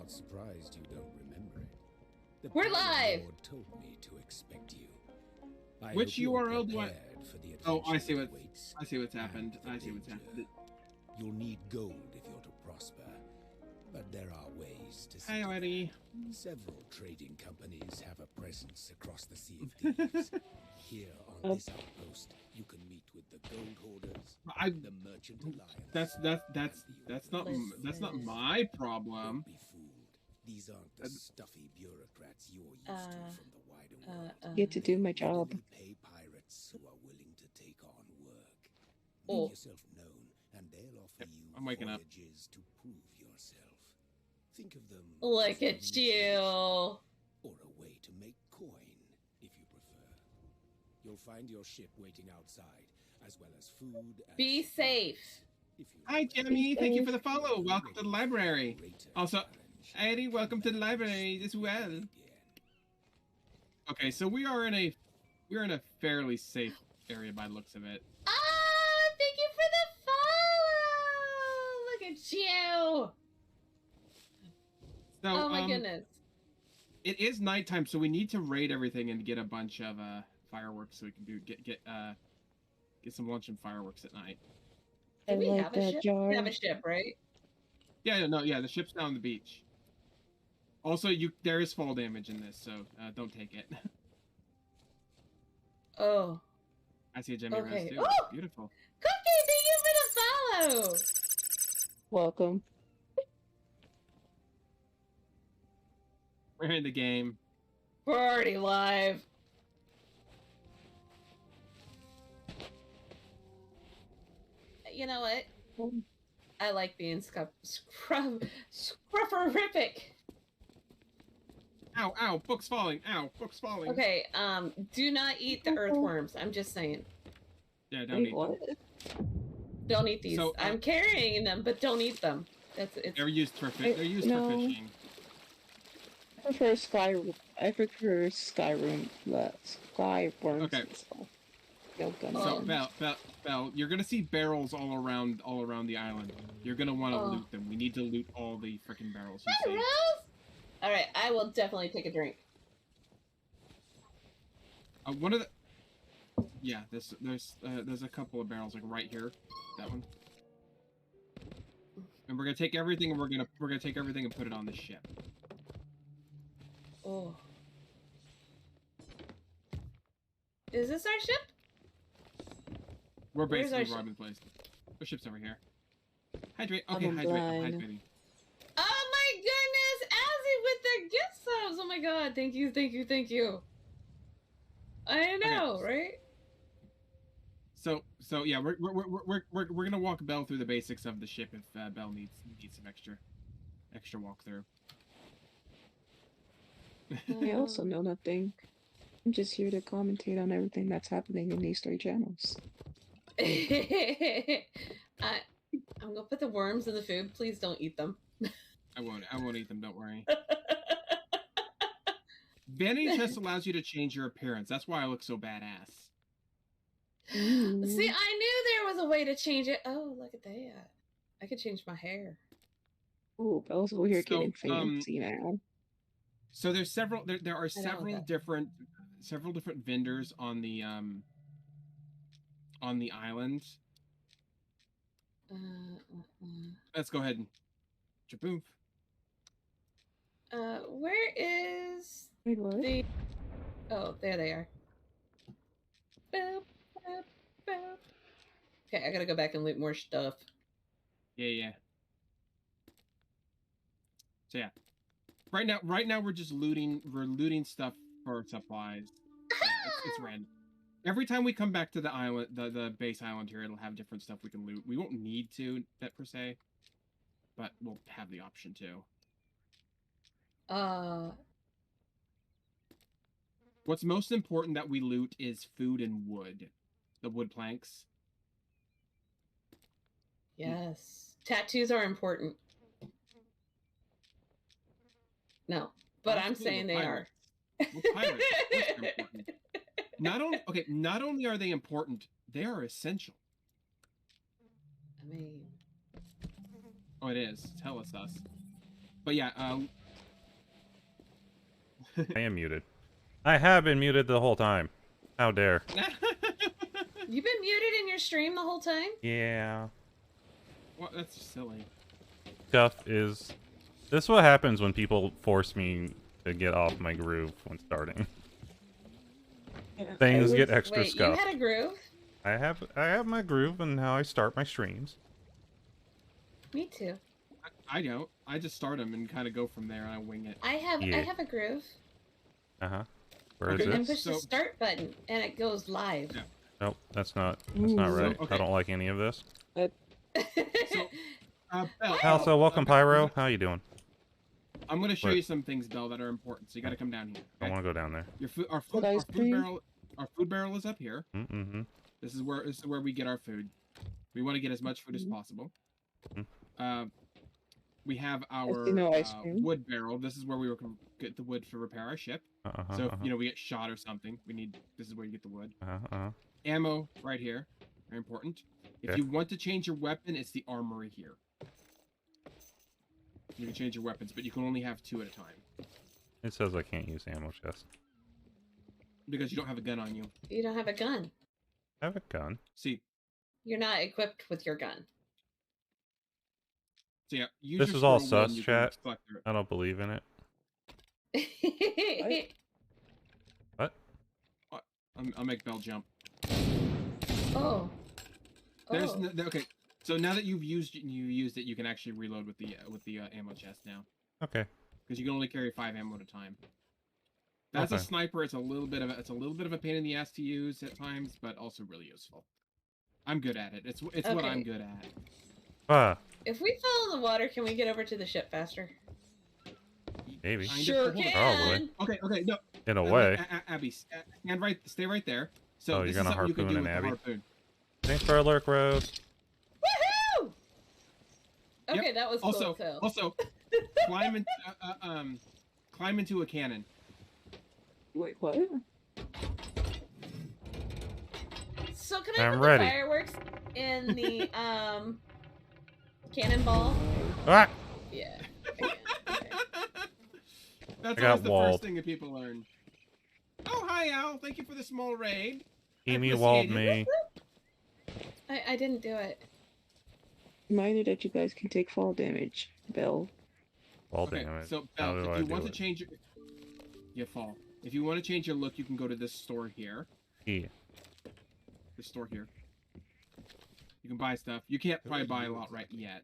not surprised you don't remember it. The We're live! Lord told me to expect you. Which URL do I? Oh, I see what's happened. I see what's happened. You'll need gold if you're to prosper, but there are ways to. Hi, Eddie. Several trading companies have a presence across the Sea of Thieves. Here on this outpost, you can meet with the gold hoarders, the merchant alliance. That's not my problem. Don't be fooled. These aren't the stuffy bureaucrats you're used to from the wider world. Get to do my job. Pay pirates who are willing to take on work. Make yourself known, and they'll offer you voyages to prove yourself. Think of them. Look at you. Or a way to make coin, if you prefer. You'll find your ship waiting outside, as well as food. And be safe. Hi, Jimmy. Thank you for the follow. Welcome to the library. Also, Eddie, welcome to the library as well. Okay, so we're in a fairly safe area by the looks of it. Ah, thank you for the follow. Look at you. So, oh my goodness. It is nighttime, so we need to raid everything and get a bunch of fireworks so we can get some lunch and fireworks at night. Do we have a ship? We have a ship, right? Yeah, the ship's down on the beach. Also, there is fall damage in this, so don't take it. Oh. I see a Jimmy Rose too. Oh! Beautiful. Cookie, thank you for the follow. Welcome. We're in the game. We're already live. You know what? I like being scrufferific. Ow, ow, book's falling. Ow, book's falling. Okay, do not eat the earthworms. I'm just saying. Yeah, don't eat them. Don't eat these. So, I'm carrying them, but don't eat them. They're used for fishing. I prefer Skyrim. Skyworms. Okay. So Belle, you're gonna see barrels all around the island. You're gonna want to loot them. We need to loot all the freaking barrels. Barrels? All right, I will definitely take a drink. One of the there's a couple of barrels like right here. That one. And we're gonna take everything and we're gonna take everything and put it on the ship. Oh. Is this our ship? We're basically robbing the place. Our ship's over here. Hydrate. Okay, hydrate, baby. Oh my goodness, Azzy with the gift subs! Oh my god, thank you, thank you, thank you. I know, okay. Right? So yeah, we're gonna walk Belle through the basics of the ship if Belle needs some extra walkthrough. I also know nothing. I'm just here to commentate on everything that's happening in these 3 channels. I'm gonna put the worms in the food. Please don't eat them. I won't eat them. Don't worry. Vanity test allows you to change your appearance. That's why I look so badass. See, I knew there was a way to change it. Oh, look at that! I could change my hair. Oh, Belle's over here getting fancy now. So there's several. There are several different vendors on the island. Let's go ahead and jaboof. Where is Wait, what? the? Oh, there they are. Boop, boop, boop. Okay, I gotta go back and loot more stuff. Yeah. So yeah, right now we're just looting. We're looting stuff for supplies. Yeah, it's random. Every time we come back to the island, the base island here, it'll have different stuff we can loot. We won't need to that per se, but we'll have the option to. What's most important that we loot is food and wood. The wood planks. Yes. Tattoos are important. No, but I'm saying they are. We're pirates. Of course they're important. Not only are they important, they are essential. I mean... Oh, it is. Tell us. But yeah, I am muted. I have been muted the whole time. How dare. You've been muted in your stream the whole time? Yeah. What? That's silly. Stuff is... This is what happens when people force me to get off my groove when starting. Yeah, Things get extra Wait, scuffed. you had a groove? I have my groove and how I start my streams. Me too. I don't. I just start them and kind of go from there, and I wing it. I have Yeah. a groove. Where Okay, is And it? push the start button, and it goes live. Yeah. Nope, that's not right. okay. I don't like any of this. So, Belle, Also, welcome Pyro. How you doing? I'm gonna show What? you some things, Belle, that are important. So you gotta come down here. I Okay? want to go down there. Your food, our What ice cream? food barrel is up here. Mm-hmm. This is where we get our food. We want to get as much food as possible. We have our no ice cream. wood barrel. This is where we get the wood to repair our ship. So if we get shot or something, this is where you get the wood. Ammo right here, very important. If Okay. you want to change your weapon, it's the armory here. You can change your weapons, but you can only have 2 at a time It says I can't use ammo chest. because you don't have a gun on you. You don't have a gun. I have a gun. See, You're not equipped with your gun. so yeah, use This your is all scroll wheel sus, and you can chat. select your- I don't believe in it. What? I'll make Belle jump. Oh. There's Oh. okay. So now that you've used it, you can actually reload with the ammo chest now, Okay. because you can only carry 5 ammo at a time. As a Okay. sniper, it's a little bit of a pain in the ass to use at times, but also really useful. I'm good at it. It's what Okay. I'm good at. Ah, If we fall in the water, can we get over to the ship faster? maybe. Kind of. Sure Hold on. can. Probably. Okay, no. In a way. Abby, stay right there. So Oh, you're this gonna is something you can harpoon do an with the Abby? harpoon. Thanks for a lurk, Rose. Woohoo! Okay, Yep. that was cool as hell. Also, climb into a cannon. Wait, what? So can I I'm put ready. the fireworks in the cannonball? Ah! Yeah. Okay. That's I got always the walled. first thing that people learn. Oh, hi, Al. Thank you for the small raid. Amy I walled appreciate me. I didn't do it. Reminder that you guys can take fall damage, Belle. Wall Okay, damage. so How Belle, do I if you do want to it? change your... You fall. If you want to change your look, you can go to this store here. E. This store here. You can buy stuff. You can't probably buy a lot right yet.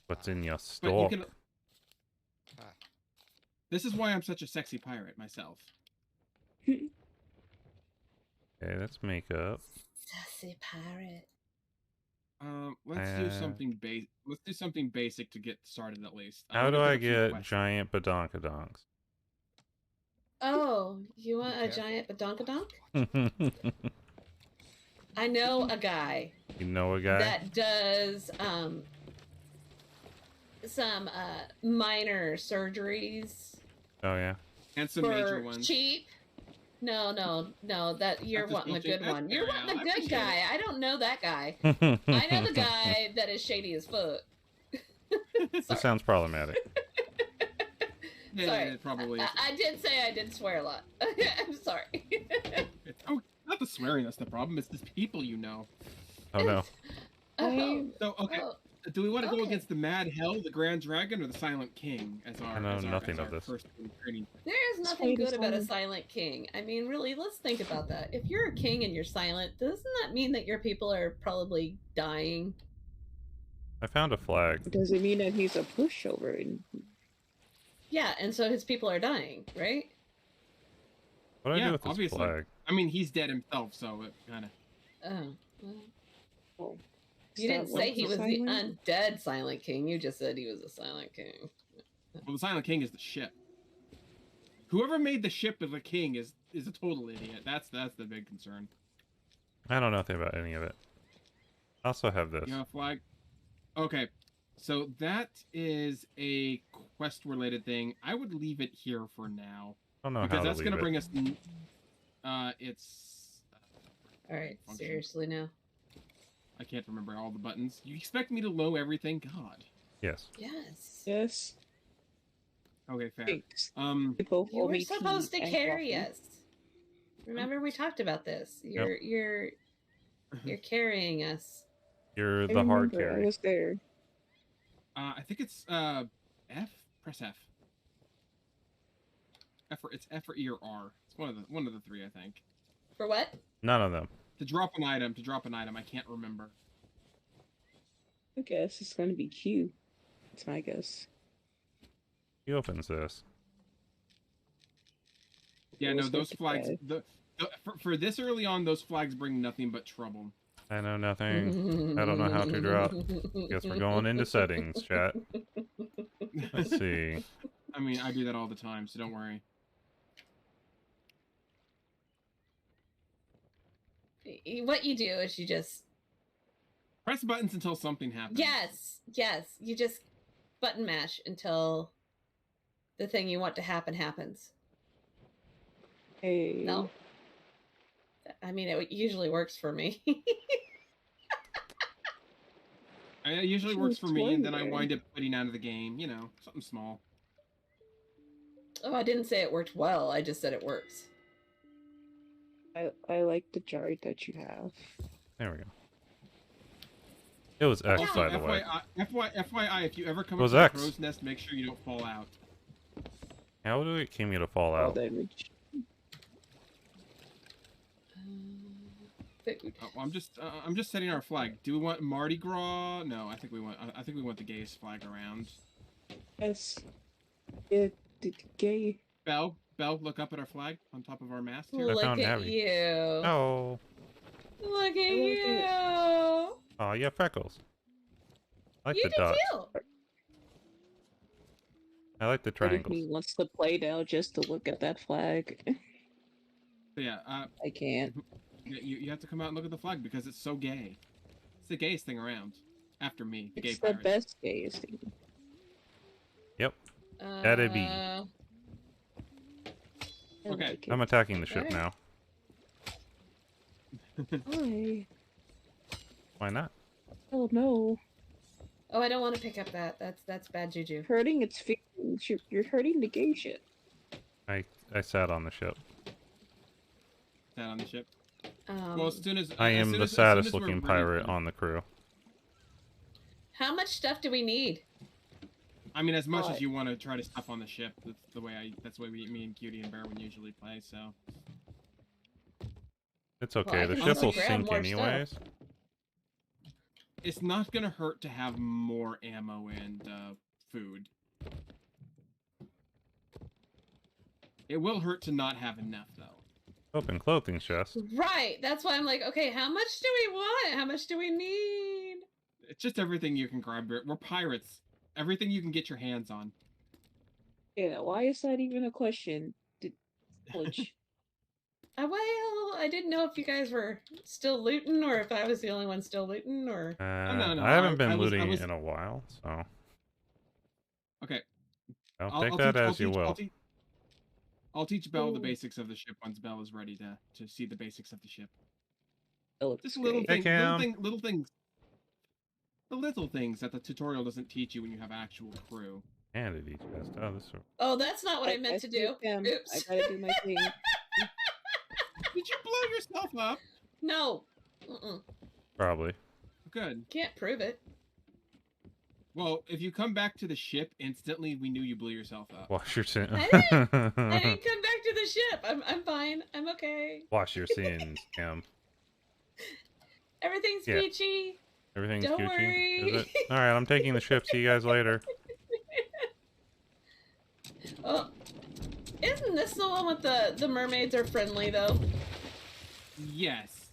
What's in your But store? you can... This is why I'm such a sexy pirate myself. Okay, that's makeup. Sassy pirate. Let's do something Let's do something basic to get started at least. How I'm do gonna I pick a few get questions. giant badonkadonks? Oh, you want a giant badonkadonk? I know a guy You know a guy? that does some minor surgeries Oh yeah. And some major for ones. cheap. No, that you're That's wanting a just cheap. good one. You're That's wanting a fair, I good appreciate guy. it. I don't know that guy. I know the guy that is shady as fuck. That sounds problematic. Yeah, Sorry. it probably is. I did say I did swear a lot. I'm sorry. Oh, not the swearing that's the problem. It's the people you know. Oh no. Oh, So, okay. oh, Do we want to go okay. against the Mad Hell, the Grand Dragon, or the Silent King as our? I know as our, nothing as of our this. First training? there is It's nothing quite good about a silent. silent king. I mean, really, let's think about that. If you're a king and you're silent, doesn't that mean that your people are probably dying? I found a flag. Does it mean that he's a pushover? Yeah, and so his people are dying, right? What do I Yeah, do with this obviously. flag? I mean, he's dead himself, so it kind of. Oh. Well, Oh, you didn't Stop say with he the was the silent? undead silent king. You just said he was a silent king. Well, the Silent King is the ship. Whoever made the ship of the king is a total idiot. That's the big concern. I don't know nothing about any of it. I also have this. You have a flag? Okay. So that is a quest-related thing. I would leave it here for now. I don't know Because how that's to going leave to bring it. us... it's... All right, function. seriously now. I can't remember all the buttons. You expect me to know everything? God. Yes. Yes. yes. Okay, fair. Thanks. Um, We both You owe were me supposed to tea and carry coffee. us. Remember we talked about this. You're carrying us. You're I the hard remember, I carry. was there. I think it's F. Press F. It's F or E or R. It's one of the three, I think. For what? None of them. To drop an item. I can't remember. I guess it's gonna be Q. That's my guess. He opens this. Yeah, It no, was those like flags. For this early on, those flags bring nothing but trouble. I know nothing. I don't know how to drop. Guess we're going into settings, chat. Let's see. I mean, I do that all the time, so don't worry. What you do is you just Press buttons until something happens. yes, you just button mash until the thing you want to happen happens. Hey. No? I mean, it usually works for me. It usually works for me, and then I wind up quitting out of the game. You know, something small. Oh, I didn't say it worked well. I just said it works. I like the jar that you have. There we go. It was X, Also, by the way. FYI, if you ever come It up was to the X. crow's nest, make sure you don't fall out. How do it Kimi to fall All out? damage. Food. Oh, I'm just setting our flag. Do we want Mardi Gras? No, I think we want the gayest flag around. Yes. Yeah, the gay. Belle, look up at our flag on top of our mast here. Look found at Abby. you. Oh. Look at look you. Oh, yeah, freckles. I like You the do dots. too. I like the Part of triangles. me wants to play now just to look at that flag. So yeah, I can't. you have to come out and look at the flag because it's so gay. It's the gayest thing around. After me, the It's gay the pirates. best gayest thing. Yep. That'd be. I Okay. like it. I'm attacking the ship Alright. now. Why? Why not? Oh no. Oh, I don't want to pick up that. That's bad juju. Hurting its feelings. You're hurting the gay shit. I sat on the ship. That on the ship. Well, as soon as I as am soon the as- as soon saddest as we're looking ready- pirate on the crew. How much stuff do we need? I mean, as much as you want to try to stuff on the ship. That's the way me and Cutie and Bear would usually play. So. It's okay. I The can ship also will grab sink more anyways. It's not gonna hurt to have more ammo and food. It will hurt to not have enough, though. Open clothing chest. Right. That's why I'm like, okay, how much do we want? How much do we need? It's just everything you can grab. We're pirates. Everything you can get your hands on. Yeah, why is that even a question? Which Well, I didn't know if you guys were still looting or if I was the only one still looting or... no, I haven't been I was- looting in a while, so Okay. I'll take that as you will. I'll teach Belle the Ooh. basics of the ship once Belle is ready to see the basics of the ship. it looks Just little great. Hey, things, Cam. little things. The little things that the tutorial doesn't teach you when you have actual crew. Handed each chest. Oh, this is... Oh, that's not what I meant to do. Damn, Oops. I gotta do my thing. Did you blow yourself up? No. Mm-mm. Probably. Good. Can't prove it. Well, if you come back to the ship instantly, we knew you blew yourself up. Wash your sins. I didn't come back to the ship. I'm fine. I'm okay. Wash your sins, Cam. Everything's Yeah. peachy. Everything's Don't Gucci. worry. Is it? Alright, I'm taking the ship. See you guys later. Oh, isn't this the one with the mermaids are friendly though? Yes.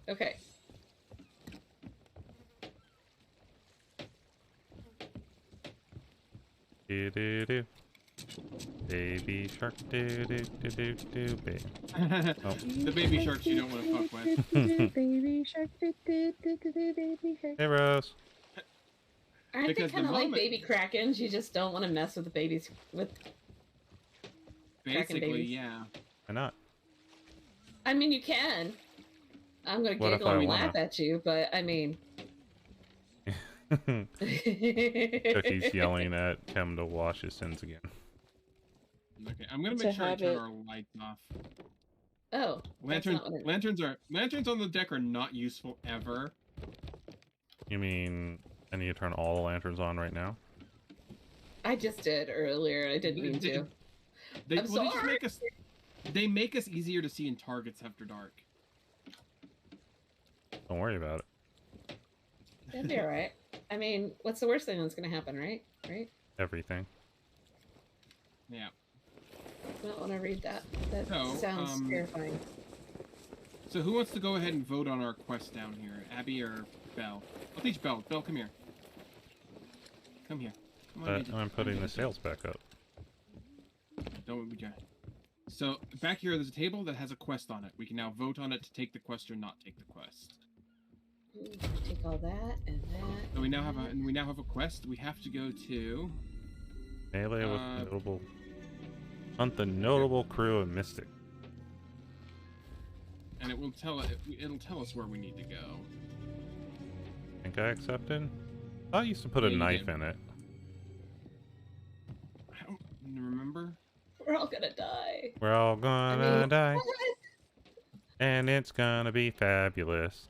Okay. Do do do. Baby shark do do do do do baby. The baby sharks you don't want to fuck with. Baby shark, baby shark. Hey Rose. Aren't Because they the kind of like moment- baby krakens? You just don't want to mess with the babies with. Kraken Basically, babies. yeah. Why not? I mean, you can. I'm gonna What if giggle I and wanna? laugh at you, but I mean. Cookie's yelling at Tim to wash his sins again. Okay, I'm gonna It's make a sure I turn habit. our lights off. Oh, Lanterns are not useful ever. You mean I need to turn all the lanterns on right now? I just did earlier. I didn't mean to. I'm sorry. They make us easier to see in targets after dark. Don't worry about it. That'd be alright. I mean, what's the worst thing that's gonna happen, right? Right? Everything. Yeah. I don't want to read that. That So, sounds terrifying. So who wants to go ahead and vote on our quest down here? Abby or Belle? I'll teach Belle. Belle, come here. Come here. Come on, But I'm putting the sails back up. Don't we So back here, there's a table that has a quest on it. We can now vote on it to take the quest or not take the quest. Take all that and that. So we now have a quest. We have to go to Melee with notable. Hunt the notable crew of Mystic. and it'll tell us where we need to go. Think I accepted? I used to put a knife in it. I don't remember. We're all gonna die. We're all gonna die. And it's gonna be fabulous.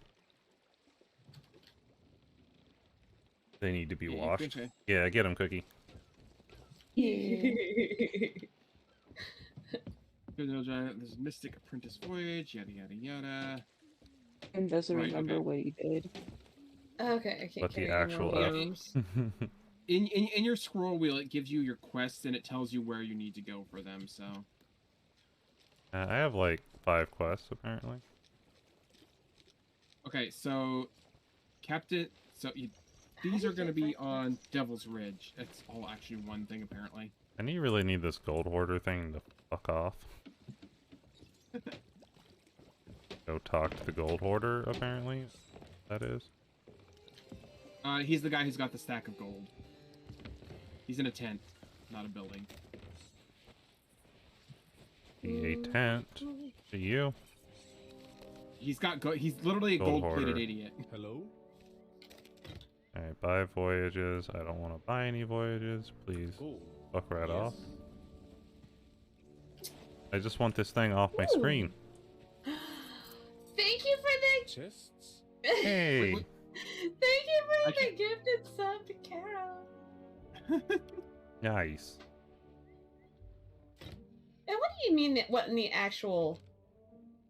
They need to be washed. Okay. Yeah, get them, Cookie. Yeah. There's Mystic Apprentice Voyage, yada yada yada. And doesn't remember what he did. Okay, I can't. But the carry actual any more arms. In your scroll wheel, it gives you your quests and it tells you where you need to go for them. So I have like 5 quests apparently. okay, so Captain, these are going to be on Devil's Ridge. That's all actually one thing apparently. And you really need this gold hoarder thing to fuck off. Go talk to the gold hoarder, apparently. That is. He's the guy who's got the stack of gold. He's in a tent, not a building. A tent to you. He's literally a gold-plated idiot. Hello? Alright, buy voyages. I don't want to buy any voyages. Please fuck right off. I just want this thing off my screen. Thank you for the Chests? Hey! Thank you for the gifted sub to Carol. Nice. And what do you mean that what in the actual...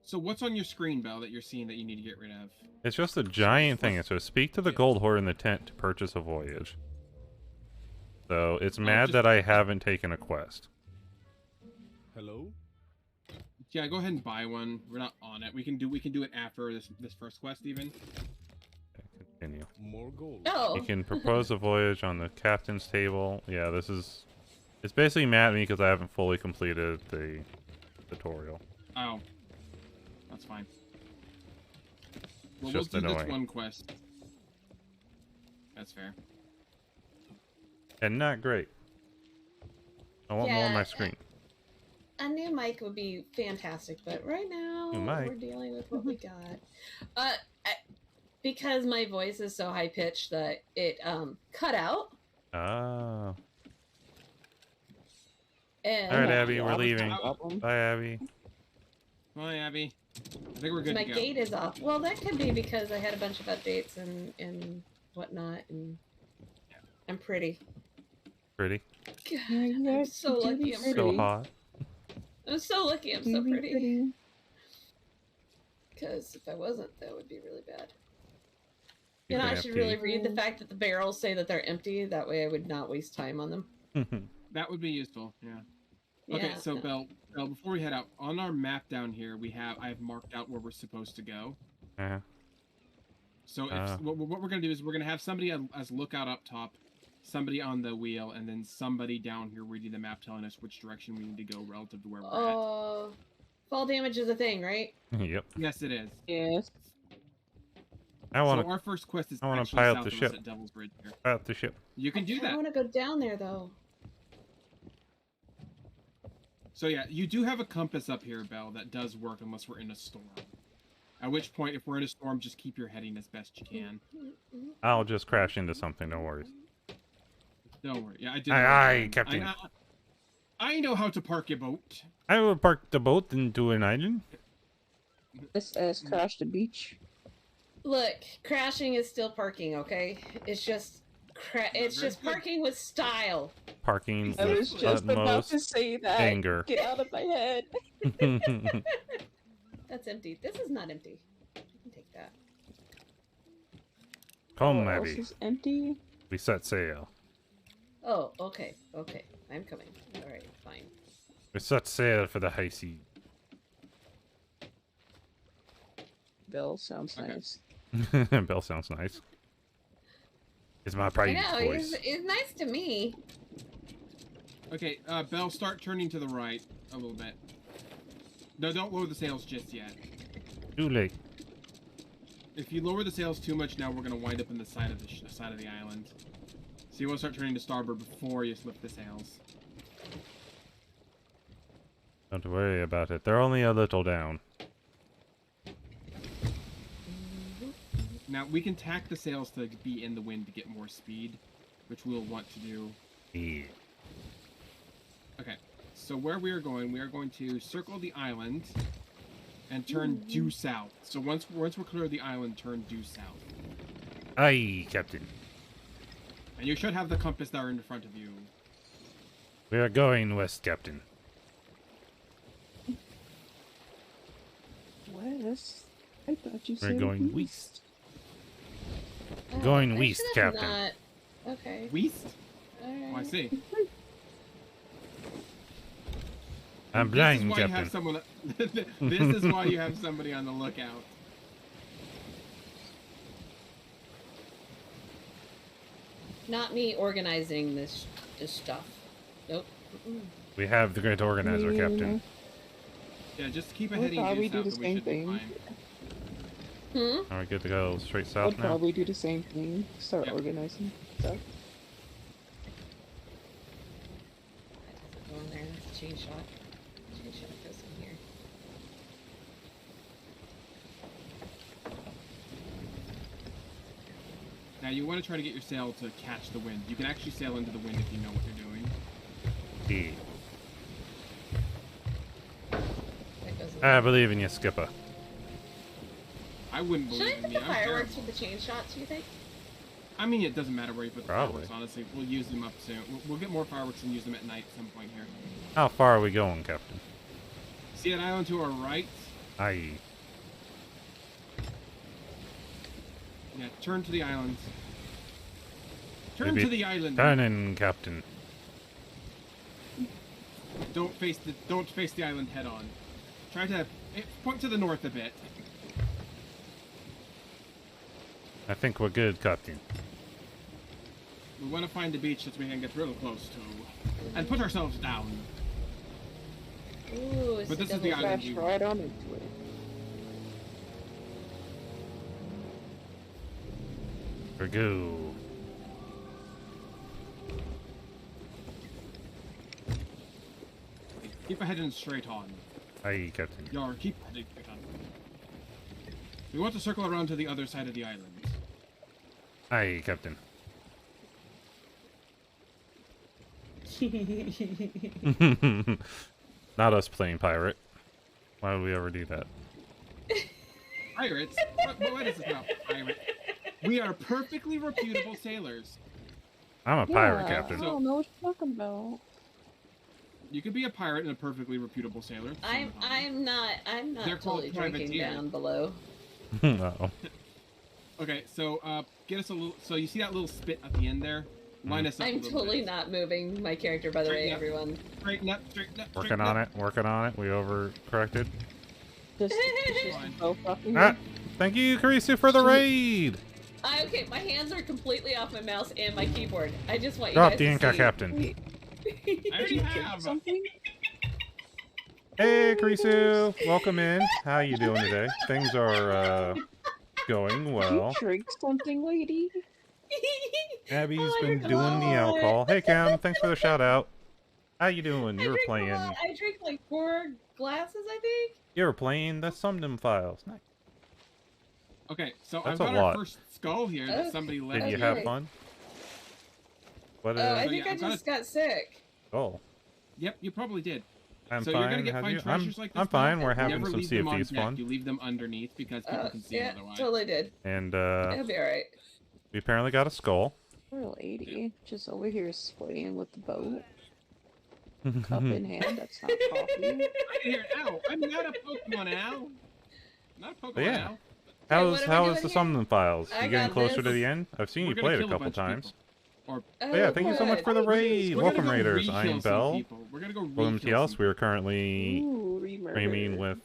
So what's on your screen, Belle, that you're seeing that you need to get rid of? It's just a giant thing. It says, speak to the gold hoarder in the tent to purchase a voyage. So, it's mad that I haven't taken a quest. Hello? Yeah, go ahead and buy one. We're not on it. We can do it after this first quest even. Okay, continue. More gold. Oh. You can propose a voyage on the captain's table. Yeah, this is... It's basically mad at me because I haven't fully completed the tutorial. Oh. That's fine. Well, Just we'll do annoying. this one quest. That's fair. And not great. I want more on my screen. A new mic would be fantastic, but right now we're dealing with what we got. Because my voice is so high pitched that it cut out. Ah. And All right, Abby, we're leaving. Bye, Abby. Bye, Abby. I think we're good my to go. gate is off. Well, that could be because I had a bunch of updates and whatnot, and I'm pretty. Pretty. God, I'm so lucky I'm pretty. So hot. I'm so lucky I'm so pretty. Because if I wasn't, that would be really bad. You know, I should really read the fact that the barrels say that they're empty. That way I would not waste time on them. That would be useful, yeah. Okay, Yeah, so no. Belle, before we head out, on our map down here, I've marked out where we're supposed to go. Yeah. So what we're gonna do is we're gonna have somebody as lookout up top, somebody on the wheel, and then somebody down here reading the map telling us which direction we need to go relative to where we're at. Fall damage is a thing, right? Yep. Yes, it is. Yes. I want So our first quest is I want to actually pilot south the of us ship. at Devil's Bridge here. Pilot the ship. You can do that. I want to go down there though. So yeah, you do have a compass up here, Belle, that does work unless we're in a storm. At which point, if we're in a storm, just keep your heading as best you can. I'll just crash into something. No worries. Don't worry. Yeah, I did. Aye, Captain. I know how to park a boat. I will park the boat into an island. Let's crash the beach. Look, crashing is still parking, okay? It's just parking with style. Parking I was with just about to utmost say that. anger. Get out of my head. That's empty. This is not empty. You can take that. Come, What Abby. else is empty? We set sail. Oh, okay. Okay. I'm coming. Alright, fine. We set sail for the high sea. Bill sounds Okay. nice. Bell sounds nice. It's my I pride know, voice. he's nice to me. Okay, Belle, start turning to the right a little bit. No, don't lower the sails just yet. Too late. If you lower the sails too much, now we're gonna wind up in the side of the island. So you want to start turning to starboard before you lift the sails. Don't worry about it. They're only a little down. Now we can tack the sails to be in the wind to get more speed, which we'll want to do. Yeah. Okay, so where we are going to circle the island and turn due south. So once we're clear of the island, turn due south. Aye, Captain. And you should have the compass there in front of you. We are going west, Captain. West? I thought you We're said going east. Going I west, should have Captain. not- Okay. West? Alright. Oh, I see. I'm This blind, is why you have Captain. someone. This is why you have somebody on the lookout. Not me organizing this stuff. Nope. Mm-mm. We have the great organizer, Captain. Yeah, just keep a We'll heading probably due do south the and we same should be thing. fine. Hmm? Are we good to go straight I'd south now? probably do the same thing. Start Yep. organizing stuff. That doesn't go in there. That's a chain shot. Chain shot goes in here. Now you want to try to get your sail to catch the wind. You can actually sail into the wind if you know what you're doing. Yeah. That goes in I there. believe in you, Skipper. I wouldn't Should believe I in put me. the I'm fireworks terrible. with the chain shots, do you think? I mean, it doesn't matter where you put the Probably. fireworks, honestly. We'll use them up soon. We'll get more fireworks and use them at night at some point here. How far are we going, Captain? See that island to our right? Aye. Yeah, turn to the island. Turn Maybe to the island. Turning, Captain. Don't face the island head on. Try to point to the north a bit. I think we're good, Captain. We want to find a beach that we can get real close to, and put ourselves down. Ooh, it's But a this is the double- island. Crash right on into it. We go. Keep heading straight on. Aye, Captain. Yar, keep heading straight on. We want to circle around to the other side of the island. Aye, Captain. Not us playing pirate. Why would we ever do that? Pirates? What is this about pirate? We are perfectly reputable sailors. I'm a pirate, Yeah, Captain. I don't know what you're talking about. You could be a pirate and a perfectly reputable sailor. at the same time. I'm not They're called totally drinking privateers. down below. Uh-oh. Okay, so get us a little. So you see that little spit at the end there? Line us up. I'm a little totally bit. not moving my character, by the way, Straighten up. everyone. Straighten up, straighten up. Working on it, working on it. We overcorrected. Just Fine. both fucking Ah, thank you, Karisu, for the raid! Okay, my hands are completely off my mouse and my keyboard. I just want you Drop guys the to Inca, see. Captain. Wait, I already did you drink have. something? Hey, Karisu! Welcome in. How you doing today? Things are, going well. You drink something, lady? Abby's Oh, been you're doing the glad. alcohol. Hey, Cam, thanks for the shout-out. How you doing? You were I playing... drank like 4 glasses, I think. You were playing the Sumdom Files. Nice. Okay, so That's I've a got our lot. first skull here that Okay. somebody left. Did you Okay. have fun? What Oh, I So, think yeah, I I've got just got sick. Oh. Yep, you probably did. I'm so fine. You're gonna get fine treasures like this. I'm fine. We're having Never some leave Sea them of on Thieves deck. fun. You leave them underneath because people can see otherwise. Totally did. And It'll be alright. we apparently got a skull. Poor lady, just over here swaying with the boat. Cup in hand, that's not coffee. Ow! I'm not a Pokemon Owl. Not a Pokemon Yeah. Owl. How is the summon files? You getting closer to this. the end? I've seen you play it a couple times. Or, yeah, thank you so much for the raid. Welcome, Raiders. I am Bell. We're gonna go Welcome to else. We are currently streaming with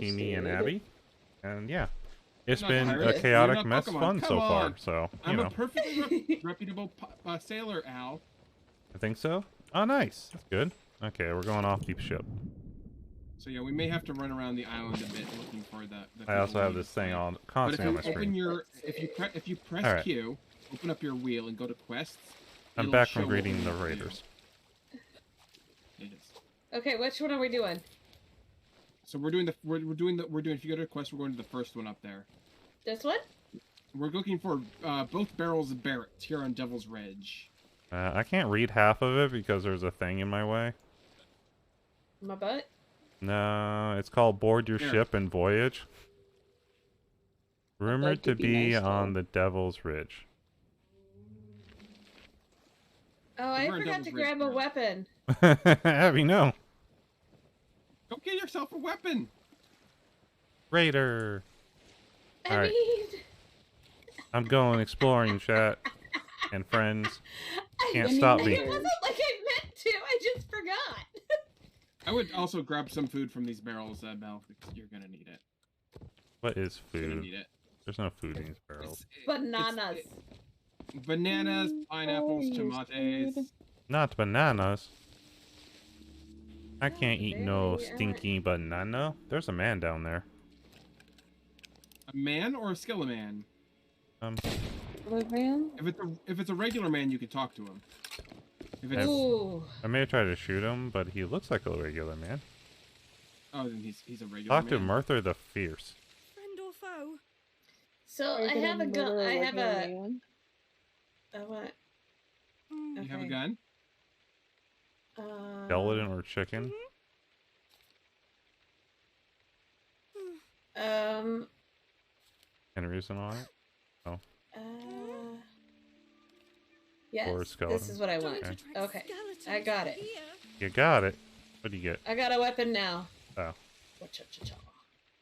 Kimi and Abby. And yeah, it's been a chaotic mess fun so far. So, I'm a perfectly reputable sailor, Al. I think so. Oh, nice. That's good. Okay, we're going off deep ship. So yeah, we may have to run around the island a bit looking for the I also have this thing on constantly on my screen. If you press Q, open up your wheel and go to quests. I'm back from greeting the raiders. It is. Okay, which one are we doing? So we're doing if you go to quest, we're going to the first one up there. This one? We're looking for both barrels of Barretts here on Devil's Ridge. I can't read half of it because there's a thing in my way. My butt? No, it's called Board Your Ship and Voyage. Rumored to be nice, on the Devil's Ridge. Oh, I forgot to grab a weapon. Abby, no. Go get yourself a weapon. Raider. All right. I'm going exploring, chat and friends. Can't stop me. It wasn't like I meant to. I just forgot. I would also grab some food from these barrels, Belle, because you're gonna need it. What is food? You're gonna need it. There's no food in these barrels. Bananas. Bananas, pineapples, tomatoes. Not bananas. I can't eat no stinky banana. There's a man down there. A man or a skeleman? Man? If it's a regular man, you can talk to him. If it's... I may try to shoot him, but he looks like a regular man. Oh, then he's a regular man. Talk to Merthyr the Fierce. Friend or foe? So I have a gun. I have a. What? You have a gun? Skeleton or chicken? Any reason on it? Oh. Yes. Or skeleton. This is what I want. Okay. I got it. You got it. What do you get? I got a weapon now. Oh.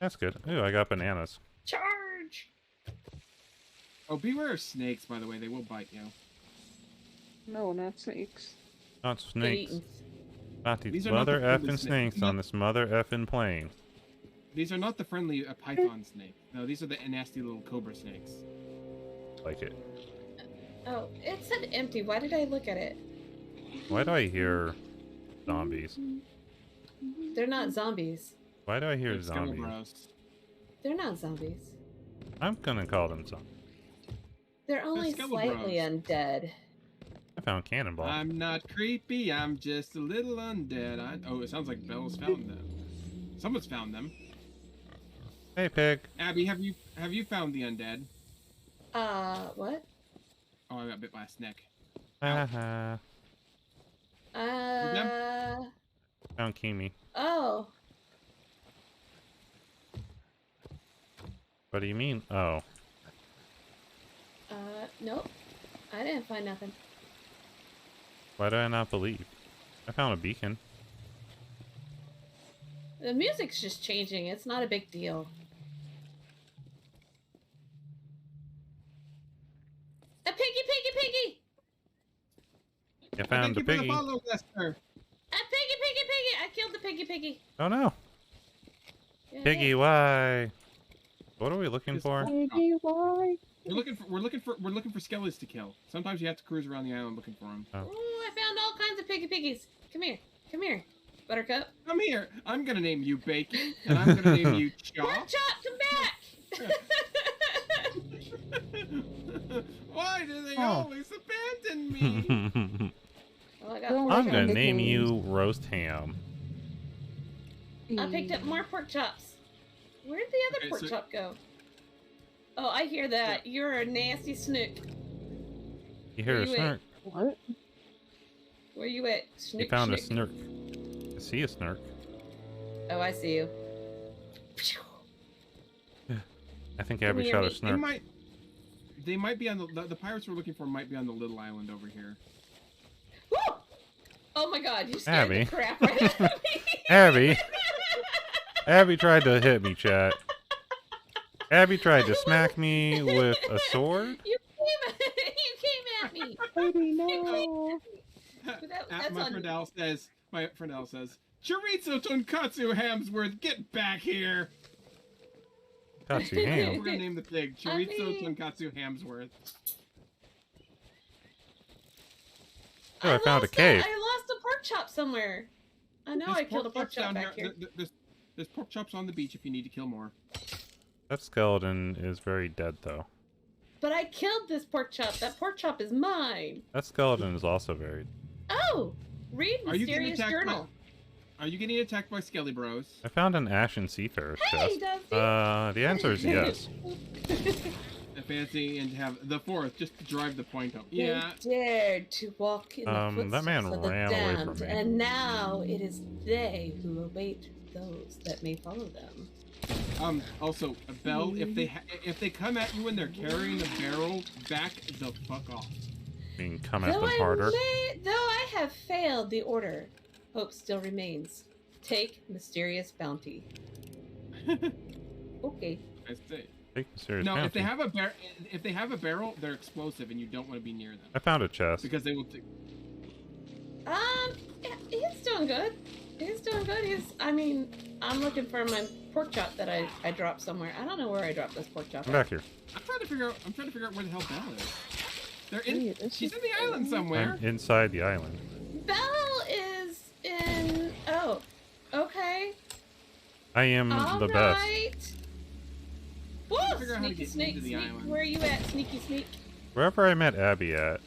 That's good. Ooh, I got bananas. Charge! Oh, beware of snakes, by the way. They will bite you. No, not snakes. Not snakes. Not these mother effing snakes on this mother effing plane. These are not the friendly python snake. No, these are the nasty little cobra snakes. Like it. Oh, it said empty. Why did I look at it? Why do I hear zombies? They're not zombies. Why do I hear zombies? They're not zombies. I'm gonna call them zombies. They're only slightly undead. I found cannonball. I'm not creepy. I'm just a little undead. Oh, it sounds like Belle's found them. Someone's found them. Hey, pig. Abby, have you found the undead? What? Oh, I got bit by a snake. Found Kimi. Oh. What do you mean? Oh. Nope. I didn't find nothing. Why do I not believe? I found a beacon. The music's just changing. It's not a big deal. A piggy! You found the piggy. A piggy! I killed the piggy! Oh no. Yeah. Piggy, why? What are we looking for? Piggy, why? We're looking for skeletons to kill. Sometimes you have to cruise around the island looking for them. Oh, I found all kinds of piggies. Come here, Buttercup. Come here. I'm gonna name you Bacon, and I'm gonna name you Chop. Chop, come back! Why do they always abandon me? Well, I'm gonna name you Roast Ham. I picked up more pork chops. Where'd the other pork chop go? Oh, I hear that. You're a nasty snook. You hear a snurk? What? Where you at? Snook, you found a snurk. see a snark. Oh, I see you. I think Abby shot a snark. They might be on the pirates we're looking for might be on the little island over here. Woo! Oh my god, you scared the crap right out of me. Abby. Abby tried to hit me, chat. Abby tried to smack me with a sword. You came at me. Baby, no. My friend Al says, Chorizo Tonkatsu Hamsworth, get back here. Katsu ham. We're gonna name the pig Chorizo Tonkatsu Hamsworth. Oh, I found a cave. I lost a pork chop somewhere. I know I killed a pork chop back here. There's pork chops on the beach if you need to kill more. That skeleton is very dead, though. But I killed this pork chop. That pork chop is mine. That skeleton is also very... Oh! Read Mysterious Journal. Are you getting attacked by Skelly Bros? I found an Ashen Seafarer's chest. The answer is yes. Fancy and have the fourth just to drive the point home. Yeah. They dared to walk in the footsteps that man of the ran damned, away from me. and now it is they who await those that may follow them. Also, Belle, if they come at you and they're carrying a barrel, back the fuck off. I mean, come at them harder. Though I have failed the order, hope still remains. Take mysterious bounty. Okay. I see. Take mysterious no, bounty. if they have a barrel, they're explosive, and you don't want to be near them. I found a chest. Because they will. Yeah, he's doing good. He's doing good. I mean, I'm looking for my pork chop that I dropped somewhere. I don't know where I dropped this pork chop. I'm back here. I'm trying to figure out where the hell Belle is. She's in the island somewhere. I'm inside the island. Belle is in. Oh, okay. I am the best. Whoa, sneaky snake. Where are you at, sneaky sneak? Wherever I met Abby at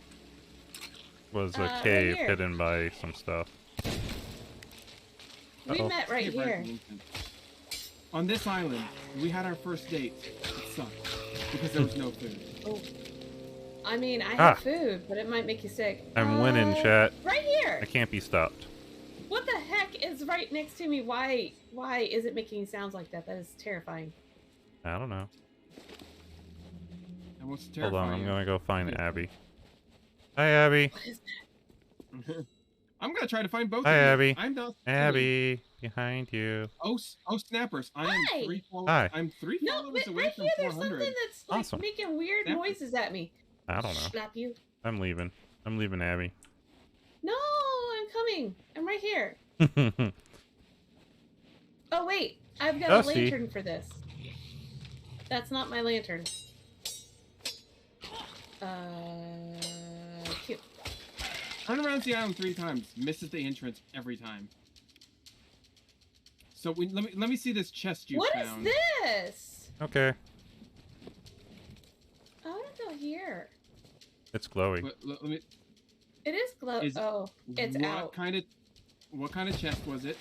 was a cave hidden by some stuff. We met right here. On this island, we had our first date. It sucked because there was no food. Oh. I mean, I have food, but it might make you sick. I'm winning, chat. Right here. I can't be stopped. What the heck is right next to me? Why is it making sounds like that? That is terrifying. I don't know. And what's terrifying? Hold on, I'm gonna go find Abby. Hi, Abby. What is that? I'm gonna try to find both Hi, of you. Abby. I'm not. Abby, behind you. Oh, snappers! I am 3 followers. Hi. I'm 3 followers away right from here, 400. there's something that's like Awesome. making weird noises at me. I don't know. Slap you. I'm leaving. I'm leaving Abby. No, I'm coming. I'm right here. Oh wait, I've got a lantern for this. That's not my lantern. Cute. Turn around the island 3 times. Misses the entrance every time. So let me see this chest you found. What is this? Okay. I want to go here. It's glowy. Let me. It is glow. Oh, it's out. What kind of chest was it?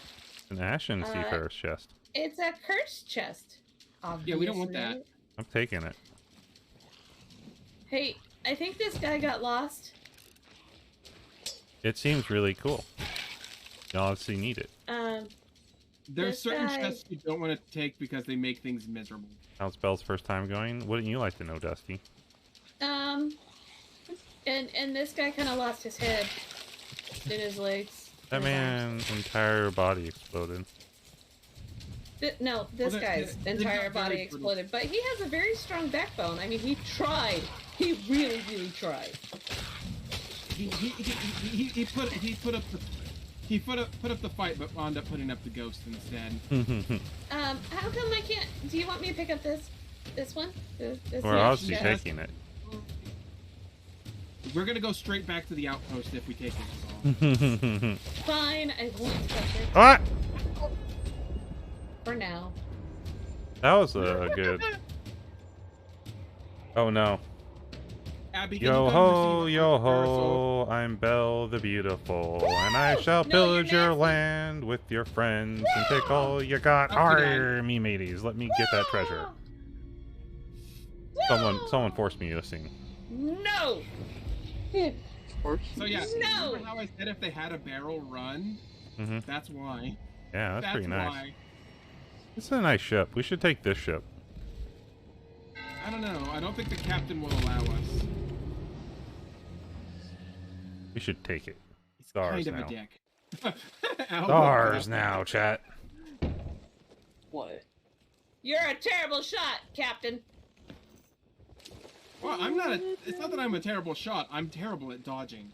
An Ashen Seafarer's chest. It's a cursed chest. Obviously. Yeah, we don't want that. I'm taking it. Hey, I think this guy got lost. It seems really cool. You obviously need it. There's certain chests you don't want to take because they make things miserable. How's Belle's first time going? Wouldn't you like to know, Dusty? And this guy kind of lost his head in his legs. That man's entire body exploded. No, this guy's entire body exploded. But he has a very strong backbone. I mean, he tried. He really, really tried. He put up the fight, but wound up putting up the ghost instead. How come I can't? Do you want me to pick up this one? We're obviously taking it. We're gonna go straight back to the outpost if we take it. Fine, I won't touch it. Ah! For now. That was a good. Oh no. Abby, yo ho, I'm Belle the Beautiful, and I shall pillage your land with your friends and take all you got. Arr, me mateys, let me get that treasure. Someone forced me to sing. No. So yeah, no. remember how I said if they had a barrel run? Mm-hmm. That's why. Yeah, that's pretty nice. Why. This is a nice ship. We should take this ship. I don't know. I don't think the captain will allow us. We should take it. He's Stars kind of now. a dick. Stars now, chat. What? You're a terrible shot, Captain. Well, I'm not a... It's not that I'm a terrible shot. I'm terrible at dodging.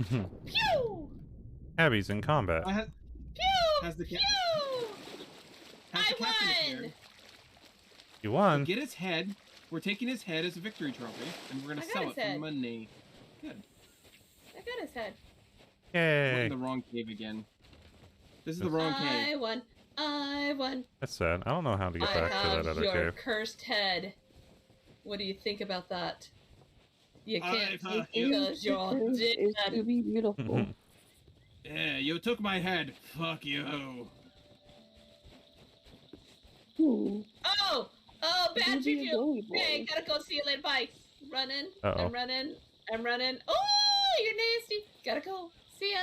Pew! Abby's in combat. Pew! Has the Pew! Has the I captain won! appeared. You won. We'll get his head. We're taking his head as a victory trophy, and we're gonna sell it for money. Good. I got his head. We're Yay. in the wrong cave again. This is the wrong cave. I won. I won. That's sad. I don't know how to get back to that other your cave. cursed head. What do you think about that? You can't fuck because you're dead. It's to be beautiful. Yeah, you took my head. Fuck you. Ooh. Oh! Oh, bad Maybe a juju! glowy boy. Hey, gotta go see you later. Bye. Running. Uh-oh. I'm running. I'm running. Oh, you're nasty. Gotta go. See ya.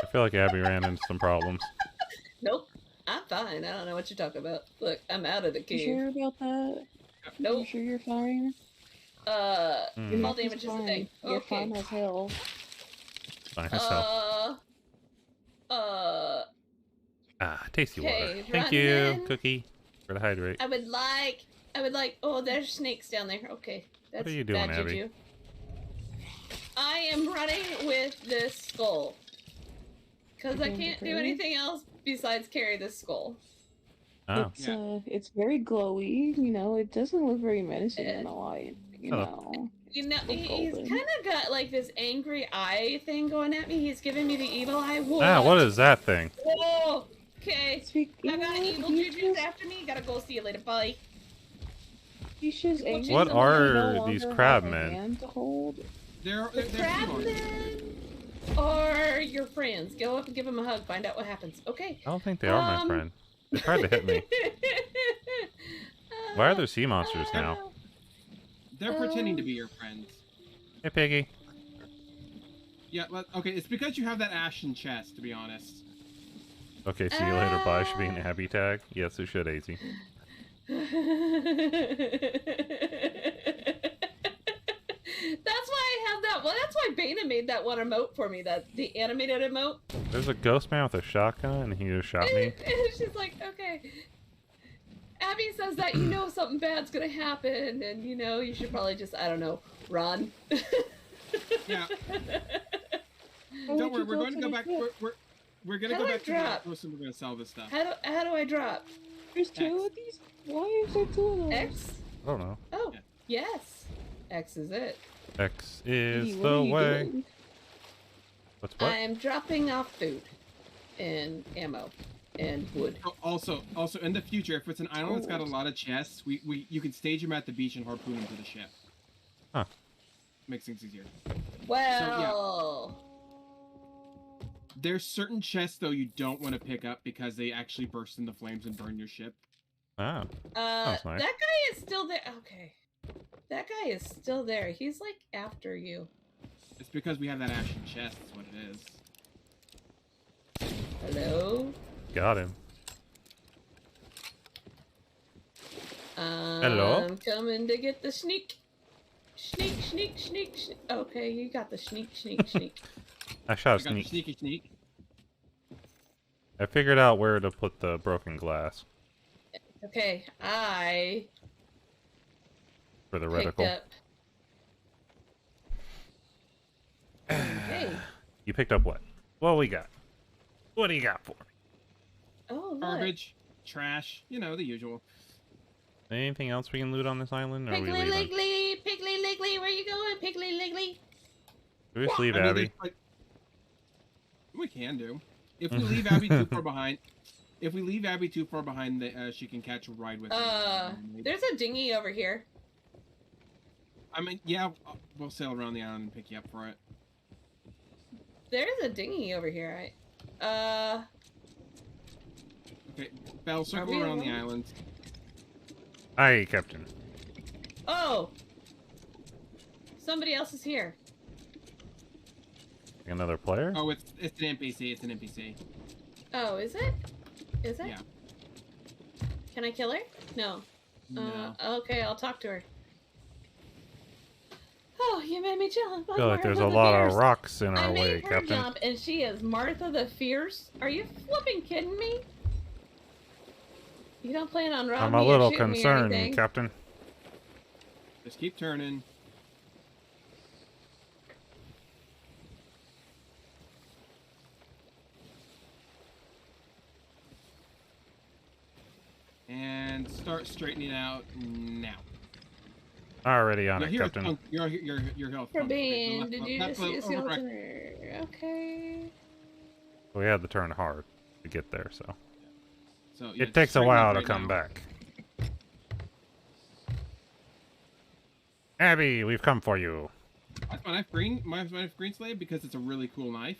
I feel like Abby ran into some problems. Nope. I'm fine. I don't know what you're talking about. Look, I'm out of the You cave. sure about that? Nope. You sure you're fine? Your fall damage is the thing. You're Okay. fine as hell. Fine as hell. Tasty water. okay, Thank you, running. Cookie, for the hydrate. I would like, oh, there's snakes down there. Okay. That's What are you doing, bad Abby? juju. I am running with this skull. Because I You're can't do doing anything else besides carry this skull. Oh. It's very glowy, you know, it doesn't look very menacing in the light, you Hello. know. You know, he's golden. kind of got like this angry eye thing going at me. He's giving me the evil eye. Whoa. Ah, what is that thing? Whoa. Okay. Speaking I got of, evil he's juju's just- after me. Gotta go see you later. Bye. he's just angry What that he are no these longer crab has a men? hand to hold. They're Crabmen or your friends. Go up and give him a hug. Find out what happens. Okay. I don't think they are my friend. They tried to hit me. Why are there sea monsters now? They're pretending to be your friends. Hey, Piggy. Yeah, okay, it's because you have that ashen chest, to be honest. Okay, see you later. Bye. Should be an Abby tag. Yes, it should, AZ. That's why I have that. Well, that's why Bana made that one emote for me. That the animated emote. There's a ghost man with a shotgun, and he just shot me. She's like, okay. Abby says that you know something bad's gonna happen, and you know you should probably just, I don't know, run. Yeah. Don't worry, we're going to go back. We're gonna How go do I back to the drop? outpost and we're gonna sell this stuff. How do I drop? There's two X. of these? Why is there two of them? X? I don't know. Oh, Yeah. yes. X is it. X Hey, is what the are you way. doing? What's what? I am dropping off food and ammo and wood. Oh, also, in the future, if it's an island that's got a lot of chests, you can stage them at the beach and harpoon them to the ship. Huh. Makes things easier. Well, There's certain chests though you don't want to pick up because they actually burst into flames and burn your ship. Ah. that nice. guy is still there. Okay. That guy is still there. He's like after you. It's because we have that ashen chest. That's what it is. Hello? Got him. Hello? I'm coming to get the sneak. Sneak, sneak, sneak, sneak. Okay, you got the sneak, sneak, sneak. I shot a I got the sneak. sneaky. I figured out where to put the broken glass Okay, I for the picked reticle. up. Hey. You picked up what? What we got? What do you got for me? Oh, look. Garbage, trash, you know, the usual. Anything else we can loot on this island, or are we Piggly leaving? Liggly, Piggly Liggly, where you going, Piggly Liggly? Do we just leave I mean, Abby? we can do. If we leave Abby too far behind, she can catch a ride with us. There's a dinghy over here. I mean, yeah, we'll sail around the island and pick you up for it. There's a dinghy over here. Okay, Belle, circle we around the alone? island. Aye, Captain. Oh! Somebody else is here. Another player? Oh, it's an NPC. It's an NPC. Oh, is it? Is it? Yeah. Can I kill her? No. No. Okay, I'll talk to her. Oh, you made me jump. I feel like there's a lot of rocks in our way, Captain. I made her jump, and she is Martha the Fierce. Are you flipping kidding me? You don't plan on robbing me? I'm a little concerned, Captain. Just keep turning. And start straightening out now. Already on it, Captain. Your health. Did you just see a skeleton? Okay. We had to turn hard to get there, so. So yeah, it takes a while to come back. Abby, we've come for you. That's my knife green. My knife green slave because it's a really cool knife.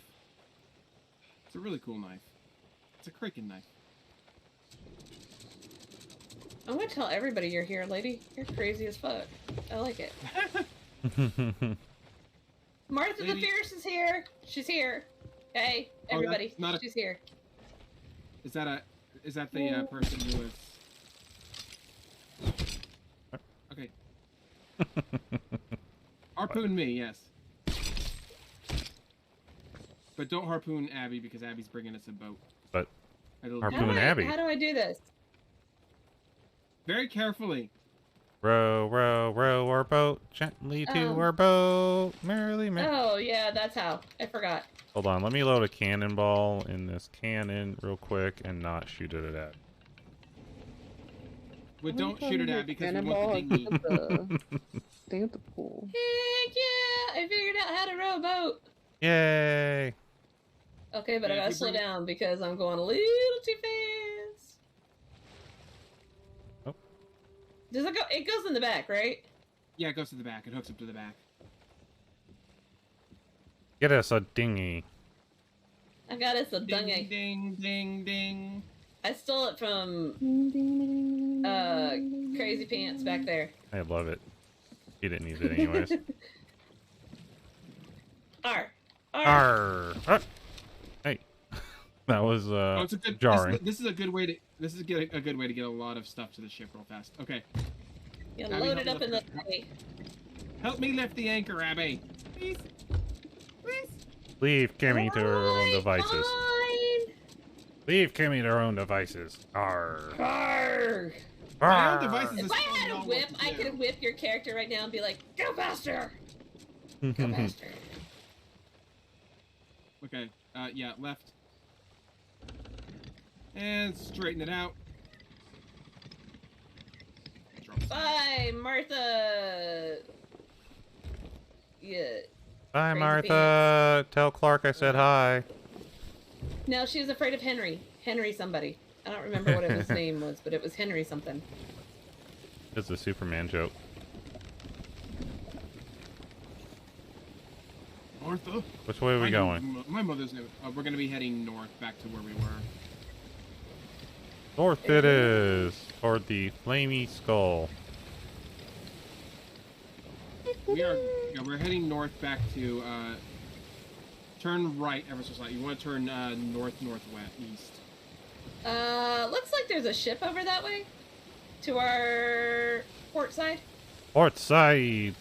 It's a really cool knife. It's a Kraken knife. I'm gonna tell everybody you're here, lady. You're crazy as fuck. I like it. Martha the Fierce is here. She's here. Hey, everybody. She's here. Is that the person who is? Okay. Harpoon me, yes. But don't harpoon Abby because Abby's bringing us a boat. But harpoon Abby. How do I do this? Very carefully. Row, row, row our boat gently to our boat. Merrily, merrily. Oh, yeah, that's how. I forgot. Hold on, let me load a cannonball in this cannon real quick and not shoot it at. But don't shoot it at because we want the dinghy. Stay at the pool. Heck yeah! I figured out how to row a boat. Yay! Okay, but I gotta slow down because I'm going a little too fast. Oh. Does it go? It goes in the back, right? Yeah, it goes to the back. It hooks up to the back. Get us a dinghy. I got us a dinghy. Ding, ding, ding. I stole it from Crazy Pants back there. I love it. He didn't need it anyways. Arr. Arr. Arr. Hey. That was it's a good, jarring. This is a good way to a good way to get a lot of stuff to the ship real fast. Okay. Yeah, load it up in the way. Help me lift the anchor, Abby. Please. Please. Leave Kimmy to her own devices. Fine. Leave Kimmy to her own devices. Arr. Arr. My own devices if I had a whip, I could whip your character right now and be like, go faster! Go faster. Okay, yeah, left. And straighten it out. Bye, Martha! Yeah. Bye, Martha. Tell Clark I said hi. No, she was afraid of Henry. Henry somebody. I don't remember what his name was, but it was Henry something. It's a Superman joke. Martha? Which way are we going? My mother's name. We're going to be heading north back to where we were. North it is. Toward the flamey skull. We're heading north back to, turn right ever so slightly. You want to turn, north-northwest, east. Looks like there's a ship over that way. To our port side. Port side.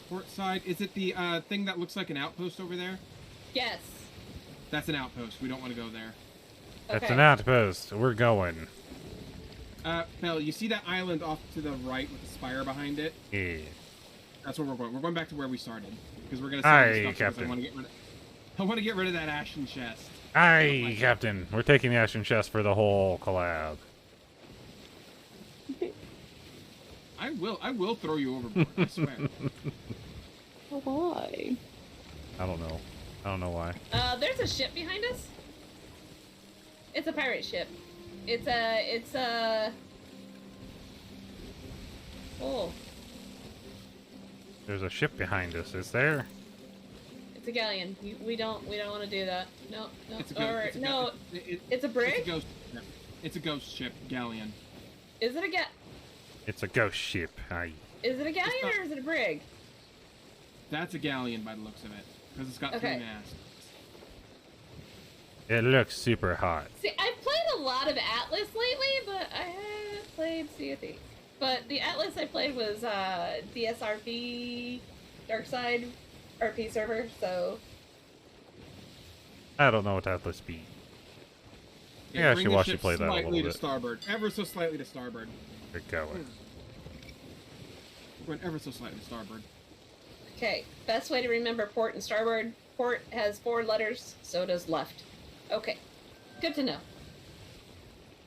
Port side. Is it the, thing that looks like an outpost over there? Yes. That's an outpost. We don't want to go there. That's okay. an outpost. We're going. Belle, you see that island off to the right with the spire behind it? Yeah. That's where we're going. We're going back to where we started. Because we're going to sell stuff Captain. I want to get rid of that ashen chest. Aye, Captain. We're taking the ashen chest for the whole collab. I will throw you overboard, I swear. Why? I don't know. I don't know why. There's a ship behind us. It's a pirate ship. It's a... Oh. There's a ship behind us, is there? It's a galleon. We don't want to do that. No. It's a brig? It's a ghost ship, galleon. Is it a It's a ghost ship. Aye. Is it a galleon or is it a brig? That's a galleon by the looks of it, because it's got 3 masts. It looks super hot. See, I've played a lot of Atlas lately, but I haven't played Sea of Thieves. But the Atlas I played was DSRP, Dark Side RP server, so... I don't know what Atlas be. Yeah, I should watch you play that a little bit. To starboard, ever so slightly to starboard. Good going. Went ever so slightly to starboard. Okay, best way to remember port and starboard. Port has 4 letters, so does left. Okay, good to know.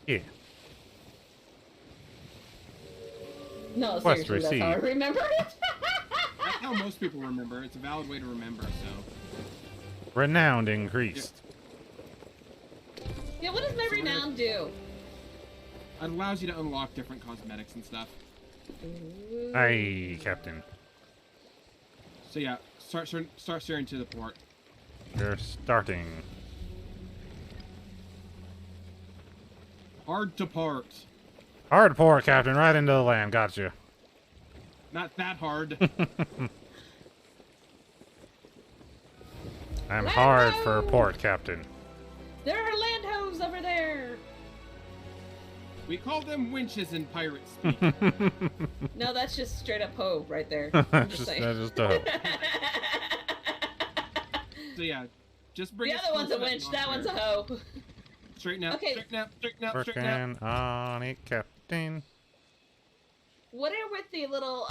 Yeah. No, Quest seriously, that's how I remember it. That's how most people remember. It's a valid way to remember, so... Renowned increased. Yeah, what does my renown do? It allows you to unlock different cosmetics and stuff. Ooh. Aye, Captain. So yeah, start steering to the port. You're starting. Hard to port. Hard port, Captain. Right into the land. Gotcha. Not that hard. I'm hard for port, Captain. There are land hoes over there. We call them winches in pirate speak. No, that's just straight up hoe right there. That's just a hoe. So yeah, just bring the other one's a winch. That one's a hoe. Straighten out. Okay. Straighten out. Straighten out. Working Straighten out. on it, Captain. What are with the little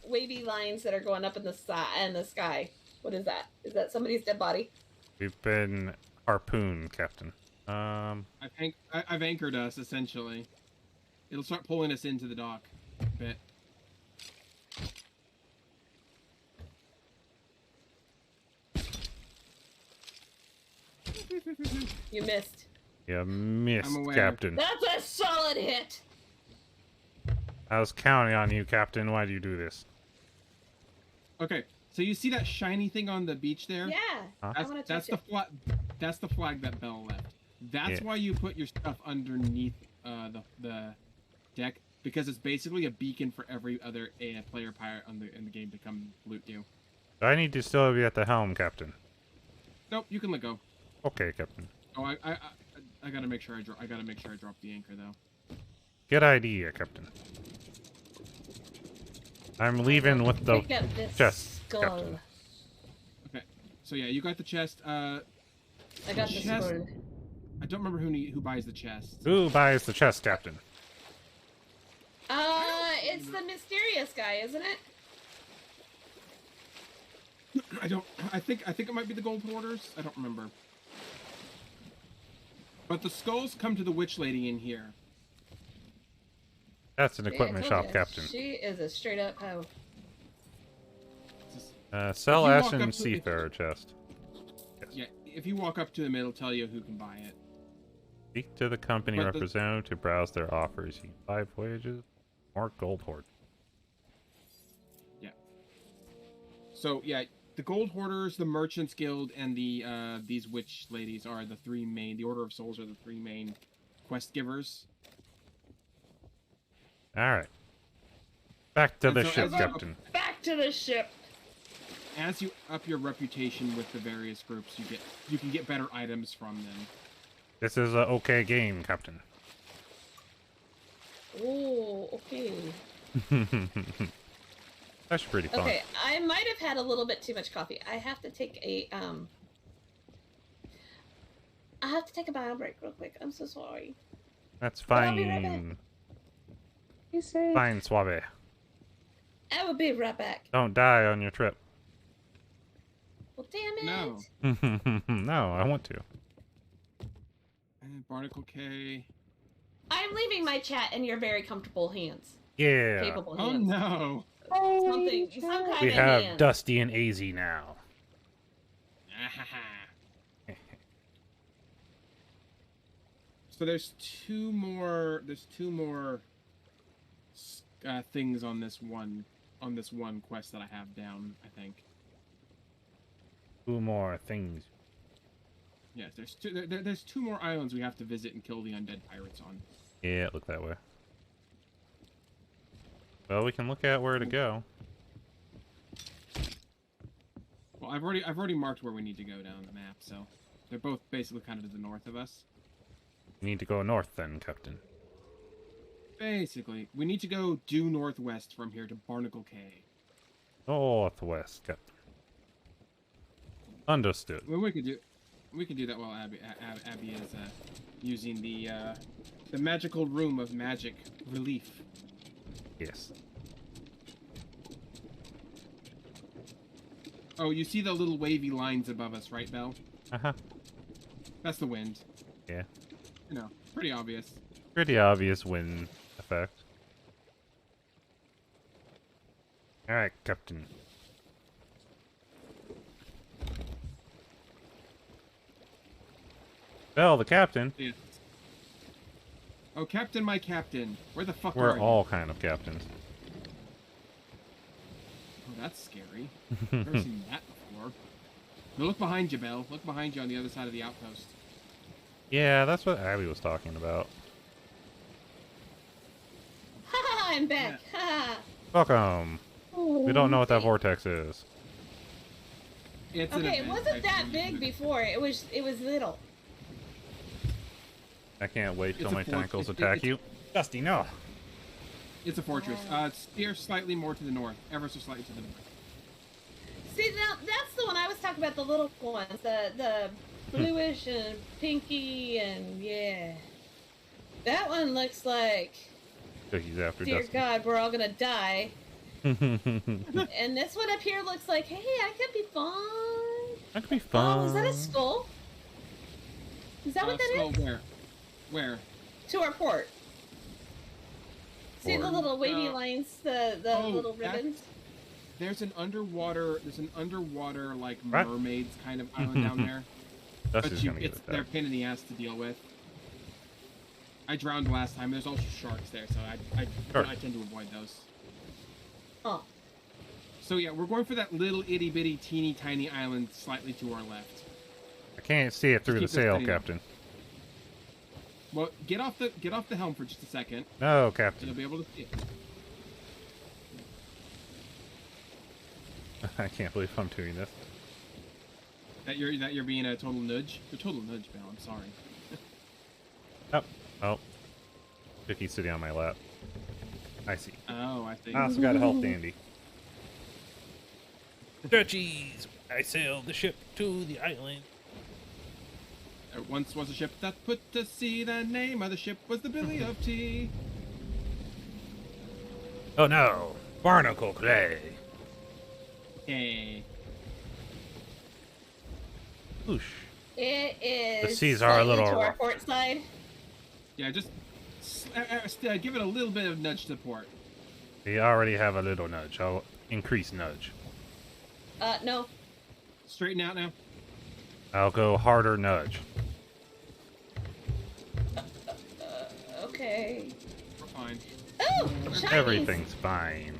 wavy lines that are going up in the sky? What is that? Is that somebody's dead body? We've been harpooned, Captain. I've anchored us essentially. It'll start pulling us into the dock a bit. You missed. You missed, I'm aware. Captain. That's a solid hit. I was counting on you, Captain. Why do you do this? Okay, so you see that shiny thing on the beach there? Yeah. Huh? That's the flag. That's the flag that Belle left. That's why you put your stuff underneath the deck, because it's basically a beacon for every other player pirate in the game to come loot you. Do I need to still be at the helm, Captain? Nope, you can let go. Okay, Captain. Oh, I gotta make sure I gotta make sure I drop the anchor though. Good idea, Captain. I'm leaving with the Pick up this chest, skull. Captain. Okay, so yeah, you got the chest. I got the chest. sword. I don't remember who buys the chest. Who buys the chest, Captain? It's the mysterious guy, isn't it? I think it might be the gold hoarders. I don't remember. But the skulls come to the witch lady in here. That's an equipment shop, Captain. She is a straight up hoe. Sell Ashen Seafarer chest. Yes. Yeah, if you walk up to them, it'll tell you who can buy it. Speak to the company representative to browse their offers. You can buy voyages or gold hoard. Yeah. So yeah, the gold hoarders, the merchants guild, and the these witch ladies are the 3 main. The Order of Souls are the 3 main quest givers. All right. Back to the ship, Captain. Back to the ship. As you up your reputation with the various groups, you can get better items from them. This is a okay game, Captain. Oh, okay. That's pretty fun. Okay, I might have had a little bit too much coffee. I have to take a bio break real quick. I'm so sorry. That's But I'll be right back. fine. You say? Fine, Suave. I will be right back. Don't die on your trip. Well, damn it. No. No, I want to. And Barnacle K. I'm leaving my chat in your very comfortable hands. Yeah. Capable Oh hands. no. Some kind We of have hand. Dusty and AZ now. So there's two more things on this one quest that I have down, I think. 2 more things. Yes, there's 2 more islands we have to visit and kill the undead pirates on. Yeah, look that way. Well, we can look at where to go. Well, I've already marked where we need to go down the map, so they're both basically kind of to the north of us. You need to go north then, Captain. Basically, we need to go due northwest from here to Barnacle Cay. Northwest, Captain. Understood. Well, we could do that while Abby is using the magical room of magic relief. Yes. Oh, you see the little wavy lines above us, right, Belle? Uh-huh. That's the wind. Yeah. You know, pretty obvious. Pretty obvious wind effect. Alright, Captain. Bell, the captain. Yeah. Oh, Captain, my captain. Where the fuck are We're you? all kind of captains. Oh, that's scary. I've never seen that before. No, look behind you, Belle. Look behind you on the other side of the outpost. Yeah, that's what Abby was talking about. Ha! I'm back. Ha! Welcome. We don't know what that vortex is. It's an Okay, it event wasn't type that thing. big before. It was little. I can't wait till It's a my tentacles it's- attack it's- you. Dusty, no. It's a fortress. Steer slightly more to the north. Ever so slightly to the north. See, now that's the one I was talking about. The little ones, the bluish and pinky, and yeah, that one looks like. Cookies after Dear Dusty. God, we're all gonna die. And this one up here looks like, hey, I could be fine. That could be fun. Oh, is that a skull? Is that what that skull is? Where? Where? To our port. See the Port. little wavy lines, the oh, little that- ribbons? There's an underwater like What? mermaids kind of island down there. Dusty's But gonna get it they're a back. pain in the ass to deal with. I drowned last time. There's also sharks there, so Sure. I tend to avoid those. Oh. So yeah, we're going for that little itty bitty teeny tiny island slightly to our left. I can't see it through the keep this sail, thing- Captain. Well, get off the helm for just a second. No, So Captain. you'll be able to see it. I can't believe I'm doing this. That you're being a total nudge. You're a total nudge, Belle. I'm sorry. Oh. Cookie's sitting on my lap. I see. Oh, I think. I also gotta help Dandy. Dutchies! I sailed the ship to the island. There once was a ship that put to sea. The name of the ship was the Billy of Tea. Oh no! Barnacle Clay! Hey. Whoosh. It is. The seas are a slightly little to our rough. port side. Yeah, just give it a little bit of nudge to port. We already have a little nudge. I'll increase nudge. No. Straighten out now. I'll go harder nudge. Okay. We're fine. Oh, shinies. Everything's fine.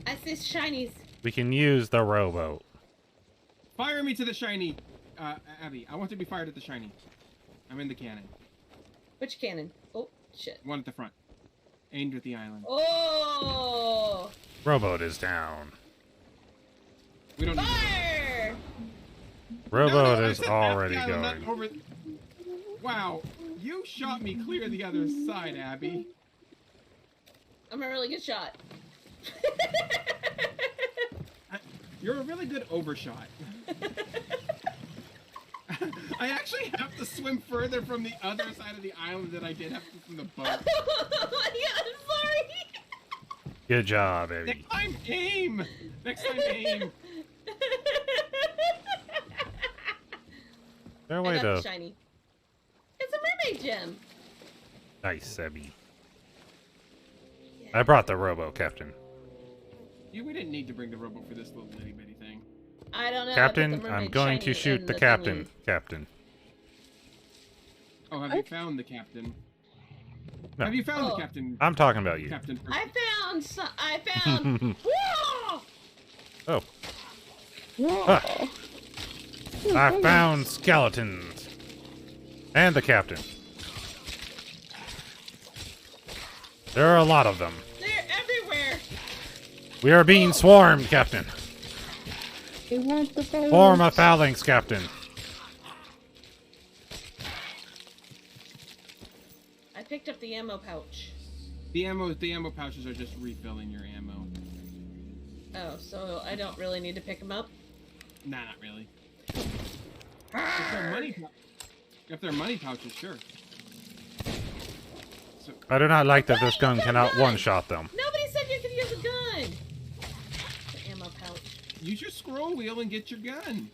I see shinies. We can use the rowboat. Fire me to the shiny, Abby. I want to be fired at the shiny. I'm in the cannon. Which cannon? Oh, shit. One at the front. Aimed at the island. Oh! Rowboat is down. We don't need Fire! Rowboat I is said already half the island, going. not over... Wow, you shot me clear the other side, Abby. I'm a really good shot. You're a really good overshot. I actually have to swim further from the other side of the island than I did have to from the boat. Yeah, I'm sorry. Good job, Abby. Next time, aim! Next time, aim! Their I way got the to shiny. It's a mermaid gem. nice, Abby. I brought the rowboat, Captain. We didn't need to bring the rowboat for this little itty bitty thing. I don't know. I put Captain, the I'm mermaid going to shiny shoot in the thingy. captain. Captain. Oh, have you found the captain? No. Have you found the Oh. captain? I'm talking about you. Captain. I found. Whoa! Oh, Whoa. Ah. I found skeletons. And the captain. There are a lot of them. They're everywhere. We are being swarmed, Captain. They want the boat. Form a phalanx, Captain. I picked up the ammo pouch. The ammo pouches are just refilling your ammo. Oh, so I don't really need to pick them up? Nah, not really. If they're money pouches, sure. So, I do not like that this gun cannot one-shot them. Nobody said you could use a gun! The ammo pouch. use your scroll wheel and get your gun.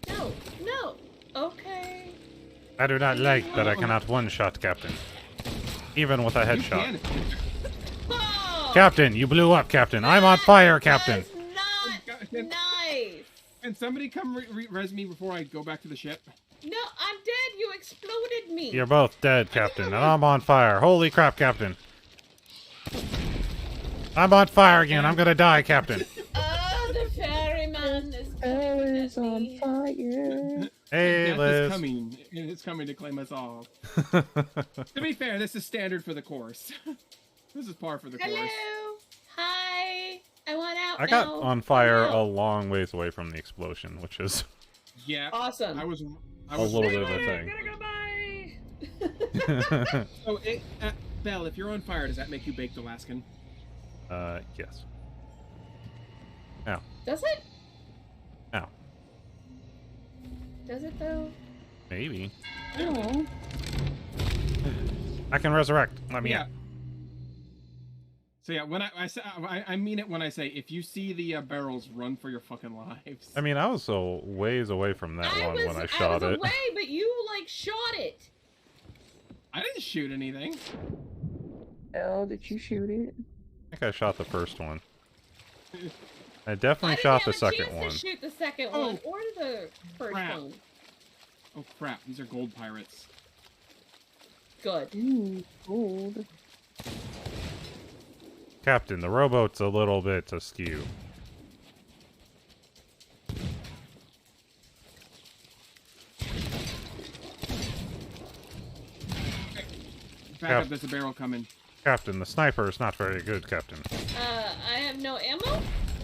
No, no. Okay. I do not like that I cannot one-shot Captain. Even with a headshot. Oh, Captain, you blew up, Captain. I'm on fire, Captain. That's not nice. Can somebody come res me before I go back to the ship? No, I'm dead. You exploded me. You're both dead, Captain, and I'm on fire. Holy crap, Captain. I'm on fire again. I'm gonna die, Captain. Oh, the ferryman is on fire. Hey, Death Liz. is coming. It's coming to claim us all. To be fair, this is standard for the course. This is par for the course. Hello. Hi. I want out I got now. on fire No. a long ways away from the explosion, which is Yeah. Awesome. I was a little bit of a Gotta thing. go bye. So, Belle, if you're on fire, does that make you baked Alaskan? Yes. Does it? Ow. Does it though? Maybe. Oh. I can resurrect. Let me Yeah. out. So yeah, when I say I mean it when I say if you see the barrels, run for your fucking lives. I mean, I was so ways away from that one when I shot was it. away, but you like shot it. I didn't shoot anything. Oh, did you shoot it? I think I shot the first one. I definitely shot the second I didn't have a one. chance to shoot the second Oh. one or the first Crap. one. Oh crap! These are gold pirates. Good. Ooh, gold. Captain, the rowboat's a little bit askew. Back Yep. up, there's a barrel coming. Captain, the sniper is not very good, Captain. I have no ammo?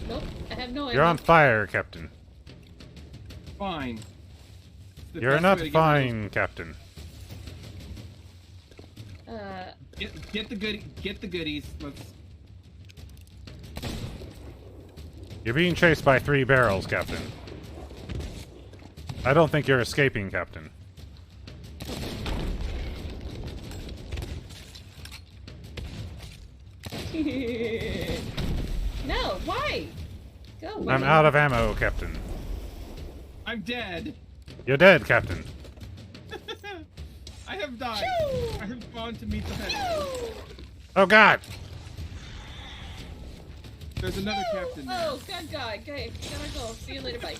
Nope, I have no ammo. You're on fire, Captain. Fine. The You're best not way to get fine, Captain. those- Get the goodies. Let's. You're being chased by 3 barrels, Captain. I don't think you're escaping, Captain. No, why? Go away. I'm out of ammo, Captain. I'm dead. You're dead, Captain. I have died. Choo! I have gone to meet the head. Oh, God! There's another captain there. Oh, good guy. Okay, gotta go. See you later, bye.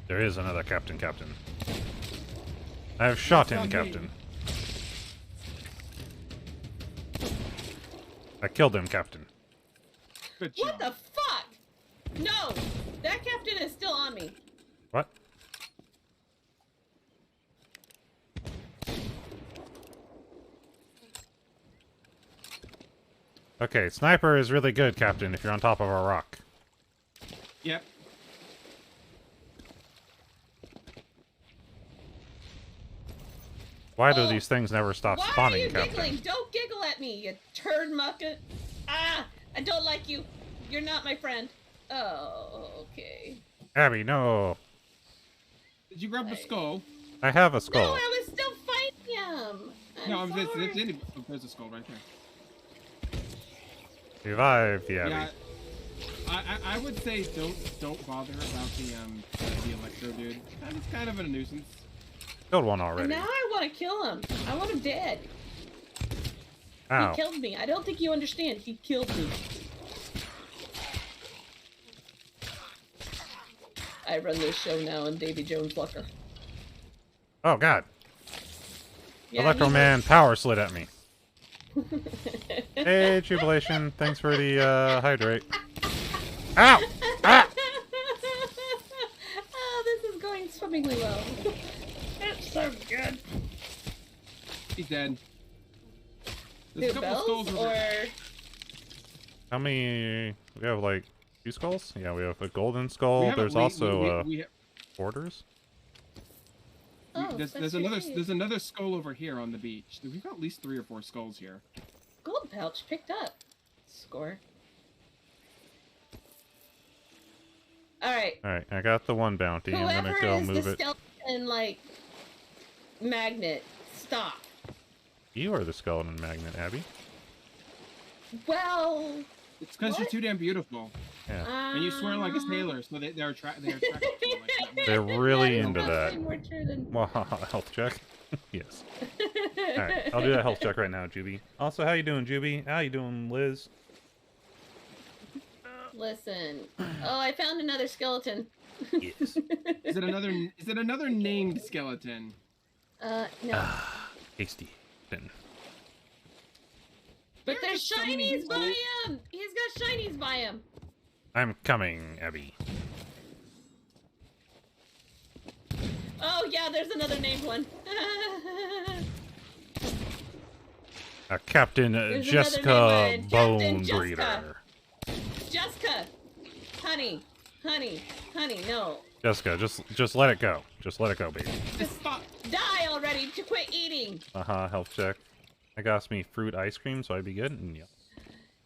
There is another Captain, Captain. I have shot him, Not me. Captain. I killed him, Captain. Good What job. the fuck? No! That captain is still on me. What? Okay, sniper is really good, Captain, if you're on top of a rock. Yep. Why do Oh. these things never stop Why are spawning, you Captain? giggling? Don't giggle at me, you turd mucket. Ah, I don't like you. You're not my friend. Oh, okay. Abby, no. Did you grab the Hey. skull? I have a No, skull. I was still fighting him. I'm sorry. There's a skull right there. Revive the Abby. Yeah. I would say don't bother about the electro dude. He's kind of a nuisance. Killed one And already. now I want to kill him. I want him dead. Ow. He killed me. I don't think you understand. He killed me. I run this show now on Davy Jones Lucker. Oh, God. Yeah, Electro he Man power slid at me. Hey, Jubilation. Thanks for the hydrate. Ow! Ah! Oh, this is going swimmingly well. It's so good. He's dead. There's Dude, a couple bells skulls over. or How many... We have, like, 2 skulls? Yeah, we have a golden skull. There's also quarters. Oh, there's another skull over here on the beach. We've got at least 3 or 4 skulls here. Gold pouch picked up. Score. Alright. Alright, I got the one bounty. I'm gonna go move it. Skeleton, like, magnet, stop. You are the skeleton magnet, Abby. Well... It's because you're too damn beautiful. Yeah. And you swear like a sailor, so they're attracted to you. Like, they're really into that. Than... Well, health check. Yes. Alright, I'll do that health check right now, Juby. Also, how you doing, Juby? How you doing, Liz? Listen. Oh, I found another skeleton. Yes. Is it another named skeleton? No. Hasty. But there's shinies by him! He's got shinies by him! I'm coming, Abby. Oh yeah, there's another named one. Captain Jessica Bone Breeder. Jessica! Honey, no. Jessica, just let it go. Just let it go, baby. Just die already to quit eating! Health check. I got me fruit ice cream, so I'd be good. And yeah.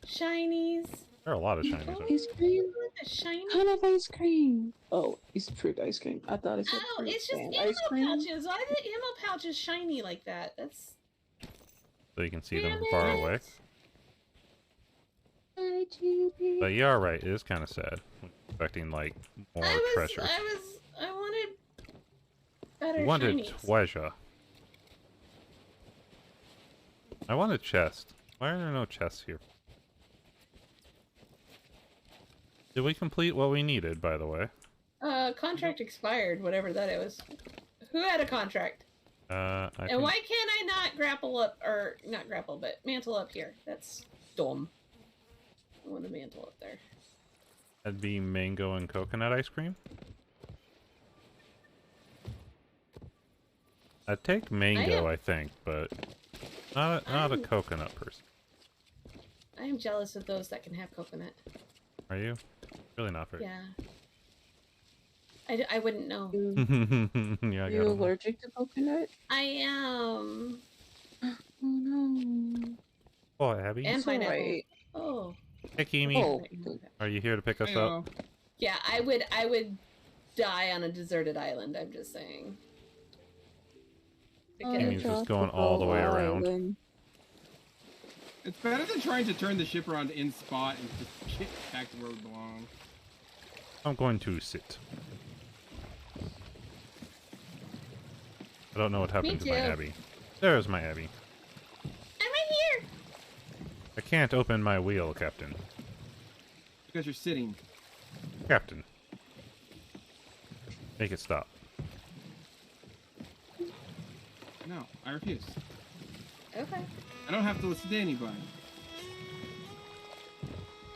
Shinies. There are a lot of shinies. Ice cream? Shiny? Ton of ice cream. Oh, it's fruit ice cream. I thought it said fruit it's just ammo ice cream. pouches. Why are the ammo pouches shiny like that? That's... So you can see them far away. Hi, Juby. But you are right. It is kind of sad. Expecting like more treasure. I wanted better You wanted shinies. treasure. I want a chest. Why are there no chests here? Did we complete what we needed, by the way? Contract expired, whatever that is. Who had a contract? Why can't I not grapple up, or not grapple, but mantle up here? That's dumb. I want to mantle up there. That'd be mango and coconut ice cream. I'd take mango, I think, but not a coconut person. I am jealous of those that can have coconut. Are you? Really not very. Yeah. I wouldn't know. Yeah, Are you allergic to coconut? I am. Oh no. Oh, Abby. And pineapple. Right. Oh. Hey, Kimi. Oh. Are you here to pick us up? Yeah, I would die on a deserted island, I'm just saying. Kimi's just going all the way around. It's better than trying to turn the ship around in spot and just get back to where we belong. I'm going to sit. I don't know what happened to my Abby. There's my Abby. I'm right here! I can't open my wheel, Captain. Because you're sitting. Captain. Make it stop. No, I refuse. Okay. I don't have to listen to anybody.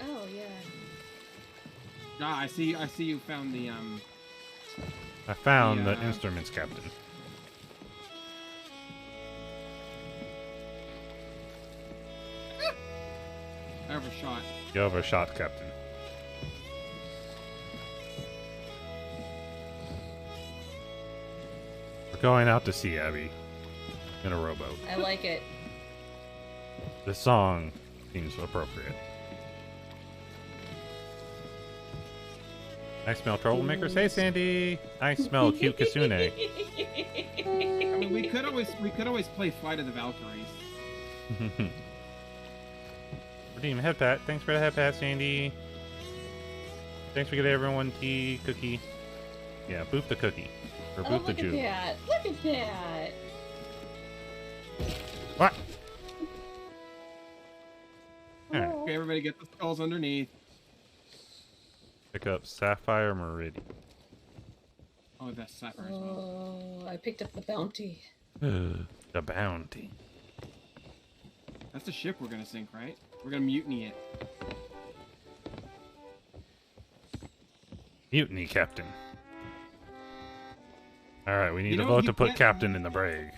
Oh, yeah. Ah, I see you found the, I found the instruments, Captain. I overshot. You overshot, Captain. We're going out to sea, Abby. In a rowboat. I like it. This song seems appropriate. I smell troublemakers. Hey, Sandy. I smell cute Kasune. I mean, we could always play Flight of the Valkyries. Redeem head pat. Thanks for the head pat, Sandy. Thanks for getting everyone tea, cookie. Yeah, boop the cookie. Or boop the Jew. Look at that. Look at that. What? Right. Okay, everybody get the skulls underneath. Pick up Sapphire Meridian. Oh, that's Sapphire. Oh, I picked up the bounty. The bounty. That's the ship we're gonna sink, right? We're gonna mutiny it. Mutiny, Captain. Alright, we need a vote to put Captain in the brig.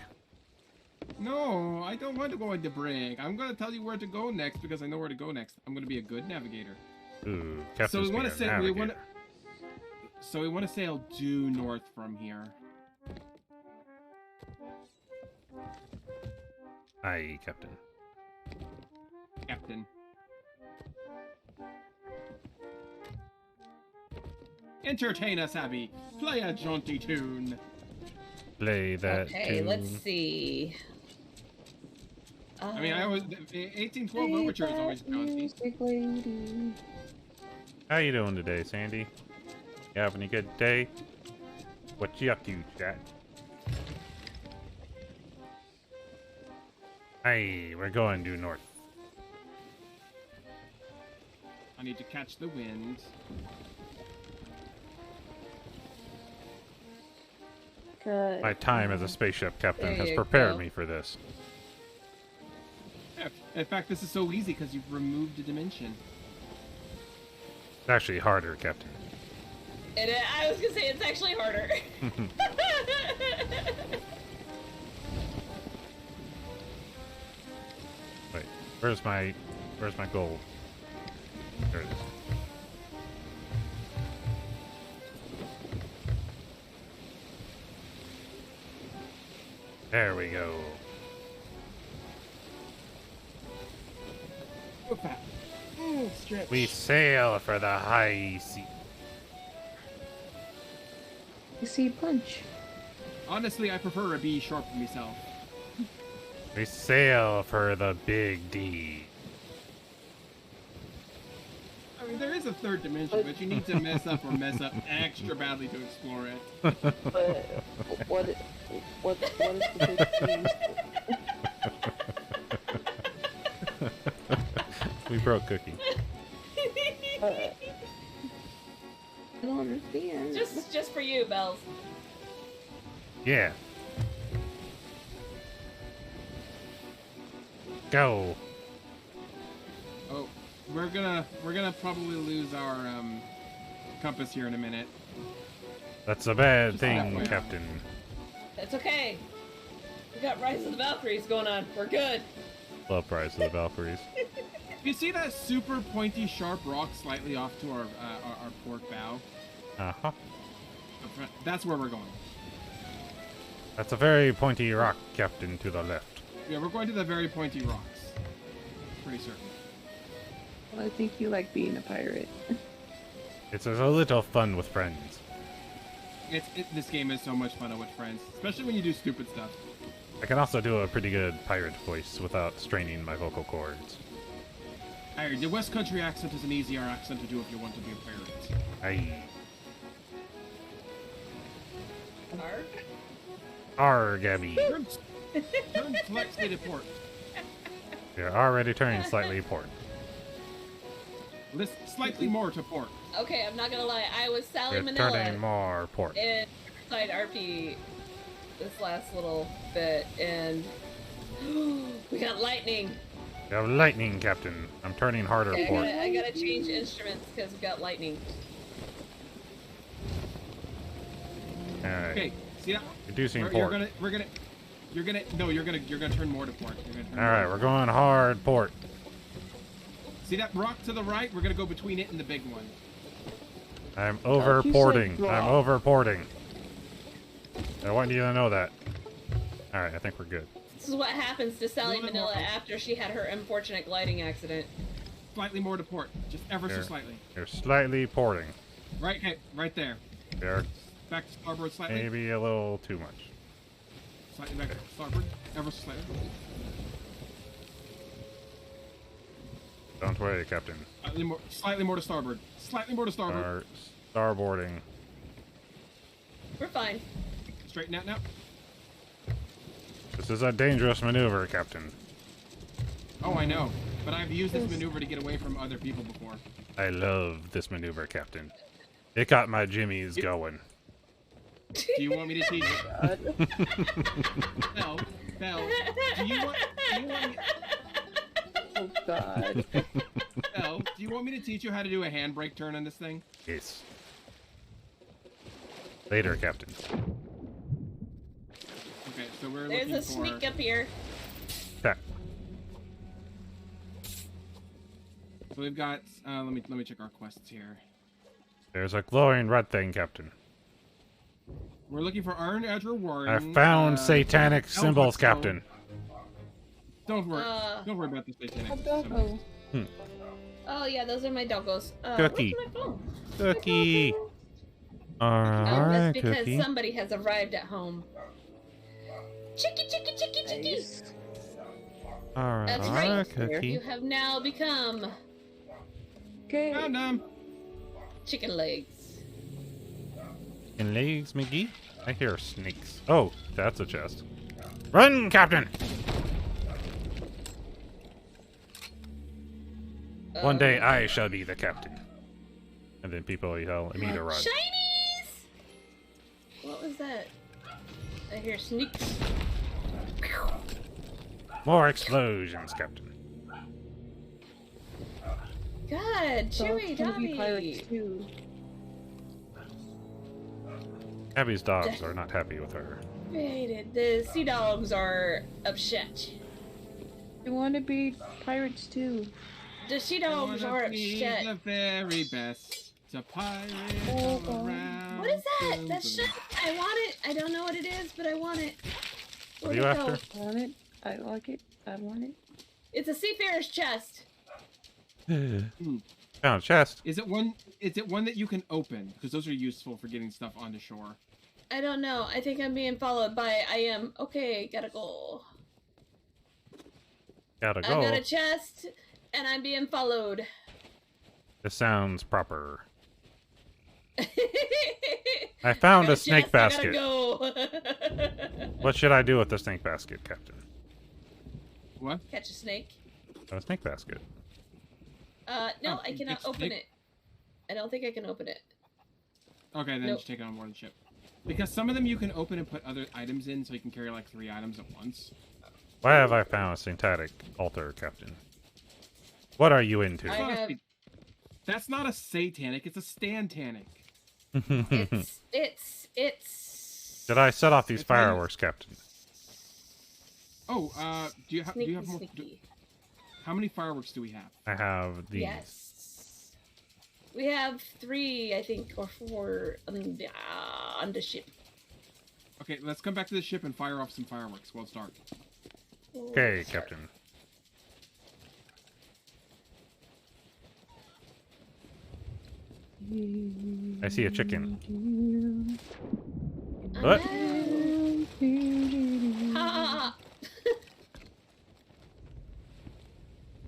No, I don't want to go in the brig. I'm gonna tell you where to go next because I know where to go next. I'm gonna be a good navigator. Ooh, So Captain's we want being to a say we want navigator. to. So we want to sail due north from here. Aye, Captain. Captain. Entertain us, Abby. Play a jaunty tune. Play that Okay, tune. let's see. I mean, I always 1812 Overture is always jaunty. Music lady. How you doing today, Sandy? You having a good day? What you up to, chat? Hey, we're going due north. I need to catch the wind. Good. My time as a spaceship captain There has you prepared go. me for this. In fact, this is so easy because you've removed a dimension. It's actually harder, Captain. I was gonna say it's actually harder. Wait, where's my gold? There it is. There we go. Go fast. Stretch. We sail for the high sea. You see, punch. Honestly, I prefer a B sharp myself. We sail for the big D. I mean, there is a third dimension, but you need to mess up extra badly to explore it. But what is the big thing? We broke Cookie. I don't understand. just for you, Bells. Yeah. Go. Oh, we're gonna probably lose our compass here in a minute. That's a bad Just thing, halfway. Captain. It's okay. We got Rise of the Valkyries going on. We're good. Love Rise of the Valkyries. You see that super pointy, sharp rock slightly off to our port bow? Uh-huh. Up front? That's where we're going. That's a very pointy rock, Captain, to the left. Yeah, we're going to the very pointy rocks. Pretty certain. Well, I think you like being a pirate. It's a little fun with friends. This game is so much fun with friends, especially when you do stupid stuff. I can also do a pretty good pirate voice without straining my vocal cords. The West Country accent is an easier accent to do if you want to be a pirate. Aye. Arg? Arr, Gabby. Turn slightly to port. You're already turning slightly port. Slightly more to port. Okay, I'm not gonna lie. I was Sally You're Manila turning more port. in Side RP this last little bit, and we got lightning. You have lightning, Captain. I'm turning harder Okay, port. I gotta change instruments because we got lightning. Alright. Okay, see that? Reducing You're port. gonna turn more to port. You're gonna turn Alright, more. we're going hard port. See that rock to the right? We're gonna go between it and the big one. I'm you over said porting. drop. I'm over porting. I want you to know that. Alright, I think we're good. This is what happens to Sally Little bit Manila more. after she had her unfortunate gliding accident. Slightly more to port, just ever so Here. slightly. You're slightly porting. Right, okay, right there. You're Back to starboard slightly. maybe a little too much. Slightly back to starboard, ever so slightly. Don't worry, Captain. Slightly more to starboard. Slightly more to starboard. Starboarding. We're fine. Straighten out now. This is a dangerous maneuver, Captain. Oh, I know. But I've used this maneuver to get away from other people before. I love this maneuver, Captain. It got my jimmies going. Do you want me to teach you? Belle, do you want me, Oh God. Belle, do you want me to teach you how to do a handbrake turn on this thing? Yes. Later, Captain. Okay, so we're There's looking a sneak up here. Okay. So we've got. Let me check our quests here. There's a glowing red thing, Captain. We're looking for Iron Edge Warring. I found satanic symbols, Captain. Don't worry about the satanic doggo. symbols. Oh yeah, those are my doggos. Cookie. Where's my phone? Cookie. Alright, That's because Cookie. somebody has arrived at home. Chicky, chicky, chicky, chicky. Nice. That's Alright, right. Cookie. You have now become Okay. Found them. chicken legs. In legs, McGee? I hear snakes. Oh, that's a chest. Run, Captain! One day I shall be the captain. And then people yell at me to run. Shinies! What was that? I hear sneaks. More explosions, Captain. God, Chewy, Dobby. Pirates Dobby. too. Abby's dogs are not happy with her. Rated. The sea dogs are upset. You want to be pirates too. The sea dogs are upset. The very best. It's a pirate all around. What is that? That shit. I want it. I don't know what it is, but I want it. What are Where'd you it go? after? I want it. I like it. I want it. It's a seafarer's chest. Found a chest. Is it one that you can open? Because those are useful for getting stuff onto shore. I don't know. I think I'm being followed by I am. Okay, gotta go. Gotta I got go. a chest, and I'm being followed. This sounds proper. I found a snake basket. I gotta go. What should I do with the snake basket, Captain? What? Catch a snake. A snake basket. No, Oh, I cannot it's open snake? it. I don't think I can open it. Okay, then Nope. just take it on board the ship. Because some of them you can open and put other items in, so you can carry like 3 items at once. Why have I found a satanic altar, Captain? What are you into? I have. That's not a satanic, it's a stantanic. It's. Did I set off these It's fine. fireworks, Captain? Oh, do you have Sneaky, more? sneaky. How many fireworks do we have? I have these. Yes. We have 3, I think, or 4 on the ship. Okay, let's come back to the ship and fire off some fireworks while it's dark. Okay, Captain. I see a chicken. What? Ha!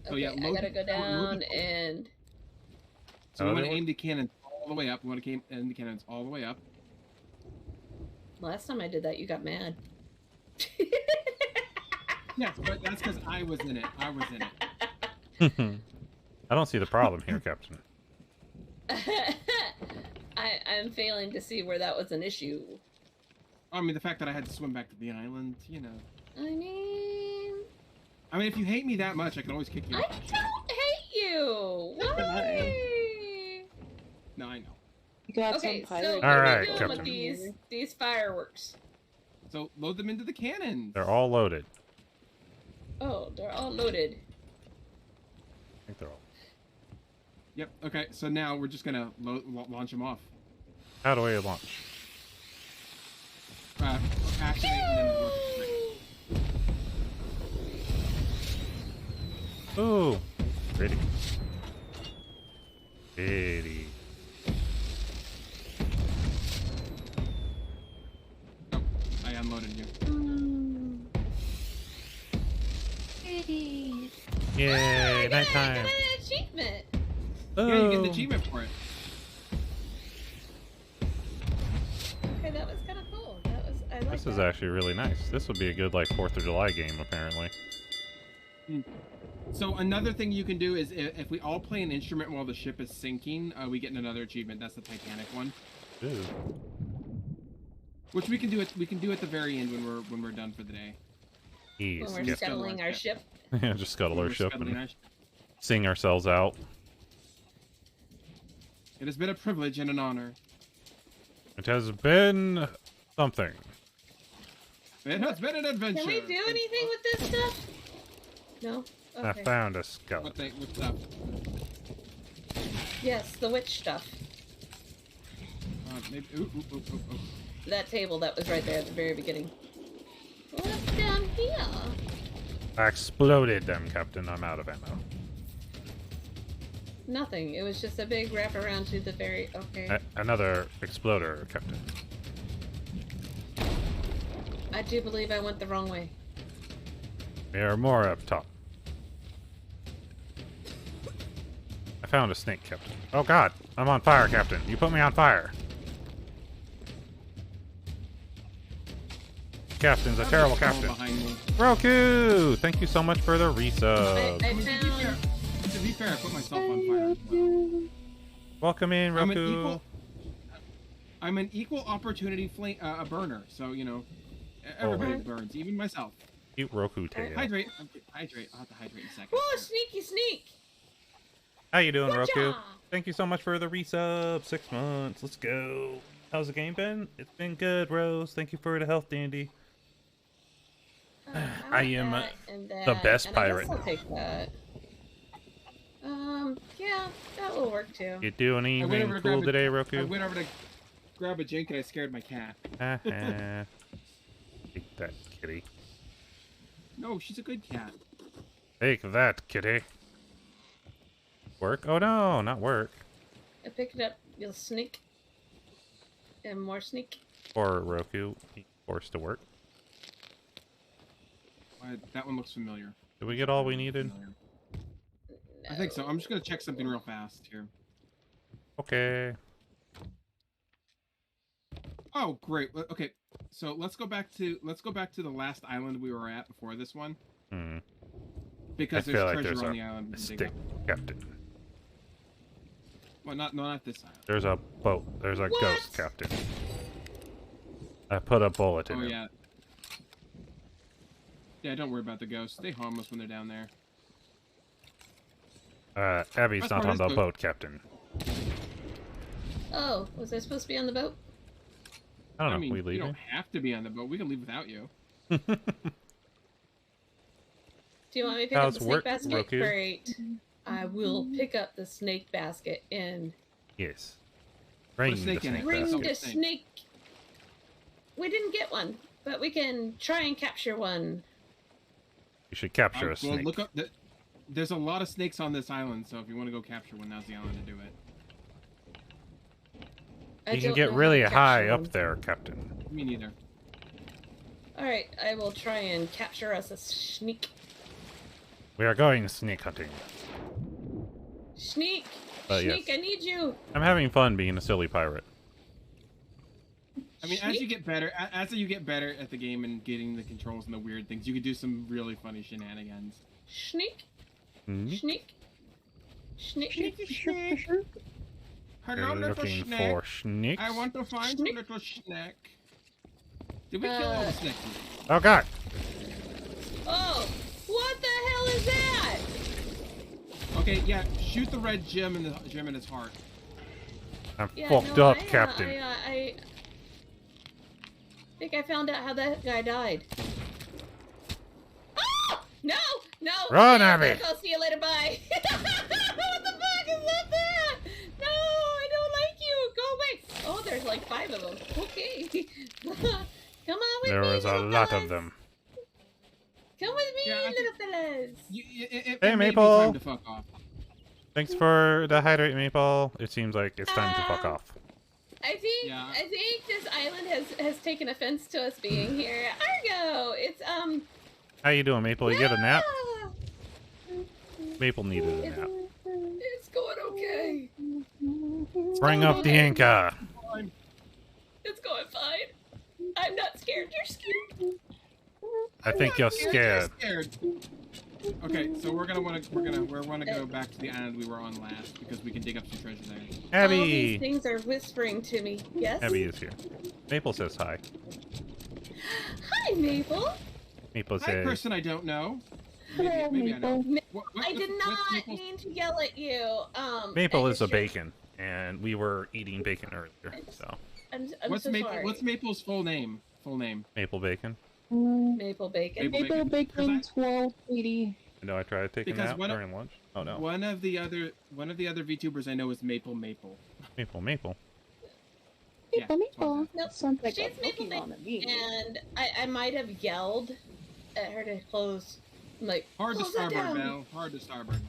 So Okay, yeah, I load gotta go load down and. So we Oh, want to they aim the cannons all the way up. We want to aim the cannons all the way up. Last time I did that, you got mad. Yes, but that's because I was in it. I was in it. I don't see the problem here, Captain. I'm failing to see where that was an issue. I mean, the fact that I had to swim back to the island, you know. I mean, If you hate me that much, I can always kick you I off the ship. don't hate you. Why? No, I know. You got Okay, some so pirate. what All are right, we doing Captain. with these fireworks? So load them into the cannons. They're all loaded. Oh, they're all loaded. I think they're all. Yep. Okay. So now we're just gonna launch them off. How do I launch? Activate and then work straight. Ooh, pretty. Pretty. Oh, I unloaded you. Yay, I nighttime. got an achievement. Yeah, you get an Oh. achievement for it. Okay, that was kind of cool. I like This that. is actually really nice. This would be a good, like, 4th of July game, apparently. So another thing you can do is if we all play an instrument while the ship is sinking, we get another achievement. That's the Titanic one, Ooh. which we can do at the very end when we're done for the day. Ease. When we're Yep. scuttling our ship. Yeah, just scuttle When our we're ship scuttling and our ship. sing ourselves out. It has been a privilege and an honor. It has been something. It has been an adventure. Can we do anything with this stuff? No? I Okay. found a skeleton. What's up? Yes, the witch stuff. Maybe. Ooh. That table that was right there at the very beginning. What's down here? I exploded them, Captain. I'm out of ammo. Nothing. It was just a big wraparound to the very... Okay. Another exploder, Captain. I do believe I went the wrong way. There are more up top. I found a snake, Captain. Oh god, I'm on fire, Captain. You put me on fire. Captain's a terrible captain. Roku! Thank you so much for the resub. To be fair, I put myself on fire as well. Welcome in, Roku. I'm an equal opportunity burner, so, you know, everybody burns, even myself. Cute Roku tail. Hydrate. I'll have to hydrate in a second. Whoa, sneaky sneak! How you doing, Gotcha. Roku? Thank you so much for the resub. 6 months. Let's go. How's the game been? It's been good, Rose. Thank you for the health, Dandy. I am the best pirate. I'll take that. Yeah, that will work too. You doing anything cool today, Roku? I went over to grab a drink and I scared my cat. Take that, kitty. No, she's a good cat. Take that, kitty. Work? Oh no, not work. I pick it up. You'll sneak. And more sneak. Or Roku, forced to work. That one looks familiar. Did we get all we needed? No. I think so. I'm just gonna check something real fast here. Okay. Oh, great. Okay, so let's go back to the last island we were at before this one. Hmm. Because I there's feel like treasure there's on the island. a stick, Captain. Well, not this island. There's a boat. There's a ghost, Captain. I put a bullet in him. Yeah. Yeah, don't worry about the ghosts. They harmless when they're down there. Abby's not on the boat, Captain. Oh, was I supposed to be on the boat? I don't know. mean, We leaving? You don't have to be on the boat. We can leave without you. Do you want me to pick up the snake basket? Roku? Great. I will pick up the snake basket and... Yes. Bring the snake in it. Bring basket. the snake... We didn't get one, but we can try and capture one. You should capture a Well, snake. look up. There's a lot of snakes on this island, so if you want to go capture one, now's the island to do it. You can get really high up there, Captain. Me neither. Alright, I will try and capture us a sneak. We are going snake hunting. Sneak! yes. Sneak, I need you! I'm having fun being a silly pirate. I mean, as you get better at the game and getting the controls and the weird things, you can do some really funny shenanigans. Sneak! Sneak! Sneak! Sneak! Hello, You're little looking snack. for snakes? I want to find a little snack. Did we kill all the snakes? Oh god! Oh! What the hell is that? Okay, yeah, shoot the red gem in his heart. I'm fucked up, Captain. I think I found out how that guy died. Oh! No! No! Run, Abby! I'll see you later, bye! What the fuck is that there? No! I don't like you! Go away! Oh, there's like 5 of them. Okay. Come on with me, There was a little lot fellas. of them. Come with me, Yeah, little fellas! It Hey, may be Maple. time to fuck off. Thanks for the hydrate, Maple. It seems like it's time to fuck off. I think this island has taken offense to us being here. Argo! It's How you doing, Maple? You get a nap? ah, Maple needed a nap. It's going okay. Bring up the Inca. It's going fine. I'm not scared. You're scared. I think you're scared. Okay, so we're gonna wanna go back to the island we were on last because we can dig up some treasure there. All these Abby! things are whispering to me. Yes. Abby is here. Maple says hi. Hi, Maple. Maple Hi, says... person I don't know. Hello, Maybe I know. Maple. I did not mean to yell at you. Maple I is a just- bacon, and we were eating bacon earlier, so... I'm What's so sorry. Maple's full name? Maple bacon. Maple bacon? Maple Maple bacon. bacon 1280. I know I tried to take a Because nap what- during lunch. Oh, Oh no. One of the other VTubers I know is Maple. Maple. Maple. Yeah, Nope. Sounds like She's a Maple Pokemon to me. and I might have yelled at her to close. I'm like, Hard to close that starboard, down. Belle. Hard to starboard.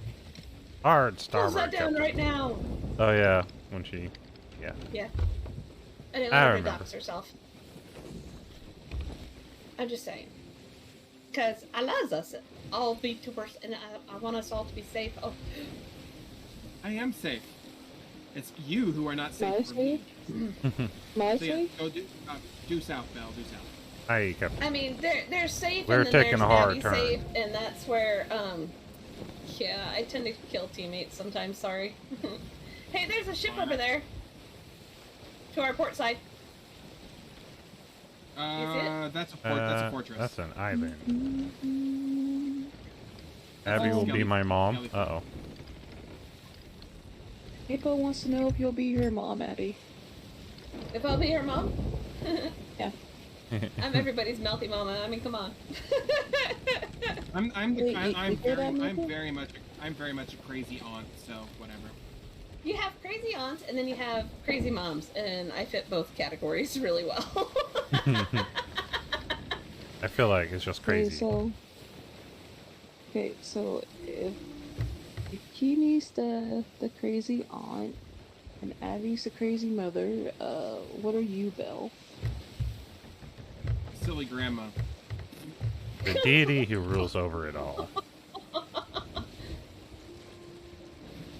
Hard Close starboard. that down Captain. right now. Oh yeah, when she, yeah. Yeah. I didn't I let her remember. dox herself. I'm just saying. Because I love us, all VTubers, and I want us all to be safe. Oh, I am safe. It's you who are not safe. My for me. My So yeah, safe? go due south, Belle. Due south. Hi, Captain. I mean, they're safe. We're and then taking there's a hard Abby turn. safe, and that's where yeah, I tend to kill teammates sometimes. Sorry. Hey, there's a ship over there. To our port side. That's a fortress. That's an island. Abby will be my mom. Uh-oh. Maple wants to know if you'll be her mom, Abby. If I'll be her mom. Yeah. I'm everybody's mouthy mama. I mean, come on. I'm hear that, Maple? very much a crazy aunt, so whatever. You have crazy aunts, and then you have crazy moms, and I fit both categories really well. I feel like it's just crazy. Okay, so if Kimi's the crazy aunt and Abby's the crazy mother, what are you, Belle? Silly grandma. The deity who rules over it all.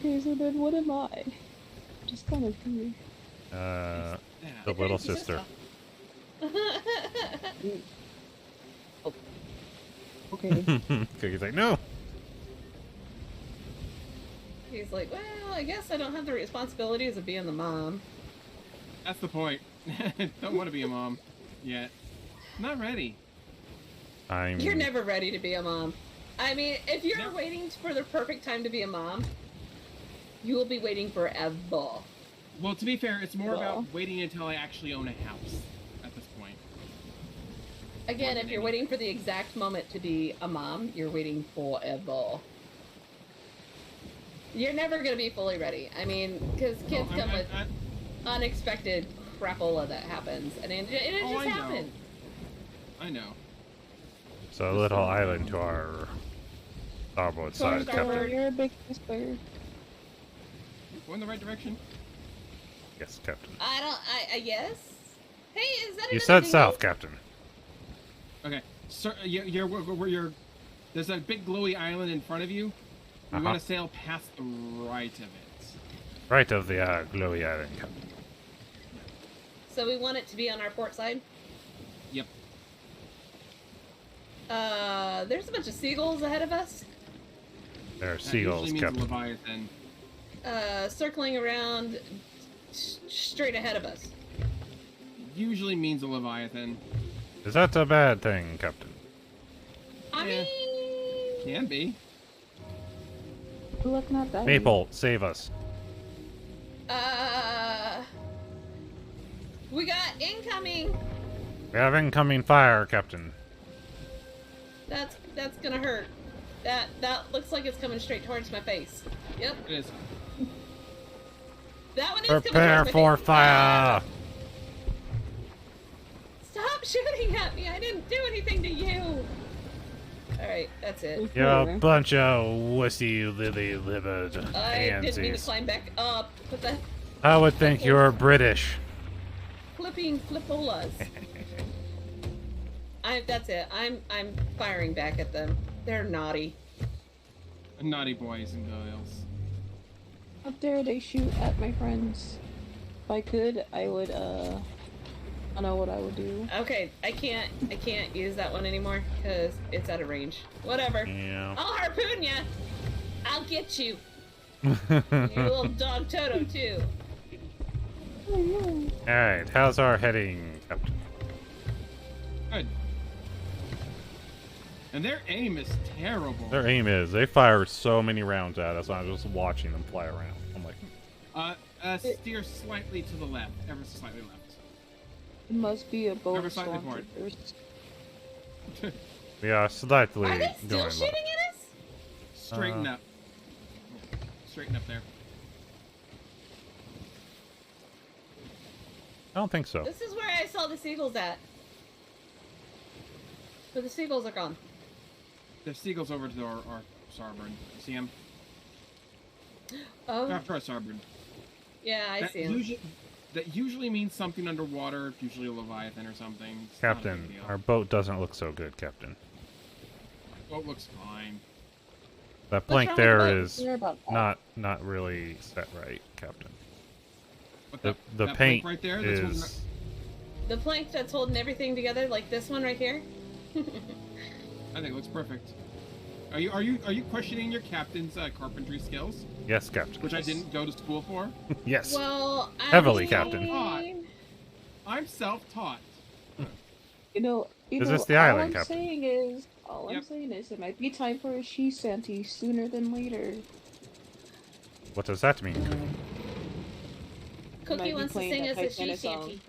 Okay, so then what am I? Just kind of curious. The Yeah. little sister. Okay. Cookie's like, no! He's like, well, I guess I don't have the responsibilities of being the mom. That's the point. Don't want to be a mom yet. Not ready. You're never ready to be a mom. I mean, if you're Never. waiting for the perfect time to be a mom, you will be waiting forever. Well, to be fair, it's more Well. about waiting until I actually own a house at this point. Again, if you're waiting for the exact moment to be a mom, you're waiting forever. You're never going to be fully ready. I mean, because kids Oh, come with unexpected crapola that happens, and it Oh, just I know. happens. I know. So a little island to our starboard side, starboard. Captain. You're a big whisper. Go in the right direction. Yes, Captain. I guess. Hey, is that You another said dingo? south, Captain. Okay. So you're there's a big glowy island in front of you. You Uh-huh. want to sail past the right of it. Right of the glowy island, Captain. So we want it to be on our port side? Yep. There's a bunch of seagulls ahead of us. There are That seagulls, usually means Captain. Leviathan. Circling around straight ahead of us. Usually means a Leviathan. Is that a bad thing, Captain? I Yeah. mean... Can be. Good luck not dying. Maple, save us. We got incoming. We have incoming fire, Captain. That's gonna hurt. That looks like it's coming straight towards my face. Yep. It is. That one is Prepare coming towards my for face. fire! Stop shooting at me! I didn't do anything to you. All right, that's it. You're a bunch of wussy lily-livered I didn't mean to pansies. climb back up. Put the I would think you're British. flipping flippolas. That's it. I'm firing back at them. They're naughty. Naughty boys and girls. How dare they shoot at my friends? If I could, I would, I know what I would do. Okay, I can't use that one anymore because it's out of range. Whatever. Yeah. I'll harpoon ya. I'll get you. You little dog Toto too. Oh no. Alright, how's our heading, Captain? Good. And their aim is terrible. Their aim is, they fire so many rounds at us, I'm just watching them fly around. I'm like, Steer slightly to the left, ever so slightly left. It must be a boat Never slightly forward. stormtroopers. we are slightly Are they still going shooting left. at us? Straighten up. straighten up there. I don't think so. This is where I saw the seagulls at. But the seagulls are gone. There's seagulls over to our starboard. See them? Oh. After our starboard. Yeah, I see them. That usually means something underwater, usually a leviathan or something. It's Captain, our boat doesn't look so good, Captain. Boat looks fine. That plank there is about not really set right, Captain. But The that paint plank right there, is... The plank that's holding everything together, like this one right here. I think it looks perfect. Are you questioning your captain's carpentry skills? Yes, Captain. Which I didn't go to school for. Yes. Well, Heavily, Captain. I'm self-taught. Is this the island, all Captain? I'm saying is it might be time for a she shanty sooner than later. What does that mean? Cookie wants to sing us a she shanty.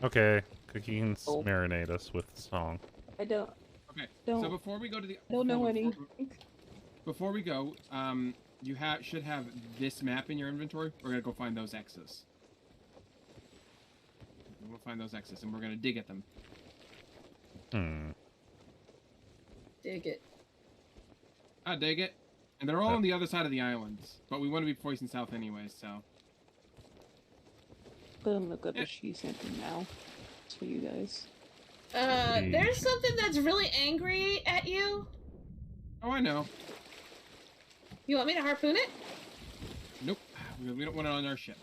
Okay, Cookie can marinate us with song. I don't. Okay, Don't. so before we go to the... I don't know any. Before we go, you should have this map in your inventory. We're gonna go find those X's. We'll find those X's, and we're gonna dig at them. Dig it. I dig it. And they're all on the other side of the islands. But we want to be facing south anyways, so... Boom, look at the she shanty now. It's for you guys. There's something that's really angry at you. Oh, I know. You want me to harpoon it? Nope. We don't want it on our ship.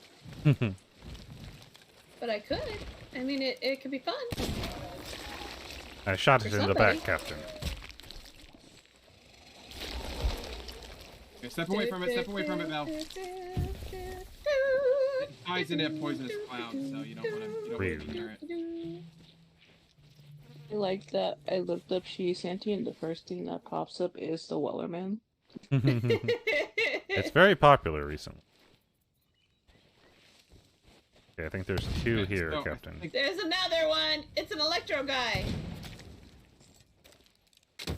But I could. I mean, it could be fun. I shot it For in the somebody. back, Captain. Okay, step away from it, Val. It ties into a poisonous cloud, so you don't want to be near it. I like that I looked up she shanty and the first thing that pops up is the Wellerman. It's very popular recently. Okay, I think there's two here, so Captain. There's another one. It's an electro guy.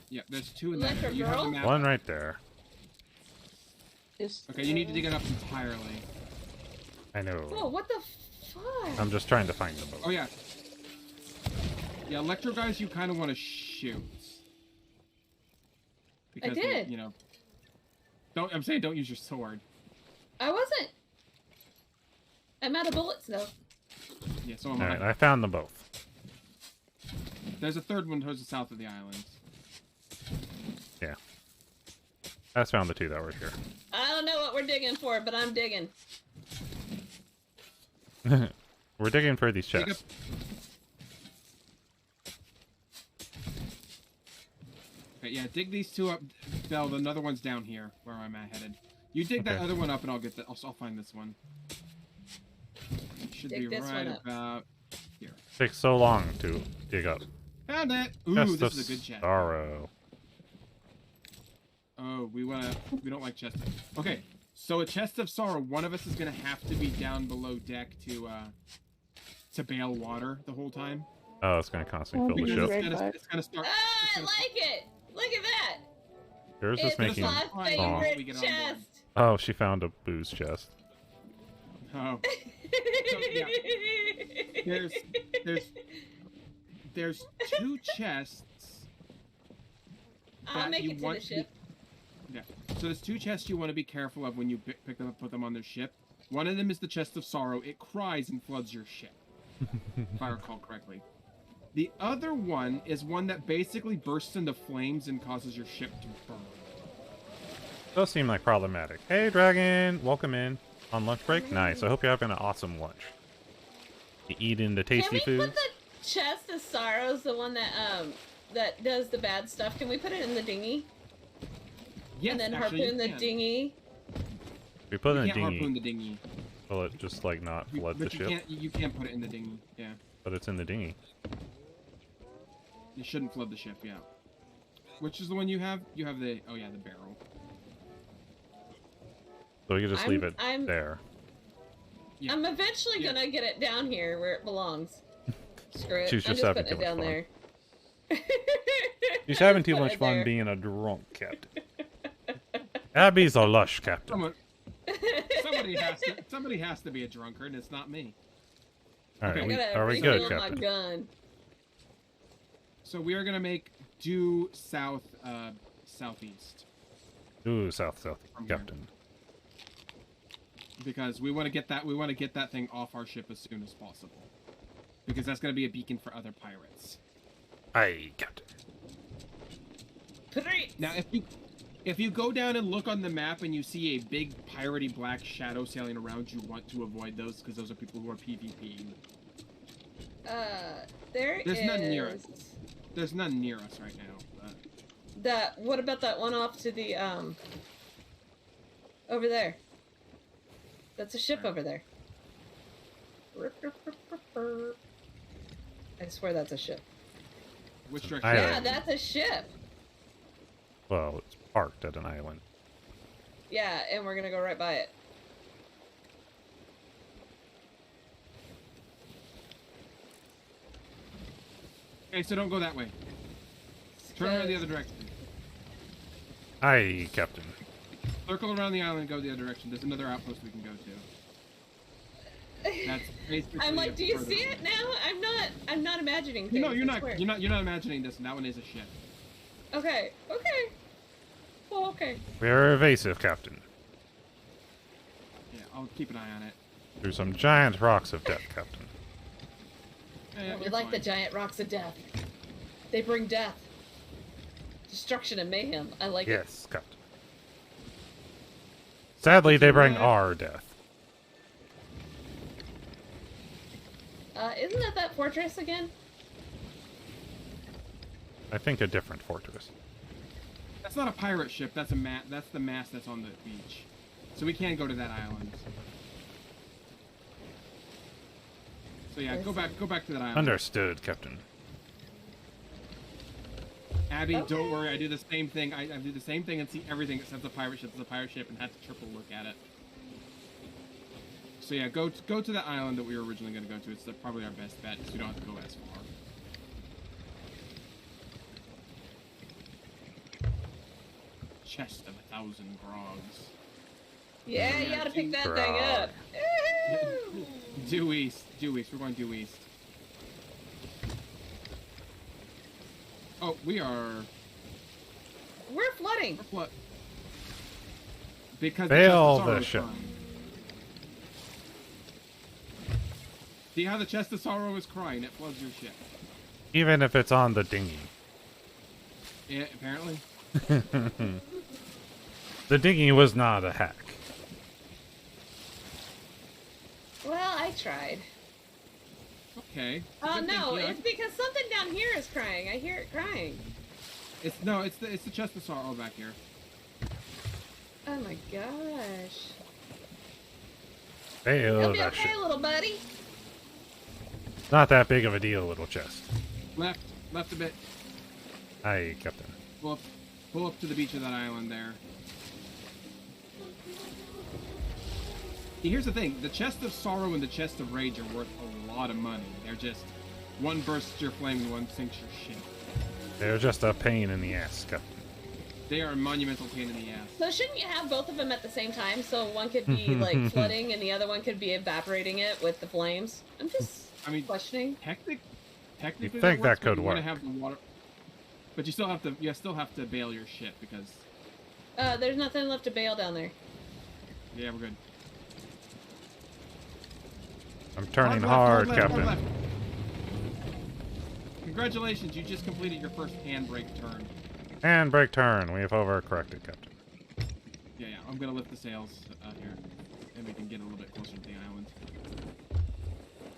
Yeah, there's two in there. Electro You have the girl? map. One right there. Okay, you need to dig it up entirely. I know. Oh, what the fuck? I'm just trying to find the boat. Oh, yeah. Yeah, electro guys you kind of want to shoot. Because did. They, I'm saying don't use your sword. I wasn't. I'm out of bullets, though. Yeah, so am Alright, I. I found them both. There's a third one towards the south of the island. Yeah. I just found the two that were here. I don't know what we're digging for, but I'm digging. We're digging for these Dig chests. Okay, yeah, dig these two up. Bell, another one's down here, where I'm headed. You dig that Okay. other one up, and I'll get that. I'll find this one. It should Dig be this right one up. about here. Takes so long to dig up. Found it. Ooh, Chest this of is a good chest. sorrow. Oh, we don't like chests. Okay, so a chest of sorrow. One of us is gonna have to be down below deck to bail water the whole time. Oh, it's gonna constantly fill the Because ship. it's gonna start. I like it. Look at that. Yours is It's making. my Oh. favorite We get on board. chest. Oh, she found a booze chest. Oh. Yeah. There's two chests. I'll that make you it to want the ship. Yeah. So there's two chests you want to be careful of when you pick them up, put them on their ship. One of them is the chest of sorrow. It cries and floods your ship, if I recall correctly. The other one is one that basically bursts into flames and causes your ship to burn. Does seem like problematic. Hey, Dragon! Welcome in. On lunch break? Nice. I hope you're having an awesome lunch. You eating the tasty Can we foods? put the chest of sorrows, the one that does the bad stuff? Can we put it in the dinghy? Yes, And then actually, harpoon you the can. dinghy? We put You in a can't harpoon dinghy. the dinghy. Will it just like not flood the But ship? you can't put it in the dinghy. Yeah. But it's in the dinghy. You shouldn't flood the ship, yeah. Which is the one you have? You have the... Oh, yeah, the barrel. So we can just leave it I'm- there. Yeah. I'm eventually Yeah. gonna get it down here where it belongs. Screw it. She's I'm just just having putting too it down much there. She's having too Put much it fun there. being a drunk captain. Abby's a lush captain. Somebody has to be a drunkard, and it's not me. All right, Okay, are we good, Captain? My gun. So we are gonna make due south, southeast. Ooh, south, Captain. Because we want to get that thing off our ship as soon as possible. Because that's gonna be a beacon for other pirates. Aye, Captain. Now, if you go down and look on the map and you see a big piratey black shadow sailing around, you want to avoid those because those are people who are PvPing. There's none near us. There's none near us right now. What about that one off to the over there? That's a ship over there. I swear that's a ship. Which direction? Yeah, that's a ship. Well, it's parked at an island. Yeah, and we're gonna go right by it. Okay, so don't go that way. Turn around the other direction. Aye, Captain. Circle around the island and go the other direction. There's another outpost we can go to. That's basically. I'm like, do you see it now? I'm not imagining things. No, you're not imagining this, and that one is a ship. Okay. Well, okay. We're evasive, Captain. Yeah, I'll keep an eye on it. Through some giant rocks of death, Captain. Yeah, we like the giant rocks of death. They bring death, destruction, and mayhem. I like it. Yes, Captain. Sadly, they bring our death. Isn't that fortress again? I think a different fortress. That's not a pirate ship. That's That's the mast that's on the beach. So we can't go to that island. So yeah, go back to that island. Understood, Captain. Abby, don't worry. I do the same thing. I do the same thing and see everything that says a pirate ship is a pirate ship and have to triple look at it. So yeah, go to the island that we were originally going to go to. It's probably our best bet because we don't have to go as far. Chest of 1,000 grogs. Yeah, you gotta pick that thing up. Due east. We're going due east. Oh, we're flooding. Because Bail the ship. See how the chest of sorrow is crying? It floods your ship. Even if it's on the dinghy. Yeah, apparently. The dinghy was not a hack. Well, I tried. Okay. Oh no, it's because something down here is crying. I hear it crying. It's the chest of sorrow back here. Oh my gosh. Bail You'll be that okay, ship. little buddy. Not that big of a deal, little chest. Left a bit. Aye, Captain. Pull up to the beach of that island there. See, here's the thing. The chest of sorrow and the chest of rage are worth a lot of money. They're just... one bursts your flame and one sinks your ship. They're just a pain in the ass, Captain. They are a monumental pain in the ass. So shouldn't you have both of them at the same time? So one could be like flooding and the other one could be evaporating it with the flames? I'm just questioning. Technically you think that could work. Have the water, but you still have to bail your ship because... there's nothing left to bail down there. Yeah, we're good. I'm turning hard, Captain. Hard left. Congratulations, you just completed your first handbrake turn. Handbrake turn. We have overcorrected, Captain. Yeah, I'm gonna lift the sails here, and we can get a little bit closer to the island.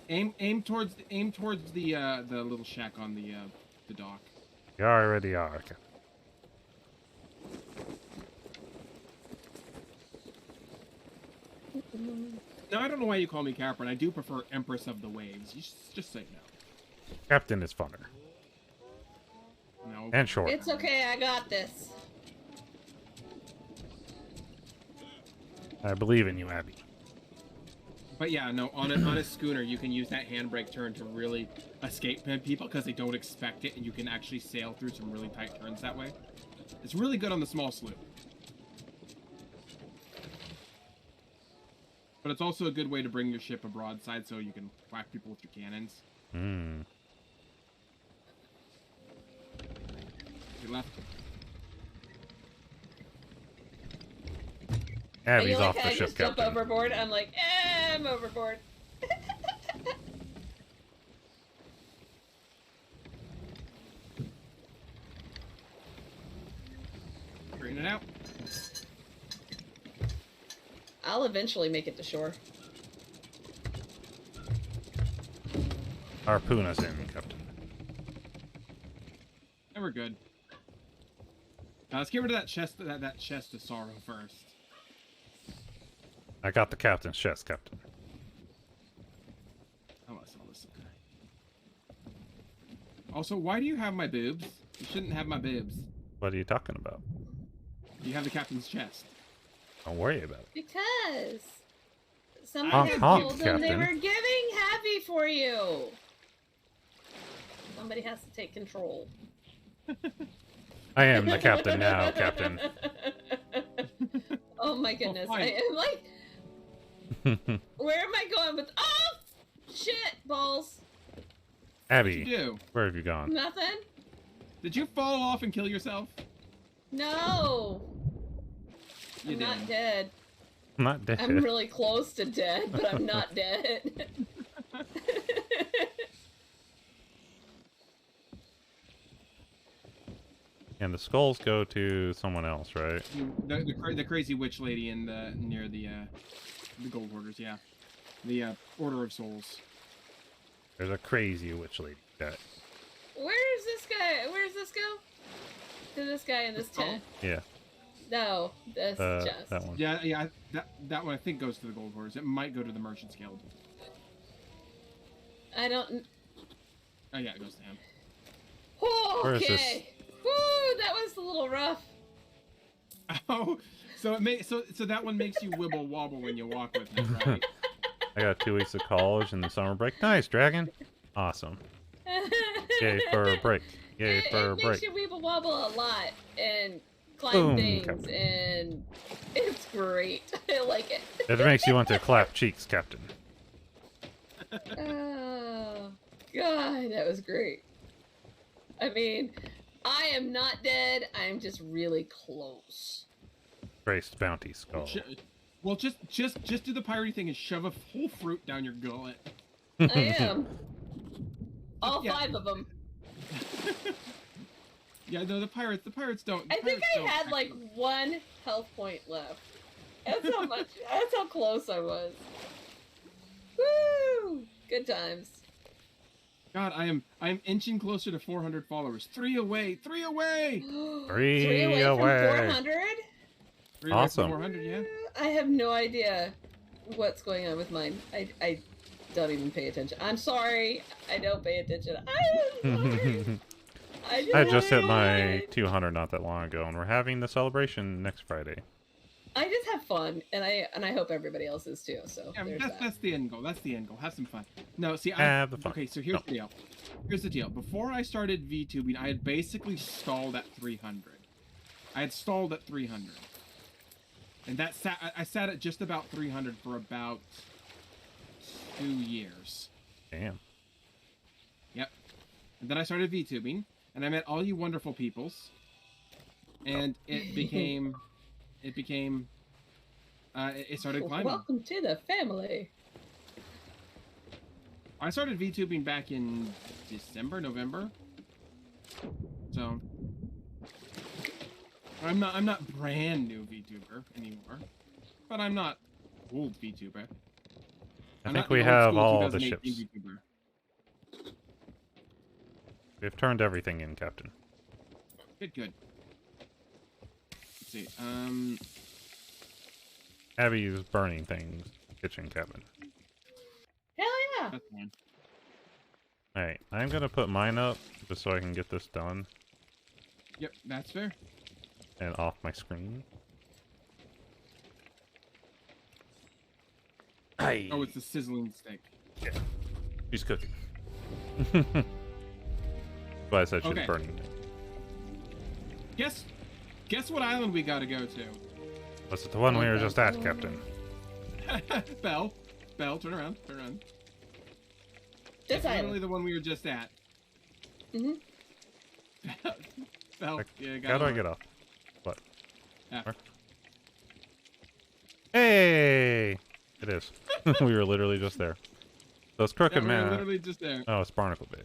Aim towards the little shack on the dock. You already are, Captain. No, I don't know why you call me Captain. I do prefer Empress of the Waves. You just say no. Captain is funner. No. And short. It's okay, I got this. I believe in you, Abby. But yeah, no, on a schooner, you can use that handbrake turn to really escape people because they don't expect it, and you can actually sail through some really tight turns that way. It's really good on the small sloop. But it's also a good way to bring your ship a broadside so you can whack people with your cannons. Hmm. You left. Abby's like off the how I ship, just jump Captain. overboard. I'm like, I'm overboard. Straighten it out. I'll eventually make it to shore. Harpoon us in, Captain. And we're good. Now let's get rid of that chest. That chest of sorrow first. I got the captain's chest, Captain. Oh, I saw this. Okay. Also, why do you have my boobs? You shouldn't have my boobs. What are you talking about? You have the captain's chest. Don't worry about it. Because Honk, somebody had honk, told them they Captain. were giving happy for you. Somebody has to take control. I am the captain now, Captain. Oh my goodness. Oh, I am like, where am I going with, oh, shit, balls. Abby, What'd you do? where have you gone? Nothing? Did you fall off and kill yourself? No. You I'm not didn't. dead. I'm not dead. I'm really close to dead, but I'm not dead. And the skulls go to someone else, right? The crazy witch lady in the near the gold hoarders, yeah. The Order of Souls. There's a crazy witch lady. That. Where's this guy? Where's this go? To this guy in this tent. Yeah, No, this chest. that one. Yeah, that one I think goes to the gold hoarders. It might go to the Merchants Guild. I don't. Oh yeah, it goes to him. Oh, Where is this? okay. Woo, that was a little rough. Oh, so so that one makes you wibble wobble when you walk with it, right? I got 2 weeks of college and the summer break. Nice, Dragon. Awesome. Yay for a break. Yay for a It break. makes you weeble wobble a lot and climb Boom, things, Captain. and it's great. I like it. It makes you want to clap cheeks, Captain. Oh, God, that was great. I mean, I am not dead. I'm just really close. Graced bounty skull. Well, just do the piratey thing and shove a whole fruit down your gullet. I am. All Yeah. 5 of them. Yeah, no, the pirates don't. I think I had like 1 health point left. That's how much. That's how close I was. Woo! Good times. God, I'm inching closer to 400 followers. 3 away. 3 away. 3 away away. from 400. 3 Awesome. away from 400, yeah. I have no idea what's going on with mine. I don't even pay attention. I'm sorry. I don't pay attention. I'm sorry. I just hit my 200 not that long ago, and we're having the celebration next Friday. I just have fun, and I hope everybody else is too. So Yeah, there's that. that's the end goal. That's the end goal. Have some fun. No, see, Have the fun. Okay, so here's No. the deal. Here's the deal. Before I started VTubing, I had basically stalled at 300. I had stalled at 300, and I sat at just about 300 for about 2 years. Damn. Yep. And then I started VTubing, and I met all you wonderful peoples, and it became. It started climbing. Welcome to the family. I started VTubing back in December, November. So I'm not brand new VTuber anymore, but I'm not old VTuber. I think we have all the ships. VTuber. We've turned everything in, Captain. Good. Let's see. Abby's burning things. Kitchen cabin. Hell yeah! That's fine. Alright, I'm gonna put mine up just so I can get this done Yep, that's fair. and off my screen. Aye. Oh, it's the sizzling steak. Yeah. She's cooking. But I said she's Okay. burning. Guess what island we gotta go to? Was it the one we were just at, Captain? Belle, turn around, turn around. This Literally island. the one we were just at. Mm-hmm. Belle, yeah, How do I get off? What? Yeah. Where? Hey! It is. We were literally just there. Those crooked We were man. literally just there. Oh, it's Barnacle Bay.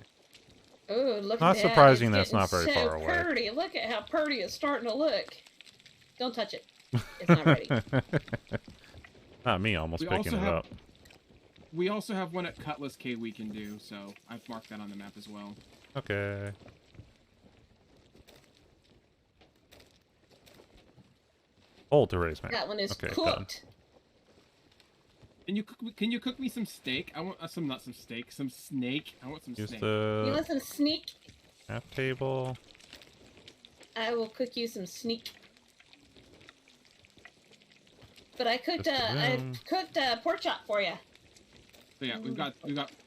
Oh, look Not at that. surprising It's that's not getting very so far away. Pretty. Look at how pretty it's starting to look. Don't touch it. It's not ready. Not me almost picking it up. We also have one at Cutlass K we can do, so I've marked that on the map as well. Okay. Hold to raise man. That one is okay, cooked. Can you cook me some steak? I want some steak, some snake. I want some Use snake. You the want some sneak? map table. I will cook you some sneak. But I cooked pork chop for you. So yeah, we've got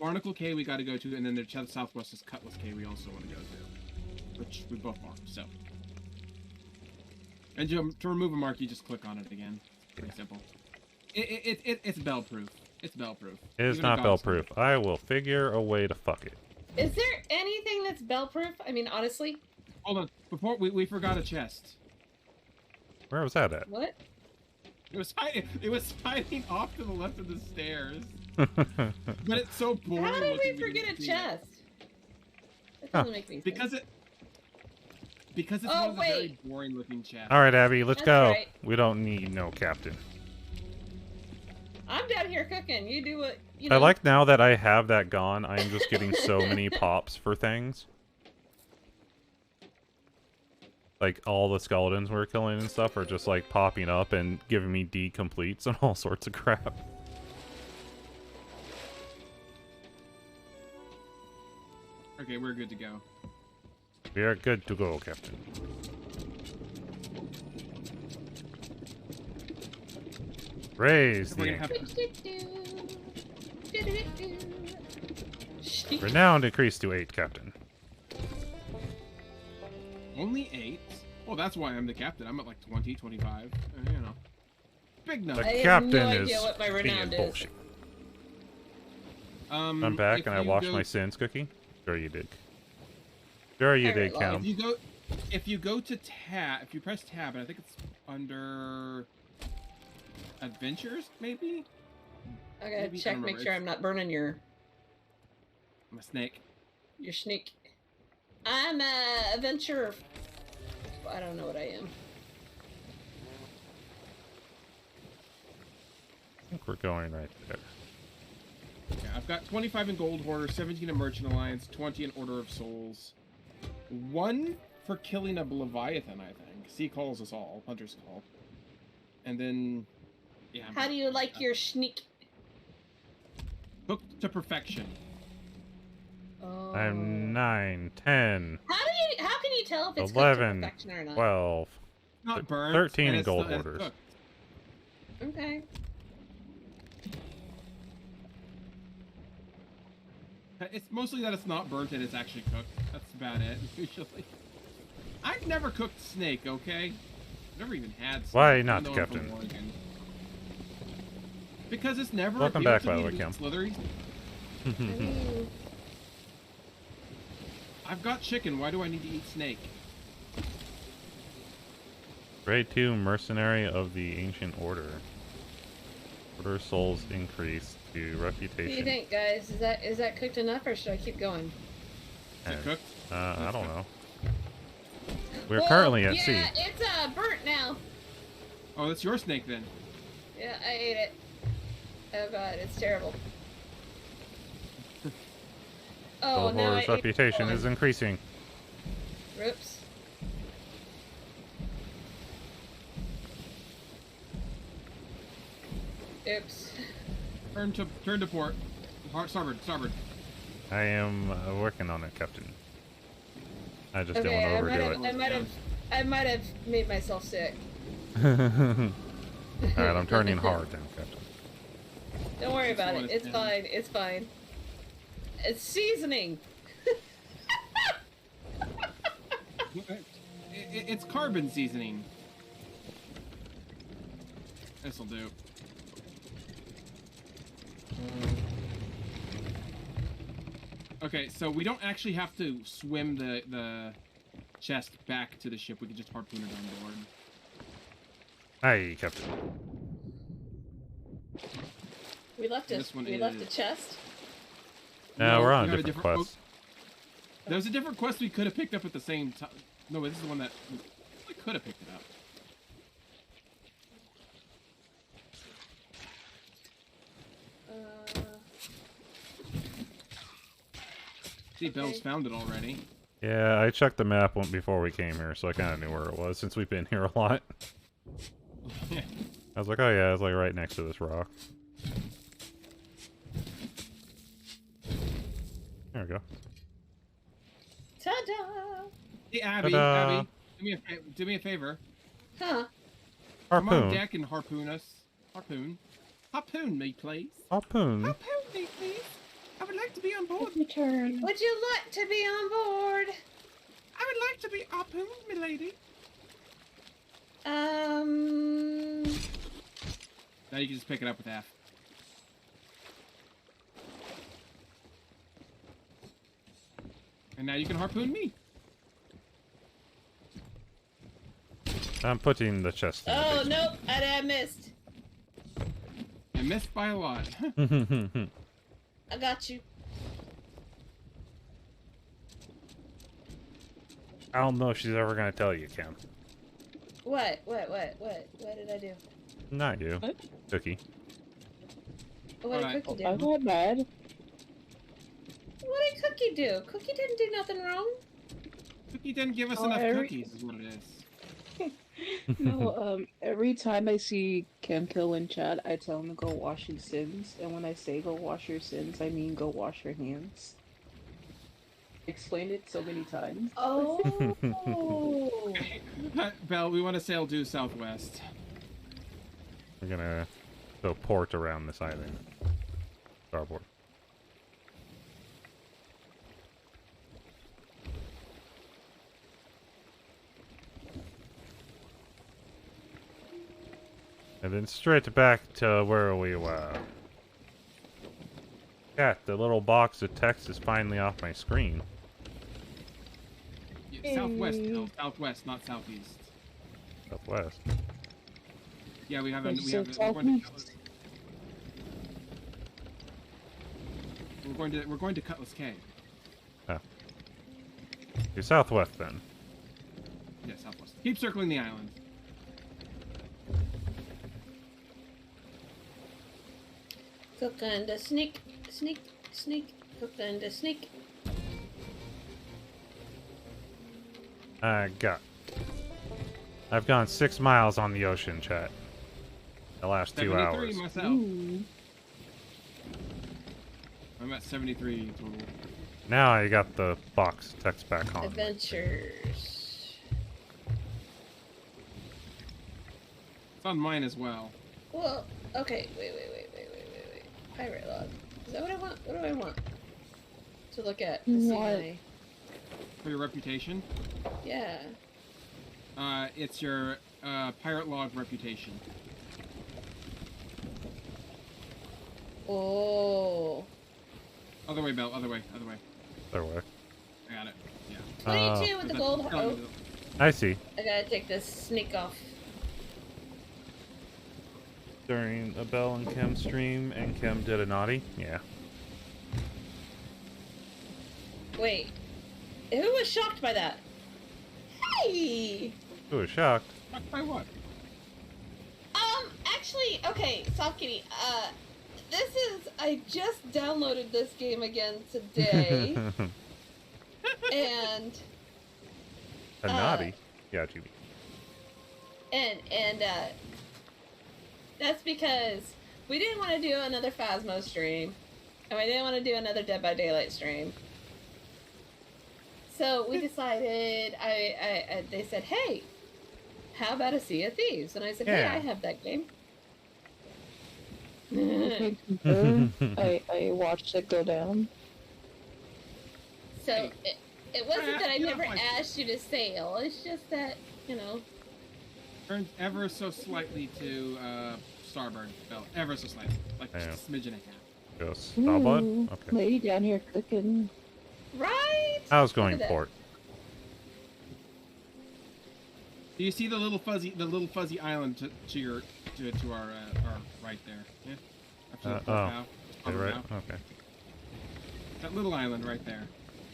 Barnacle K we got to go to, and then the southwest is Cutlass K we also want to go to, which we both are. So, and to remove a mark, you just click on it again. Pretty simple. It's bell proof. It's bell proof. It is not bell proof. I will figure a way to fuck it. Is there anything that's bell proof? I mean, honestly. Hold on. Before we forgot a chest. Where was that at? What? It was hiding off to the left of the stairs. But it's so boring. How did we looking forget a see chest? It. That doesn't make me Because sense. it's one of the very boring looking chests. All right, Abby, let's That's go. right. We don't need no captain. I'm down here cooking. You do what you know. I like now that I have that gone, I am just getting so many pops for things. Like, all the skeletons we're killing and stuff are just, like, popping up and giving me D completes and all sorts of crap. Okay, we're good to go. We are good to go, Captain. Raise the renowned increase to 8, Captain. Only 8? Well, that's why I'm the captain. I'm at like 20, 25. You know. Big The number. captain no is idea what my being renowned is. bullshit. I'm back and I washed my sins, Cookie. Sure you did. Sure you did, Cam. If you go to tab, if you press tab, and I think it's under adventures, maybe. I gotta Maybe, I check, don't make remember. sure I'm not burning your I'm a snake. sneak. I'm a adventure. I don't know what I am. I think we're going right there. Yeah, I've got 25 in Gold Hoarder, 17 in Merchant Alliance, 20 in Order of Souls. 1 for killing a Leviathan, I think. Sea calls us all. Hunter's call. And then, yeah. How do you like your sneak? Cooked to perfection. Oh. I'm 9, 10, How can you tell if it's 11, cooked to perfection or not? 12, Not burnt. 13 and in it's Gold still- it's Hoarders. cooked. Okay. It's mostly that it's not burnt and it's actually cooked. That's about it, usually. I've never cooked snake, okay? I've never even had snake. Why even not, though I'm from Captain? Oregon. Because it's never Welcome appealed back, to by me the way, to Cam. eat slithery. I mean, I've got chicken, why do I need to eat snake? Grade 2 Mercenary of the Ancient Order. Order souls increase to what do you reputation. think, guys? Is that cooked enough, or should I keep going? Is it cooked? I don't know. We're Well, currently at yeah, sea. it's burnt now. Oh, that's your snake then. Yeah, I ate it. Oh god, it's terrible. Oh, Gold now I Hoarder's ate reputation one. is increasing. Oops. Oops. Turn to port. Starboard. I am working on it, Captain. I just Okay, don't want to overdo I might have made myself sick. it. Alright, I'm turning hard now, Captain. Don't worry about That's it. what It's it's fine. It's fine. It's seasoning. It's carbon seasoning. This'll do. Okay, so we don't actually have to swim the chest back to the ship. We can just harpoon it on board. Hey, Captain. We left a chest. No, we're on we a different quest. There was a different quest we could have picked up at the same time. No, this is the one that we could have picked it up. See, Belle's found it already. Yeah, I checked the map before we came here, so I kind of knew where it was since we've been here a lot. Yeah. I was like, oh yeah, it's like right next to this rock. There we go. Ta-da! Hey, Abby, Ta-da. Abby, do me a favor. Huh? Come on Harpoon. deck and harpoon us. Harpoon. Harpoon me, please. Harpoon. Harpoon me, please. I would like to be on board. Return. Would you like to be on board? I would like to be harpooned, milady. Now you can just pick it up with F. And now you can harpoon me. I'm putting the chest in. Oh, nope. I missed. I missed by a lot. I got you. I don't know if she's ever gonna tell you, Kim. What? What did I do? Not you. What? Cookie. What did Cookie do? I'm not mad. What did Cookie do? Cookie didn't do nothing wrong. Cookie didn't give us enough cookies, is what it is. No, every time I see Camkill in chat, I tell him to go wash his sins. And when I say go wash your sins, I mean go wash your hands. Explained it so many times. Oh. Belle, we want to sail due southwest. We're gonna go port around this island. Starboard. And then straight back to where we were. Cat, the little box of text is finally off my screen. Yeah, southwest, Belle. Southwest, not southeast. Southwest. Yeah, we're going to Cutlass Cay. Oh. You're southwest then. Yeah, southwest. Keep circling the island. Cook and a sneak, cook and a sneak. I've gone 6 miles on the ocean, chat. The last 2 hours. Myself. Ooh. I'm at 73 total. Now I got the box text back on. Adventures. It's on mine as well. Well, okay, wait. Pirate log. Is that what I want? What do I want to look at? To see my... For your reputation? Yeah. It's your pirate log reputation. Oh. Other way, Belle. Other way. There way. I got it. Yeah. 22 with the gold. Oh. I see. I gotta take this sneak off. During a Belle and Kim stream, and Kim did a naughty? Yeah. Wait. Who was shocked by that? Hey! Who was shocked? Shocked by what? Actually, okay, Soft Kitty, I just downloaded this game again today. And... A naughty? Yeah, Judy. And that's because we didn't want to do another Phasmo stream, and we didn't want to do another Dead by Daylight stream. So we decided, they said, hey, how about a Sea of Thieves? And I said, hey, I have that game. I watched it go down. So it wasn't that I never asked you to sail, it's just that, you know. Turns ever so slightly to starboard, Belle. Ever so slightly. Like just a smidge and a half. Go Starbutt? Ooh, Okay. lady down here cooking. Right? I was Look going at that. port. Do you see the little fuzzy island to our right there? Yeah. After the port bow. Okay, right. Bow. Okay. That little island right there,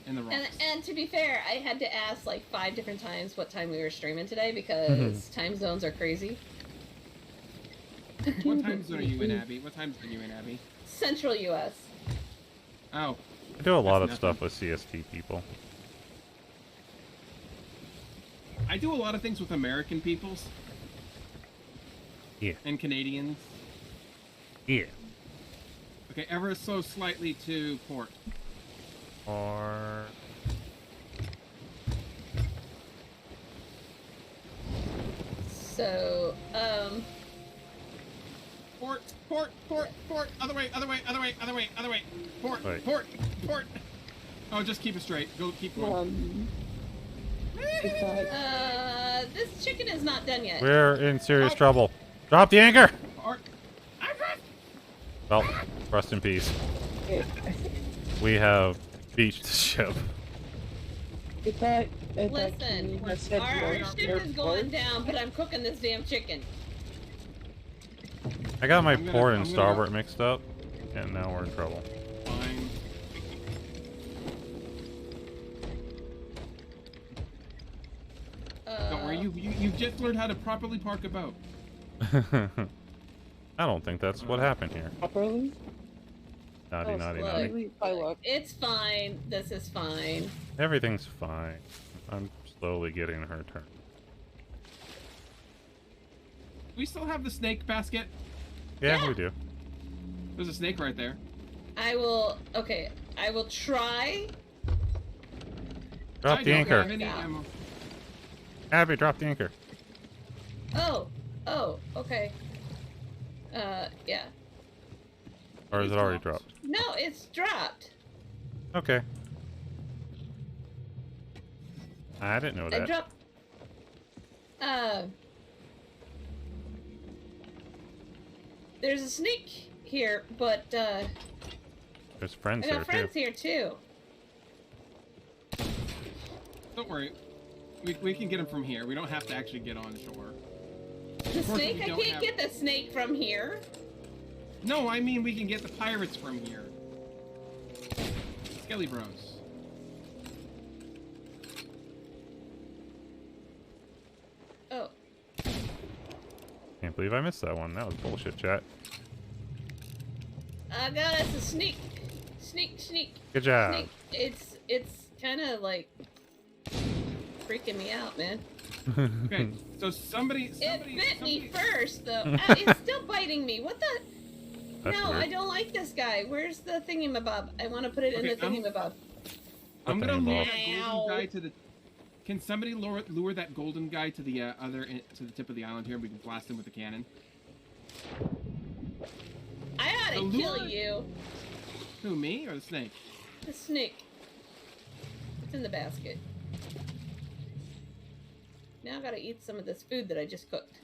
in the rocks. And to be fair, I had to ask like 5 different times what time we were streaming today because time zones are crazy. What time zone are you in, Abby? What time zone are you in, Abby? Central U.S. Oh. I do a lot of nothing. stuff with CST people. I do a lot of things with American peoples. Yeah. And Canadians. Yeah. Okay, ever so slightly to port. Or... So, Port, other way. Port. Oh, just keep it straight. Go, keep going. this chicken is not done yet. We're in serious trouble. Drop the anchor! Port. Well, rest in peace. We have beached the ship. Listen, our ship is going down, but I'm cooking this damn chicken. I got my I'm gonna- port and I'm gonna starboard mixed up, and now we're in trouble. Fine. Don't worry, you've just learned how to properly park a boat. I don't think that's what happened here. Properly? Naughty, naughty, naughty. It's fine. This is fine. Everything's fine. I'm slowly getting her turn. We still have the snake basket. Yeah, we do. There's a snake right there. I will. Okay, I will try. Drop I the don't anchor. have any ammo. Abby, drop the anchor. Oh, okay. Yeah. Or is it already dropped? No, it's dropped. Okay. I didn't know I that. dropped. There's a snake here, but There's friends I there got friends too. here too. Don't worry. We can get him from here. We don't have to actually get on shore. The Of course, snake? we I don't can't get the snake from here. No, I mean we can get the pirates from here. Skelly Bros. Oh. Can't believe I missed that one. That was bullshit, chat. I got us a sneak. Sneak. Good job. Sneak. It's kind of like freaking me out, man. Okay, so somebody It bit me first, though. It's still biting me. What the? That's No, weird. I don't like this guy. Where's the thingamabob? I want to put it in the thingamabob. I'm gonna Nothing lure involved. that golden guy to the. Can somebody lure that golden guy to the to the tip of the island here, and we can blast him with the cannon? I ought to The kill lure- you. Who, me or the snake? The snake. It's in the basket. Now I gotta eat some of this food that I just cooked.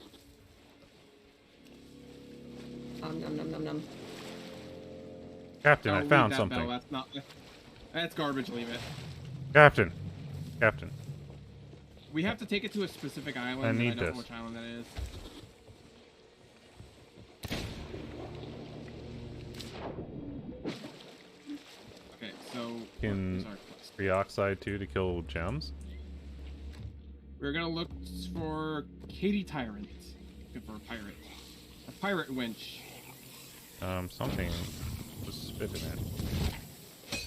Nom. Captain, Oh, I leave found that something. bell. That's not. That's garbage. Leave it. Captain. We have to take it to a specific island. I need and I don't this. know which island that is. Okay, so Can sorry. free oxide too to kill gems? We're gonna look for Katie Tyrant. Looking for a pirate. A pirate winch. Something was spitting it.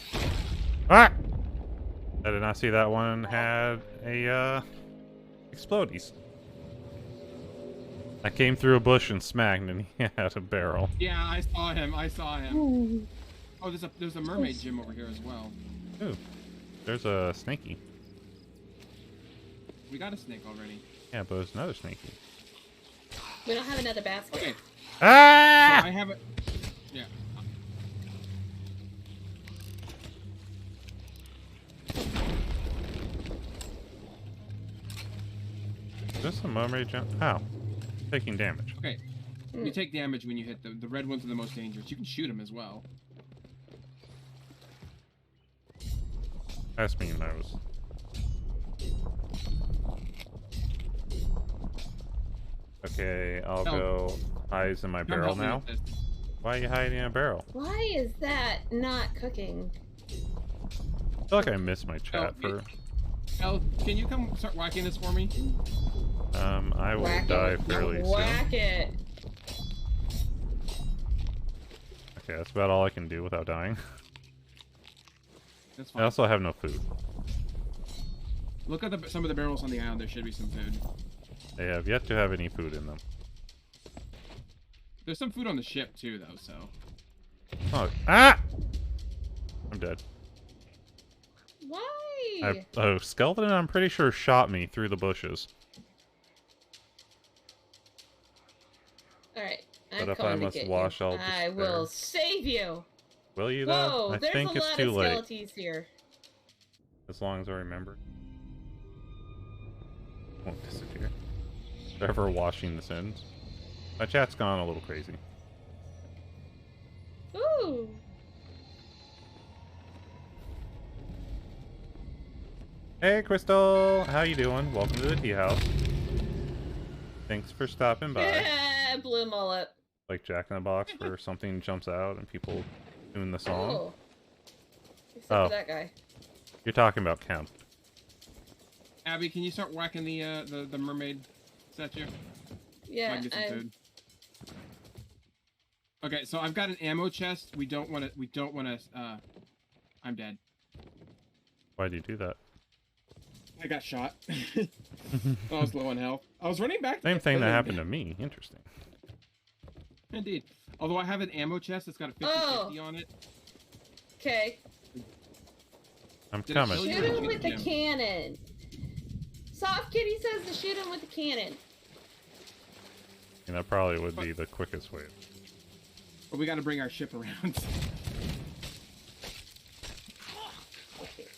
Ah! I did not see that one had a explodies. I came through a bush and smacked, and he had a barrel. Yeah, I saw him. Ooh. Oh, there's a mermaid gym over here as well. Ooh, there's a snaky. We got a snake already. Yeah, but there's another snaky. We don't have another basket. Okay, Ah! so I have it. Yeah. Is this a mermaid jump? How? Taking damage. Okay. You take damage when you hit the red ones are the most dangerous. You can shoot them as well. Ask me knows. Okay, I'll go hide in my barrel now. Why are you hiding in a barrel? Why is that not cooking? I feel like I missed my chat for... El, can you come start whacking this for me? I will die fairly soon. Whack it. Okay, that's about all I can do without dying. That's fine. I also have no food. Look at some of the barrels on the island. There should be some food. They have yet to have any food in them. There's some food on the ship too, though. So. Oh, ah! I'm dead. Why? A skeleton, I'm pretty sure, shot me through the bushes. Alright. But if I must wash, I'll I will save you. Will you, though? I think it's too late. There's a lot of skeletons here. As long as I remember. Won't disappear. Forever washing the sins. My chat's gone a little crazy. Ooh. Hey, Crystal! How you doing? Welcome to the tea house. Thanks for stopping by. Yeah, blue mullet. Like Jack in the Box, where something jumps out and people doing the song. Oh. Except for that guy. You're talking about Kemp. Abby, can you start whacking the mermaid statue? Yeah, so I can get some food. Okay, so I've got an ammo chest. We don't want to. I'm dead. Why'd you do that? I got shot. I was low on health. I was running back. Same thing that happened to me. Interesting. Indeed. Although I have an ammo chest that's got a 50/50 on it. Okay. I'm coming. Shoot him with the cannon. Soft Kitty says to shoot him with the cannon. And that probably would be the quickest way. But we got to bring our ship around. Okay.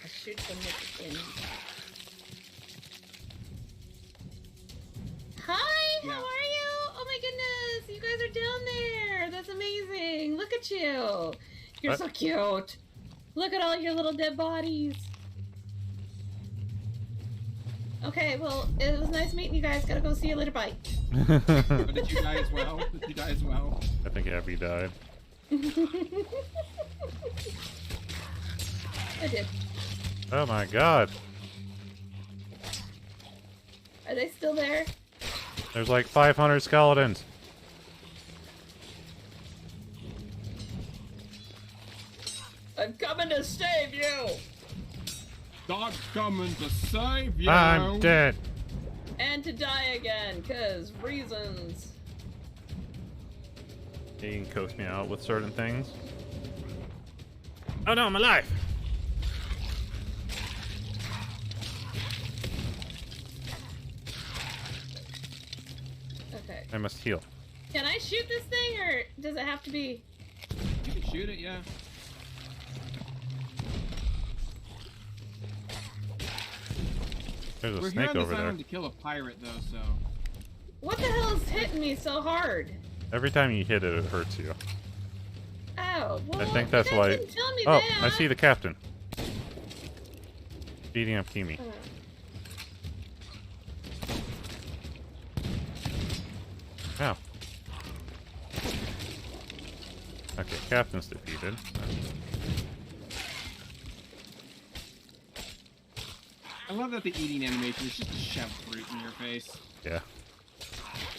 I'll shoot them with the cannon. Hi, how are you? Oh my goodness, you guys are down there. That's amazing. Look at you. You're so cute. Look at all your little dead bodies. Okay, well, it was nice meeting you guys. Gotta go, see you later. Bye. Did you die as well? Did you die as well? I think Abby died. I did. Oh my god. Are they still there? There's like 500 skeletons. I'm coming to save you! Dog's coming to save you! I'm dead. And to die again, cause reasons. You can coach me out with certain things. Oh no, I'm alive! Okay. I must heal. Can I shoot this thing, or does it have to be... You can shoot it, yeah. There's a We're snake here on over this there. island to kill a pirate, though, so... What the hell is hitting me so hard? Every time you hit it, it hurts you. Ow. Well, I think that's you why... guys didn't tell me Oh, that. I see the captain. Beating up Kimi. Ow. Okay, captain's defeated. I love that the eating animation is just to shove fruit in your face. Yeah.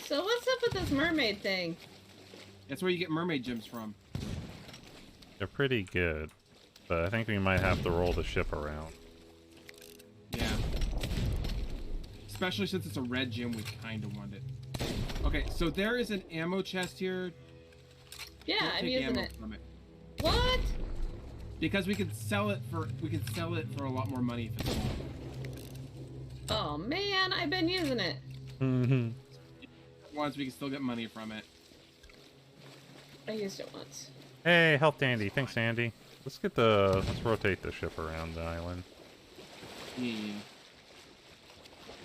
So what's up with this mermaid thing? That's where you get mermaid gems from. They're pretty good. But I think we might have to roll the ship around. Yeah. Especially since it's a red gem, we kind of want it. Okay, so there is an ammo chest here. Yeah, Don't I'm take using ammo it. from it. What? Because we could sell it for a lot more money if it's full. Oh man, I've been using it. Mm-hmm. Once we can still get money from it. I used it once. Hey, helped Andy. Thanks, Andy. Let's rotate the ship around the island. Yeah.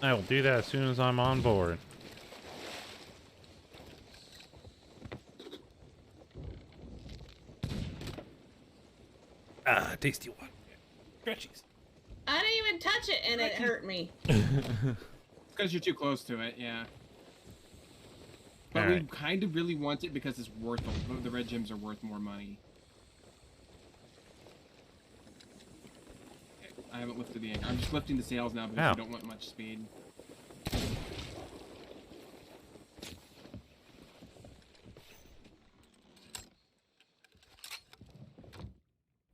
I will do that as soon as I'm on board. Ah, tasty one. Scratchies. I didn't even touch it and it hurt me. Because you're too close to it, yeah. But we kind of really want it because it's worth the red gems are worth more money. Okay, I haven't lifted the anchor. I'm just lifting the sails now because I don't want much speed.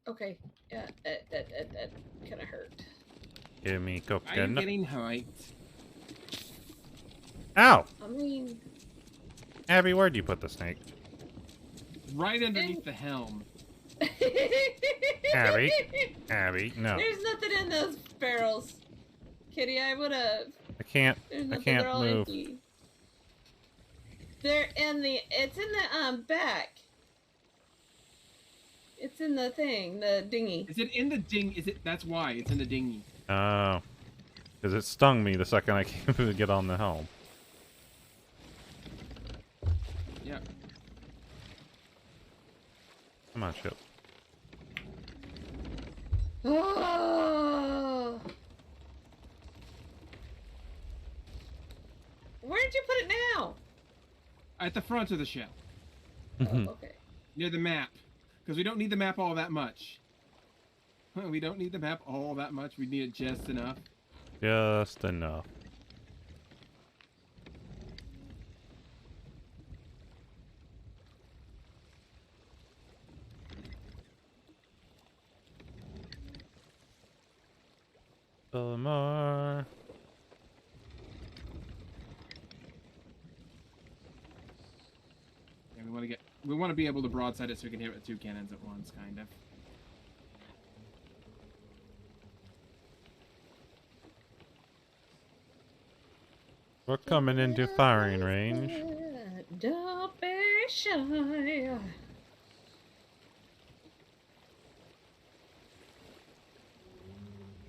Okay. Yeah, that kind of hurt. Give me coconut. I'm getting height. Ow! I mean... Abby, where'd you put the snake? Right underneath the helm. Abby? Abby, no. There's nothing in those barrels. Kitty, I would've... I can't move. Empty. They're in the... It's in the, back. It's in the thing, the dinghy. Is it in the ding? Is it? That's why it's in the dinghy. Oh. Because it stung me the second I came to get on the helm. Yeah. Come on, ship. Oh. Where did you put it now? At the front of the ship. Oh, okay. Near the map. Because we don't need the map all that much. We don't need the map all that much. We need it just enough. Just enough. More. Yeah, we want to be able to broadside it so we can hit it with 2 cannons at once, kind of. We're coming into firing range. Don't be shy.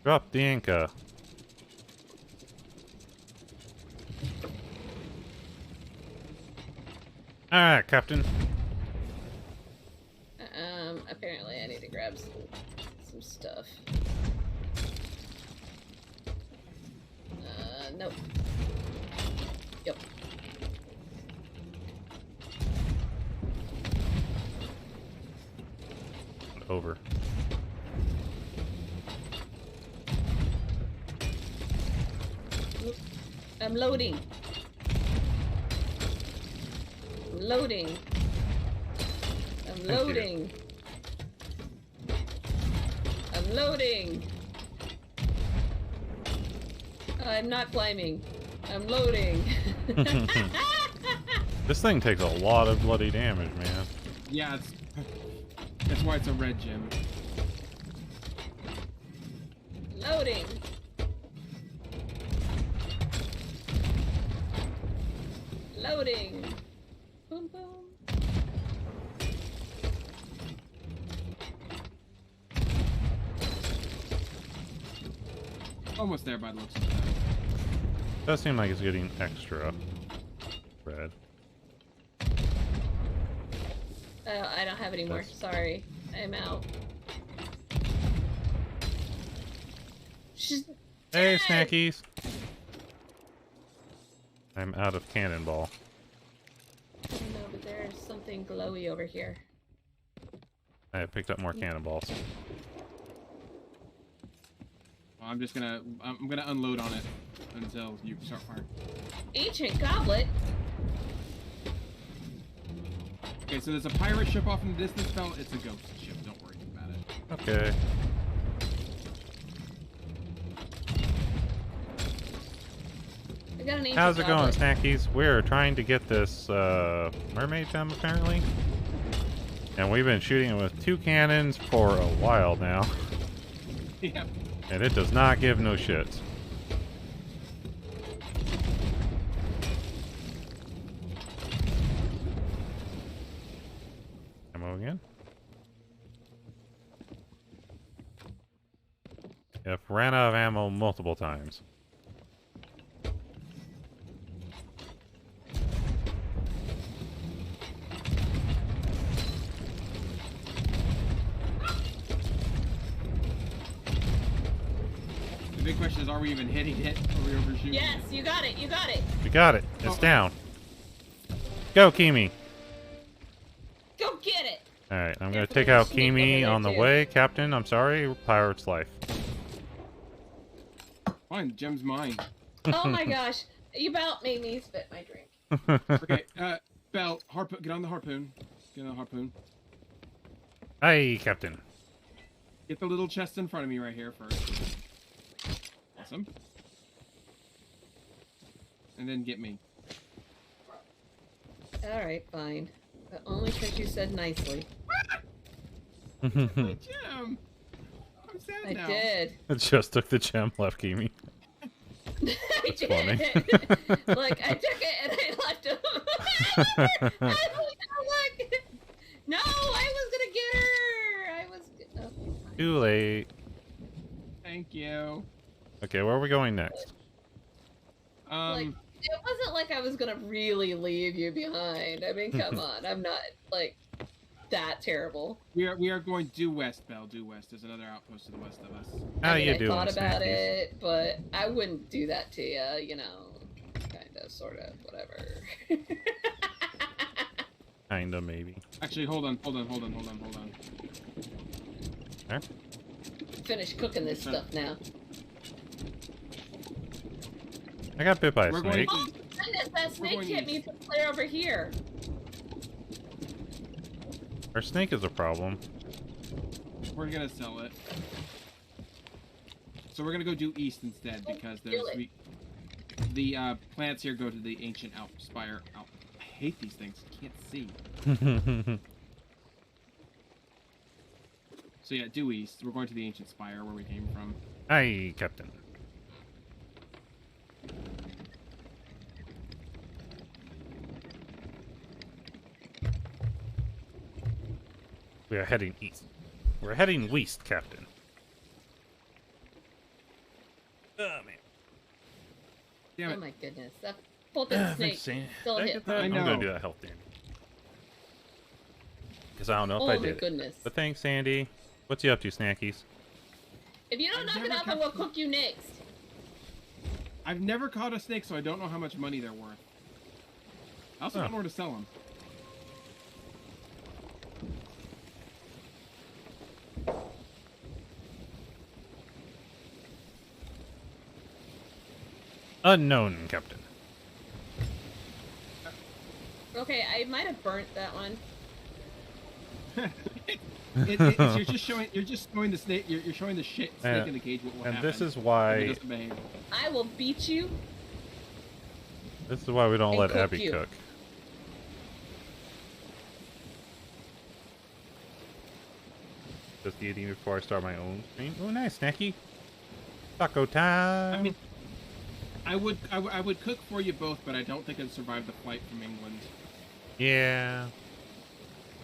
Drop the anchor. Alright, Captain. Apparently I need to grab some stuff. Nope. Yep. Over. I'm loading. I'm loading. I'm loading. I'm loading. I'm not climbing. I'm loading. This thing takes a lot of bloody damage, man. Yeah, that's why it's a red gem. Loading. Loading. Boom, boom. Almost there by the looks of it. Does seem like it's getting extra red. Oh, I don't have any more. Sorry. I'm out. She's Hey, dead! Snackies! I'm out of cannonball. I don't know, but there's something glowy over here. I picked up more cannonballs. Well, I'm gonna unload on it until you start firing. Ancient goblet? Okay, so there's a pirate ship off in the distance, fella. It's a ghost ship, don't worry about it. Okay. I got an ancient How's it going, goblet. Snackies? We're trying to get this mermaid gem, apparently. And we've been shooting it with 2 cannons for a while now. Yeah. And it does not give no shits. Ammo again? Yep, ran out of ammo multiple times. The big question is, are we even hitting it? Are we overshooting? Yes, you got it. You got it. We got it. It's down. Go, Kimi. Go get it. All right, I'm There's gonna take a little out snake Kimi over there, on the too. way. Captain, I'm sorry. Pirate's life. Fine, gem's mine. Oh my gosh. You about made me spit my drink. Okay, Belle, harpoon. Get on the harpoon. Get on the harpoon. Hi, Captain. Get the little chest in front of me right here first. Awesome. And then get me. Alright, fine. But only because you said nicely. My gem! I'm sad I now. did. It just took the gem left, Kimi. I did. funny. Look, I took it and I left him. Look. No, I was gonna get her. I was. Okay, fine. Too late. Thank you. Okay, where are we going next? Like, it wasn't like I was gonna really leave you behind. I mean, come on, I'm not like that terrible. We are going due west, Belle. Due west. There's another outpost to the west of us. How I mean, you I doing, thought about Snackies? it, but I wouldn't do that to you. You know, kind of, sort of, whatever. Kinda, maybe. Actually, hold on. There. Finish cooking this stuff now. I got bit by a We're going snake. Oh goodness, that snake going hit me east. from clear over here. Our snake is a problem. We're gonna sell it. So we're gonna go due east instead because kill there's it. the plants here go to the ancient spire. I hate these things. Can't see. So yeah, due east. We're going to the ancient spire where we came from. Hi, Captain. We are heading east. We're heading west, Captain. Oh, man. Damn Oh it. my goodness, that bolted snake still hit. I I'm know. gonna do that health damage. Because I don't know if Oh I my did it. goodness. But thanks, Sandy. What's you up to, Snackies? If you don't I've knock it never out, then we'll cook you next. I've never caught a snake, so I don't know how much money they're worth. I also don't know where to sell them. Unknown, Captain. Okay, I might have burnt that one. You're just showing the snake. You're showing the snake in the cage. What will And happen this is if it why doesn't behave. I will beat you. we don't And let cook Abby you. cook. Just eating before I start my own stream. Oh, nice, Snacky. Taco time. I mean, I would cook for you both, but I don't think I'd survive the flight from England. yeah.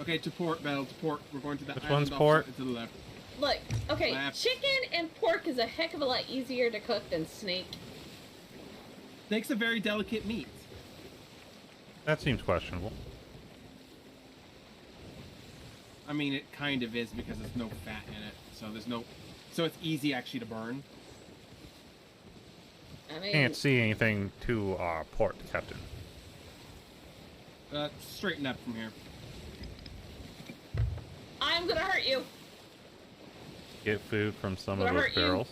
Okay, to port, Belle, to port. We're going to that Which island one's port? to the left. Look, okay, Left. chicken and pork is a heck of a lot easier to cook than snake. Snake's a very delicate meat. That seems questionable. I mean, it kind of is because there's no fat in it, so it's easy actually to burn. I mean, Can't see anything to our port, Captain. Straighten up from here. I'm gonna hurt you. Get food from some Will of I those hurt you? barrels.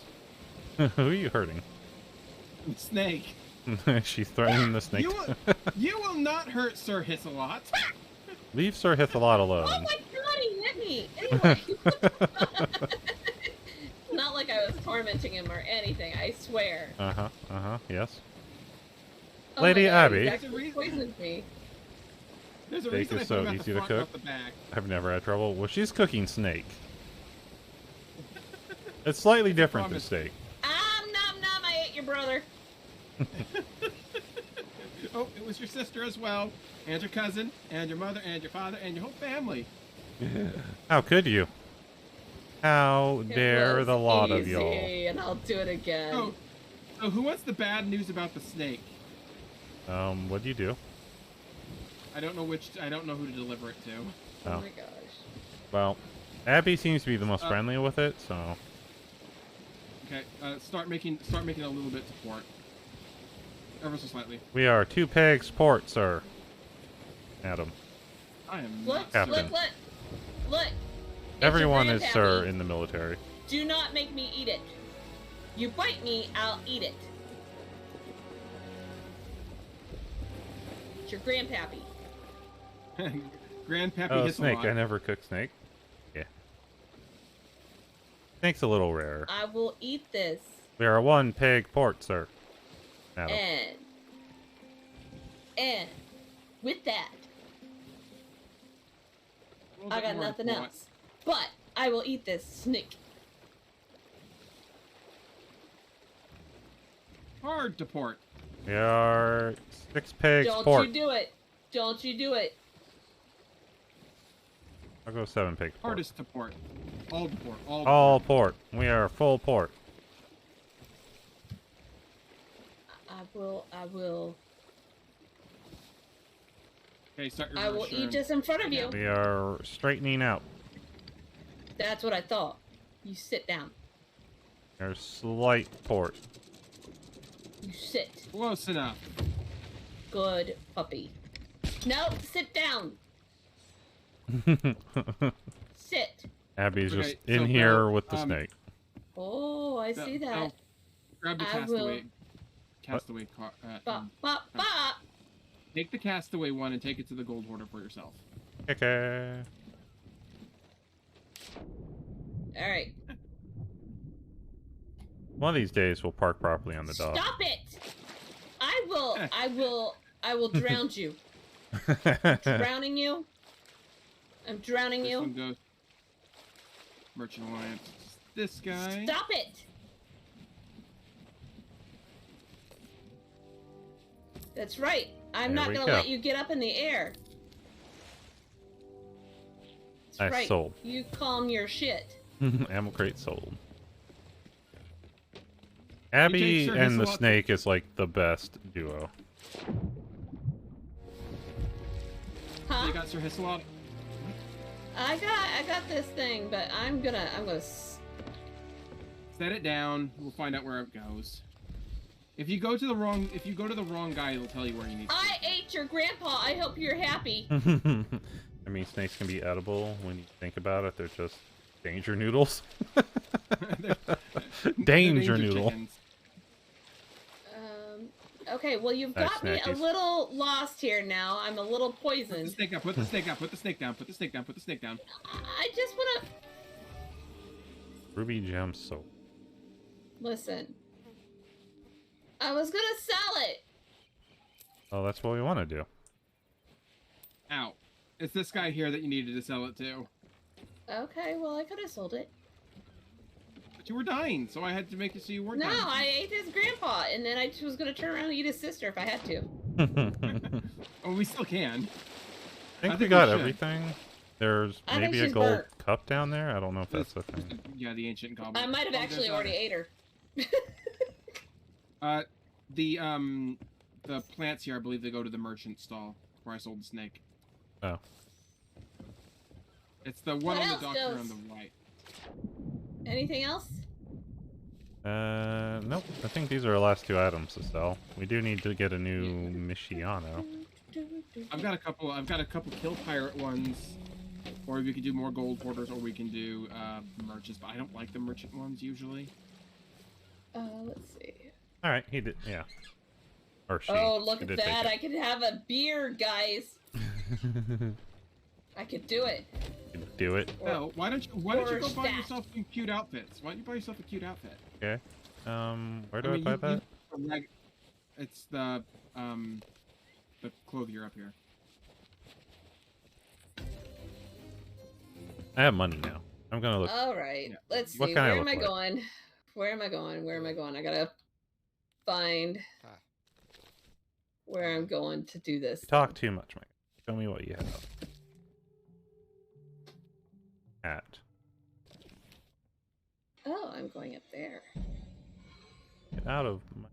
Who are you hurting? Snake. She's threatening the snake. You will not hurt Sir Hissalot. Leave Sir Hithalot alone. Oh my god, he hit me! Anyway. Not like I was tormenting him or anything, I swear. Yes. Oh Lady my God, Abby. he actually poisoned me. There's a Steak reason is I so think about easy the to front, cook. not the back. I've never had trouble. Well, she's cooking snake. It's slightly different than promise. steak. Nom nom, I ate your brother. Oh, it was your sister as well, and your cousin, and your mother, and your father, and your whole family. How could you? How It dare was the lot of easy, y'all? and I'll do it again. Oh, so who wants the bad news about the snake? What'd you do? I don't know who to deliver it to. Oh Oh. my gosh. Well, Abby seems to be the most friendly with it, so. Okay, start making a little bit to port. Ever so slightly. We are 2 pegs port, sir. Adam. I am Look, not Captain. look. Everyone is Grandpappy. sir in the military. Do not make me eat it. You bite me, I'll eat it. It's your grandpappy. Grandpappy Oh, hits snake. a lot. I never cook snake. Yeah. Snake's a little rare. I will eat this. We are 1 peg port, sir. Adam. And with that, I got nothing else. But I will eat this snake. Hard to port. We are 6 pegs Don't port. you do it. Don't you do it. I'll go 7 pegs port. Hardest to port. All to port. All port. We are full port. I will. Okay, start your I will eat just in front of you. We are straightening out. That's what I thought. You sit down. There's slight port. You sit. Close enough. Good puppy. No, sit down. Sit. Abby's Okay, just so in here now, with the snake. Oh, I see that. Grab the I castaway. Castaway car. Bop, bop, bop. Take the castaway one and take it to the gold hoarder for yourself. Okay. All right. One of these days we'll park properly on the dock. Stop it! I will drown you. Drowning you? I'm drowning This one you. goes. Merchant Alliance. This guy. Stop it! That's right. I'm There not we gonna go. let you get up in the air. That's Nice, right. sold. You calm your shit. Ammo crate sold. Abby Sir and the Hisselot- snake is like the best duo. Huh? You got Sir Hisselot? I got this thing, but I'm gonna Set it down. We'll find out where it goes. If you go to the wrong guy, it'll tell you where you need to. I ate your grandpa. I hope you're happy. I mean, snakes can be edible when you think about it. They're just danger noodles. Danger noodle. chickens. Okay, well you've Nice got me a snackies. little lost here now. I'm a little Put the poisoned. snake up. Put the snake up. Put the snake down. Put the snake down. Put the snake down. I just wanna Ruby gem soap. listen. I was gonna sell it. Oh, that's what we want to do. Ow. It's this guy here that you needed to sell it to. Okay, well I could have sold it. But you were dying, so I had to make it so you weren't No, dying. I ate his grandpa, and then I just was gonna turn around and eat his sister if I had to. Oh, we still can. I think we we got should. everything. There's I think maybe a she's gold burnt. cup down there. I don't know if that's the thing. Yeah, the ancient goblin. I might have actually already ate her. The plants here, I believe they go to the merchant stall where I sold the snake. Oh. It's the one What on the else dock here goes? on the right. Anything else? Nope. I think these are our last 2 items to sell. We do need to get a new Michiano. I've got a couple kill pirate ones, or we could do more gold hoarders, or we can do merchants. But I don't like the merchant ones usually. Let's see. All right, he did. Yeah. Or she. Oh, look She at did that! I take could have a beer, guys. it. I could do it. Do it. No, why don't you go or buy stat. yourself some cute outfits? Why don't you buy yourself a cute outfit? Okay. Where do I buy that? It's the clothier up here. I have money now. I'm gonna look. All right. Yeah. Let's see. What can I Where look am I like? going? Where am I going? Where am I going? I gotta find where I'm going to do this. You talk too much, Mike. Show me what you have. Hat. Oh, I'm going up there. Get out of my...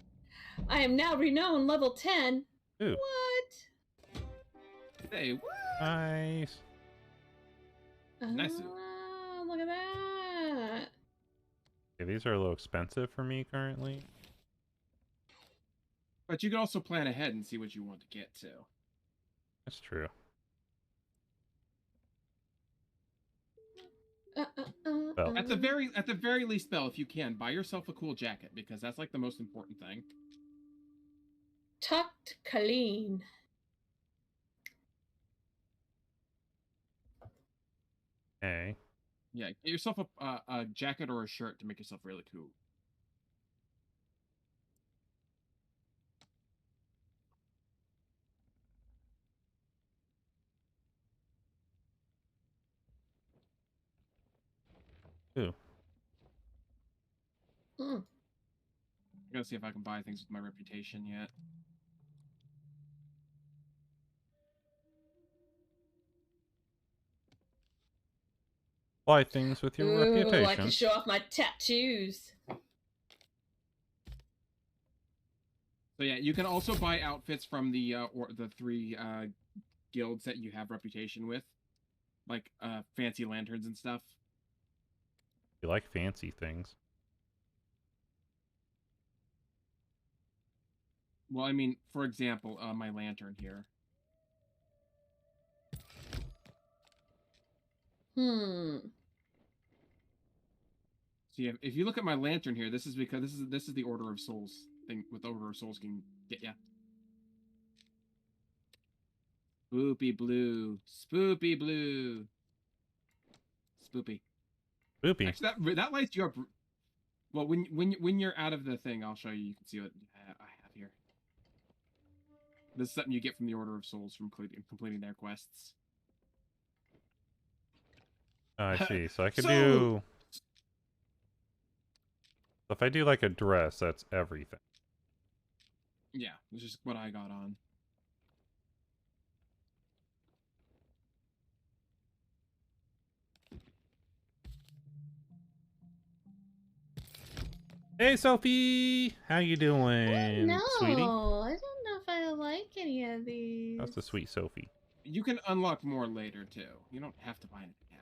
I am now renowned level 10. Ooh. What? Hey, what? Nice. Nice. Oh, look at that. Okay, these are a little expensive for me currently. But you can also plan ahead and see what you want to get to. That's true. Well. At the very least, Belle, if you can, buy yourself a cool jacket because that's like the most important thing. Tucked clean. Okay. Yeah, get yourself a jacket or a shirt to make yourself really cool. Ooh. Mm. I gotta see if I can buy things with my reputation yet. Buy things with your reputation. I can show off my tattoos. So yeah, you can also buy outfits from the three guilds that you have reputation with, like fancy lanterns and stuff. You like fancy things. Well, I mean, for example, my lantern here. So yeah, if you look at my lantern here, this is because this is the Order of Souls thing. With Order of Souls can get ya. Spoopy blue, spoopy blue, spoopy. Spoopy. Actually, that lights you up. Well, when you're out of the thing, I'll show you. You can see what I have here. This is something you get from the Order of Souls from completing their quests. Oh, I see. So I could do... So if I do like a dress, that's everything. Yeah, which is what I got on. Hey, Sophie! How you doing, sweetie? No, I don't know if I like any of these. That's the sweet Sophie. You can unlock more later too. You don't have to buy anything now.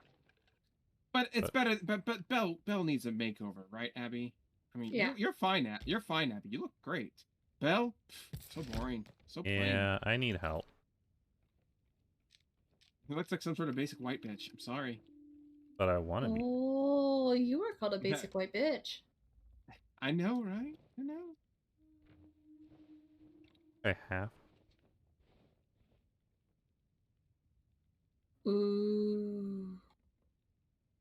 But it's better. But Belle needs a makeover, right, Abby? I mean, yeah. you're fine, you're fine, Abby. You look great. Belle, so boring, so plain. Yeah, I need help. He looks like some sort of basic white bitch. I'm sorry. But I want to be. Oh, you were called a basic white bitch. I know, right? I know. I have. Ooh.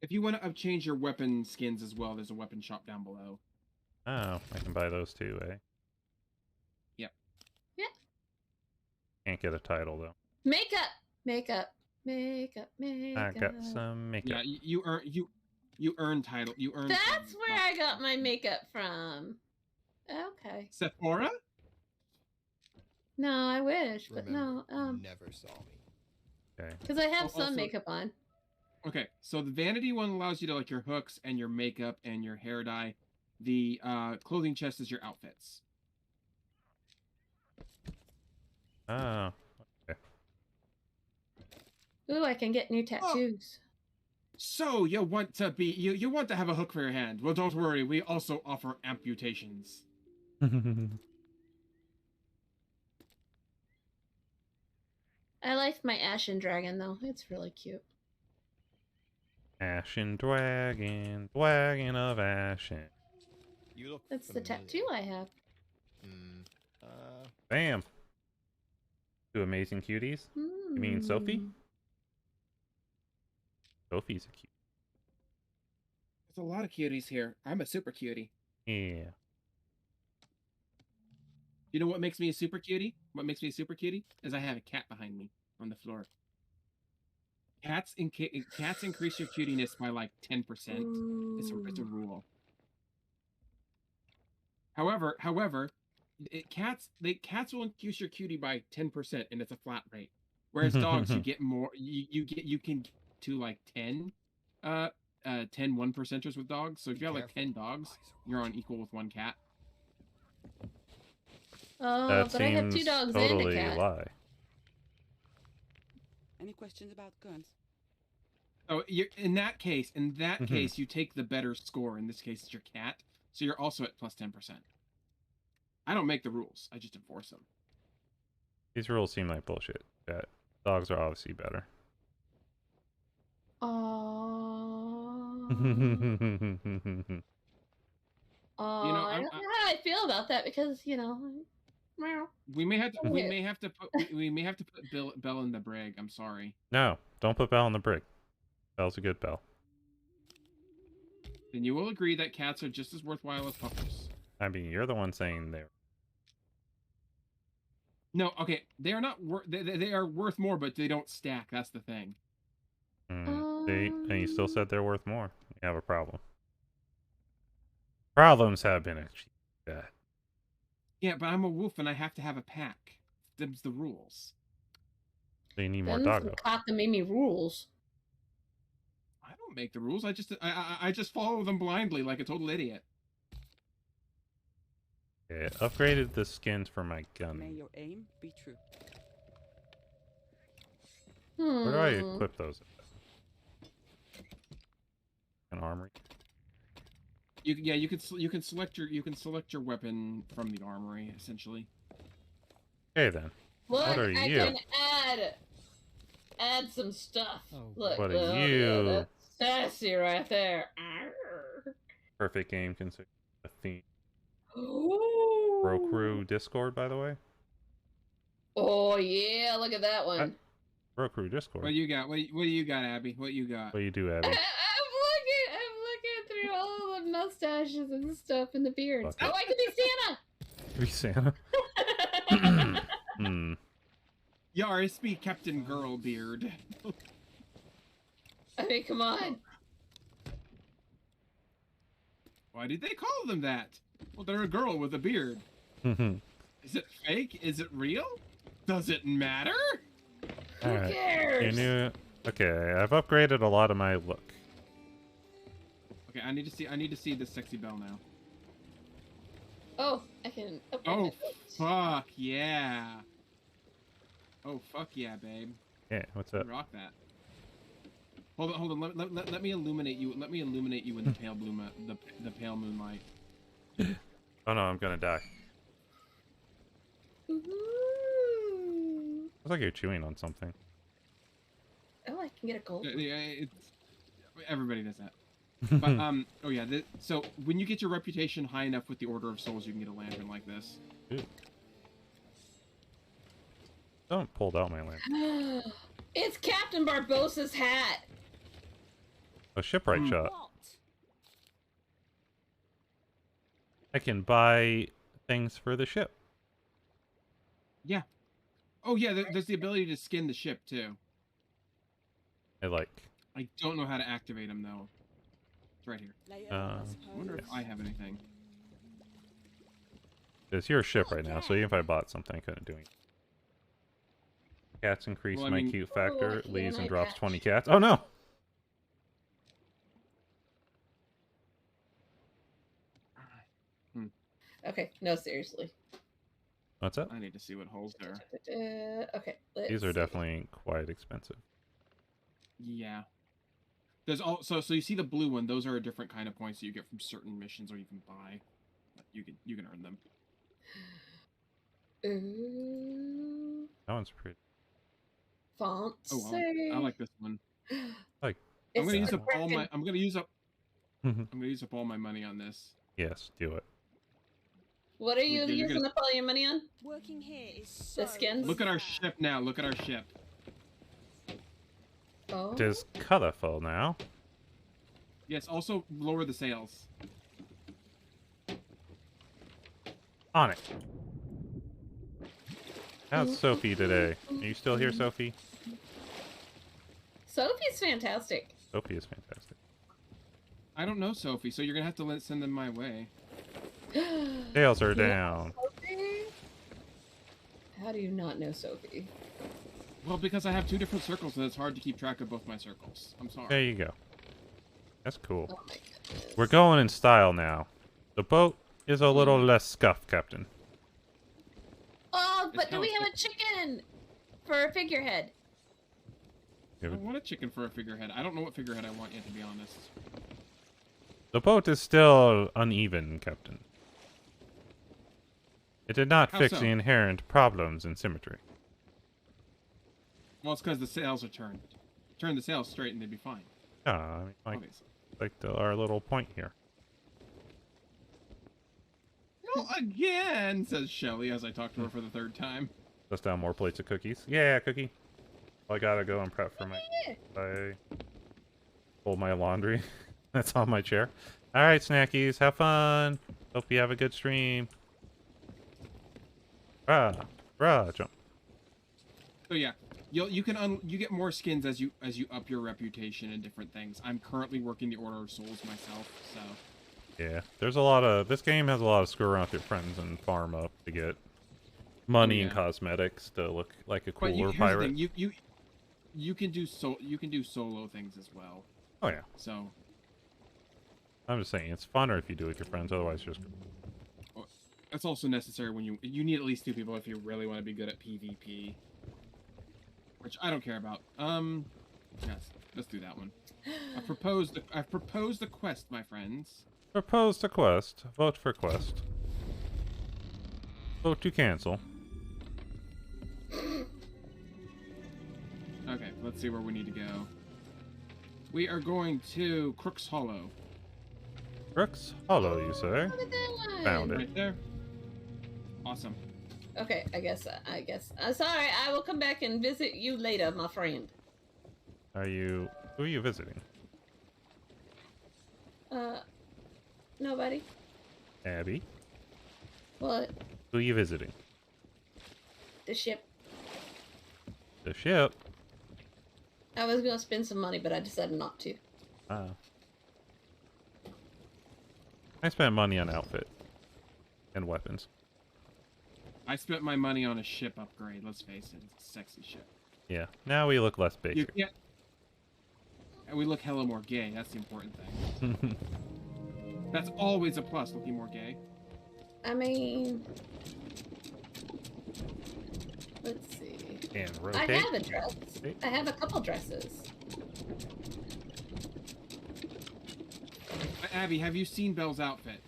If you want to change your weapon skins as well, there's a weapon shop down below. Oh, I can buy those too, eh? Yep. Yeah. Can't get a title though. Makeup, makeup, makeup, makeup. I got some makeup. Yeah, you earn title. You earn. That's where I got my makeup from. Okay. Sephora? No, I wish, but Remember, no. never saw me. Okay. Because I have Oh, some also- makeup on. Okay, so the vanity one allows you to like your hooks and your makeup and your hair dye. The clothing chest is your outfits. Oh. Okay. Ooh, I can get new tattoos. So you want to be you want to have a hook for your hand? Well, don't worry. We also offer amputations. I like my Ashen Dragon though. It's really cute. Ashen dragon, dragon of ashen. You look That's the familiar. tattoo I have. Bam. Two amazing cuties. You mean Sophie? Sophie's a cutie. There's a lot of cuties here. I'm a super cutie. Yeah. You know what makes me a super cutie? What makes me a super cutie is I have a cat behind me on the floor. Cats increase your cutiness by like 10%. It's a rule. However, cats will increase your cutie by 10%, and it's a flat rate. Whereas dogs, you get more. You can get to like 10 1%ers with dogs. So if you have like 10 dogs, you're on equal with one cat. Oh, That but I have 2 seems dogs totally and a cat. lie. Any questions about guns? So in that case, you take the better score. In this case, it's your cat. So you're also at plus 10%. I don't make the rules. I just enforce them. These rules seem like bullshit. That dogs are obviously better. You know, I don't know how I feel about that because we may have to put Belle in the brig. I'm sorry. No, don't put Belle in the brig. Belle's a good Belle. Then you will agree that cats are just as worthwhile as puppies. I mean, you're the one saying they're. No, okay, they are not worth. They are worth more, but they don't stack. That's the thing. And you still said they're worth more. You have a problem. Problems have been achieved. Yeah, but I'm a wolf and I have to have a pack. Them's the rules. So you need more doggo. Cockamamie rules. I don't make the rules. I just follow them blindly like a total idiot. Okay, upgraded the skins for my gun. May your aim be true. Where do I equip those? An armory. You can select your weapon from the armory essentially. Okay then. Look, what are I you? can add some stuff. Look, what are you? That's sassy right there. Arr. Perfect game considering the theme. Ooh. Bro Crew Discord, by the way. Oh yeah, look at that one. Bro Crew Discord. What you got? What do you got, Abby? What you got? What do you do, Abby? I'm looking through all the mustaches and stuff and the beards. Fuck Oh, I can be Santa. Be Santa. RSP Captain Girl Beard. I mean, come on. Why did they call them that? Well, they're a girl with a beard. Is it fake? Is it real? Does it matter? Who cares? Okay, I've upgraded a lot of my look. Okay, I need to see this sexy Belle now. Oh, I can. Oh, fuck yeah. Oh, fuck yeah, babe. Yeah, what's up? Rock that. Hold on. Let me illuminate you. Let me illuminate you in the pale blue, the pale moonlight. Oh no, I'm gonna die. Ooh. Looks like you're chewing on something. Oh, I can get a gold. Yeah, everybody does that. But oh yeah. So when you get your reputation high enough with the Order of Souls, you can get a lantern like this. Ooh. Don't pull out my lantern. It's Captain Barbossa's hat. A shipwright shot. I can buy things for the ship. Yeah. Oh yeah. There's the ability to skin the ship too. I don't know how to activate them though. It's right here. I wonder if I have anything. It's your ship right now, so even if I bought something, I couldn't do anything. Cats increase my cute factor. Leaves and drops 20 cats. Oh no! Okay, no, seriously. What's up? I need to see what holes there. Okay. These are definitely quite expensive. Yeah. There's also so you see the blue one. Those are a different kind of points that you get from certain missions, or you can buy. You can earn them. Ooh. That one's pretty. Font. Oh, I like this one. Like. I'm gonna use up all my. I'm gonna use up all my money on this. Yes, do it. What are you using up all your money on? Working here is so the skins. Look at our ship now. Look at our ship. Oh. It is colorful now. Yes. Also lower the sails. On it. How's Sophie today? Are you still here, Sophie? Sophie's fantastic. Sophie is fantastic. I don't know Sophie, so you're gonna have to send them my way. Tails are down. Sophie? How do you not know Sophie? Well, because I have 2 different circles, and it's hard to keep track of both my circles. I'm sorry. There you go. That's cool. Oh my goodness. We're going in style now. The boat is a little less scuffed, Captain. Oh, but do we have a chicken for a figurehead? I want a chicken for a figurehead. I don't know what figurehead I want yet, to be honest. The boat is still uneven, Captain. It did not How fix so? the inherent problems in symmetry. Well, it's because the sails are turned. Turn the sails straight and they'd be fine. Yeah, I mean, Obviously. our little point here. Well, again, says Shelly as I talk to her for the third time. Just down more plates of cookies. Yeah, cookie. I gotta go and prep for my... I fold my laundry. That's on my chair. Alright, snackies. Have fun. Hope you have a good stream. Jump. So yeah, you get more skins as you up your reputation and different things. I'm currently working the Order of Souls myself, so... Yeah, there's a lot of... This game has a lot of screw around with your friends and farm up to get money and cosmetics to look like a cooler pirate. The thing, you can do solo things as well. Oh yeah. So I'm just saying it's funner if you do it with your friends. Otherwise, just that's also necessary when you need at least 2 people if you really want to be good at PvP, which I don't care about. Yes, let's do that one. I've proposed a quest, my friends. Proposed a quest. Vote for quest. Vote to cancel. Okay, let's see where we need to go. We are going to Crook's Hollow. Crook's Hollow, you say? Found it. Right there. Awesome. Okay, I guess. I'm sorry. I will come back and visit you later, my friend. Who are you visiting? Nobody. Abby? What? Who are you visiting? The ship. The ship? I was gonna spend some money, but I decided not to. I spent money on outfit. And weapons. I spent my money on a ship upgrade, let's face it. It's a sexy ship. Yeah, now we look less basic. Yeah. And we look hella more gay, that's the important thing. That's always a plus, looking more gay. I mean... Let's see. And rotate. I have a dress. I have a couple dresses. Abby, have you seen Belle's outfit?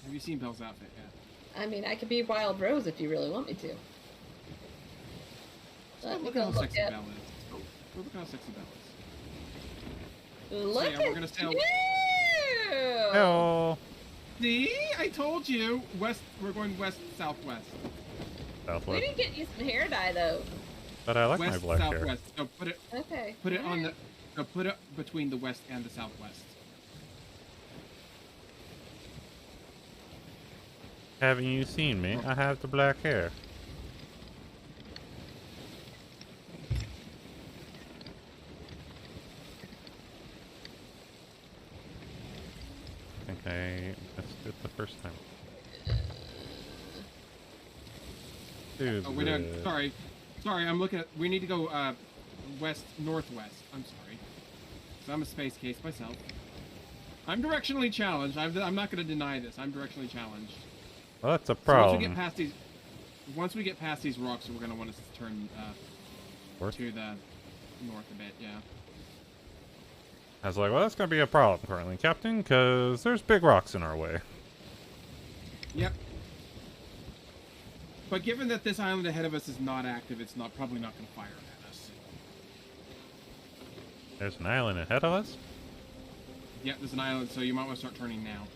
Have you seen Belle's outfit yet? I mean, I could be Wild Rose if you really want me to. Look how sexy Belle is. Look how sexy Belle is. Look so, yeah, we're gonna at sail. you! Hello. See? I told you! West. We're going west-southwest. Southwest. We didn't get you some hair dye, though. But I like West, my black hair. southwest. So put it. Okay. Put it on the. So put it between the west and the southwest. Haven't you seen me? I have the black hair. I think I missed it the first time. Dude, Oh, sorry. Sorry, I'm looking at... We need to go, west-northwest. I'm sorry. So I'm a space case myself. I'm directionally challenged. I'm not going to deny this. I'm directionally challenged. Well, that's a So problem. once we get past these rocks, we're going to want to turn, North? to the north a bit, yeah. I was like, well, that's going to be a problem currently, Captain, because there's big rocks in our way. Yep. But given that this island ahead of us is not active, it's probably not going to fire at us. There's an island ahead of us? Yep, there's an island, so you might want to start turning now.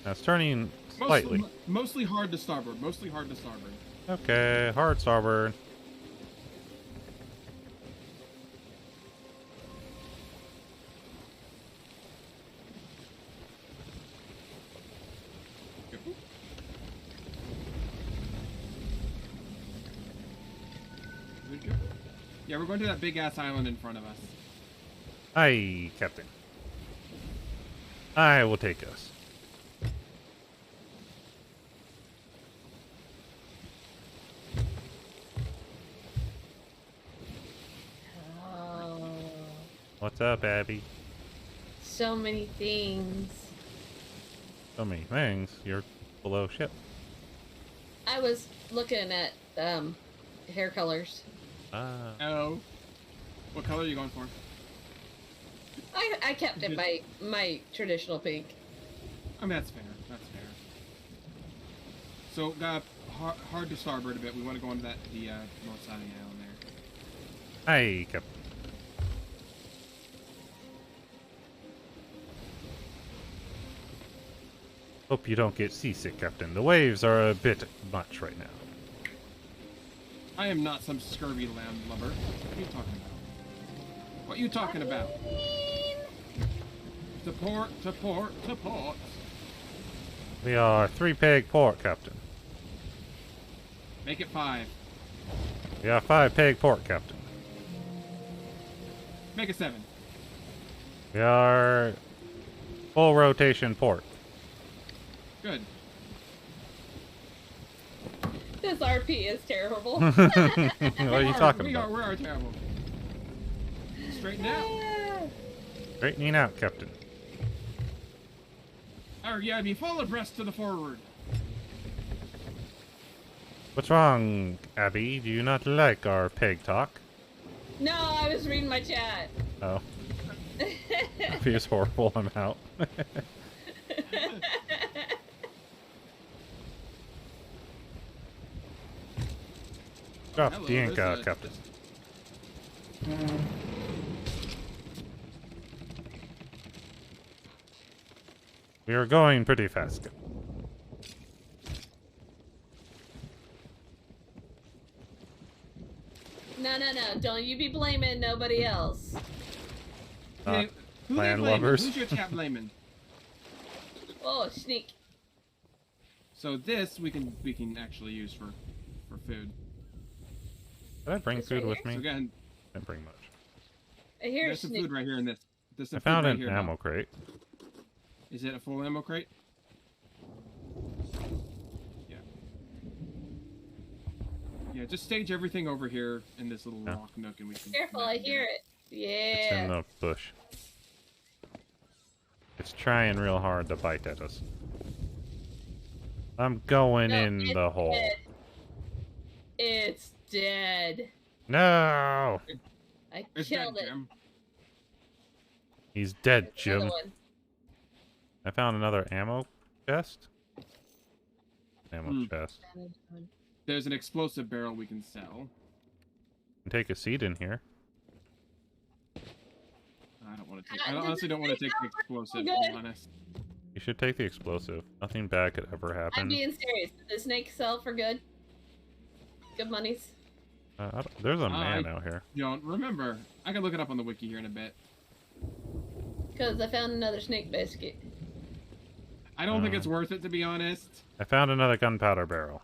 Now it's turning slightly. Mostly hard to starboard. Mostly hard to starboard. Okay, hard starboard. Yeah, we're going to that big-ass island in front of us. Aye, Captain. I will take us. Oh, What's up, Abby? so many things. So many things. You're below ship. I was looking at hair colors. Oh. What color are you going for? I kept it my traditional pink. I mean, that's fair. That's fair. So, hard to starboard a bit. We want to go on the north side of the island there. Hi, Captain. Hope you don't get seasick, Captain. The waves are a bit much right now. I am not some scurvy landlubber. What are you talking about? What are you talking about? To port, to port, to port. We are 3-peg port, Captain. Make it 5. We are 5-peg port, Captain. Make it 7. We are full rotation port. Good. This RP is terrible. What are you talking about? We are terrible. Straighten out. Straightening out, Captain. Yeah, be full abreast to the forward. What's wrong, Abby? Do you not like our peg talk? No, I was reading my chat. Oh. Abby is horrible. I'm out. Drop Hello, the anchor, Captain. We are going pretty fast. No. Don't you be blaming nobody else. Who they Land blaming? lubbers. Who's your chat blaming? Oh, sneak. So this we can actually use for food. Did I bring It's food right with here. me? So go ahead. Didn't bring much. I hear There's some sneak. food right here in this. There's some I food found right an here, ammo Doc. crate. Is it a full ammo crate? Yeah. Yeah, just stage everything over here in this little Yeah. rock nook and we can... Careful, I hear it. It's in Yeah. the bush. It's trying real hard to bite at us. I'm going No, in it's the hole. dead. It's dead. No! I It's killed dead, it. Jim. He's dead, There's another Jim. one. I found another ammo chest. Ammo Hmm. chest. There's an explosive barrel we can sell. Can take a seat in here. I don't want to take... I honestly don't want to take the explosive, to be honest. You should take the explosive. Nothing bad could ever I'm happen. being serious. Did the snake sell for good? Good monies? There's a man out here. Don't remember. I can look it up on the wiki here in a bit. Because I found another snake biscuit. I don't think it's worth it, to be honest. I found another gunpowder barrel.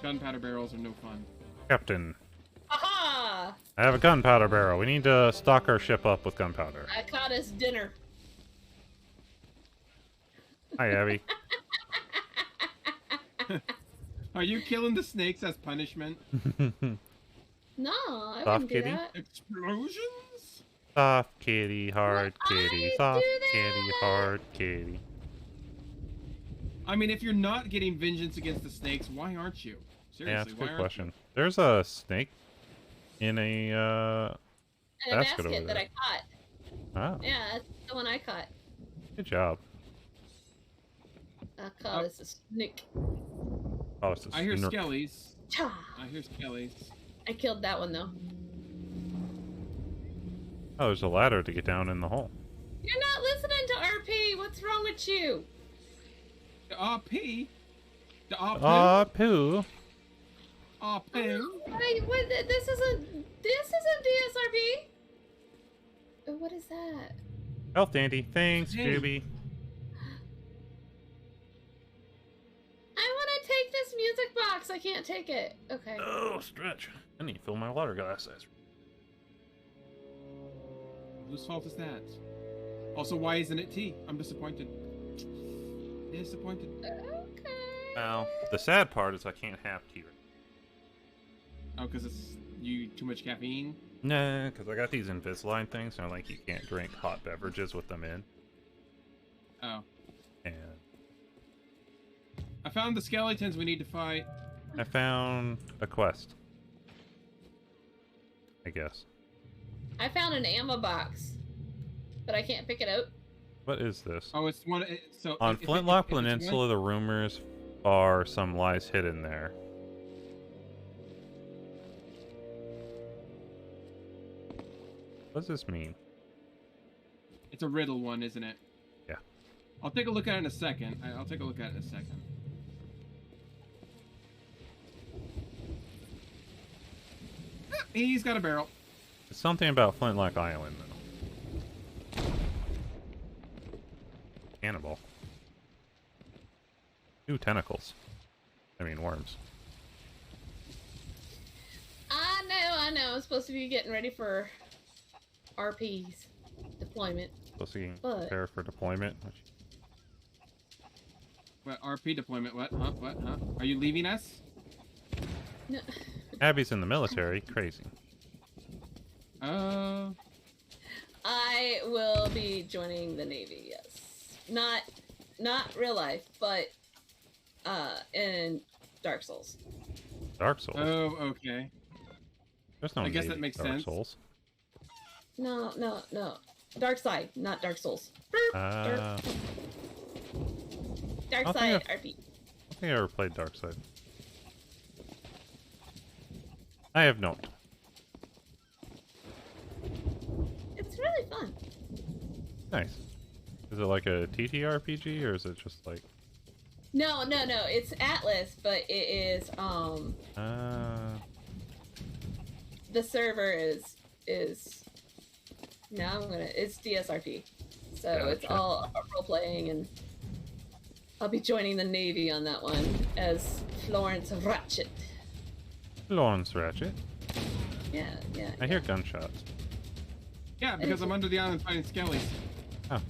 Gunpowder barrels are no fun. Captain, Aha! I have a gunpowder barrel. We need to stock our ship up with gunpowder. I caught us dinner. Hi, Abby. Are you killing the snakes as punishment? No, I Soft wouldn't do kitty? that. Explosions? Soft kitty, hard Would kitty. I Soft do kitty, that? hard kitty. I mean, if you're not getting vengeance against the snakes, why aren't you? Seriously, Yeah, that's a why good aren't question. There's a snake in a And a basket over basket that there. I caught. Oh, Yeah, that's the one I caught. good job. I caught us a snake. Oh, it's a I hear snort. skellies. Cha! I hear skellies. I killed that one though. Oh, there's a ladder to get down in the hole. You're not listening to RP. What's wrong with you? The RP? The RP? Pooh. RP? Wait, what? This isn't DSRP. Oh, what is that? Health Dandy. Thanks, Hey. Scooby. I want to take this music box. I can't take it. Okay. Oh, stretch. I need to fill my water glasses. Whose fault is that? Also, why isn't it tea? I'm disappointed. Disappointed. Okay. Well, the sad part is I can't have tea. Oh, because it's too much caffeine? Nah, because I got these Invisalign things, and like you can't drink hot beverages with them in. Oh. And I found the skeletons we need to fight. I found a quest. I guess. I found an ammo box, but I can't pick it up. What is this? Oh, it's one. So On Flintlock if it's Peninsula, the rumors are some lies hidden there. What does this mean? It's a riddle one, isn't it? Yeah. I'll take a look at it in a second. I'll take a look at it in a second. Ah, he's got a barrel. It's something about Flintlock Island, though. Cannibal. 2 tentacles. I mean, worms. I know. I'm supposed to be getting ready for RP's deployment. Supposed to But- prepare for deployment. What, RP deployment? What? Huh? What? Huh? Are you leaving us? No. Abby's in the military. Crazy. Uh, I will be joining the Navy, yes. Not real life, but in Dark Souls. Dark Souls. oh, okay. There's no I guess Navy that makes Dark sense. Souls. No. Dark Side, not Dark Souls. I Dark don't Side think RP. don't think I ever played Dark Side. I have not. It's really fun. Nice. Is it like a TTRPG or is it just like? No. It's Atlas, but it is the server is now it's DSRP. So it's Gotcha. all role playing, and I'll be joining the Navy on that one as Florence Ratchet. Lawrence Ratchet. Yeah. I hear gunshots. Yeah, because I'm under the island fighting skellies. Oh.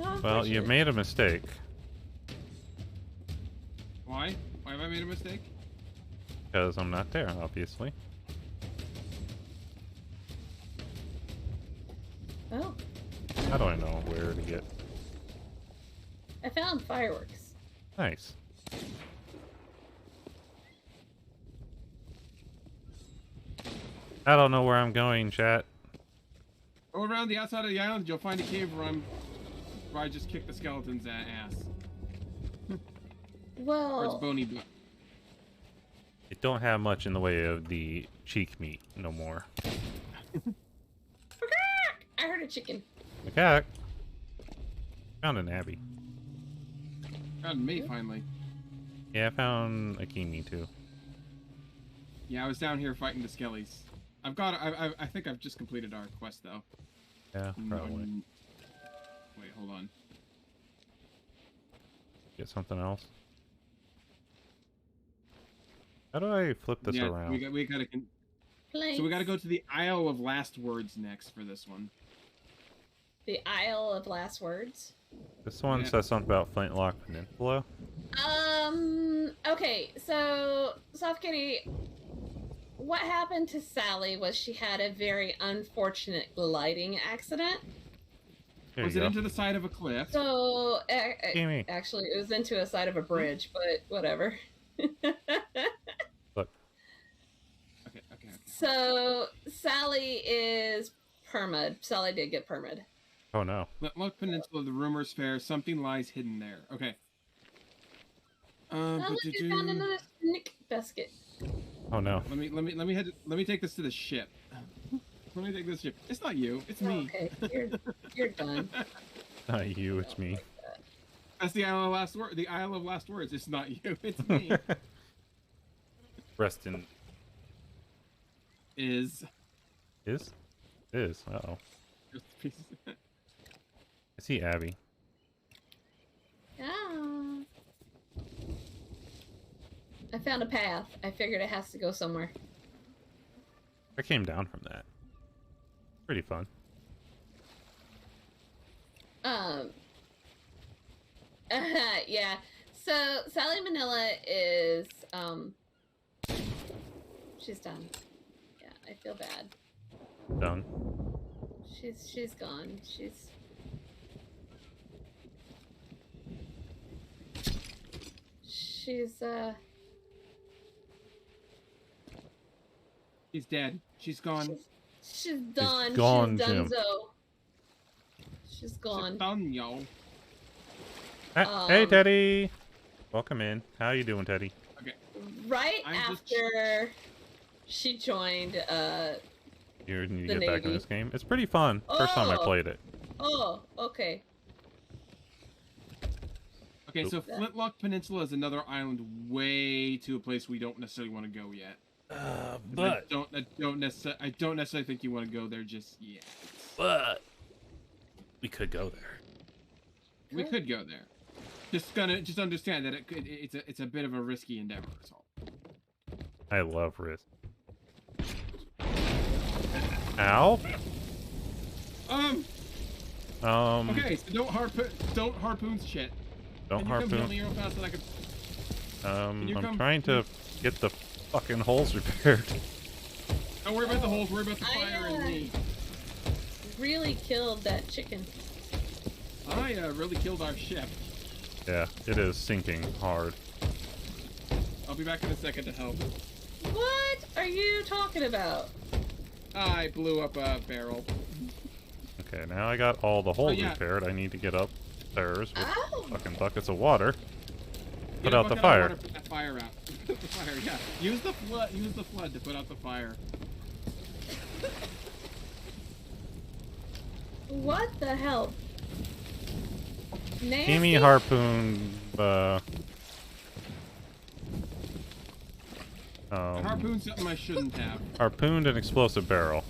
Oh, Well, you unfortunate. made a mistake. Why? Why have I made a mistake? Because I'm not there, obviously. Oh, How do I know where to get? I found fireworks. Nice. I don't know where I'm going, chat. Go around the outside of the island, you'll find a cave where I just kicked the skeleton's ass. Or its Well, bony butt. It don't have much in the way of the cheek meat no more. I heard a chicken. Okay. Found an Abby. Found me finally. Yeah, I found a Kimi too. Yeah, I was down here fighting the skellies. I think I've just completed our quest though. Yeah, probably. Wait, hold on. Get something else. How do I flip this Yeah, around? we gotta. So we gotta go to the Isle of Last Words next for this one. The Isle of Last Words. This one Yeah. says something about Flintlock Peninsula. Okay, so Soft Kitty, what happened to Sally was she had a very unfortunate gliding accident. Here Was you it go. into the side of a cliff? So Kimi. actually, it was into a side of a bridge, but whatever. Look. Okay. So Sally is permad. Sally did get permad. Oh no. Flintlock Peninsula, the rumors fair, something lies hidden there. Okay. Oh, look, I found another snick basket. Oh no. Let me take this to the ship. Let me take this ship. It's not you. It's me. Okay, you're done. Not you, it's me. That's the Isle of Last Word. The Isle of Last Words. It's not you. It's me. Reston Is. is? Uh-oh. I see Abby. Ah. I found a path. I figured it has to go somewhere. I came down from that. Pretty fun. Yeah. So Sally Manila is she's done. Yeah, I feel bad. Done. She's gone. She's He's dead. She's gone. She's done. gone, She's Jim. donezo. She's gone. She's done, yo. Hey, Teddy. Welcome in. How you doing, Teddy? Okay. Right after she joined, You need the to get back in Navy. this game. It's pretty fun. First time I Oh. played it. Oh, okay. Okay, so Flintlock Peninsula is another island way to a place we don't necessarily want to go yet. But I don't necessarily think you want to go there just yet. But we could go there. We could go there. Just understand that it's a bit of a risky endeavor. So. I love risk. Ow. Okay, so don't harpoon shit. Don't Can you come harpoon. heal me real fast so I can... I'm trying to get the fucking holes repaired. Don't worry about the holes. Worry about the fire and me. Really killed that chicken. I really killed our ship. Yeah, it is sinking hard. I'll be back in a second to help. What are you talking about? I blew up a barrel. Okay, now I got all the holes yeah. repaired. I need to get upstairs with Ow. fucking buckets of water. Put Get a out the bucket of fire. water, put that fire out. Put the fire, yeah. Use the flood to put out the fire. What the hell? Nasty. Kimi harpoon. Harpoon something I shouldn't have. Harpooned an explosive barrel.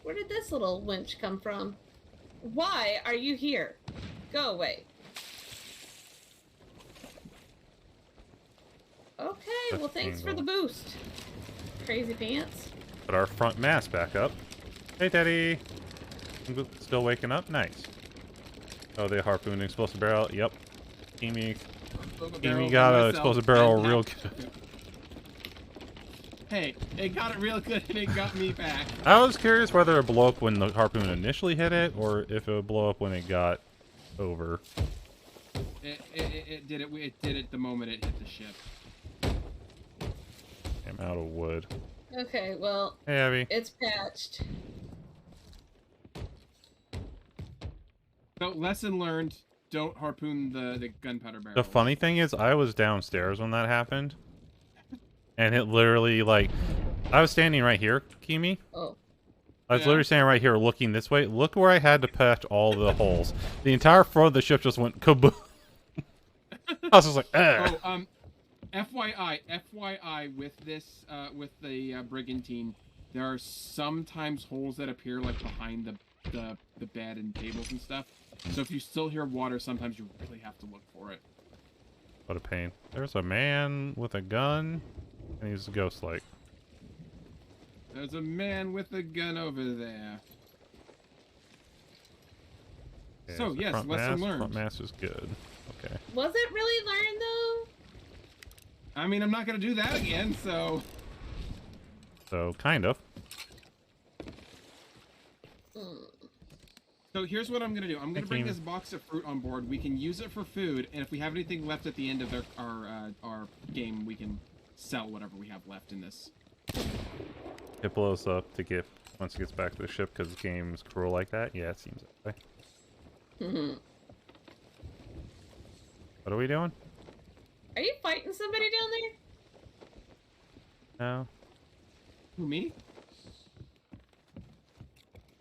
Where did this little winch come from? Why are you here? Go away. Okay, well thanks for the boost. Crazy pants. Put our front mast back up. Hey, Teddy. Still waking up? Nice. Oh, they harpooned an explosive barrel. Yep. Kimi got an explosive barrel real good. Hey, it got it real good and it got me back. I was curious whether it blew up when the harpoon initially hit it, or if it would blow up when it got over. It did it the moment it hit the ship. I'm out of wood. Okay, well, Hey, Abby. it's patched. So, lesson learned, don't harpoon the gunpowder barrel. The funny thing is, I was downstairs when that happened. And it literally, like... I was standing right here, Kimi. Oh. I was literally standing right here looking this way. Look where I had to patch all the holes. The entire front of the ship just went kaboom. I was just like, eh. Oh, FYI, with this, with the brigantine, there are sometimes holes that appear like behind the bed and tables and stuff. So if you still hear water, sometimes you really have to look for it. What a pain. There's a man with a gun, and he's ghost-like. There's a man with a gun over there. Okay, So yes, lesson learned. Front mast is good. Okay. Was it really learned though? I mean, I'm not gonna do that again, so... So, kind of. So here's what I'm gonna do. I'm gonna bring this box of fruit on board. We can use it for food, and if we have anything left at the end of our game, we can sell whatever we have left in this. It blows up to get once it gets back to the ship because the game's cruel like that. Yeah, it seems that way. What are we doing? Are you fighting somebody down there? No. Who, me?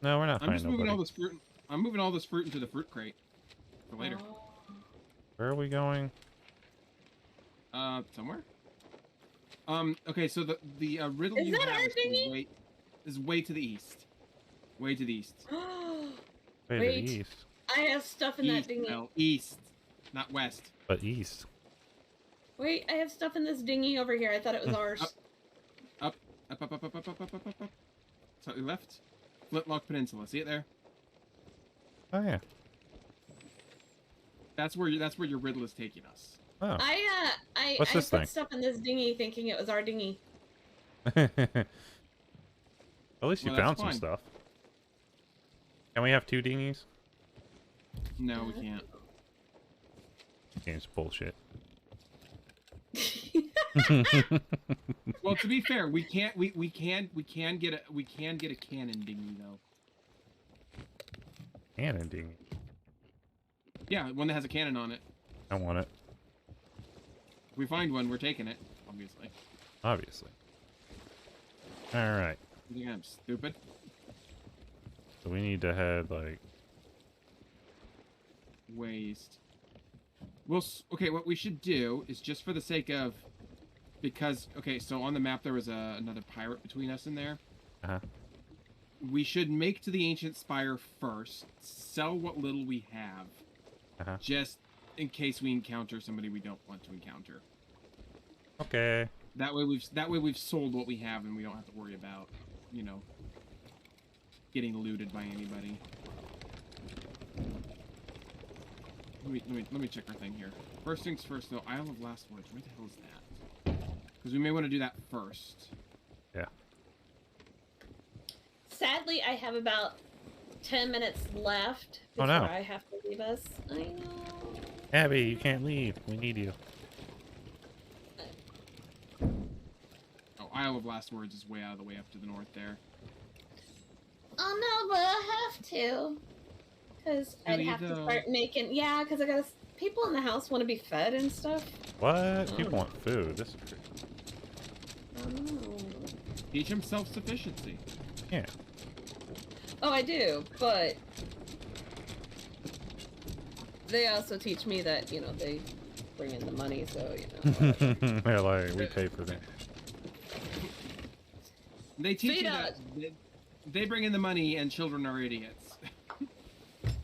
No, we're not I'm fighting just moving nobody. all this fruit. I'm moving all this fruit into the fruit crate for later. Where are we going? Somewhere. Okay, so the riddle Is you that have our dinghy? is way to the east. Way to the east. Way to Wait. the east. I have stuff in that East, dinghy. no, east, not west. But east. Wait, I have stuff in this dinghy over here. I thought it was ours. Up. Slightly left. Flintlock Peninsula. See it there? Oh yeah. That's where your riddle is taking us. Oh. I What's this put thing? stuff in this dinghy thinking it was our dinghy. At least you Well, that's found some fine. stuff. Can we have 2 dinghies? No, we can't. Game's bullshit. Well, to be fair, we can get a cannon dinghy though. Cannon dinghy. Yeah, one that has a cannon on it. I want it. If we find one, we're taking it, obviously. Obviously. All right. You think I'm stupid? So we need to head like Waste. Okay, what we should do is just for the sake of, because okay, so on the map there was another pirate between us in there. Uh-huh. We should make to the ancient spire first, sell what little we have, just in case we encounter somebody we don't want to encounter. Okay. That way we've sold what we have and we don't have to worry about, you know, getting looted by anybody. Let me check our thing here. First things first though, Isle of Last Words. Where the hell is that? Because we may want to do that first. Yeah. Sadly, I have about 10 minutes left before I have to leave us. I know. Abby, you can't leave. We need you. Oh, Isle of Last Words is way out of the way up to the north there. Oh no, but I have to. Because I'd have to start making... Yeah, because I got people in the house want to be fed and stuff. What? People want food. This is crazy. Oh. Teach them self-sufficiency. Yeah. Oh, I do, but... They also teach me that, you know, they bring in the money, so, you know... They're like, we pay for that. They teach you that they bring in the money and children are idiots.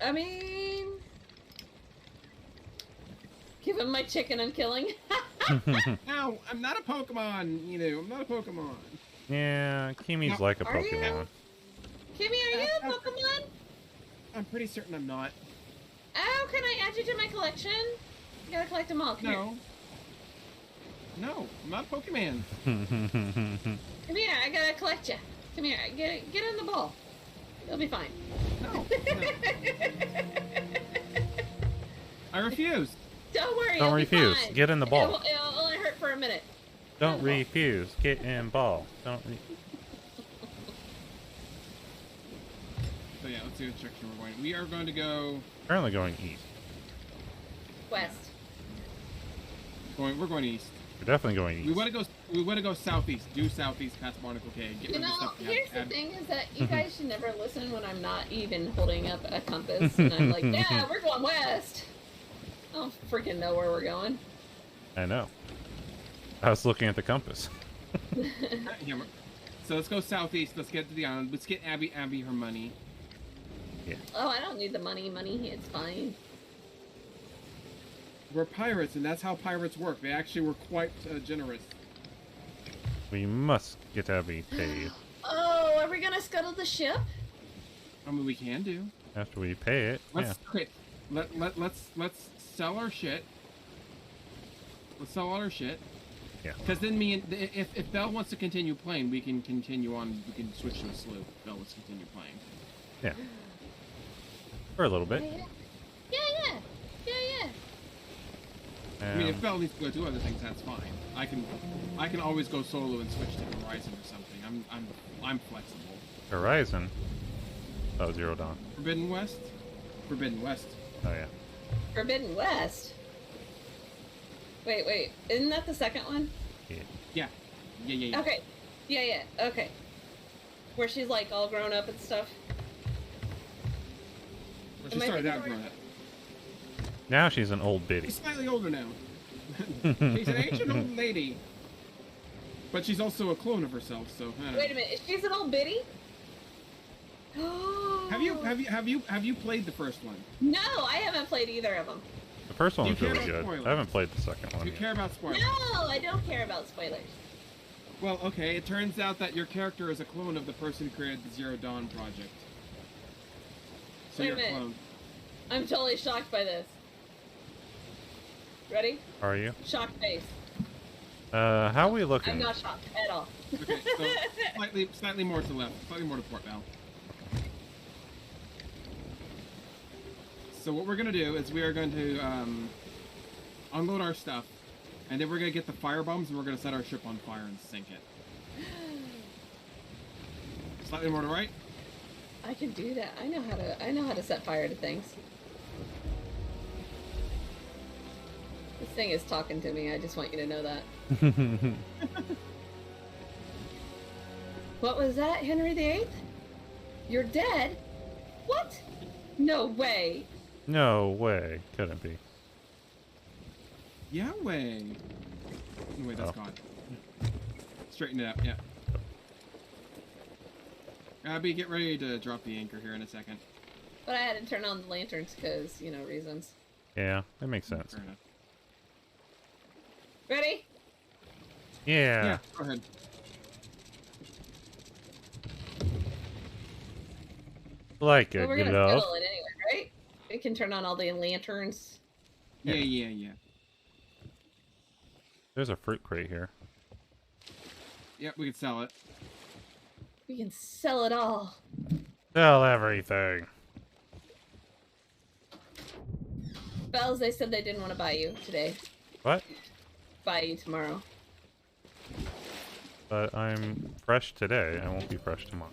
I mean... Give him my chicken I'm killing. No, I'm not a Pokemon, you know, I'm not a Pokemon. Yeah, Kimi's like a Pokemon. You? Kimi, are you a Pokemon? I'm pretty certain I'm not. Oh, can I add you to my collection? You gotta collect them all. Come here. No, I'm not a Pokemon. Come here, I gotta collect you. Come here, get in the ball. You'll be fine. No. I refuse. Don't worry. Don't refuse. Get in the ball. It'll only hurt for a minute. Don't refuse. Get in ball. Don't. So yeah, let's see what direction we're going. We are going to go. Currently going east. West. We're going east. We're definitely going east. We want to go southeast. Due southeast past Barnacle Cave. Get rid of the stuff here's the thing: is that you guys should never listen when I'm not even holding up a compass, and I'm like, yeah, we're going west. I don't freaking know where we're going. I know. I was looking at the compass. So let's go southeast. Let's get to the island. Let's get Abby her money. Yeah. Oh, I don't need the money. It's fine. We're pirates, and that's how pirates work. They actually were quite generous. We must get Abby paid. Oh, are we gonna scuttle the ship? I mean, we can do. After we pay it. Okay. Let's sell our shit. Let's sell all our shit. Yeah. Because then if Belle wants to continue playing, we can continue on. We can switch to a sloop. If Belle wants to continue playing. Yeah. For a little bit. Yeah. I mean, if Belle needs to go do other things, that's fine. I can always go solo and switch to Horizon or something. I'm flexible. Horizon. Oh, Zero Dawn. Forbidden West. Forbidden West. Oh yeah. Forbidden West. Wait. Isn't that the second one? Yeah. Okay. Yeah. Okay. Where she's like all grown up and stuff. Well, she started out grown up. Now she's an old biddy. She's slightly older now. She's an ancient old lady. But she's also a clone of herself, so I don't know. Wait a minute, she's an old biddy? Have you played the first one? No, I haven't played either of them. The first one was really good. Spoilers? I haven't played the second one. Do you care about spoilers? No, I don't care about spoilers. Well, okay, it turns out that your character is a clone of the person who created the Zero Dawn project. So Wait you're a minute. a clone. I'm totally shocked by this. Ready? Are you? Shocked face. How are we looking? I'm not shocked at all. Okay, so slightly more to the left, slightly more to Port Bell. So what we're gonna do is we are going to unload our stuff, And then we're gonna get the fire bombs and we're gonna set our ship on fire and sink it. Slightly more to right. I can do that. I know how to set fire to things. This thing is talking to me. I just want you to know that. What was that, Henry VIII? You're dead? What? No way. No way. Couldn't be. Yeah, way. No, wait, that's gone. Straighten it up, yeah. Abby, get ready to drop the anchor here in a second. But I had to turn on the lanterns because, you know, reasons. Yeah, that makes sense. Fair enough. Ready? Yeah. Yeah, go ahead. Like Well, a we're gonna glove. fiddle it anyway, right? We can turn on all the lanterns. Yeah. There's a fruit crate here. Yep, we can sell it. We can sell it all. Sell everything. Bells, they said they didn't want to buy you today. What? Buy you tomorrow. But I'm fresh today. I won't be fresh tomorrow.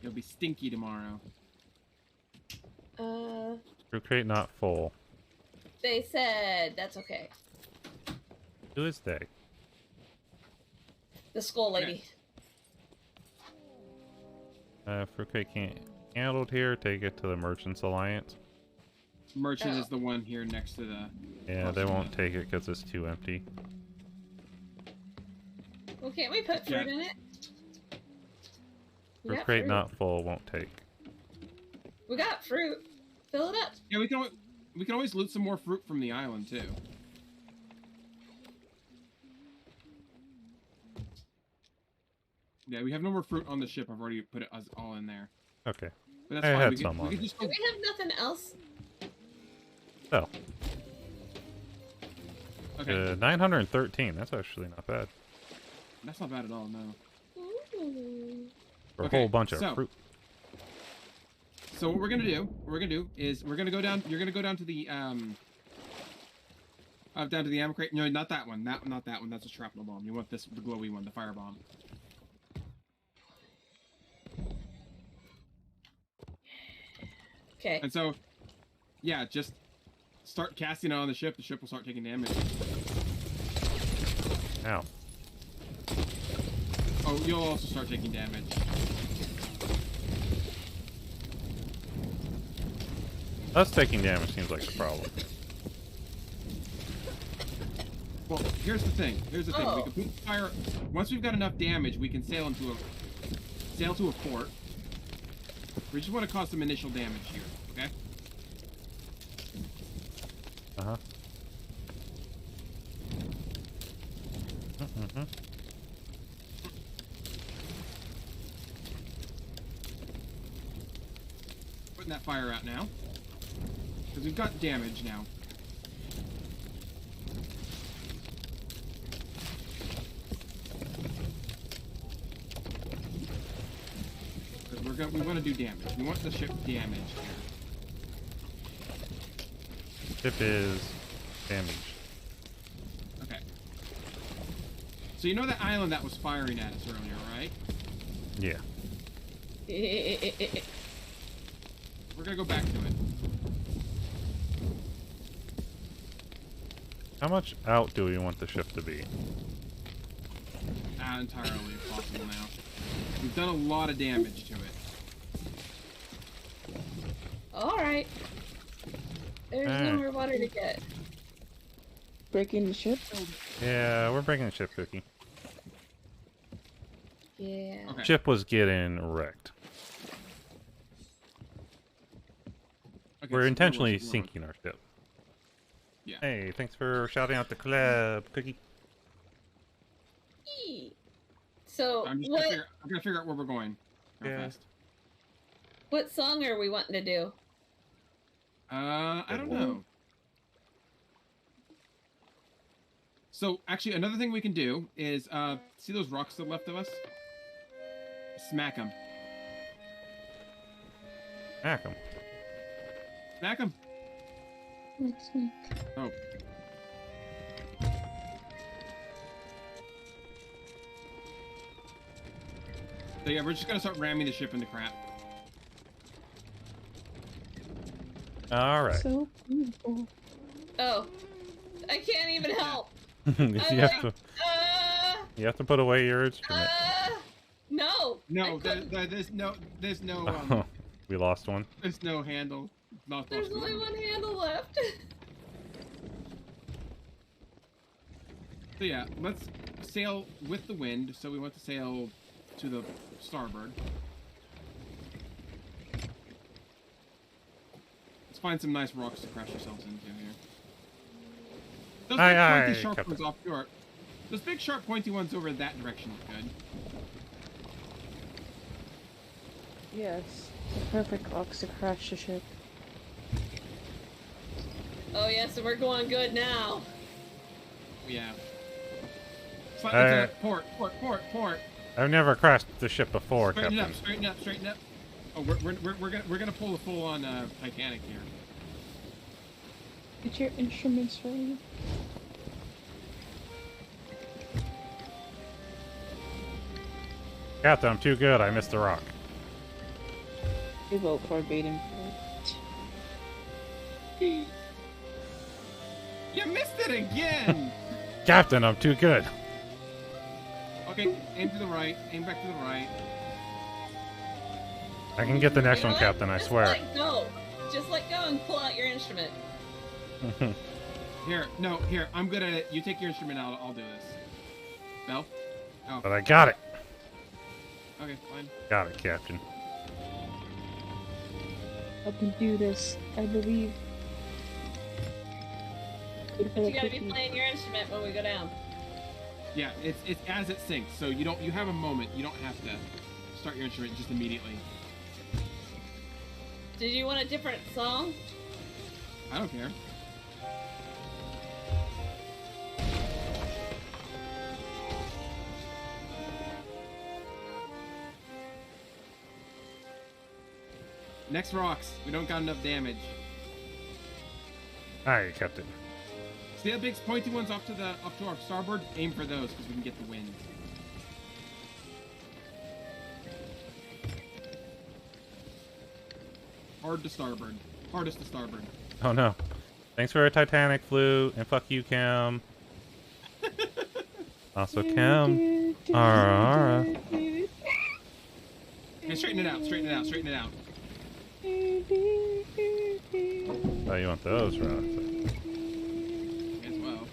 You'll be stinky tomorrow. Fruit crate not full. They said that's okay. Who is they? The skull lady. Fruit crate can't handled here. Take it to the Merchants Alliance. Merchant is the one here next to the... Yeah, they won't take it because it's too empty. Well, can't we put fruit in it? We Fruit got crate fruit. not full won't take. We got fruit. Fill it up. Yeah, we can always loot some more fruit from the island, too. Yeah, we have no more fruit on the ship. I've already put it all in there. Okay. But that's I fine. had We some can on just Do go... we have nothing else? So, Okay. 913. That's actually not bad. That's not bad at all, no. Ooh. For Okay, a whole bunch of so- fruit. So what we're gonna do is we're gonna go down. You're gonna go down to the down to the ammo crate. No, not that one. Not that one. That's a shrapnel bomb. You want this, the glowy one, the fire bomb. Okay. And so, yeah, just start casting it on the ship. The ship will start taking damage. Ow. Oh, you'll also start taking damage. Us taking damage seems like the problem. Well, here's the thing. We Oh. can put fire. Once we've got enough damage, we can sail to a port. We just want to cause some initial damage here, okay? Uh-huh. Mm-hmm. Putting that fire out now. Because we've got damage now. We want to do damage. We want the ship damaged here. Ship is damaged. Okay. So you know that island that was firing at us earlier, right? Yeah. We're gonna go back to it. How much out do we want the ship to be? Entirely if possible now. We've done a lot of damage to it. Alright. There's no Alright. more water to get. Breaking the ship? Yeah, we're breaking the ship, Cookie. Yeah. Okay. Ship was getting wrecked. Okay, We're so intentionally we're- sinking our ship. Yeah. Hey, thanks for shouting out the club, Cookie. Eee. So I'm what gonna figure out where we're going. Real Yeah. fast. what song are we wanting to do? I don't know. So actually, another thing we can do is see those rocks that left of us? Smack them. Smack 'em. Smack them. Oh. So yeah, we're just gonna start ramming the ship into crap. All right. So beautiful. Oh, I can't even help. You have to put away your instrument. No. No, there's no. We lost one. There's no handle. There's only one handle left. So yeah, let's sail with the wind. So we want to sail to the starboard. Let's find some nice rocks to crash yourselves into here. Those big pointy sharp ones off your. Those big sharp pointy ones over that direction look good. Yes, the perfect rocks to crash the ship. Oh yeah, so we're going good now. Yeah. Slightly port. I've never crashed the ship before, Straighten Captain. Straighten up. Oh, we're gonna pull the full on Titanic here. Get your instruments ready. Captain, I'm too good. I missed the rock. We vote for baiting. You missed it again! Captain, I'm too good. Okay, aim to the right. Aim back to the right. I can get the next one, what? Captain, I swear. Let go. Just let go and pull out your instrument. Here, I'm good at it. You take your instrument out, I'll do this. Bell? Oh. But I got it. Okay, fine. Got it, Captain. I can do this. I believe. You gotta be playing your instrument when we go down. Yeah, it's as it sinks, so you have a moment. You don't have to start your instrument just immediately. Did you want a different song? I don't care. Next rocks. We don't got enough damage. Alright, Captain. See the big pointy ones up to our starboard? Aim for those because we can get the wind. Hard to starboard. Hardest to starboard. Oh no. Thanks for a Titanic flu, and fuck you, Cam. Also, Cam. Ara. Okay, straighten it out. Oh, you want those rocks? As well.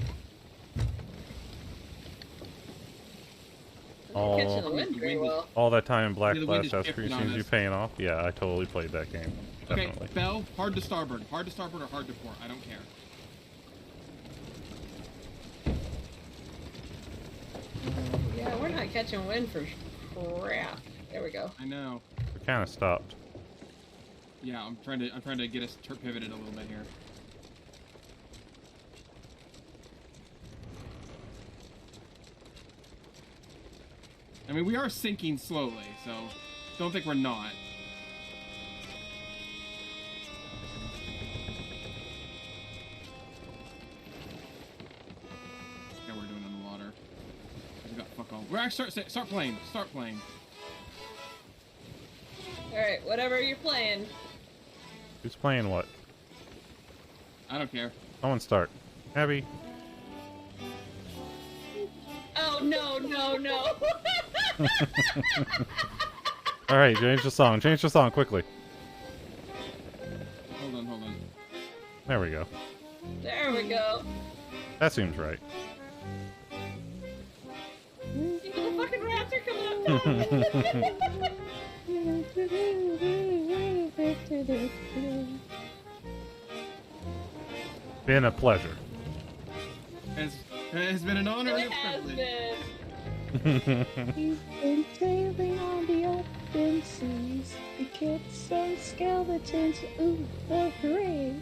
Catching the wind very well. All that time in Black Yeah, the wind Blast is House shifting seems on to be us. paying off. Yeah, I totally played that game. Definitely. Okay, Bell, hard to starboard. Hard to starboard or hard to port. I don't care. Yeah, we're not catching wind for crap. There we go. I know. We kind of stopped. Yeah, I'm trying to get us pivoted a little bit here. I mean, we are sinking slowly, so don't think we're not. Yeah, we're doing underwater. We got fuck all. We're actually start playing. Start playing. All right, whatever you're playing. Who's playing what? I don't care. Someone start. Abby. Oh no! Alright, change the song. Change the song quickly. Hold on. There we go. There we go. That seems right. You know, the fucking rats are coming up. Been a pleasure. It's been an honor and It a has privilege. been. He's been sailing on the open seas. He gets some skeletons. Ooh, hooray!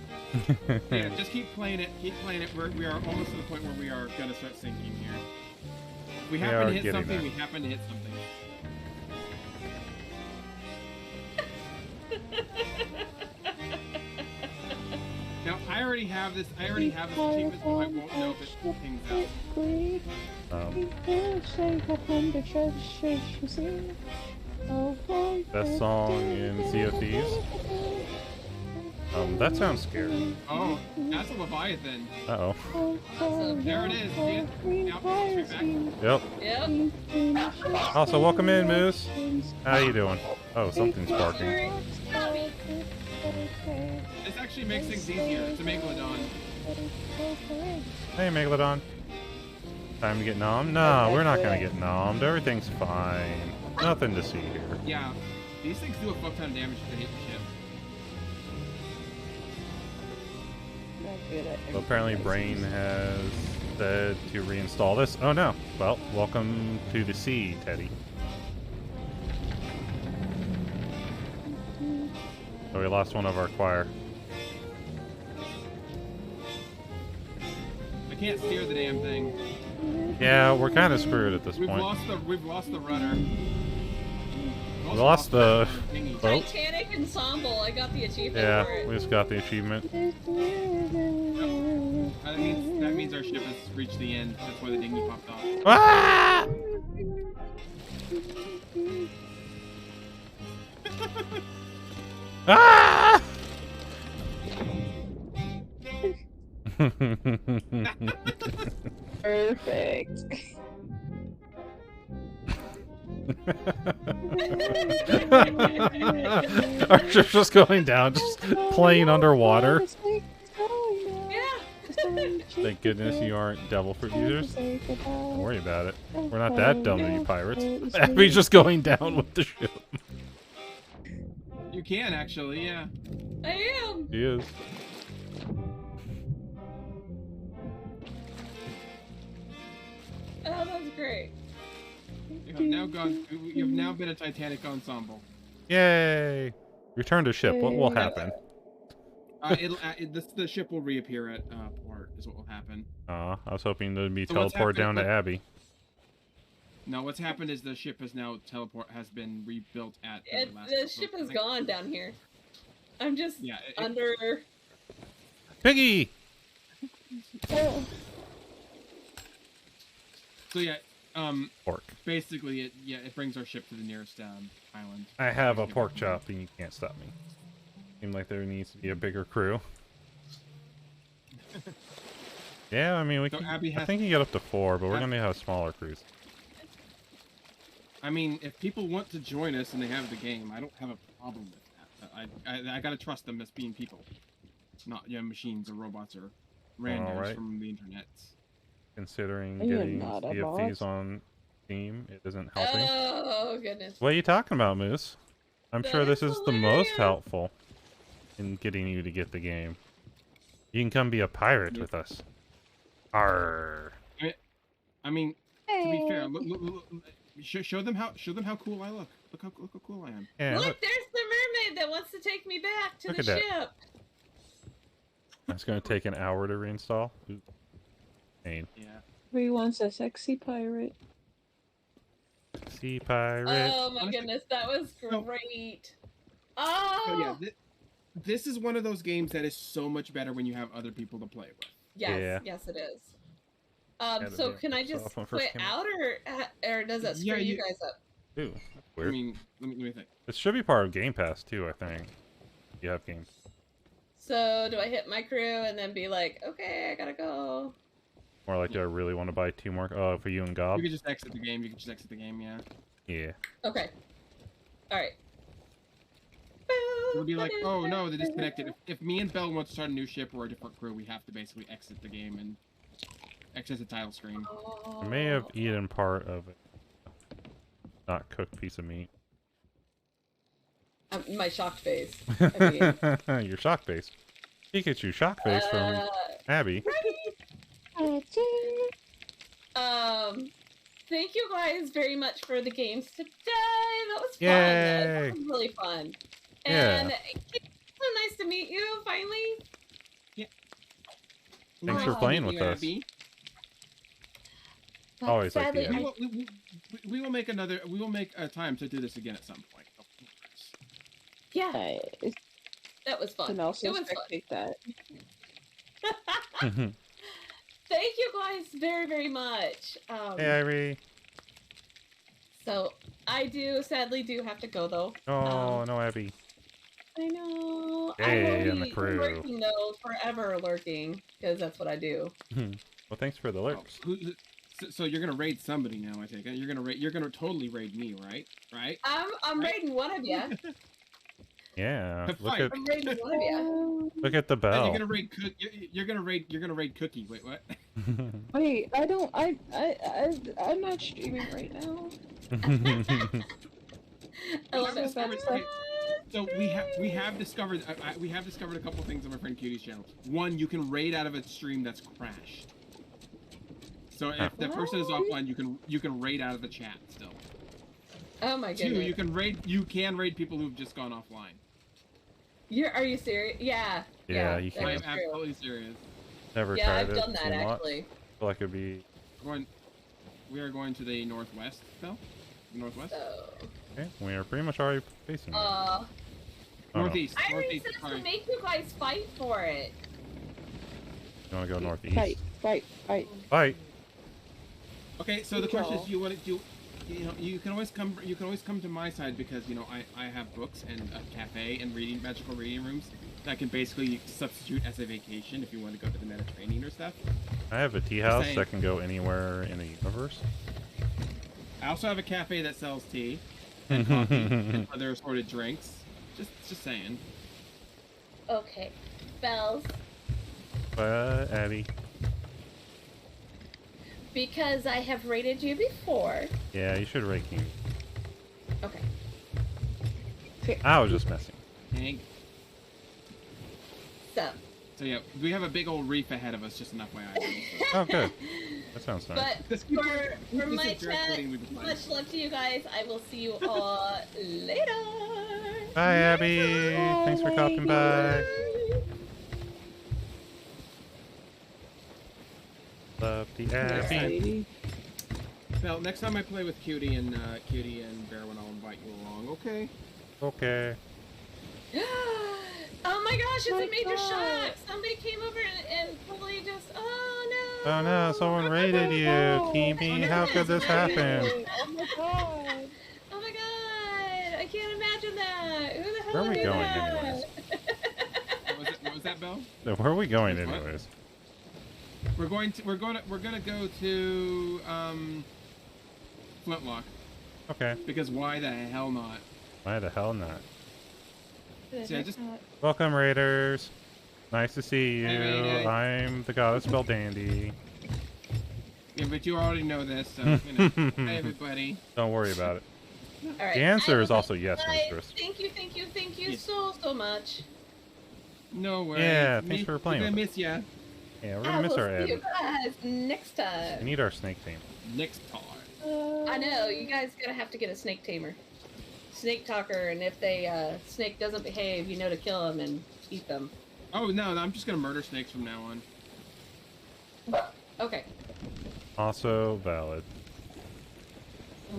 Yeah, just keep playing it. Keep playing it. We are almost to the point where we are gonna start sinking here. If we happen to hit something, we happen to hit something. Now I already have this achievement, so I won't know if it pings out. Best song in Sea of Thieves. That sounds scary. Oh, that's a Leviathan. Uh-oh. Awesome. There it is. See it? Yep, straight back. Yep. Yep. Also, welcome in, Moose. How you doing? Oh, something's barking. This actually makes things easier. It's a Megalodon. Hey, Megalodon. Time to get nommed? No, we're not gonna get nommed. Everything's fine. Nothing to see here. Yeah, these things do a fuck ton of damage if they hit the ship. Well, apparently Brain has said to reinstall this. Oh no. Well, welcome to the sea, Teddy. So we lost one of our choir. I can't steer the damn thing. Yeah, we're kind of screwed at this We've point. We've lost the rudder. We lost the boat. Titanic Ensemble. I got the achievement Yeah, for it. we just got the achievement. That means our ship has reached the end. That's why the dinghy popped off. Ah! Ah! Perfect. Our ship's just going down, just playing underwater. Yeah. Thank goodness you aren't devil fruit users. Don't worry about it. We're not that dumb to you pirates. Abby's just going down with the ship. You can actually, yeah. I am. He is. Oh, that's great. You have now been a Titanic ensemble. Yay! Return to ship. What will happen? The ship will reappear at port. Is what will happen. I was hoping to be So what's teleported down to happened- Abby. No, what's happened is the ship has now has been rebuilt at The ship is gone down here. I'm just Yeah, under. Piggy! Oh. So yeah, Pork. basically it brings our ship to the nearest island. I have a pork chop and you can't stop me. Seems like there needs to be a bigger crew. Yeah, I mean, So can, Abby I has- think you get up to 4, but we're going to have smaller crews. I mean, if people want to join us and they have the game, I don't have a problem with that. I gotta trust them as being people, not machines or robots or randoms Alright. from the internet. Considering You're getting not a Sea of Thieves bot. on Steam, it isn't helping. Oh goodness. What are you talking about, Moose? I'm That sure this is is the most hilarious. helpful in getting you to get the game. You can come be a pirate with us. Arr. I mean, to be fair, show them how cool I look. Look how cool I am. Yeah, Look, look. there's the mermaid that wants to take me back to Look the at that. ship. It's going to take an hour to reinstall. Ooh. Pain. Yeah. He wants a sexy pirate. Sea pirate. Oh my Honestly- goodness, that was No. great. So Oh yeah, this is one of those games that is so much better when you have other people to play with. yes, Yeah. yes it is. Gotta So do can I it. just Soft when first quit came out. out or does that screw Yeah, you you- guys up? Ooh, that's I weird. mean, let me think. It should be part of Game Pass too, I think. You have games. So do I hit my crew and then be like, okay, I gotta go? More like, do I really want to buy 2 more? Oh, for you and Gob? You can just exit the game. Yeah. Yeah. Okay. Alright. It would be like, oh no, they disconnected. If me and Belle want to start a new ship or a different crew, we have to basically exit the game and exit the title screen. I may have eaten part of it. Not cooked piece of meat. My shocked face. I mean, Your shock face. Pikachu shock face from Abby. Thank you guys very much for the games today. That was fun. Yay. That was really fun. Yeah. And it's so nice to meet you finally. Thanks for Nice playing meeting with you, us. Abby. But Always like the sadly, Abby. We will make another. We will make a time to do this again at some point. yeah, I that was fun. can also It was fun. spectate that. Thank you guys very, very much. Hey, Irie. So I sadly have to go though. Oh, no, Abby. I know. Hey, I will and the be crew. lurking though, forever lurking, because that's what I do. Well, thanks for the lurks. So you're gonna raid somebody now, I take it. You're gonna totally raid me, right? Right? I'm Right? raiding one of you. Yeah. I'm raiding one of you. Look at the bell. You're gonna raid you're gonna raid Cookie. Wait, what? Wait, I'm not streaming right now. I love it. So we have discovered a couple things on my friend Cutie's channel. One, you can raid out of a stream that's crashed. So if the person is offline, you can raid out of the chat still. Oh my goodness. Two, you can raid people who've just gone offline. Are you serious? Yeah. Yeah, you can. I'm absolutely serious. Never yeah, tried I've it. done that Seen lots. actually. I feel like it'd be. We are going to the northwest, Phil. Northwest. Okay, we are pretty much already facing it. Northeast. I already Northeast. said Sorry. to make you guys fight for it. You want to go northeast? Fight. Okay, so the question is, you can always come to my side because I have books and a cafe and magical reading rooms that can basically substitute as a vacation if you want to go to the Mediterranean or stuff. I have a tea house that can go anywhere in the universe. I also have a cafe that sells tea and coffee and other assorted drinks. Just saying. Okay. Bells. Abby. Because I have rated you before. Yeah, you should rate me. Okay. I was just messing. Hank. So yeah, we have a big old reef ahead of us, just an FYI. Oh, good. That sounds nice. But for my chat, much love to you guys. I will see you all later. Bye, Abby. Thanks for stopping by. Love the Abby. Well, next time I play with Cutie and Bearwin, I'll invite you along. Okay. Okay. Oh my gosh, it's a major shock! Somebody came over and totally just, oh no! Oh no, someone raided you, Kimi. How could this happen? Oh my god! Oh my god! I can't imagine that! Who the hell Where are we did going, that? anyways? What was that, Belle? Where are we going, anyways? We're gonna go to Flintlock. Okay. Because why the hell not? Why the hell not? So yeah, Welcome, Raiders. Nice to see you. Hey. I'm the god of Spell Dandy. Yeah, but you already know this, so hey everybody. Don't worry about it. All right, the answer is also yes, mistress. Thank you so much. No way. Yeah, thanks for playing. We're gonna miss ya. Yeah, we're gonna miss our See you Abby. guys next time. We need our snake tamer. Next time. I know, you guys gonna have to get a snake tamer. Snake talker, and if they snake doesn't behave, you know to kill them and eat them. Oh no, I'm just gonna murder snakes from now on. Okay. Also valid.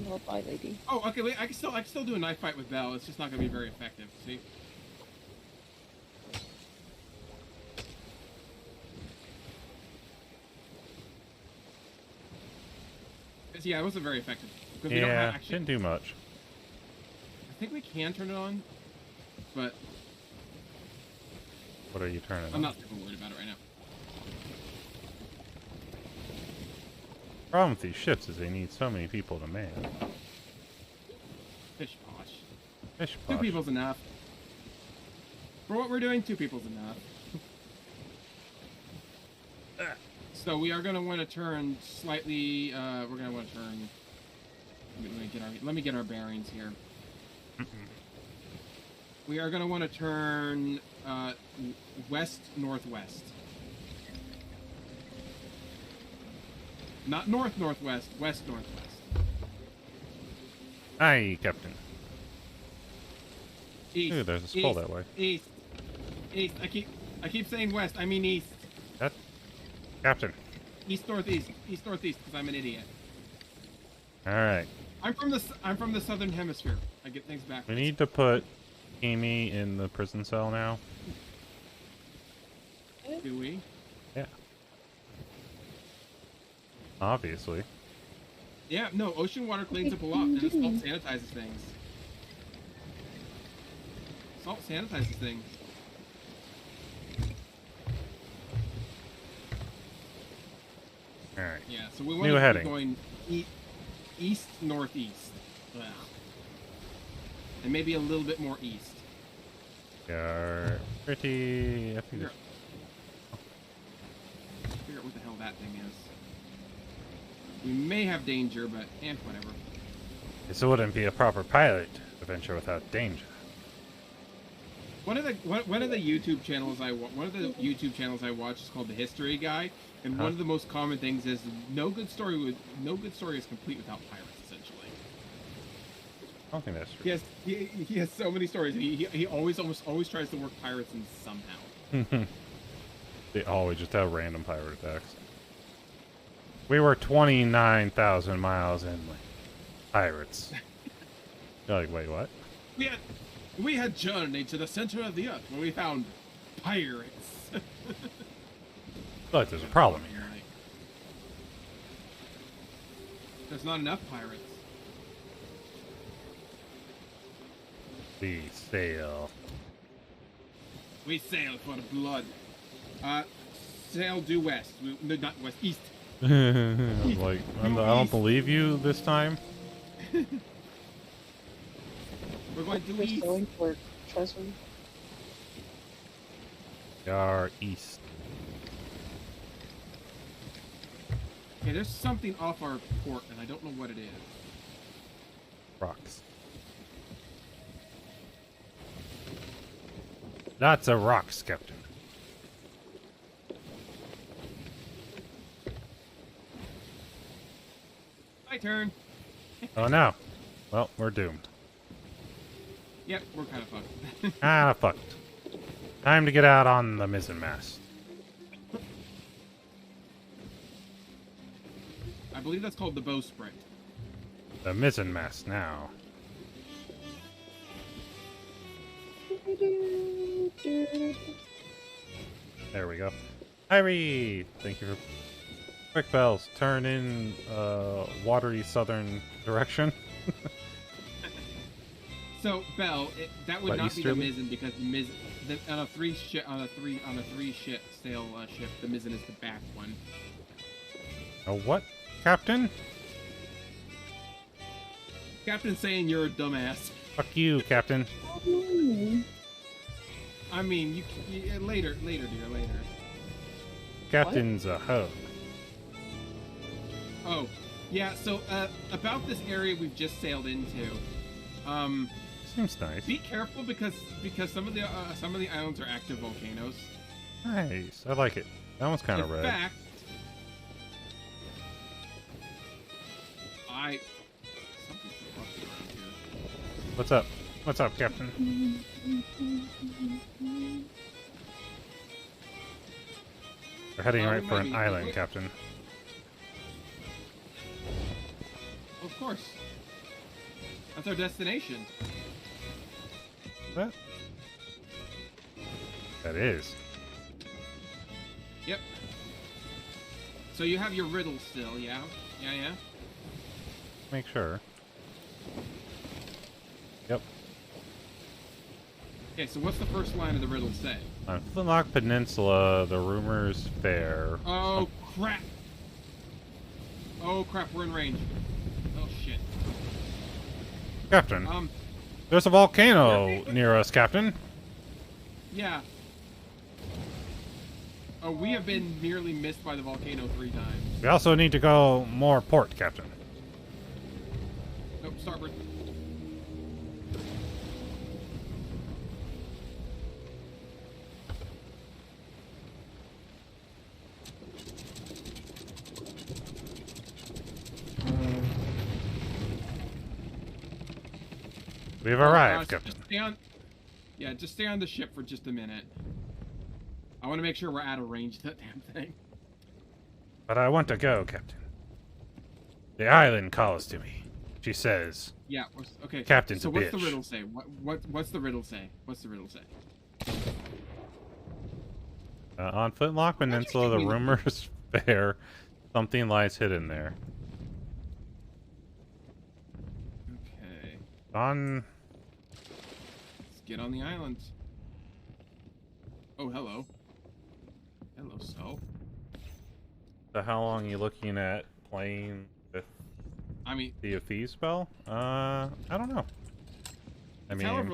Oh, bye, lady. Oh, okay. Wait, I can still do a knife fight with Belle. It's just not gonna be very effective. See? Yeah, it wasn't very effective. Because we don't have didn't do much. I think we can turn it on, but What are you turning I'm on? not super worried about it right now. Problem with these ships is they need so many people to man. Fish posh. Fish Two posh. people's enough. For what we're doing, 2 people's enough. So we are going to want to turn slightly. We're going to want to turn. Let me get our bearings here. We are going to want to turn west northwest. Not north northwest, west northwest. Aye, Captain. East. Ooh, there's a skull that way. East. East. I keep saying west. I mean east. That Captain. East northeast. East northeast because I'm an idiot. All right. I'm from the southern hemisphere. I get things backwards. We need to put Amy in the prison cell now. Do we? Yeah. Obviously. Yeah, no, ocean water cleans up a lot, and salt sanitizes things. Salt sanitizes things. Alright. Yeah, so we want to be heading. going east-northeast. And maybe a little bit more east. You're pretty... Figure out what the hell that thing is. We may have danger, but whatever. This wouldn't be a proper pilot adventure without danger. One of the YouTube channels I watch is called The History Guy, and one of the most common things is no good story is complete without pirates. Essentially, I don't think that's true. He has so many stories, and he almost always tries to work pirates in somehow. They always just have random pirate attacks. We were 29,000 miles in, like, pirates. You're like, wait, what? We had journeyed to the center of the earth where we found pirates. But there's a problem here. There's not enough pirates. We sail. We sail for the blood. Sail due west. No, not west. East. I'm like, I don't believe you this time. We're going to east. Going for treasure. We are east. Okay, there's something off our port, and I don't know what it is. Rocks. Lots of rocks, Captain. My turn. Oh no. Well, we're doomed. Yep, we're kind of fucked. Fucked. Time to get out on the mizzen mast. I believe that's called the bowsprit. The mizzen mast now. There we go. Irie! Thank you for... Quick bells, turn in watery southern direction. So, Bell, that would What, not be the easterly? mizzen because the mizzen on a three ship sail ship, the mizzen is the back one. Oh, what, Captain? Captain's saying you're a dumbass. Fuck you, Captain. I mean, later, dear, later. Captain's a hoe. Oh, yeah. So, about this area we've just sailed into, Seems nice. be careful because some of the islands are active volcanoes. Nice. I like it. That one's kind of red. In fact, something's fucking around here. What's up? What's up, Captain? We're heading right for an island, Captain. Of course. That's our destination. What? That is. Yep. So you have your riddle still, yeah? Yeah? Make sure. Yep. Okay, so what's the first line of the riddle say? On Flintlock Peninsula, the rumors fair. Oh, crap! Oh, crap, we're in range. Oh, shit. Captain, there's a volcano near us, Captain. Yeah. Oh, we have been nearly missed by the volcano 3 times. We also need to go more port, Captain. Nope, starboard. We've arrived, Captain. Just stay on the ship for just a minute. I want to make sure we're out of range of that damn thing. But I want to go, Captain. The island calls to me. She says. Yeah. Okay. Captain's so a what's bitch. the riddle say? What's the riddle say? What's the riddle say? On Flintlock Peninsula, the rumors fair. Something lies hidden there. On. Let's get on the island. Oh, hello. Hello, so. So how long are you looking at playing with Sea of Thieves spell? I don't know. I mean, however,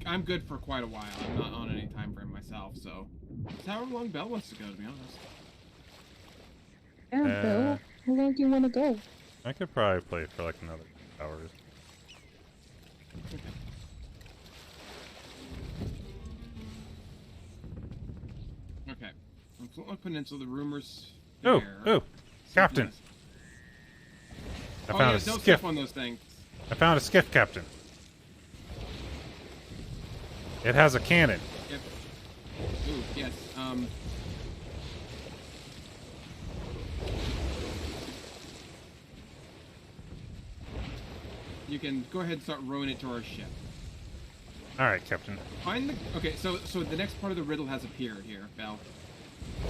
I'm good for quite a while. I'm not on any time frame myself, so it's however long Belle wants to go, to be honest. Yeah, Belle, how long do you want to go? I could probably play for like another 2 hours. Okay. I'm floating Peninsula. The rumors. Oh, there. oh, Captain! I found a don't skiff. step on those things. I found a skiff, Captain. It has a cannon. Yep. Ooh, yes. You can go ahead and start rowing it to our ship. All right, Captain. Find the. Okay, so the next part of the riddle has appeared here, Belle.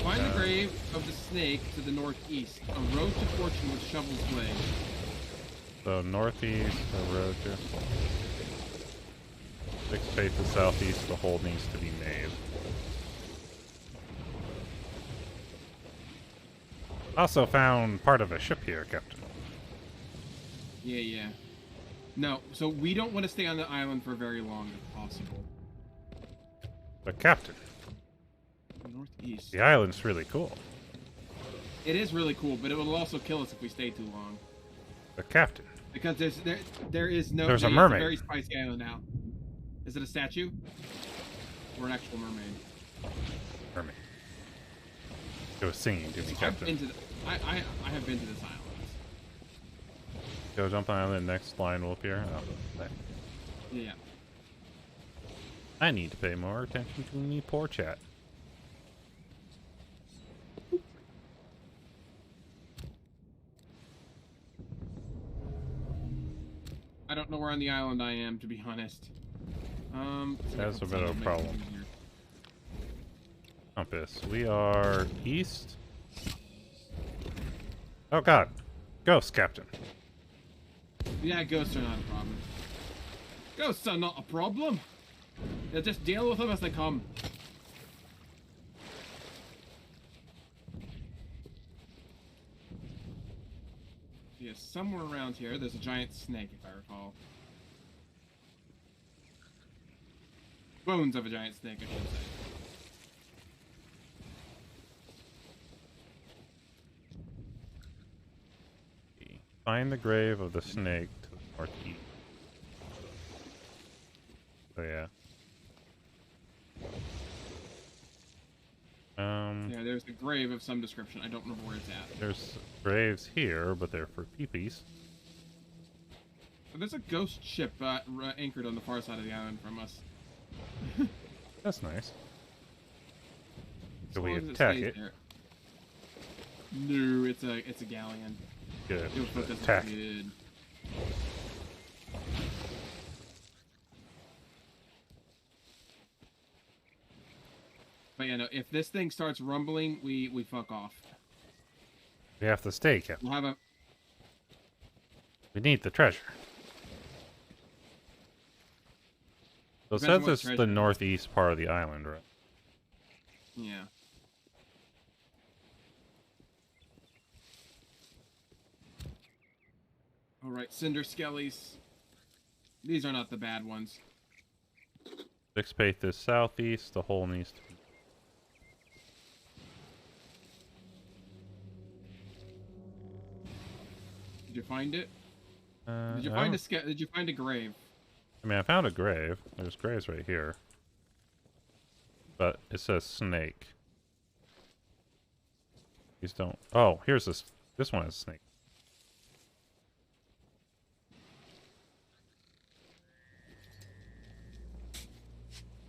Find the grave of the snake to the northeast. A road to fortune with Shovel's blade. So northeast, the road to 6 feet to southeast. The hole needs to be made. Also found part of a ship here, Captain. Yeah. No, so we don't want to stay on the island for very long if possible. But Captain, Northeast. the island's really cool. It is really cool, but it will also kill us if we stay too long. But Captain, Because there is no. There's a it's mermaid. very spicy island now. Is it a statue? Or an actual mermaid? mermaid. It was singing to me, Captain. I have been to this island. Go jump on the next line will appear. Oh, there. Yeah. I need to pay more attention to me poor chat. I don't know where on the island I am, to be honest. That's a bit of a problem. Compass. We are east. Oh god. Ghost, Captain. Yeah, ghosts are not a problem. Ghosts are not a problem. Yeah, just deal with them as they come. Yeah, somewhere around here, there's a giant snake, if I recall. Bones of a giant snake, I should say. Find the grave of the snake to the northeast. So yeah. Yeah, there's a grave of some description. I don't remember where it's at. There's graves here, but they're for peepees. But there's a ghost ship anchored on the far side of the island from us. That's nice. As Do we long as attack stays it? there. No, it's a galleon. Good. It was supposed to Attack. be good. But yeah, no, if this thing starts rumbling, we fuck off. We have to stay, Captain. We'll have a. We need the treasure. So it Depends on says what it's the treasure. northeast part of the island, right? Yeah. Alright, Cinder Skellies. These are not the bad ones. 6 feet is southeast. The hole needs to be. Did you find it? Did you find a grave? I mean, I found a grave. There's graves right here. But it says snake. These don't. Oh, here's this. This one is snake.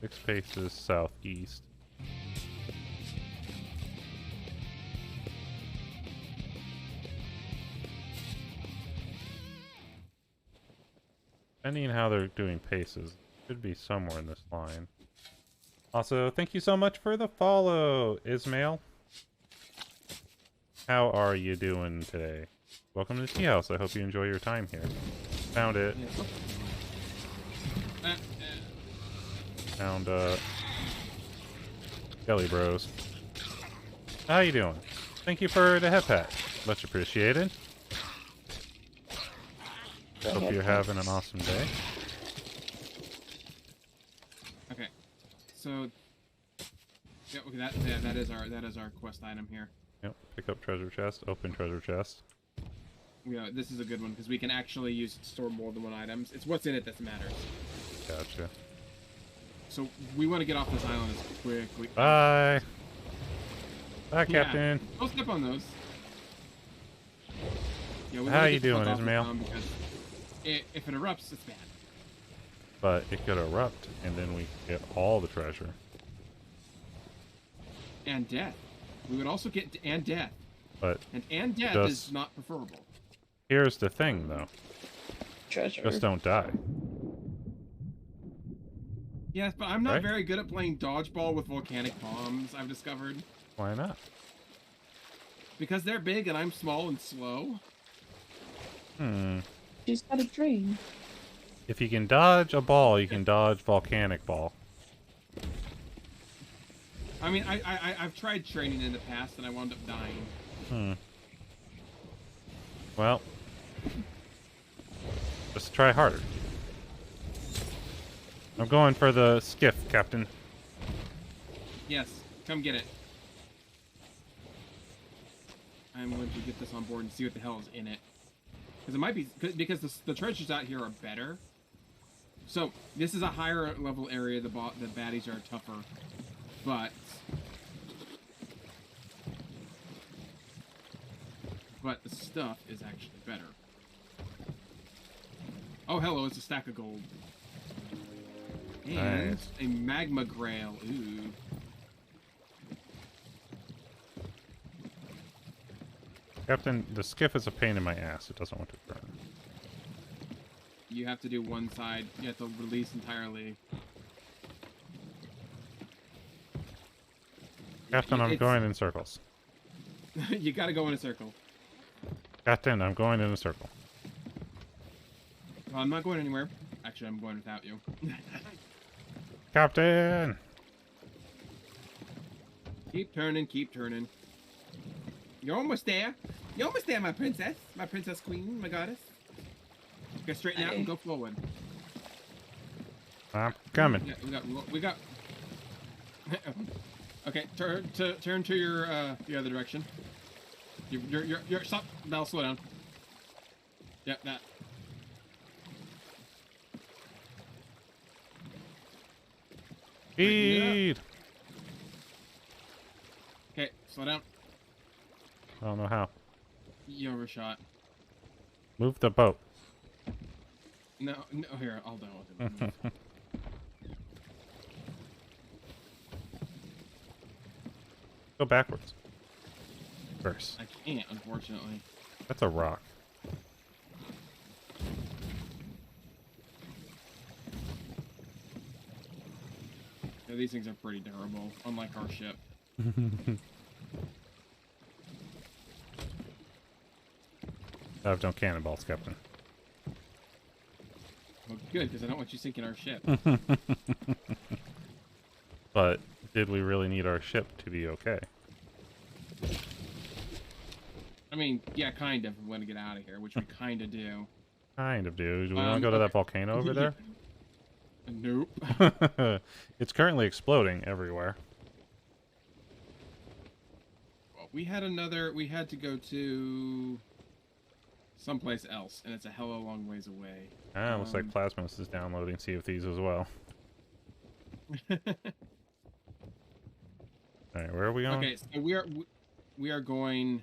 Six paces southeast. Depending on how they're doing paces, should be somewhere in this line. Also, thank you so much for the follow, Ismail. How are you doing today? Welcome to the tea house. I hope you enjoy your time here. Found it. Found Skelly Bros. How you doing? Thank you for the head pat. Much appreciated. Hope you're having an awesome day. Okay, so yeah, okay, that is our quest item here. Yep. Pick up treasure chest. Open treasure chest. Yeah, this is a good one because we can actually use store more than one items. It's what's in it that matters. Gotcha. So we want to get off this island as quickly. Bye. Bye, Yeah, Captain. don't step on those. Yeah, we How wanna you get the fuck doing, off the Ismail? town because if it erupts, it's bad. But it could erupt, and then we get all the treasure. And death. We would also get and death. But And death just- is not preferable. here's the thing, though. Treasure. Just don't die. Yes, but I'm not Right? very good at playing dodgeball with volcanic bombs, I've discovered. Why not? Because they're big and I'm small and slow. She's got a dream. If you can dodge a ball, you can dodge volcanic ball. I mean, I've tried training in the past and I wound up dying. Well, just try harder. I'm going for the skiff, Captain. Yes, come get it. I'm going to get this on board and see what the hell is in it. Because it might be because the treasures out here are better. So this is a higher level area. The baddies are tougher, but the stuff is actually better. Oh, hello! It's a stack of gold and Nice. a magma grail. Ooh. Captain, the skiff is a pain in my ass. It doesn't want to burn. You have to do one side. You have to release entirely. Captain, I'm going in circles. You gotta go in a circle. Captain, I'm going in a circle. Well, I'm not going anywhere. Actually, I'm going without you. Captain! Keep turning, keep turning. You're almost there. You're almost there, my princess. My princess queen, my goddess. Go straighten out and go forward. I'm coming. Yeah, we got. Okay, turn to your the other direction. Your stop. Now slow down. Yep, that. Speed! Okay, slow down. I don't know how. You overshot. Move the boat. No, here, I'll do it. Go backwards. First. I can't, unfortunately. That's a rock. Yeah, these things are pretty durable, unlike our ship. Have no cannonballs, Captain. Well, good, because I don't want you sinking our ship. But did we really need our ship to be okay? I mean, yeah, kind of. We want to get out of here, which we kind of do. Kind of, dude. Do we want to go to that volcano over there? Nope. It's currently exploding everywhere. Well, we had to go to someplace else, and it's a hella long ways away. Ah, looks like Plasmus is downloading Sea of Thieves as well. Alright, where are we going? Okay, so we are going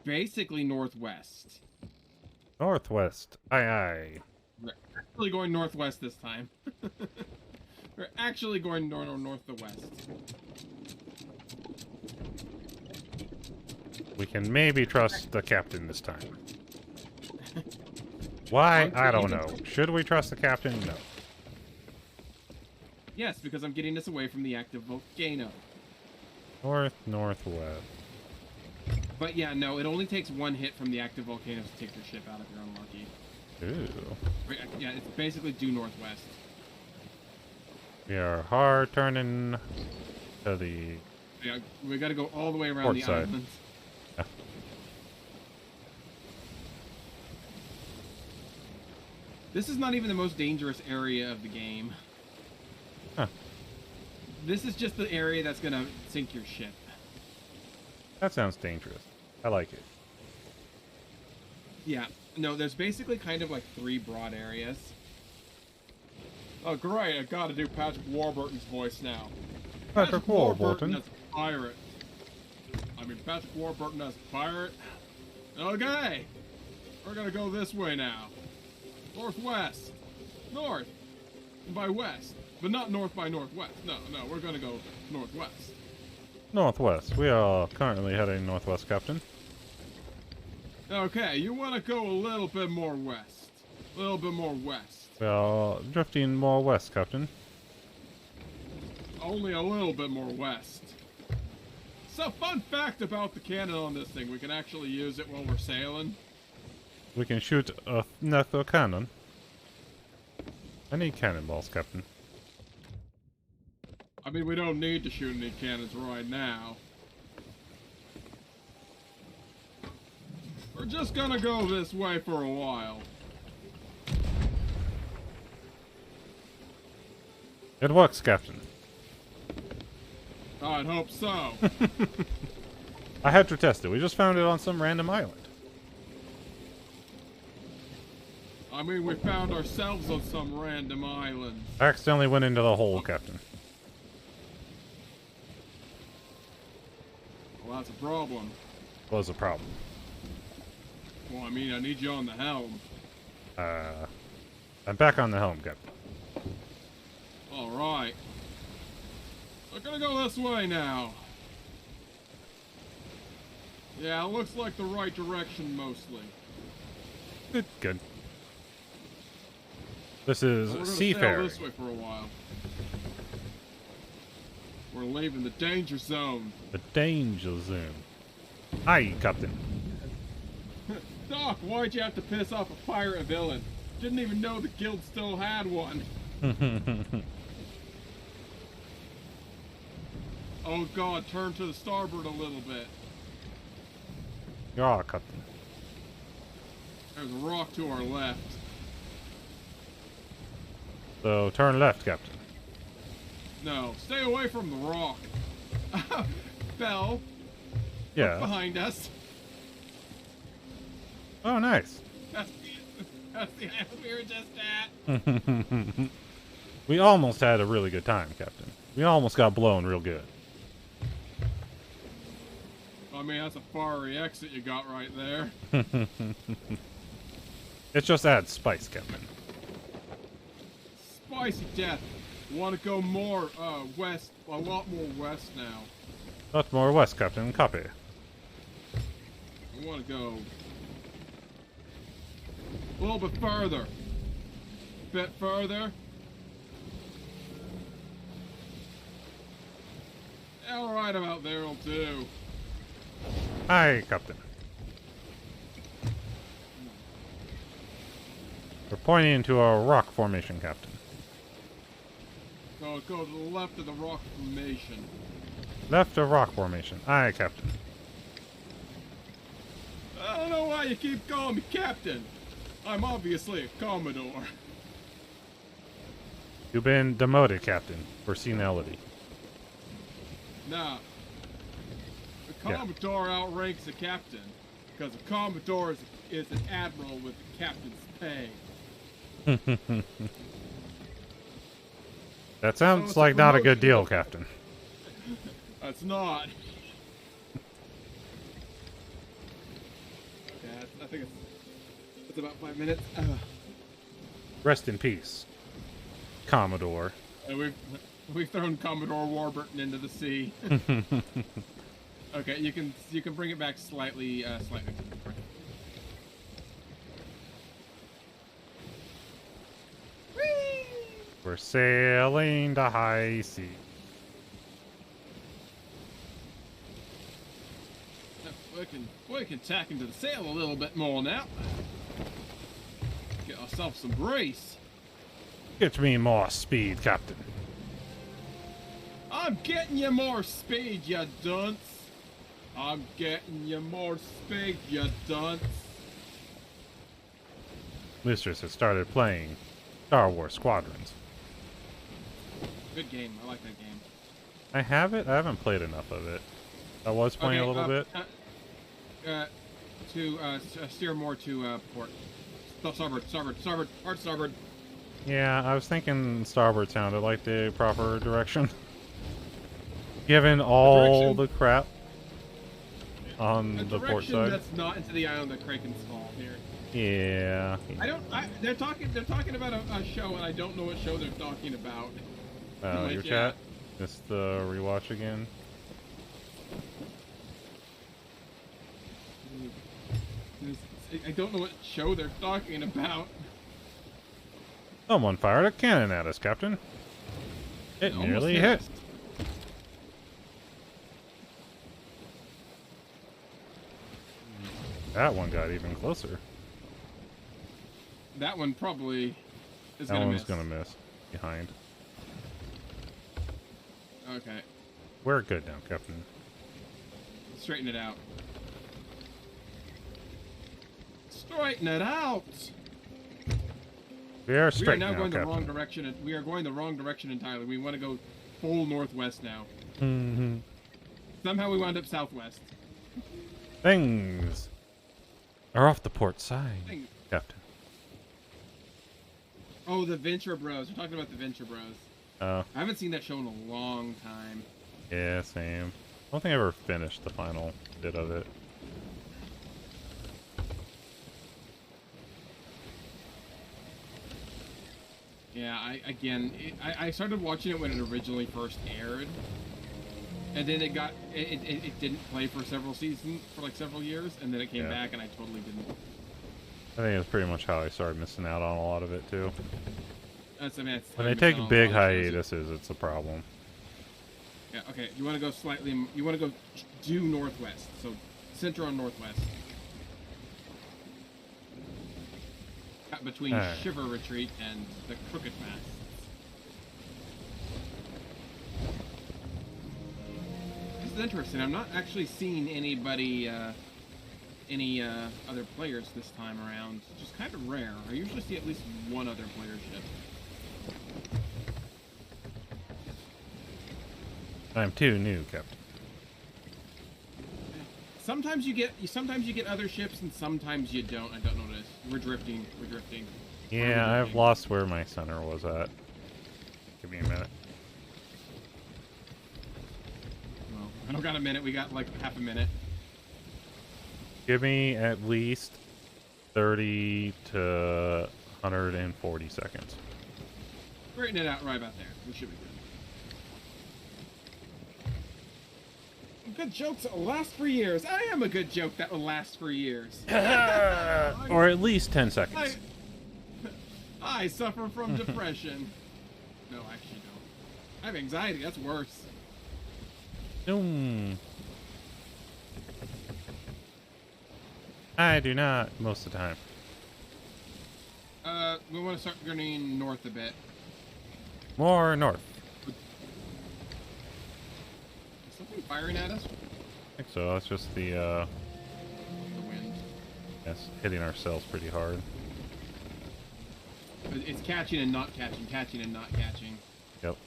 basically northwest. Northwest. Aye, aye. We're actually going northwest this time. We're actually going north to west. We can maybe trust the captain this time. Why? I don't know. Should we trust the captain? No. Yes, because I'm getting us away from the active volcano. Northwest. But yeah, no, it only takes one hit from the active volcano to take your ship out if you're unlucky. Ooh. Yeah, it's basically due northwest. We are hard turning to the Yeah, we got to go all the way around port the side. islands. Yeah. This is not even the most dangerous area of the game. Huh. This is just the area that's gonna sink your ship. That sounds dangerous. I like it. Yeah. No, there's basically kind of like 3 broad areas. Oh, great. I gotta do Patrick Warburton's voice now. Patrick Warburton as a pirate. I mean, Patrick Warburton as a pirate. Okay. We're gonna go this way now. Northwest. North. And by west. But not north by northwest. No, we're gonna go northwest. Northwest. We are currently heading northwest, Captain. Okay, you want to go a little bit more west. A little bit more west. We are drifting more west, Captain. Only a little bit more west. So, fun fact about the cannon on this thing. We can actually use it while we're sailing. We can shoot a cannon. I need cannonballs, Captain. I mean, we don't need to shoot any cannons right now. We're just gonna go this way for a while. It works, Captain. I'd hope so. I had to test it. We just found it on some random island. I mean, we found ourselves on some random island. I accidentally went into the hole, Captain. Well, that's a problem. Was a problem. Well, I mean, I need you on the helm. I'm back on the helm, Captain. Alright. We're gonna go this way now. Yeah, it looks like the right direction mostly. Good. This is We're gonna seafaring. sail this way for a while. We're leaving the danger zone. The danger zone. Hi, Captain. Doc, why'd you have to piss off a pirate villain? Didn't even know the guild still had one. Oh god, turn to the starboard a little bit. Yeah, Captain. There's a rock to our left. So turn left, Captain. No, stay away from the rock. Bell, Yeah. look behind us. Oh, nice. That's the island we were just at. We almost had a really good time, Captain. We almost got blown real good. I mean, that's a fiery exit you got right there. It just adds spice, Captain. Spicy death. Want to go more west, a lot more west now. Lot more west, Captain. Copy. I want to go a little bit further. A bit further. Alright, about there will do. Hi, Captain. We're pointing to a rock formation, Captain. Go to the left of the rock formation. Left of rock formation. Aye, Captain. I don't know why you keep calling me Captain. I'm obviously a Commodore. You've been demoted, Captain, for senility. Nah. The Commodore outranks a captain, because a Commodore is an admiral with the captain's pay. That sounds like not a good deal, Captain. That's not. Okay, I think it's about 5 minutes. Rest in peace, Commodore. And we've thrown Commodore Warburton into the sea. Okay, you can bring it back slightly to the front. We're sailing the high sea. We can tack into the sail a little bit more now. yourself some brace. Get me more speed, Captain. I'm getting you more speed, you dunce. I'm getting you more speed, you dunce. Mistress has started playing Star Wars Squadrons. Good game. I like that game. I have it. I haven't played enough of it. I was playing a little bit. Steer more to port. Starboard, hard starboard. Yeah, I was thinking starboard sounded like the proper direction. Given all the crap on the port side. That's not into the island that Kraken's fall here. Yeah. They're talking about a show, and I don't know what show they're talking about. Your chat? Just the rewatch again. I don't know what show they're talking about. Someone fired a cannon at us, Captain. It nearly hit. That one got even closer. That one probably is that gonna one's miss. gonna miss. Behind. Okay. We're good now, Captain. Straighten it out. Straighten it out! We are straight now going Captain. the wrong direction. We are going the wrong direction entirely. We want to go full northwest now. Mm-hmm. Somehow we wound up southwest. Things are off the port side, Captain. Oh, the Venture Bros. We're talking about the Venture Bros. Oh. I haven't seen that show in a long time. Yeah, same. I don't think I ever finished the final bit of it. Yeah, I started watching it when it originally first aired, and then it didn't play for several seasons, for like several years, and then it came back, and I totally didn't. I think it's pretty much how I started missing out on a lot of it too. That's, I mean, when they take big hiatuses, it's a problem. Yeah. Okay. You want to go slightly. You want to go due northwest. So center on northwest. Between Shiver Retreat and the Crooked Pass. This is interesting. I'm not actually seeing anybody, any other players this time around. It's just kind of rare. I usually see at least one other player ship. I'm too new, Captain. Sometimes you get other ships, and sometimes you don't. I don't notice. We're drifting. Yeah, I've lost where my center was at. Give me a minute. Well, I don't got a minute. We got like half a minute. Give me at least 30 to 140 seconds. Straighten it out right about there. We should be good. Good jokes that will last for years. I am a good joke that will last for years. Or at least 10 seconds. I suffer from depression. No, I actually don't. I have anxiety. That's worse. I do not most of the time. We want to start turning north a bit. More north. Is something firing at us? I think so. That's just the wind. Yes, hitting our sails pretty hard. It's catching and not catching, catching and not catching. Yep.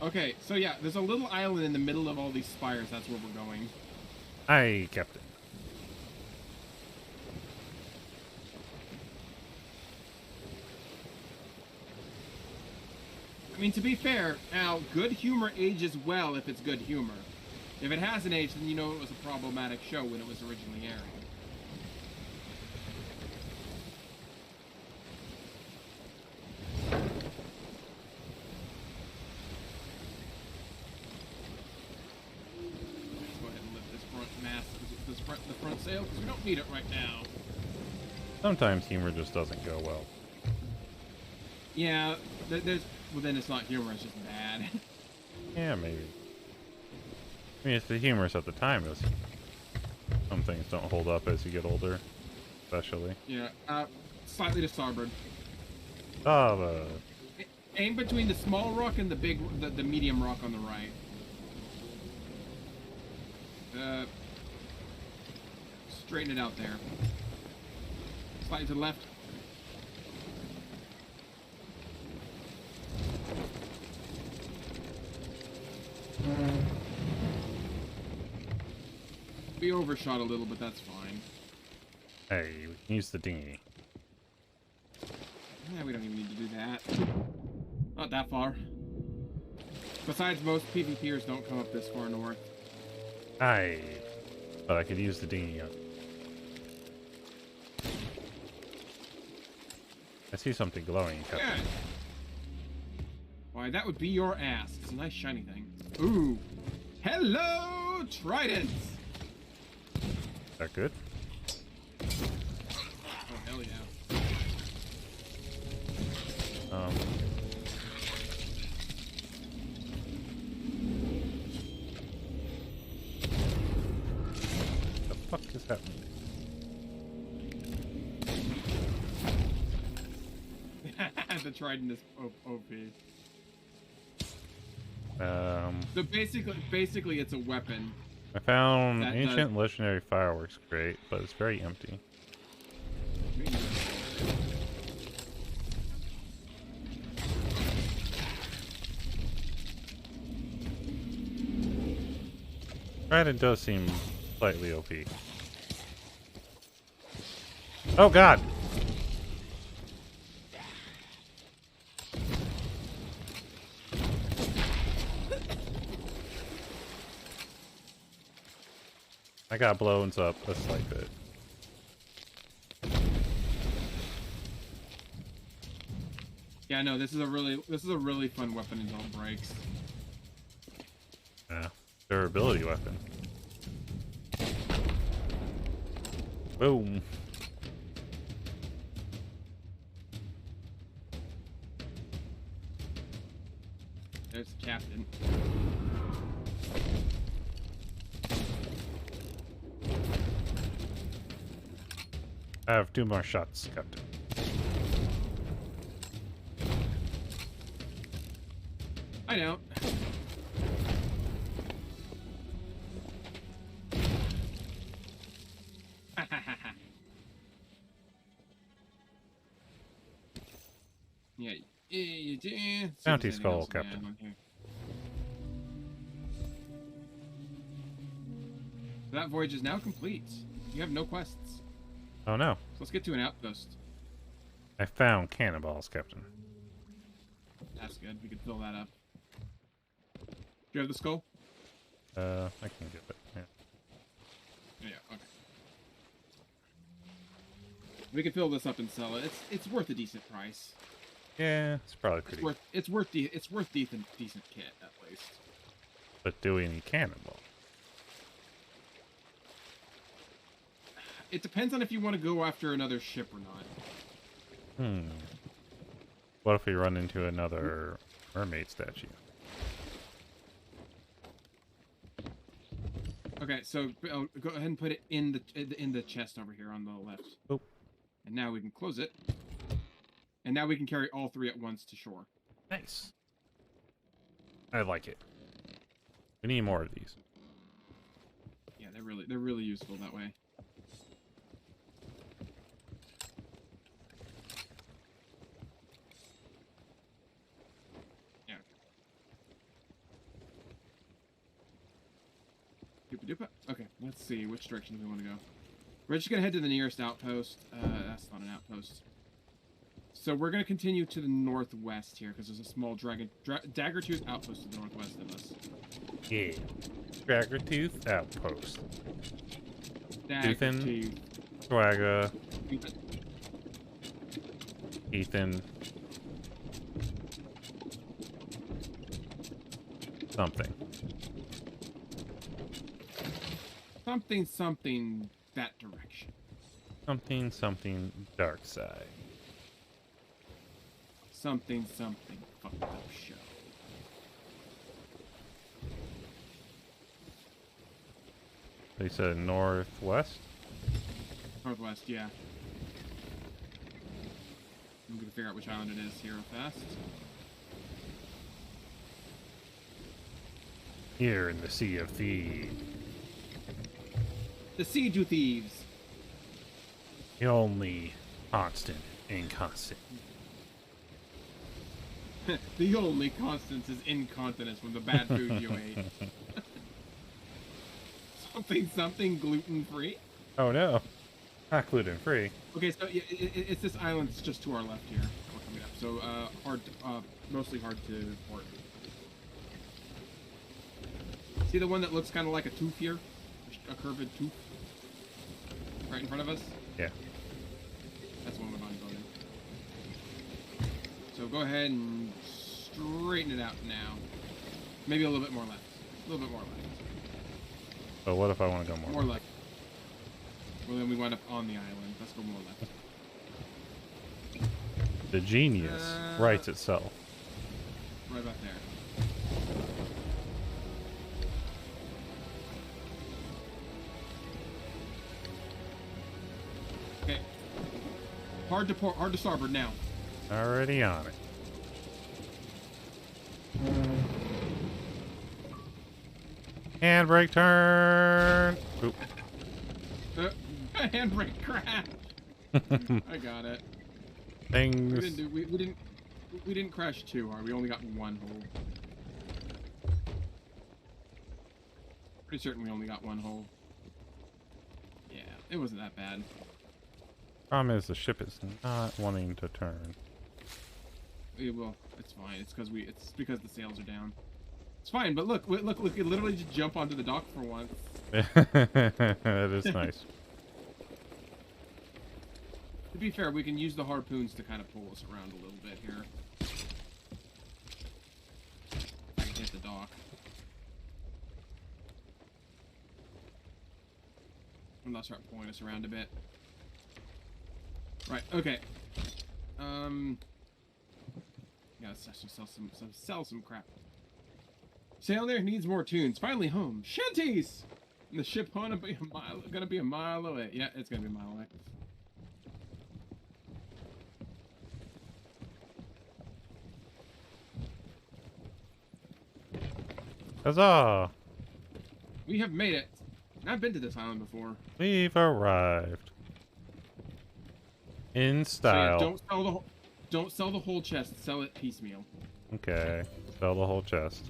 Okay, so yeah, there's a little island in the middle of all these spires. That's where we're going. Aye, Captain. I mean, to be fair, Al, good humor ages well if it's good humor. If it hasn't aged, then you know it was a problematic show when it was originally airing. Let's go ahead and lift this front mast, the front sail, because we don't need it right now. Sometimes humor just doesn't go well. Yeah, well then it's not humor, it's just bad. Yeah, maybe. I mean, if the humorous at the time is Some things don't hold up as you get older, especially. Yeah, slightly to starboard. Starboard. Aim between the small rock and the medium rock on the right. Straighten it out there. Slightly to the left. We overshot a little, but that's fine. Hey, we can use the dinghy. Yeah, we don't even need to do that. Not that far. Besides, most PvPers don't come up this far north. Aye. But I could use the dinghy. I see something glowing, Captain. Yeah. Why, that would be your ass. It's a nice shiny thing. Ooh. Hello, Tridents! Is that good? Oh, hell yeah. The fuck is happening? The Trident is OP. So basically, it's a weapon. I found ancient legendary fireworks crate, but it's very empty. Trident does seem slightly OP. Oh god! I got blown up a slight bit. Yeah, no, this is a really fun weapon until it breaks. Yeah. Durability weapon. Boom. There's the captain. I have 2 more shots, Captain. I know. Yeah. Bounty skull, Captain. That voyage is now complete. You have no quests. Oh no. So let's get to an outpost. I found cannonballs, Captain. That's good. We can fill that up. Do you have the skull? I can get it. Yeah. Yeah, okay. We can fill this up and sell it. It's worth a decent price. Yeah, it's probably pretty. It's worth decent kit at least. But do we need cannonballs? It depends on if you want to go after another ship or not. What if we run into another mermaid statue? Okay, so go ahead and put it in the chest over here on the left. Oh. And now we can close it. And now we can carry all 3 at once to shore. Nice. I like it. We need more of these. Yeah, they're really useful that way. Yeah. Doopa. Okay, let's see which direction we want to go. We're just gonna head to the nearest outpost. That's not an outpost. So we're gonna continue to the northwest here because there's a small Daggertooth outpost to the northwest of us. Yeah. Daggertooth outpost. Daggertooth. Swagger. Ethan. Something. Something that direction. Something dark side. Something fucked up show. So They said northwest? Northwest, yeah. I'm gonna figure out which island it is here real fast. Here in the Sea of Thieves. The Siege of Thieves. The only constant inconstant. The only constant is incontinence from the bad food you ate. Something gluten-free? Oh no. Not gluten free. Okay, so it's this island that's just to our left here. We're coming up. So, mostly hard to port. See the one that looks kind of like a tooth here? A curved tooth? Right in front of us? Yeah. That's the one we're going to go in. So go ahead and straighten it out now. Maybe a little bit more left. A little bit more left. So what if I want to go more? More left. Well, then we wind up on the island. Let's go more left. The genius writes itself. Right about there. Okay. Hard to port, hard to starboard now. Already on it. Handbrake turn. Oop. Handbrake crash. I got it. Things. We didn't crash too hard. We only got one hole. Pretty certain we only got one hole. Yeah, it wasn't that bad. Problem is the ship is not wanting to turn. Well, it's fine. It's because the sails are down. It's fine, but look, we could literally just jump onto the dock for once. That is nice. To be fair, we can use the harpoons to kind of pull us around a little bit here. I can hit the dock. And they'll start pulling us around a bit. Right, okay. Yeah, let's actually sell some crap. Sail there needs more tunes. Finally home. Shanties! And the ship gonna be a mile away. Yeah, it's gonna be a mile away. Huzzah! We have made it. I've been to this island before. We've arrived. In style. So yeah, don't sell the whole chest. Sell it piecemeal. Okay. Sell the whole chest.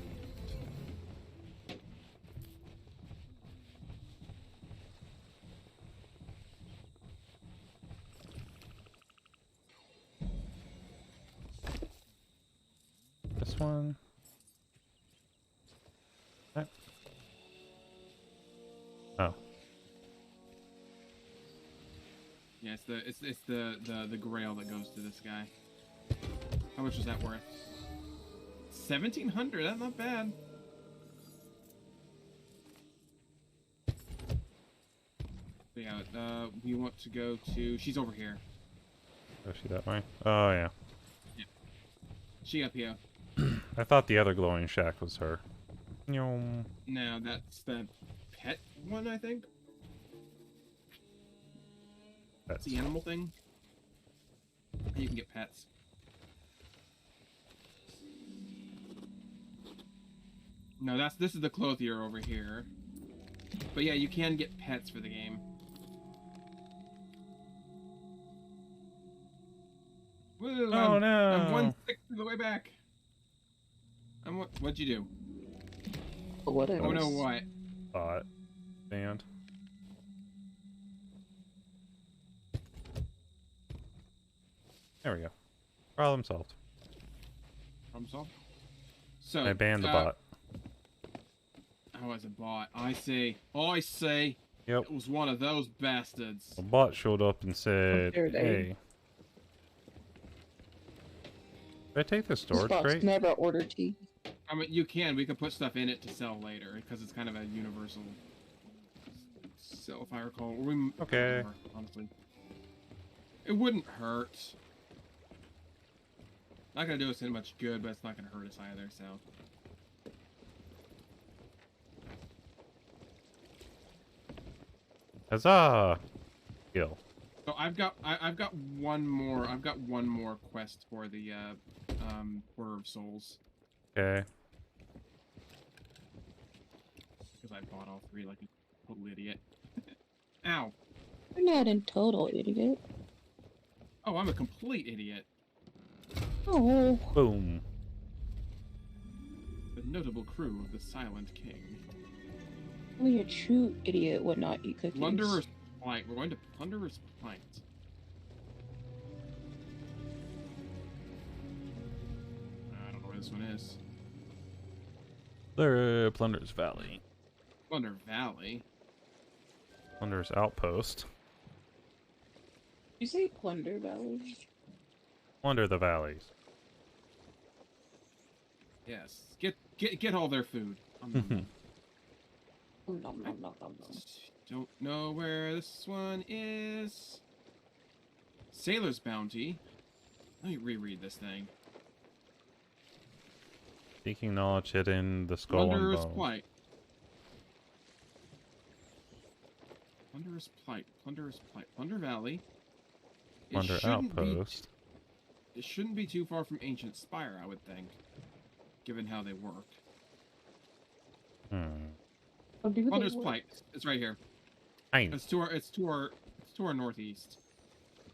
This one. That. Oh. Yeah, it's the grail that goes to this guy. How much was that worth? 1,700. That's not bad. So yeah, we want to go to. She's over here. Oh, she that way? Oh yeah. Yeah. She up here. I thought the other glowing shack was her. Nyom. No, that's the pet one, I think. That's the animal thing. You can get pets. No, this is the clothier over here. But yeah, you can get pets for the game. Woo, Oh no! I'm 1/6 of the way back. What'd you do? What else? Oh no, what? Thought. Stand. There we go. Problem solved. Problem solved. So I banned the bot. Oh, as a bot. I see. Yep. It was one of those bastards. The bot showed up and said, How dare they. "Hey, did I take the This storage box crate?" never ordered tea. I mean, you can. We can put stuff in it to sell later because it's kind of a universal sell, if I recall. Or we, Okay. Honestly, it wouldn't hurt. Not gonna do us any much good, but it's not gonna hurt us either. So. Huzzah! Kill. So I've got one more. I've got one more quest for the Quarter of Souls. Okay. Because I bought all three like a total idiot. Ow. You're not in total idiot. Oh, I'm a complete idiot. Oh. Boom. The notable crew of the Silent King. Only a true idiot would not eat cookies. Plunderer's Plight. We're going to Plunderer's Plight. I don't know where this one is. Plunder's Valley. Plunder Valley. Plunder's Outpost. You say Plunder Valley? Plunder the valleys. Yes. Get all their food. Nom, nom, nom, nom, nom. Don't know where this one is. Sailor's Bounty. Let me reread this thing. Seeking knowledge hidden the skull and Plunderer's bone. Plight. Plunderer's Plight. Plunderer's Plight. Plunder Valley. Plunder Outpost. It shouldn't be too far from Ancient Spire, I would think, given how they work. Plunder's Plight. It's right here. Fine. It's to our northeast.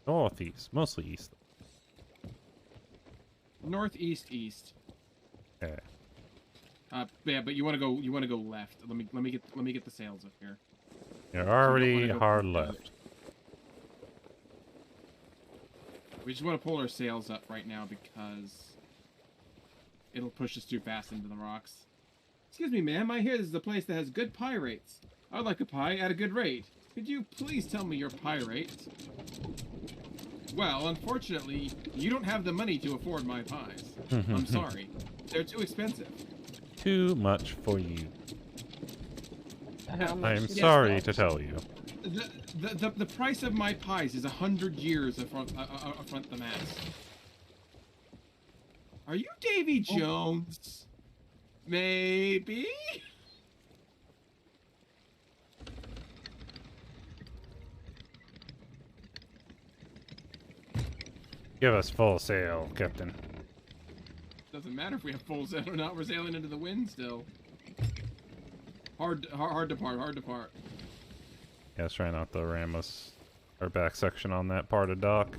Northeast, mostly east. Northeast east. Okay. Yeah, but you want to go left. Let me get the sails up here. You're already go hard left. We just want to pull our sails up right now because it'll push us too fast into the rocks. Excuse me, ma'am. I hear this is a place that has good pie rates. I'd like a pie at a good rate. Could you please tell me your pie rate? Well, unfortunately, you don't have the money to afford my pies. I'm sorry. They're too expensive. Too much for you. I'm Yes, sorry to tell you. The price of my pies is 100 years affront the mast. Are you Davy Jones? Maybe? Give us full sail, Captain. Doesn't matter if we have full sail or not. We're sailing into the wind still. Hard to part. Yeah, try not to ram us. Our back section on that part of dock.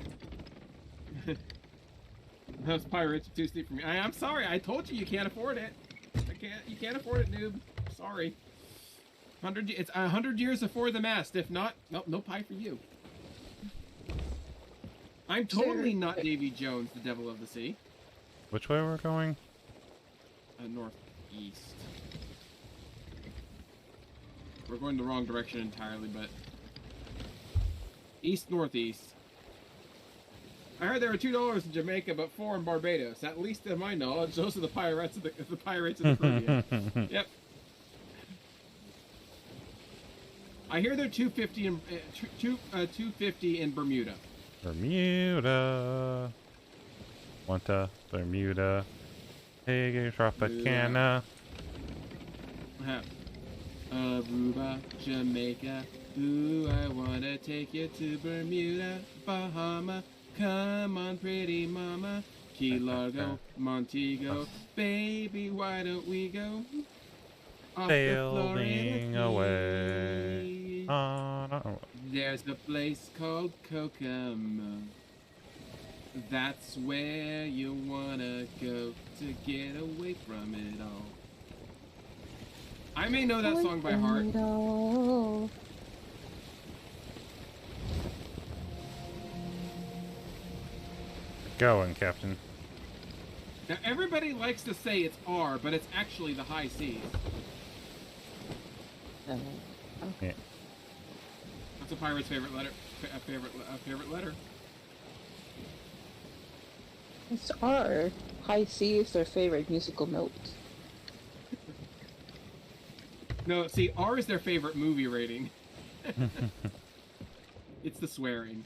Those pirates are too steep for me. I'm sorry. I told you can't afford it. You can't afford it, noob. Sorry. It's 100 years before the mast. If not, no pie for you. I'm totally not Davy Jones, the devil of the sea. Which way we're going? Northeast. We're going the wrong direction entirely, but east-northeast. I heard there were $2 in Jamaica, but $4 in Barbados. At least in my knowledge, those are the pirates of the Caribbean. Yep. I hear they're $250 in Bermuda. Bermuda. Wanta, Bermuda. Hey, Tropicana. Aruba, Jamaica. Ooh, I wanna take you to Bermuda, Bahama. Come on, pretty mama. Key Largo, Montego. Baby, why don't we go? Off Sailing away. There's a place called Kokomo. That's where you wanna go to get away from it all. I may know that song by heart. Going, Captain. Now everybody likes to say it's R, but it's actually the high C's. Yeah. What's a pirate's favorite letter? Favorite letter? It's R. High C is their favorite musical note. No, see, R is their favorite movie rating. It's the swearing.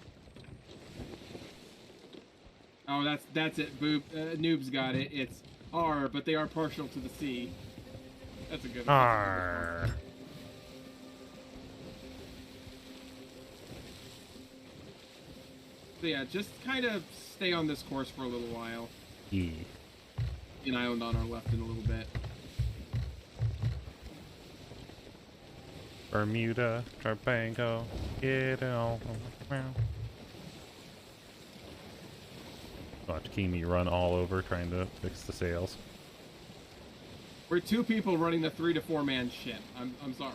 Oh, that's it. Boob, Noob's got it. It's R, but they are partial to the C. That's a good one. R. So yeah, just kind of stay on this course for a little while. Yeah. An island on our left in a little bit. Bermuda, Tribango, get it all around. Watch Kimi run all over trying to fix the sails. We're 2 people running the 3 to 4 man ship. I'm sorry.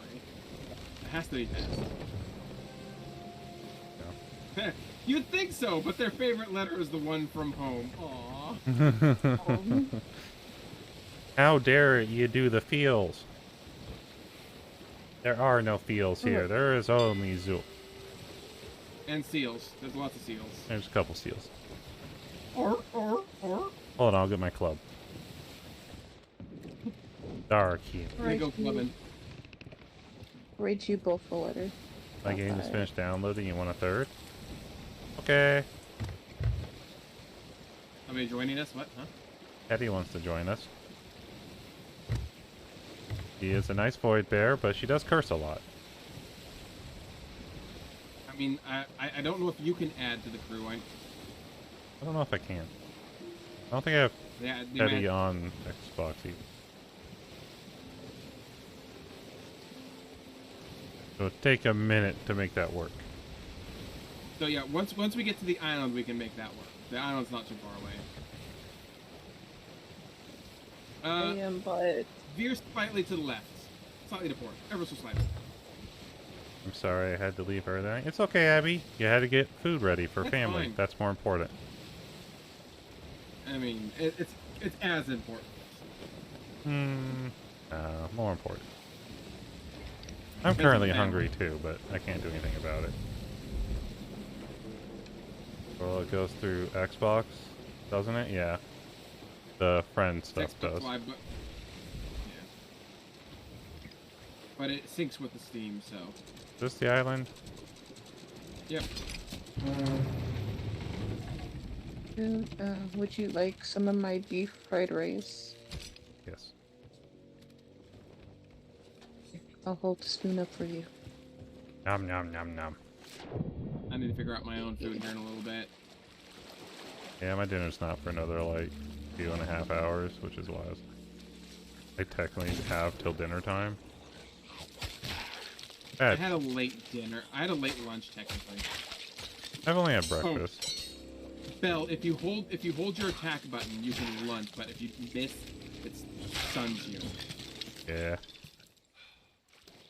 It has to be fast. Yeah. You'd think so, but their favorite letter is the one from home. Aww. How dare you do the feels? There are no feels here. There is only zoo. And seals. There's lots of seals. There's a couple seals. Or. Hold on, I'll get my club. Darky. Right, go clubbing. Rate you both a letter. My game is finished downloading. You want a third? Okay. Somebody joining us? What? Huh? Eddie wants to join us. She is a nice void bear, but she does curse a lot. I mean, I don't know if you can add to the crew. I don't know if I can. I don't think I have Eddie on Xbox either. So it'll take a minute to make that work. So yeah, once we get to the island, we can make that work. The island's not too far away. But veer slightly to the left, slightly to port, ever so slightly. I'm sorry I had to leave early. It's okay, Abby. You had to get food ready for family. Fine. That's more important. I mean, it's as important. More important. I'm currently hungry too, but I can't do anything about it. Well, it goes through Xbox, doesn't it? Yeah. The friend stuff does. Live, but, yeah. But it syncs with the Steam, so. Is this the island? Yep. Would you like some of my beef fried rice? Yes. I'll hold the spoon up for you. Nom nom nom nom. I need to figure out my own food here in a little bit. Yeah, my dinner's not for another like 2.5 hours, which is why I technically have till dinner time. I had a late dinner. I had a late lunch technically. I've only had breakfast. Bell, if you hold your attack button, you can lunge, but if you miss, it stuns you. Yeah.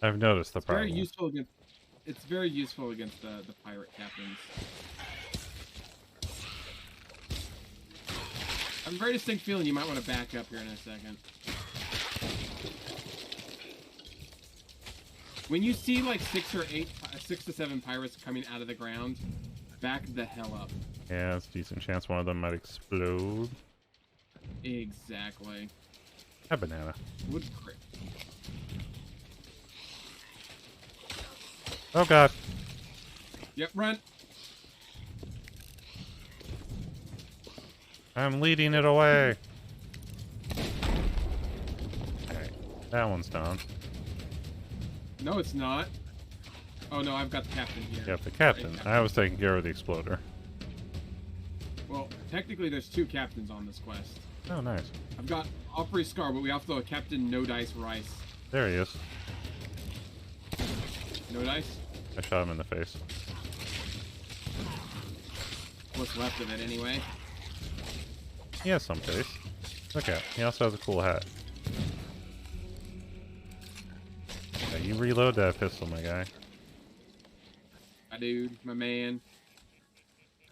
I've noticed the problem. It's very useful against the pirate captains. I have a very distinct feeling you might want to back up here in a second. When you see like 6 to 7 pirates coming out of the ground, back the hell up. Yeah, there's a decent chance one of them might explode. Exactly. A banana. Would crit. Oh god. Yep, run. I'm leading it away. Alright, that one's down. No, it's not. Oh no, I've got the captain here. Yep, the captain. I was taking care of the exploder. Well, technically there's 2 captains on this quest. Oh, nice. I've got Opry Scar, but we also have Captain No Dice Rice. There he is. No dice? I shot him in the face. What's left of it, anyway? He has some face. Look at. He also has a cool hat. Yeah, you reload that pistol, my guy. My dude, my man.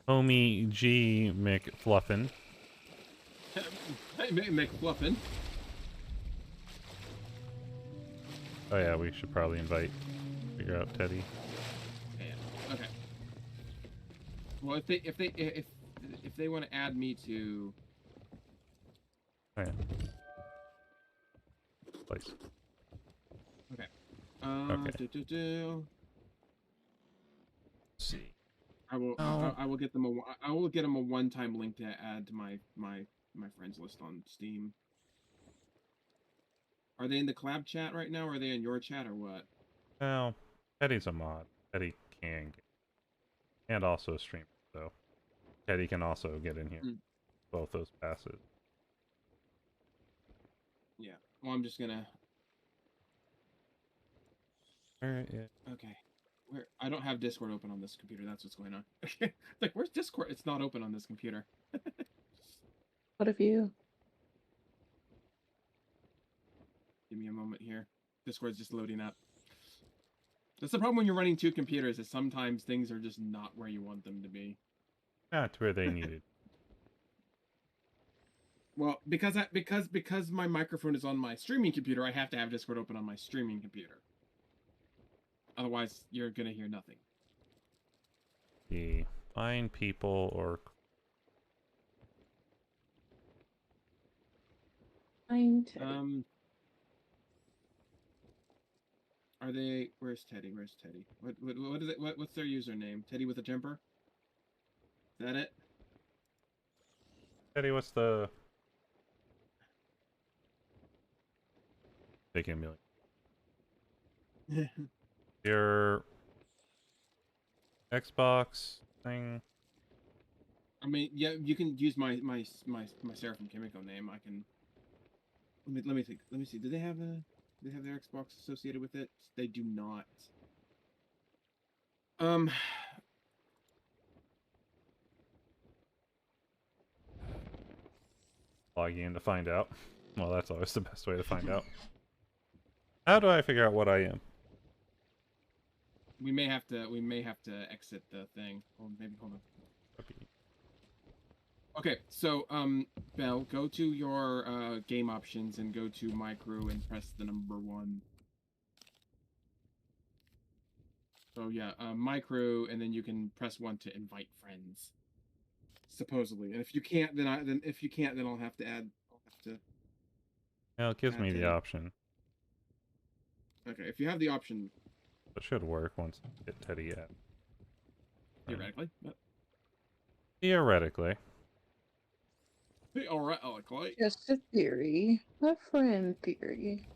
Homie G McFluffin. McFluffin. Oh yeah, we should probably figure out Teddy. Yeah. Okay. Well, if they want to add me to. Oh yeah. Place. Okay. Okay. Let's see. I will get them I will get them a one-time link to add to my friends list on Steam. Are they in the collab chat right now, or are they in your chat, or what? Well, Teddy's a mod. Teddy can get. And also a streamer, so Teddy can also get in here. Mm. Both those passes. Yeah. Well, I'm just gonna. Alright, yeah. Okay. Where I don't have Discord open on this computer. That's what's going on. Okay. Like, where's Discord? It's not open on this computer. What of you? Give me a moment here. Discord's just loading up. That's the problem when you're running two computers, is sometimes things are just not where you want them to be. Not where they needed. Well, because my microphone is on my streaming computer, I have to have Discord open on my streaming computer. Otherwise, you're gonna hear nothing. The find people or Find Teddy. Are they? Where's Teddy? Where's Teddy? What is it? What's their username? Teddy with a jumper? Is that it? Teddy, what's the taking million? Your Xbox thing. I mean, yeah, you can use my Seraphim Kimiko name. I can. Let me think. Let me see. Do they have their Xbox associated with it? They do not. Logging in to find out. Well, that's always the best way to find out. How do I figure out what I am? We may have to exit the thing. Or maybe hold on. Okay, so Belle, go to your game options and go to my crew and press the number 1. So yeah, my crew, and then you can press 1 to invite friends. Supposedly, and if you can't, then I'll have to add. Yeah, it gives me the option. Okay, if you have the option, It should work once I get Teddy at. theoretically. Theoretically. Theoretically. Just a theory. A friend theory.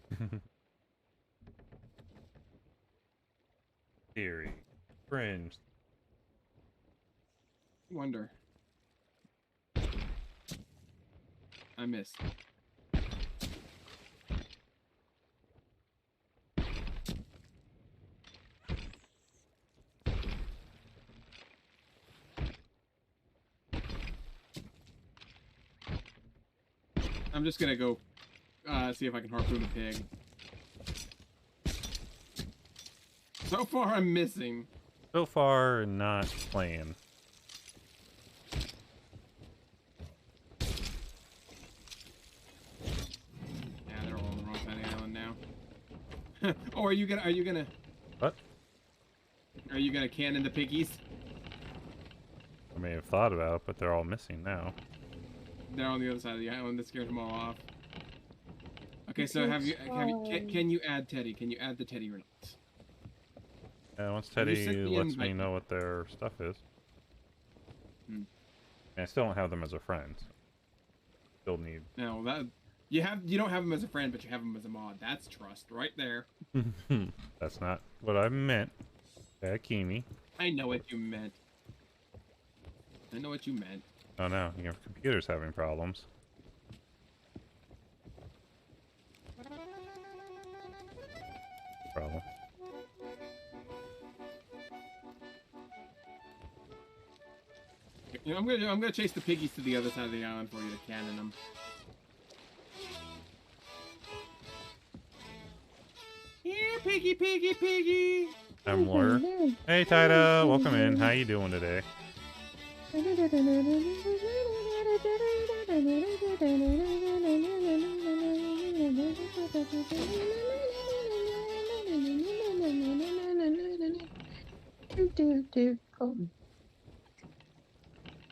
Theory. Fringe. Wonder. I missed. I'm just gonna go see if I can harpoon a pig. So far, I'm missing. So far, not playing. Yeah, they're all on the wrong side of the island now. Oh, are you gonna? What? Are you gonna cannon the piggies? I may have thought about it, but they're all missing now. They're on the other side of the island. That scared them all off. Okay, so can you add Teddy? Can you add the Teddy or not? Yeah, once Teddy lets me know what their stuff is. And I still don't have them as a friend. Still need. No, that you don't have them as a friend, but you have them as a mod. That's trust right there. That's not what I meant. Kimi. I know what you meant. I know what you meant. Oh no, your computer's having problems. Problem. You know, I'm gonna chase the piggies to the other side of the island for you to cannon them. Yeah, piggy, piggy, piggy. I'm Lawyer. Hey Tida, welcome in. How you doing today?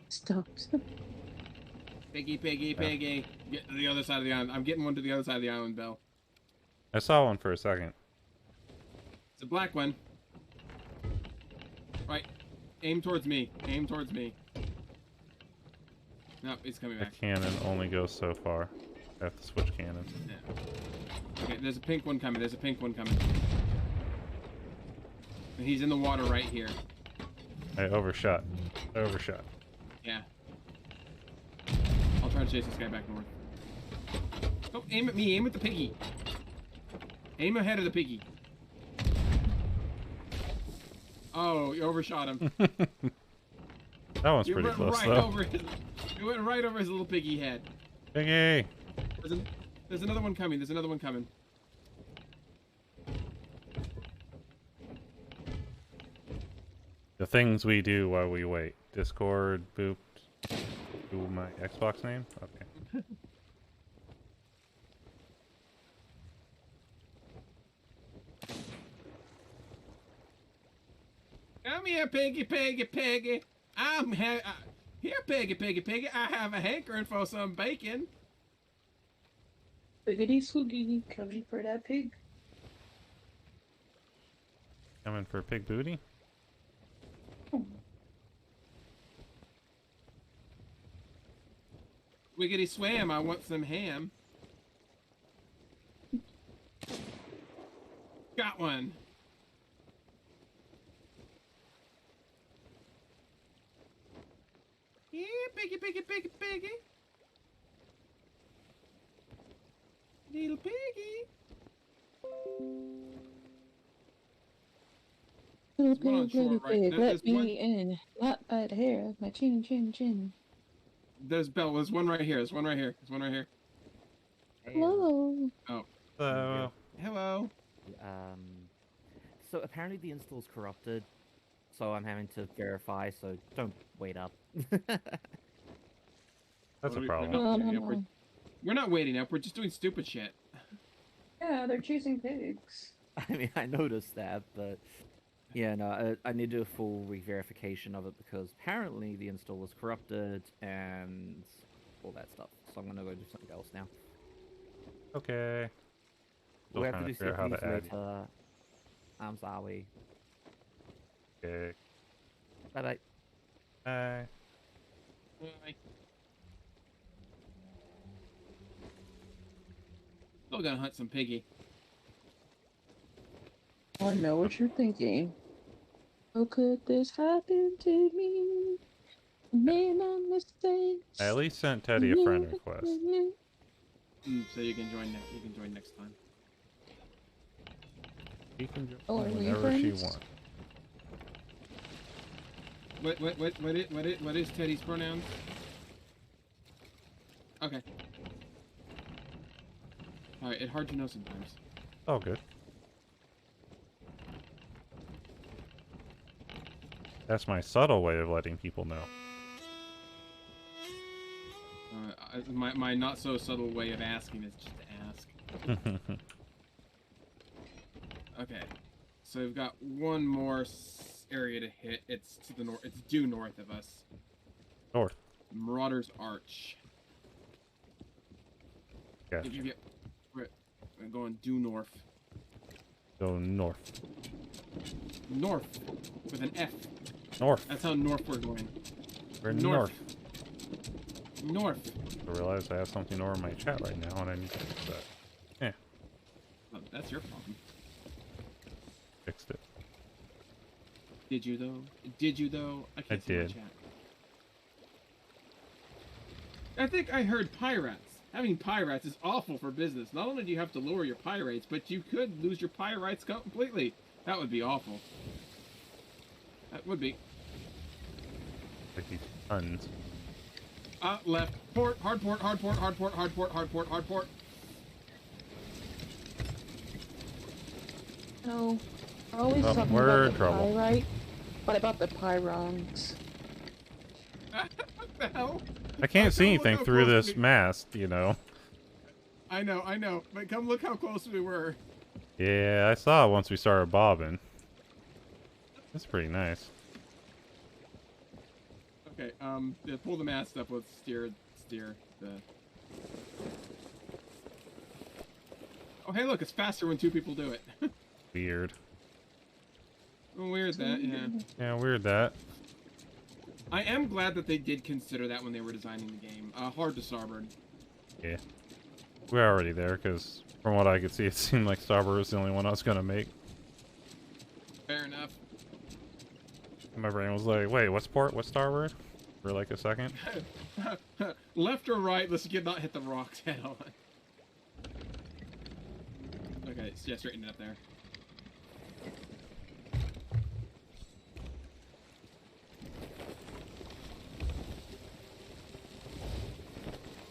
Stop. Piggy, piggy, piggy. Get to the other side of the island. I'm getting one to the other side of the island, Belle. I saw one for a second. It's a black one. Right. Aim towards me. Aim towards me. No, it's coming The back. cannon only goes so far. I have to switch cannons. Yeah. Okay, there's a pink one coming. There's a pink one coming. And he's in the water right here. I overshot. I overshot. Yeah. trying to chase this guy back north. Don't aim at me, aim at the piggy. Aim ahead of the piggy. Oh, you overshot him. That one's pretty close, though. You went right over his little piggy head. Piggy! There's another one coming. There's another one coming. The things we do while we wait. Discord, booped. Do my Xbox name? Okay. Come here, piggy, piggy, piggy. Here, piggy, piggy, piggy. I have a hankering for some bacon. Biggity swoogie, coming for that pig. Coming for pig booty? Wiggity swam, I want some ham. Got one. Yeah, piggy, piggy, piggy, piggy. Little piggy. Little There's one on pig, shore little right pig, there. let There's me one- in. Lot by the hair of my chin, chin, chin. There's one right here. There's one right here. There's one right here. Hello. Oh. So, Hello. So apparently the install's corrupted, so I'm having to verify, so don't wait up. that's a We're problem. not waiting No. up. We're not waiting up. We're just doing stupid shit. Yeah, they're chasing pigs. I mean, I noticed that, but yeah, no, I need to do a full re-verification of it because apparently the install was corrupted and all that stuff. So I'm gonna go do something else now. Okay. Still We have trying to do to figure out how things to add. later. I'm sorry. Okay. Bye bye. Bye. Still gonna hunt some piggy. I know what you're thinking. How could this happen to me? I made my mistakes. I at least sent Teddy a friend request. So you can join next. You can join next time. She can join Oh, are we whenever she friends? wants. What is Teddy's pronouns? Okay. Alright, it's hard to know sometimes. Oh, good. That's my subtle way of letting people know. My not so subtle way of asking is just to ask. Okay, so we've got one more area to hit. It's to the north. It's due north of us. North. Marauder's Arch. Gotcha. We're going due north. Go north. North with an F. North. That's how north we're going. We're north. north. North. I realize I have something over my chat right now and I need to fix that. Yeah, Oh, that's your problem. fixed it. Did you though? Did you though? I can't see my did. chat. I think I heard pirates. Having pirates is awful for business. Not only do you have to lower your pay rates, but you could lose your pay rates completely. That would be awful. That would be. Like these tons. Left. Port. Hard port. Hard port. Hard port. Hard port. Hard port. Hard port. No. I always Oh, talking we're about in the trouble. pie, right? What about the pyrons? What the hell? I can't see Come look anything how through close this we- mast, you know. I know. But come look how close we were. Yeah, I saw it once we started bobbing. That's pretty nice. Okay, yeah, pull the mast up. Let's steer the... Oh, hey, look, it's faster when two people do it. Weird. Weird that, yeah. Yeah, weird that. I am glad that they did consider that when they were designing the game. Hard to starboard. Yeah. We're already there, because from what I could see, it seemed like Starboard was the only one I was going to make. Fair enough. My brain was like, wait, what's port? What's Starboard? for like a second. Left or right? Let's not hit the rocks head on. Okay, so yeah, straighten it up there.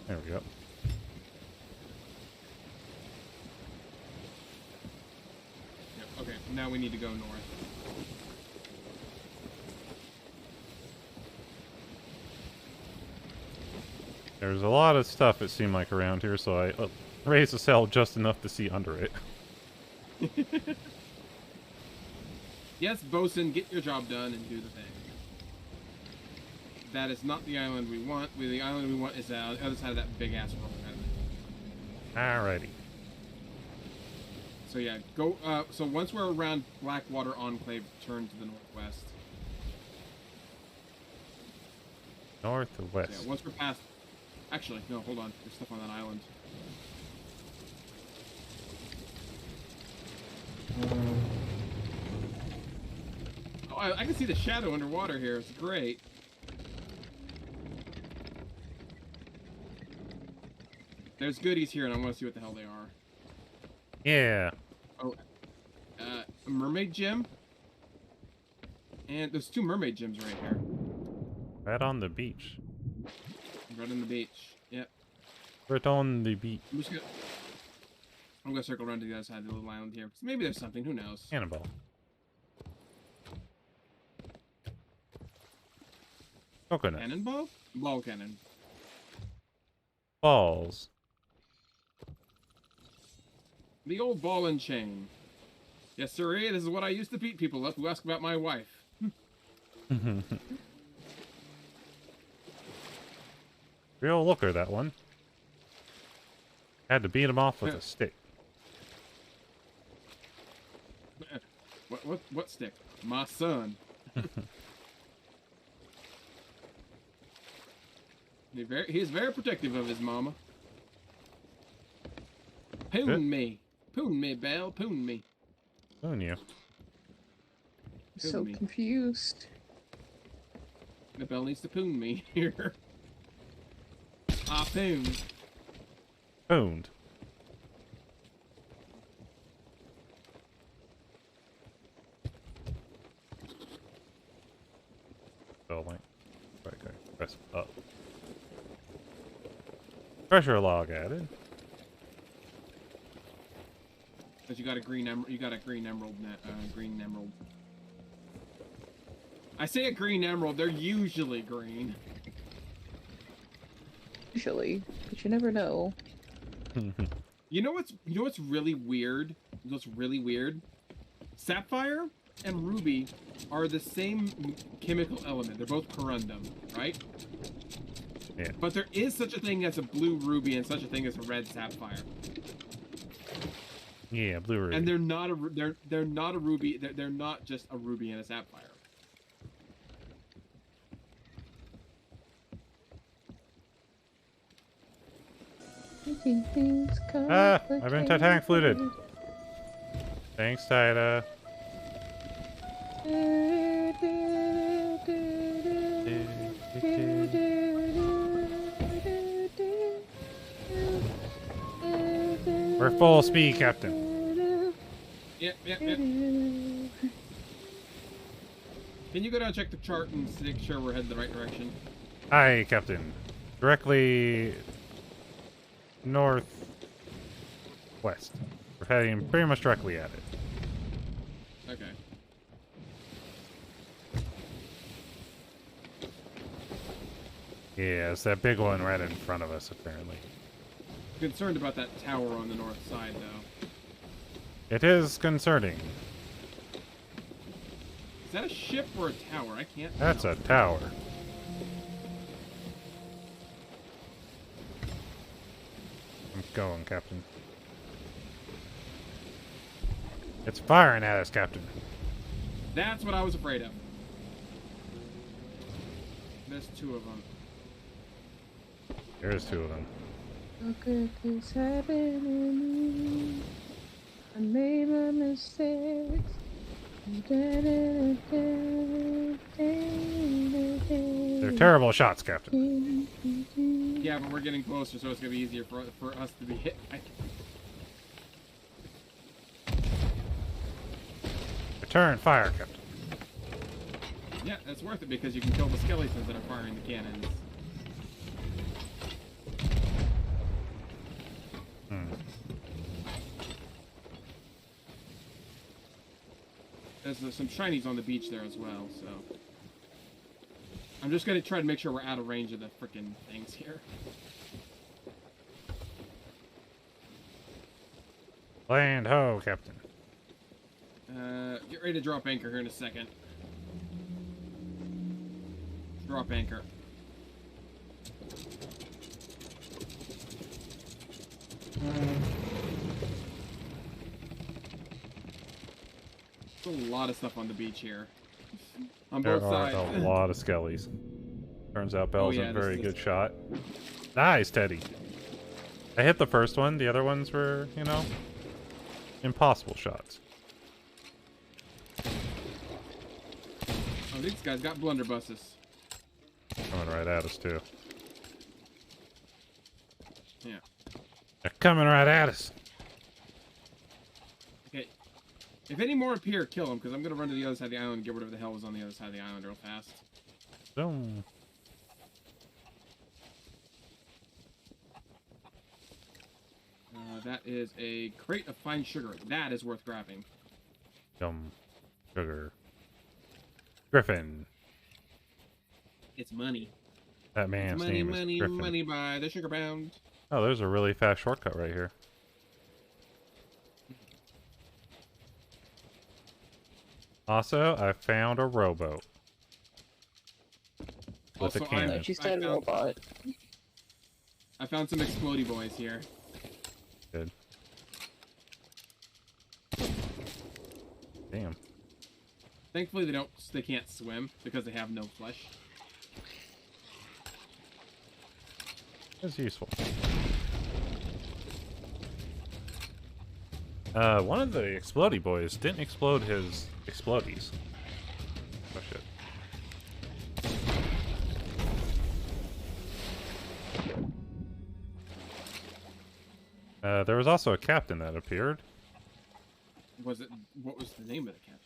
There we go. Yep, okay, now we need to go north. There's a lot of stuff it seemed like around here, so I raised the sail just enough to see under it. Yes, bosun, get your job done and do the thing. That is not the island we want. The island we want is the other side of that big ass rock. Alrighty. So yeah, go. So once we're around Blackwater Enclave, turn to the northwest. Northwest. So yeah, once we're past. Actually, no, hold on. There's stuff on that island. Oh, I can see the shadow underwater here. It's great. There's goodies here, and I want to see what the hell they are. Yeah. Oh, a mermaid gem. And there's 2 mermaid gems right here. Right on the beach. Right on the beach. Yep. Right on the beach. I'm gonna circle around to the other side of the little island here. So maybe there's something. Who knows? Cannonball. Coconut. Cannonball? Ball cannon. Balls. The old ball and chain. Yes, sir. This is what I used to beat people up who ask about my wife. Real looker, that one. Had to beat him off with a stick. What stick? My son. He's very protective of his mama. Poon me. Poon me, Belle. Poon me. Poon you. So confused. The Belle needs to poon me here. Ah, poon. Pooned. So, like, okay, press up. Treasure log added. But you got a green emerald. You got a green emerald. Green emerald. I say a green emerald. They're usually green. Usually, but you never know. You know what's really weird? What's really weird? Sapphire and ruby are the same chemical element. They're both corundum, right? Yeah. But there is such a thing as a blue ruby and such a thing as a red sapphire. Yeah, blue ruby. And they're not a ruby. They're not just a ruby and a sapphire. I've been Titanic fluted. Thanks, Tida. We're full speed, Captain. Yep. Can you go down and check the chart and make sure we're heading the right direction? Aye, Captain. Directly northwest. We're heading pretty much directly at it. Okay. Yeah, it's that big one right in front of us, apparently. Concerned about that tower on the north side, though. It is concerning. Is that a ship or a tower? I can't That's tell. a tower. I'm going, Captain. It's firing at us, Captain. That's what I was afraid of. There's 2 of them. There's 2 of them. Okay, things happening. I made my mistakes. They're Terrible shots, Captain. Yeah, but we're getting closer, so it's gonna be easier for us to be hit. Return fire, Captain. Yeah, that's worth it because you can kill the skeletons that are firing the cannons. There's some shinies on the beach there as well, so... I'm just gonna try to make sure we're out of range of the frickin' things here. Land ho, Captain. Get ready to drop anchor here in a second. Drop anchor. There's a lot of stuff on the beach here. On both sides. There are a lot of skellies. Turns out Bell's a very good shot. Nice, Teddy. I hit the first one. The other ones were, you know, impossible shots. Oh, these guys got blunderbusses. Coming right at us, too. Yeah. They're coming right at us. Okay. If any more appear, kill them, because I'm going to run to the other side of the island and get whatever the hell was on the other side of the island real fast. Boom. That is a crate of fine sugar. That is worth grabbing. Yum. Sugar. Griffin. It's money. That man's money, name money, is Griffin. money by the sugar pound. Oh, there's a really fast shortcut right here. Also, I found a rowboat. With Also, a cannon. She said robot. I found some explodey boys here. Good. Damn. Thankfully, they can't swim because they have no flesh. That's useful. One of the explodey boys didn't explode his explodies. Oh shit. There was also a captain that appeared. What was the name of the captain?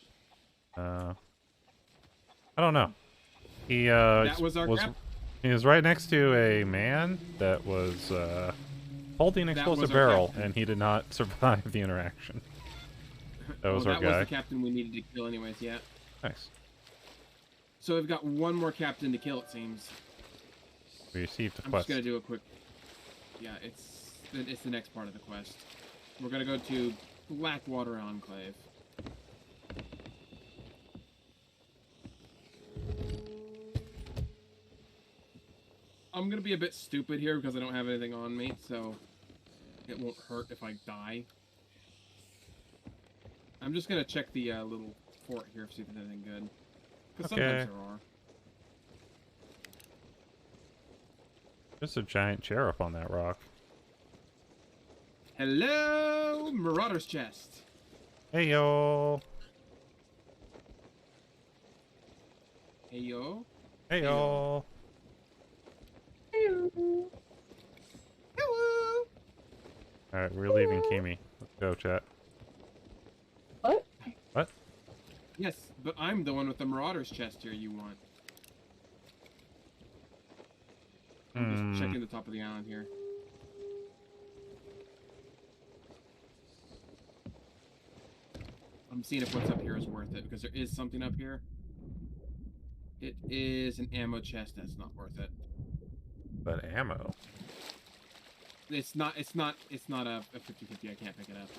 I don't know. He That was our captain. He was right next to a man that was holding an explosive barrel, and he did not survive the interaction. That was our guy. That was the captain we needed to kill anyways, yeah. Nice. So we've got one more captain to kill, it seems. We received a I'm quest. just gonna do a quick... Yeah, it's the next part of the quest. We're gonna go to Blackwater Enclave. I'm gonna be a bit stupid here because I don't have anything on me, so it won't hurt if I die. I'm just gonna check the little fort here, see if there's anything good. Because sometimes there are. There's a giant chair up on that rock. Hello, Marauder's Chest. Hey yo. Hey yo. Hey yo. Hello. Hello. Alright, we're leaving Kimi. Let's go, chat. What? What? Yes, but I'm the one with the Marauder's Chest here you want. I'm just checking the top of the island here. I'm seeing if what's up here is worth it, because there is something up here. It is an ammo chest that's not worth it. But ammo. It's not a 50-50, I can't pick it up.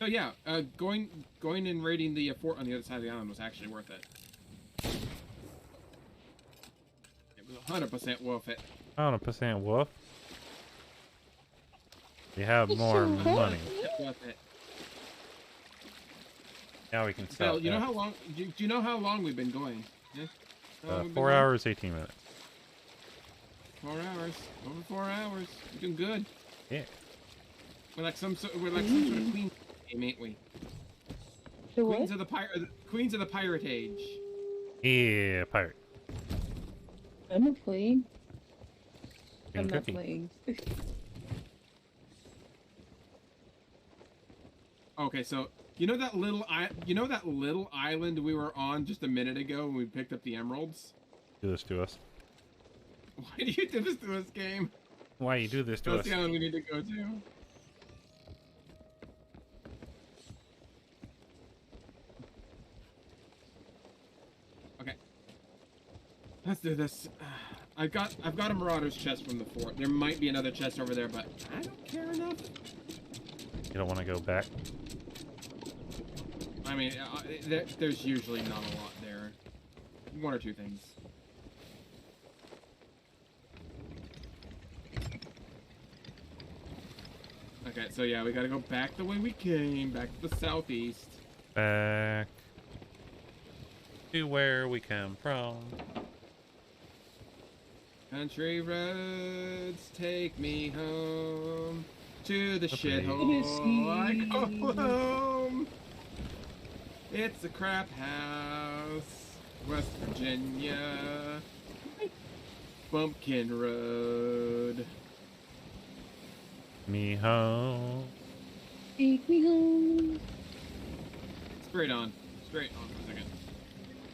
Oh yeah, going and raiding the fort on the other side of the island was actually worth it. It was 100% worth it. 100% wolf. You have more money. Worth it. Now we can sell. Bell, you know how long? Do you know how long we've been going? Yeah? 4 hours, 18 minutes. 4 hours. Over 4 hours. We're doing good. Yeah. We're like some sort of queen game, ain't we? To what? Queens of the Pirate Age. Yeah, pirate. I'm not playing. Green I'm not cookie. playing. Okay, so you know that little island we were on just a minute ago when we picked up the emeralds? Do this to us. Why do you do this to us, game? Why you do this to That's us? the island we need to go to. Okay. Let's do this. I've got a Marauder's chest from the fort. There might be another chest over there, but I don't care enough. You don't want to go back? I mean, there's usually not a lot there. One or two things. Okay, so yeah, we gotta go back the way we came, back to the southeast. Back to where we come from. Country roads take me home to the shithole. I go home. It's a crap house, West Virginia, Bumpkin Road. Me home. Take me home. Straight on for a second,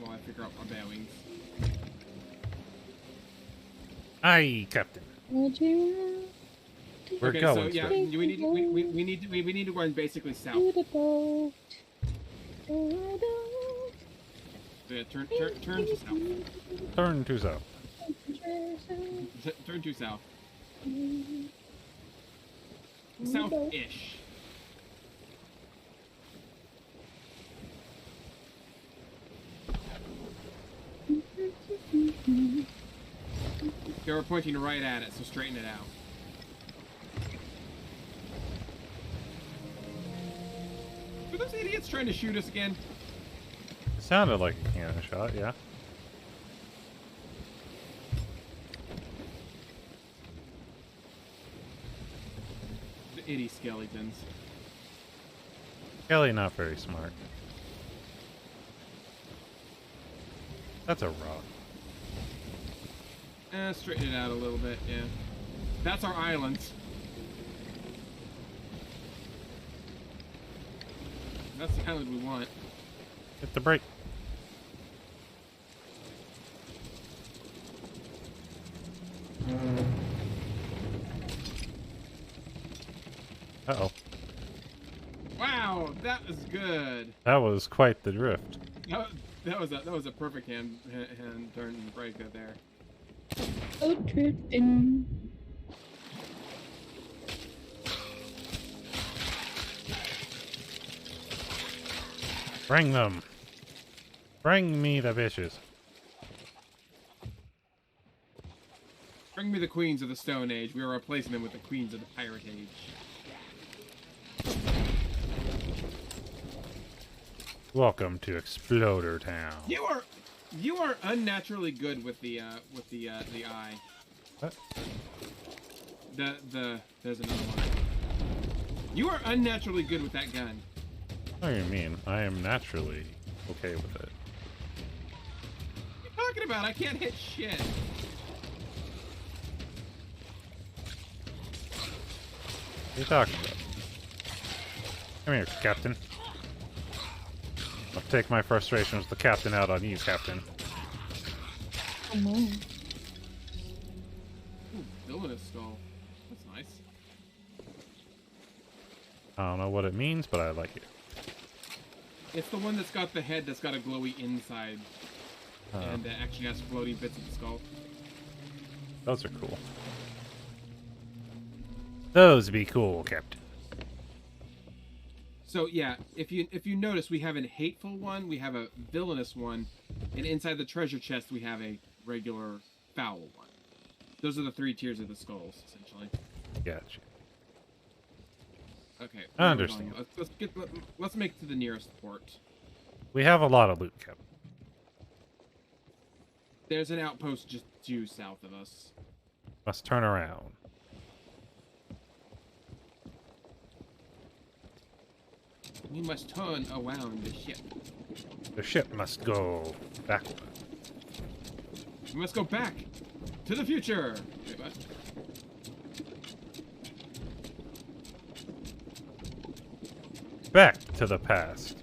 while I figure out our bearings. Aye, Captain. We're Okay, going. so yeah, straight. we need to run basically south. So yeah, turn to south. Turn to south. Turn to south. South-ish. Okay, we're pointing right at it, so straighten it out. Were those idiots trying to shoot us again? It sounded like a cannon shot, yeah. The itty skeletons. Kelly not very smart. That's a rock. Straighten it out a little bit, yeah. That's our island. That's the island we want. Hit the brake. Uh-oh. Wow, that was good. That was quite the drift. That was a perfect hand turn break there. Oh, drifting. Bring them. Bring me the bitches. Bring me the queens of the Stone Age. We are replacing them with the queens of the Pirate Age. Welcome to Exploder Town. You are unnaturally good with the eye. What? There's another one. You are unnaturally good with that gun. What do you mean? I am naturally okay with it. What are you talking about? I can't hit shit. What are you talking about? Come here, Captain. I'll take my frustrations with the captain out on you, Captain. Oh no. Ooh, villainous skull. That's nice. I don't know what it means, but I like it. It's the one that's got the head that's got a glowy inside. And actually has floating bits of the skull. Those are cool. Those be cool, Captain. So yeah, if you notice, we have a hateful one, we have a villainous one, and inside the treasure chest we have a regular foul one. Those are the three tiers of the skulls, essentially. Gotcha. Okay. I understand. Let's make it to the nearest port. We have a lot of loot, Captain. There's an outpost just due south of us. Let's turn around. We must turn around the ship. The ship must go backward. We must go back to the future. Wait, what? Back to the past.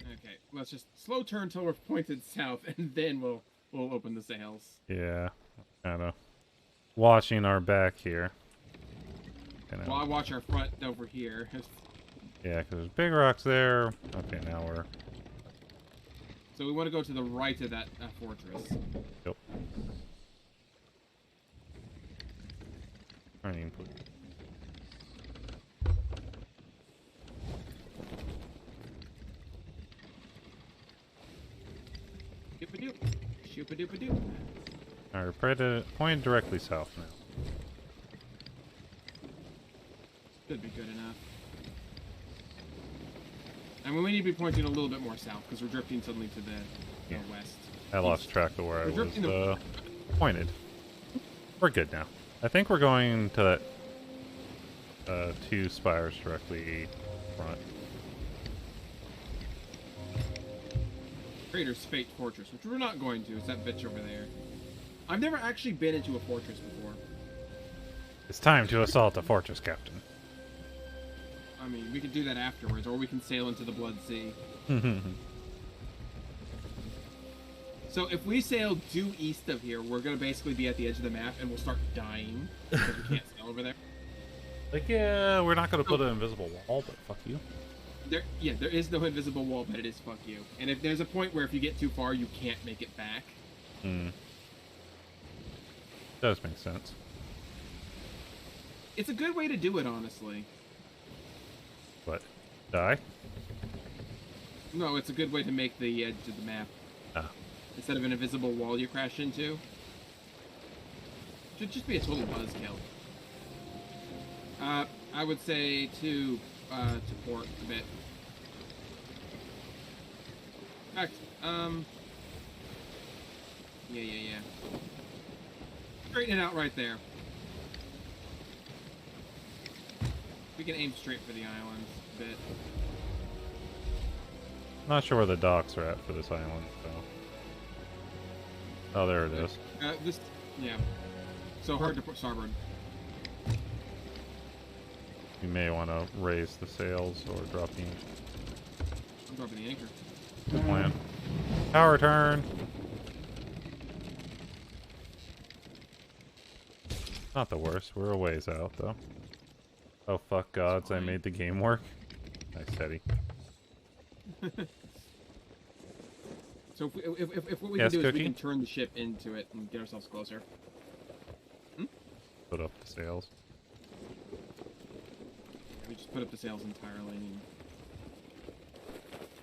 Okay, let's just slow turn till we're pointed south, and then we'll open the sails. Yeah, kind of watching our back here. While I watch our front over here. Yeah, because there's big rocks there. Okay, now we're... So we want to go to the right of that fortress. Yep. Turning, please. Shoop-a-doop. Shoop-a-doop-a-doop. Alright, point directly south now. Should be good enough. And we need to be pointing a little bit more south because we're drifting suddenly to the west. I lost track of where I was drifting pointed. We're good now. I think we're going to that 2 spires directly front. Crater's Fate Fortress, which we're not going to. It's that bitch over there. I've never actually been into a fortress before. It's time to assault a fortress, Captain. I mean, we could do that afterwards, or we can sail into the Blood Sea. So if we sail due east of here, we're going to basically be at the edge of the map, and we'll start dying because we can't sail over there. Like, yeah, we're not going to put an invisible wall, but fuck you. There is no invisible wall, but it is fuck you. And if there's a point where if you get too far, you can't make it back. Does make sense. It's a good way to do it, honestly. What? Die? No, it's a good way to make the edge of the map. Ah. Instead of an invisible wall you crash into. Should just be a total buzzkill. I would say to port a bit. In fact, yeah. Straighten it out right there. We can aim straight for the islands a bit. Not sure where the docks are at for this island, so... Oh, there it is. Yeah. So hard to put starboard. You may want to raise the sails or drop the anchor. I'm dropping the anchor. Good plan. Power turn! Not the worst. We're a ways out, though. Oh, fuck gods, I made the game work. Nice, Teddy. So if what we Yes, can do is Cookie? we can turn the ship into it and get ourselves closer. Put up the sails. We just put up the sails entirely. And...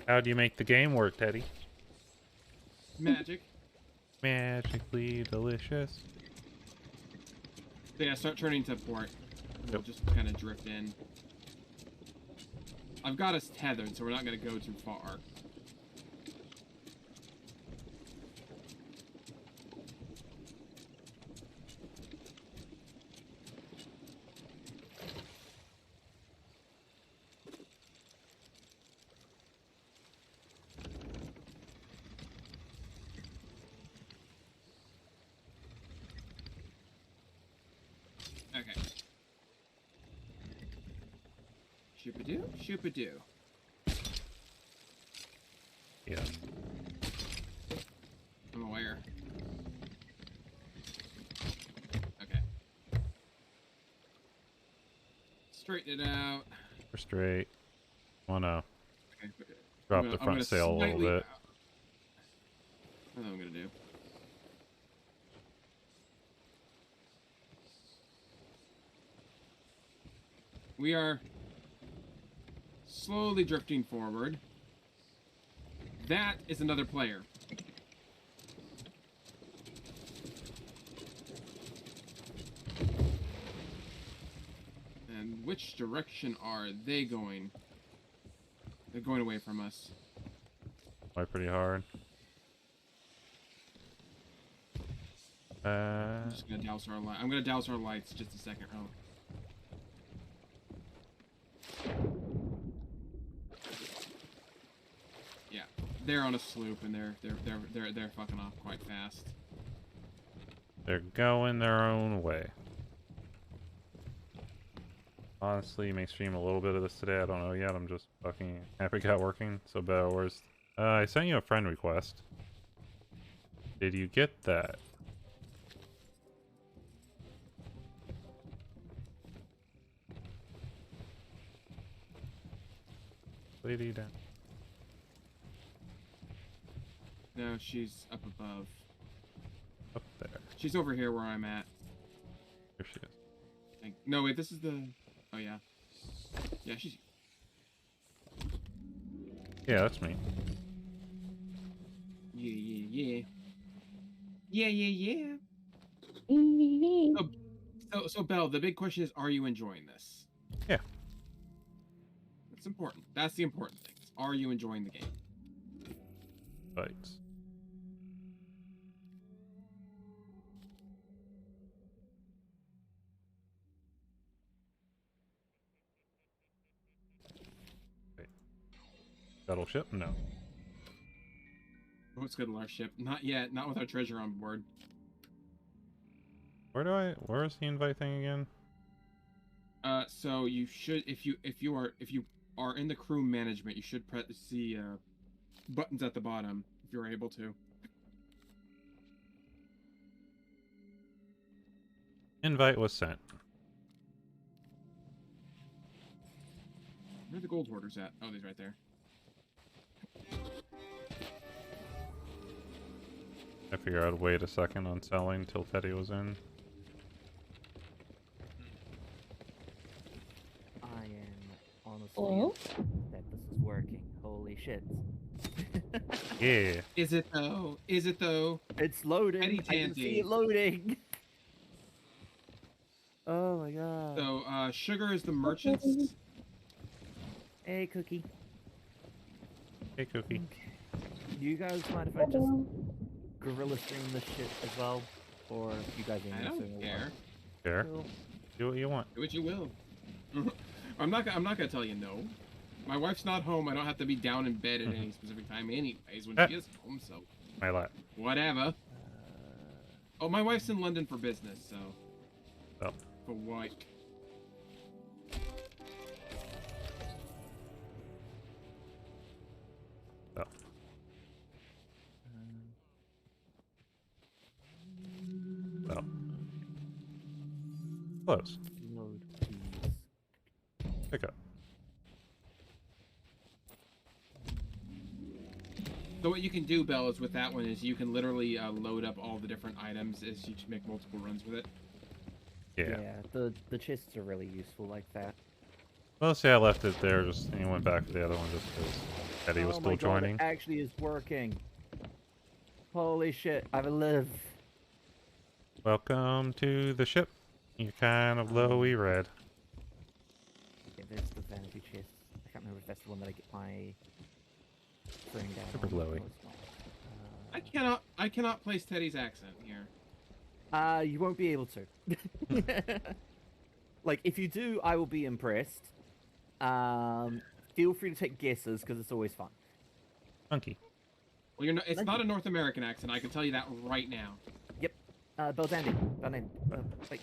How do you make the game work, Teddy? Magic. Magically delicious. So yeah, start turning to port. We'll Yep. just kind of drift in. I've got us tethered, so we're not going to go too far. Okay. Shoop-a-doo, shoop-a-doo. Yeah. I'm aware. Okay. Straighten it out. We're straight. Wanna Okay. drop I'm the gonna front sail a little slightly- bit. That's what I'm gonna do. We are slowly drifting forward. That is another player. And which direction are they going? They're going away from us. Quite pretty hard. I'm just gonna douse our light. I'm gonna douse our lights just a second, oh. Yeah, they're on a sloop and they're fucking off quite fast. They're going their own way. Honestly, may stream a little bit of this today. I don't know yet. I'm just fucking happy it got working. So, Bell, where's... I sent you a friend request. Did you get that? Lady down. No, she's up above. Up there. She's over here where I'm at. Here she is. No, wait, this is the... Oh, yeah. Yeah, she's... Yeah, that's me. Yeah. So, Belle, the big question is, are you enjoying this? Yeah. That's important. That's the important thing. Are you enjoying the game? Bites. Battleship? No. What's good in our ship? Not yet. Not with our treasure on board. Where is the invite thing again? So you should, if you are in the crew management, you should press the buttons at the bottom if you're able to. Invite was sent. Where are the gold hoarders at? Oh, they's right there. I figure I'd wait a second on selling till Teddy was in. I am honestly that this is working. Holy shit. Yeah. Is it though? Is it though? It's loading. Eddie I can see it loading. Oh my god. So, Sugar is the merchants. Hey, Cookie. Hey, Cookie. Do you guys mind if I just gorilla stream this shit as well? Or you guys ain't I don't messing care. Sure. Cool. Do what you want. Do what you will. I'm not gonna tell you no. My wife's not home. I don't have to be down in bed at any specific time anyways when she is home, so... My lap. Whatever. Oh, my wife's in London for business, so... Oh. For what? Oh. Oh. Close. Load, please. Pick up. So what you can do, Belle, is with that one is you can literally load up all the different items as you make multiple runs with it. Yeah. The chests are really useful like that. Mostly I left it there just and went back to the other one just because Eddie was still joining. It actually is working. Holy shit, I live. Welcome to the ship. You're kind of lowy red. Yeah, there's the vanity chest. I can't remember if that's the one that I get my bring down. Super on. glowy. No, it's not. I cannot place Teddy's accent here. You won't be able to. Like, if you do, I will be impressed. Feel free to take guesses, because it's always fun. Monkey. Well, you're not, it's not a North American accent, I can tell you that right now. Yep. Belzandi. Wait.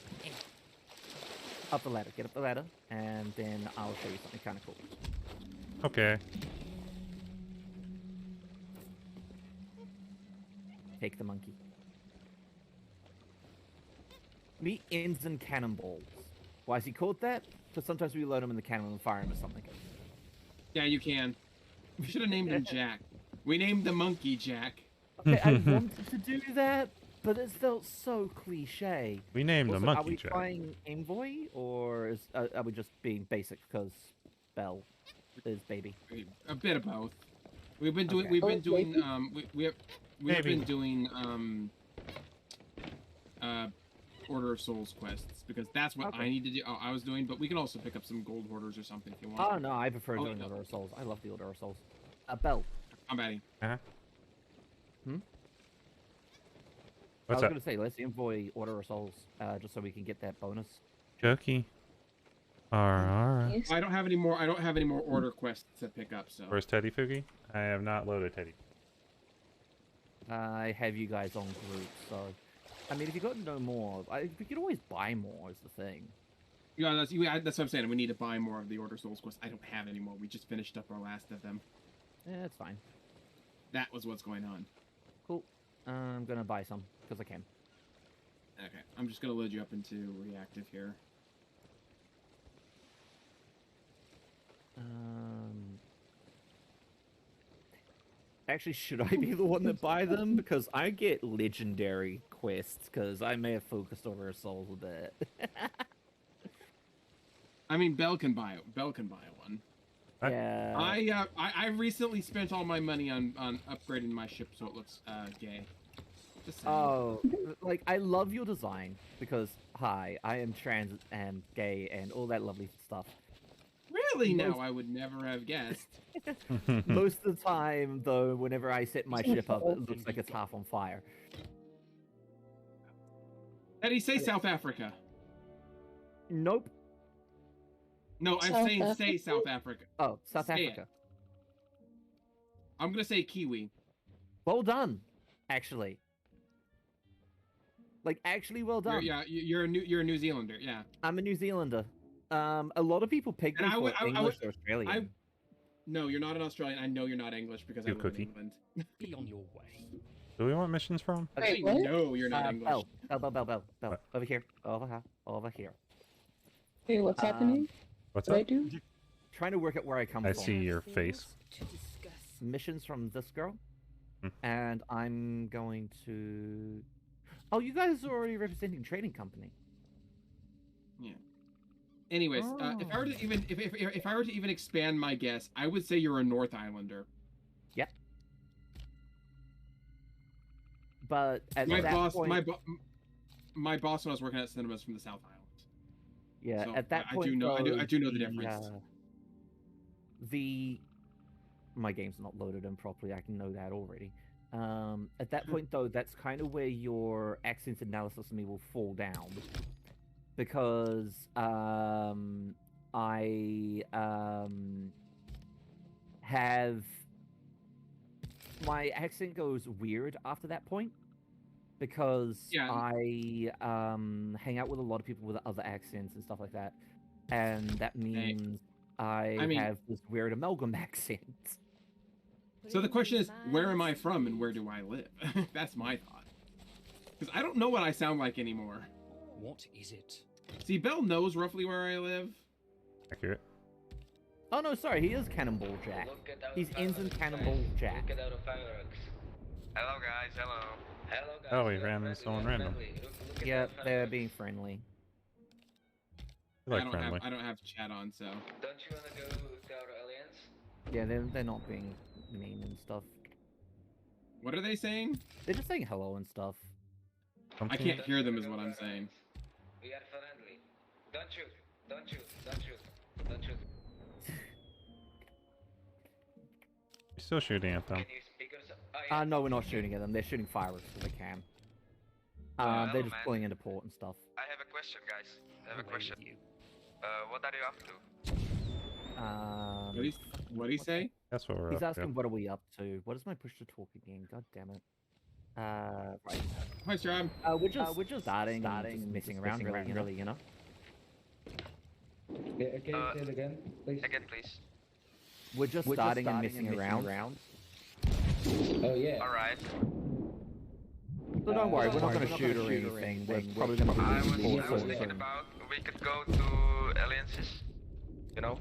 Up the ladder. Get up the ladder, and then I'll show you something kind of cool. Okay. Take the monkey. Meet Ensign Cannonballs. Why is he called that? Because sometimes we load him in the cannon and fire him or something. Yeah, you can. We should have named him Jack. We named the monkey Jack. Okay, I wanted to do that, but it felt so cliche. We named the Also, monkey are we Jack. playing Envoy, or are we just being basic because Belle is baby? A bit of both. We've been doing. Okay. We've been doing. We have Maybe. been doing. Order of Souls quests because that's what I need to do. Oh, I was doing, but we can also pick up some gold hoarders or something if you want. Oh no, I prefer doing Order of Souls. I love the Order of Souls. Belle, Combating. Uh-huh. I What's was up? gonna say, let's envoy Order of Souls, just so we can get that bonus. Cookie. Alright. I don't have any more. I don't have any more order quests to pick up. So. Where's Teddy Foogie? I have not loaded Teddy. I have you guys on group, so I mean, if you got no more, we could always buy more. Is the thing. Yeah, that's what I'm saying. We need to buy more of the Order Souls quests. I don't have any more. We just finished up our last of them. Yeah, that's fine. That was what's going on. Cool. I'm gonna buy some because I can. Okay, I'm just gonna load you up into reactive here. Actually, should I be the one that buy them? Because I get legendary quests, because I may have focused over Souls a bit. I mean, Belle can buy one. Yeah. I recently spent all my money on upgrading my ship so it looks gay. Just saying. Oh, like, I love your design, because, hi, I am trans and gay and all that lovely stuff. Really? Now I would never have guessed. Most of the time, though, whenever I set my ship up, it looks like it's half on fire. Eddie, say South Africa. Nope. No, I'm South saying say Africa? South Africa. Oh, South Say it. Africa. I'm gonna say Kiwi. Well done, actually. Like, actually well done. You're a New Zealander. Yeah. I'm a New Zealander. A lot of people pick me And for English or Australian. No, you're not an Australian. I know you're not English because I You live cookie. in England. Be on your way. Do we want missions from? I Wait, say what? no, you're not English. Bell. What? Over here. Over here. Hey, what's happening? What's What I up? do? Trying to work out where I come I from. see your face. To discuss. Missions from this girl. Hmm. And I'm going to... Oh, you guys are already representing trading company. Yeah. Anyways, if I were to even if I were to even expand my guess, I would say you're a North Islander. Yep. But at My that boss, point... my boss when I was working at cinemas from the South Island. Yeah, So at that I point, do know though, I do know the difference. My game's not loaded in properly. I can know that already. At that point, though, that's kind of where your accent analysis of me will fall down, because I have my accent goes weird after that point, because Yeah. I hang out with a lot of people with other accents and stuff like that, and that means I mean- have this weird amalgam accent. So the question is, where am I from and where do I live? That's my thought. Because I don't know what I sound like anymore. What is it? See, Belle knows roughly where I live. Accurate. Oh no, sorry, he is Cannonball Jack. He's Ensign Cannonball Jack. Hello guys, hello. Oh, we ran into someone random. Yeah, they're being friendly. I like friendly. I don't have chat on, so. Don't you wanna go to our alliance? Yeah, they're not being mean and stuff. What are they saying? They're just saying hello and stuff. I can't hear them is what I'm saying. We are friendly. Don't shoot. Don't shoot. Don't shoot. Don't shoot. You're still shooting at them. Can you speak or so? No, we're not shooting at them. They're shooting fireworks if they can. hello, They're just man. pulling into port and stuff. I have a question, guys. I have a question. You. What are you up to? What'd he say? That's what we're He's up asking, to. what are we up to? What is my push to talk again? God damn it. Right. Hi, Stram. We're just starting just messing around, really, you know? Can you say it again, please? Again, please. We're just starting and messing around. Oh, yeah. Alright. So don't worry, we're not going to shoot or anything. We're probably going to I be was using thinking port about we could go to alliances. You know?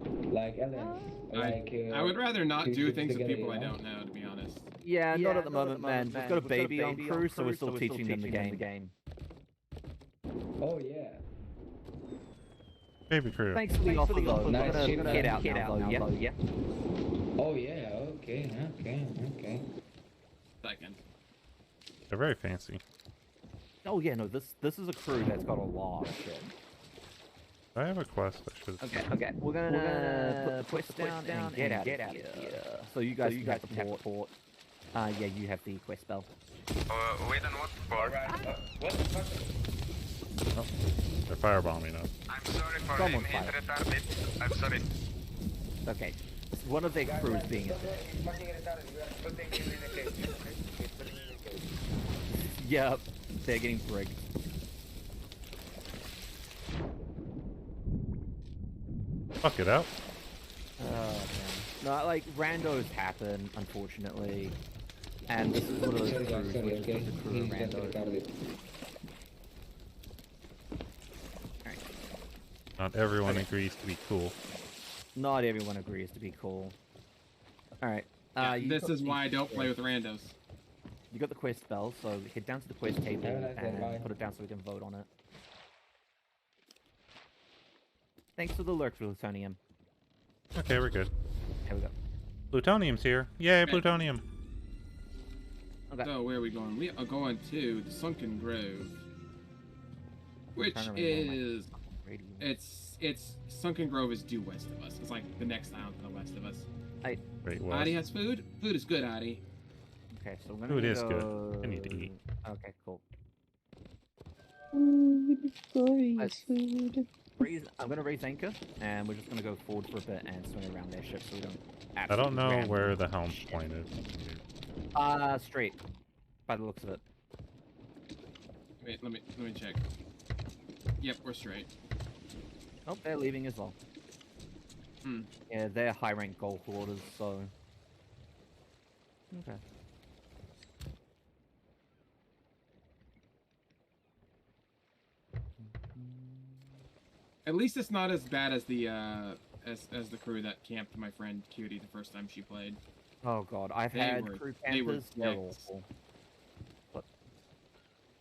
Like aliens. Like, I would rather not two do ships things with together, people I you know? don't know, to be honest. Yeah, not at the moment, man. We've got a baby on crew, so we're still teaching them the game. Oh, yeah. Baby crew. Thanks for the offer, though. Nice. We're gonna head out now, though, yeah? Oh, yeah. Okay. Second. They're very fancy. Oh, yeah, no, this is a crew that's got a lot of shit. I have a quest. I should. Okay. We're gonna put the quest down and get out of here. So you guys have the port. Yeah, you have the quest spell. Wait on what part? What the fuck? Oh. They're firebombing us. I'm sorry for Someone him, he's fire. retarded. I'm sorry. Okay. One of their crew is being attacked. He's fucking retarded. We are putting him in a cage. Yep, they're getting brigged. Fuck it out. Oh man. No, like randos happen, unfortunately. And this is one of those crews which is the crew of randos. Alright. Not everyone agrees to be cool. Not everyone agrees to be cool. Alright. This is why I don't play with randos. You got the quest spell, so head down to the quest table and put it down so we can vote on it. Thanks for the lurk, plutonium. Okay, we're good. Here we go. Plutonium's here. Yay, plutonium. Okay. So where are we going? We are going to the Sunken Grove, which Trying to remember is my radio. it's Sunken Grove is due west of us. It's like the next island to the west of us. Great Adi west. has food. Food is good, Adi. Okay, so we're gonna Food go... is good. I need to eat. Okay, cool. Food, glorious Let's- food. I'm gonna raise anchor, and we're just gonna go forward for a bit and swing around their ship so we don't. I don't know absolutely where ram the helm shit. point is. Straight. By the looks of it. Wait, let me check. Yep, we're straight. Oh, they're leaving as well. Hmm. Yeah, they're high rank gold hoarders, so. Okay. At least it's not as bad as the as the crew that camped my friend Cutie the first time she played. Oh god, I've They had were- crew they were campers, they're dicks. awful.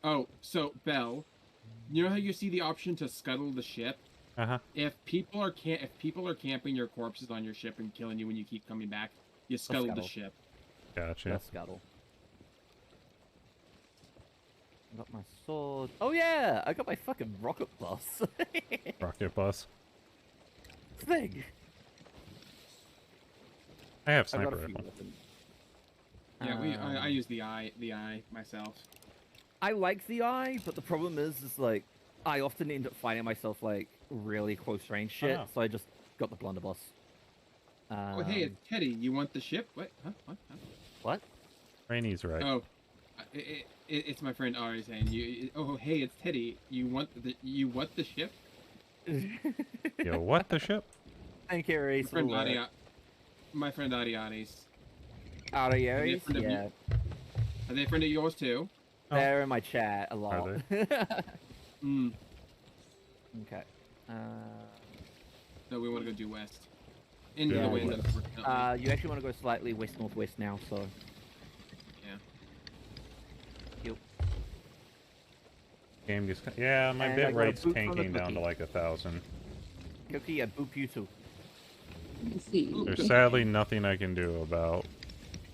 Oh, so Belle, you know how you see the option to scuttle the ship? Uh-huh. If people are camping your corpses on your ship and killing you when you keep coming back, you scuttle the scuttle. ship. Gotcha. Let's scuttle. I got my sword. Oh yeah, I got my fucking rocket bus. Rocket bus. Thing. I have I got sniper a few rifle. weapons. Yeah, I use the eye myself. I like the eye, but the problem is like I often end up finding myself like really close range shit, Oh. so I just got the blunderbuss. Oh hey, it's Teddy. You want the ship? What? Huh? What? Huh? What? Rainy's right. Oh, it's my friend Ari saying you. Oh hey, it's Teddy. You want the ship? Yo, what the ship? Thank you, Reese. My friend Ariadis. Ariaries? friend of Yeah. Are they a friend of yours too? Oh. They're in my chat a lot. Hmm. Okay. So we want to go due west. Into Yeah, the wind. west. Unfortunately. You actually want to go slightly west-northwest now, so... Yeah. Yep. Game just... Yeah, my And I bit got a rate's boot from the tanking down to cookie. like 1,000. Cookie, I boop you too. Let's see. There's sadly nothing I can do about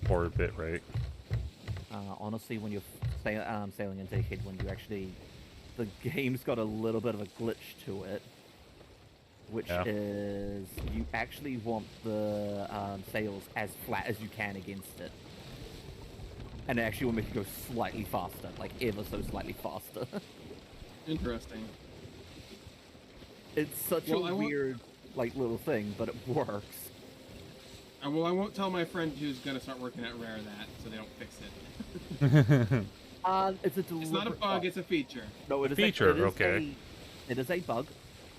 poor bit rate. Honestly, when you're sailing into a headwind, you actually... The game's got a little bit of a glitch to it. Which Yeah. is... You actually want the sails as flat as you can against it. And it actually will make you go slightly faster. Like, ever so slightly faster. Interesting. It's such Well, a weird, like, little thing, but it works. Well, I won't tell my friend who's gonna start working at Rare that, so they don't fix it. It's a deliberate It's not a bug, it's a feature. No, it is feature, it is okay. It is a bug,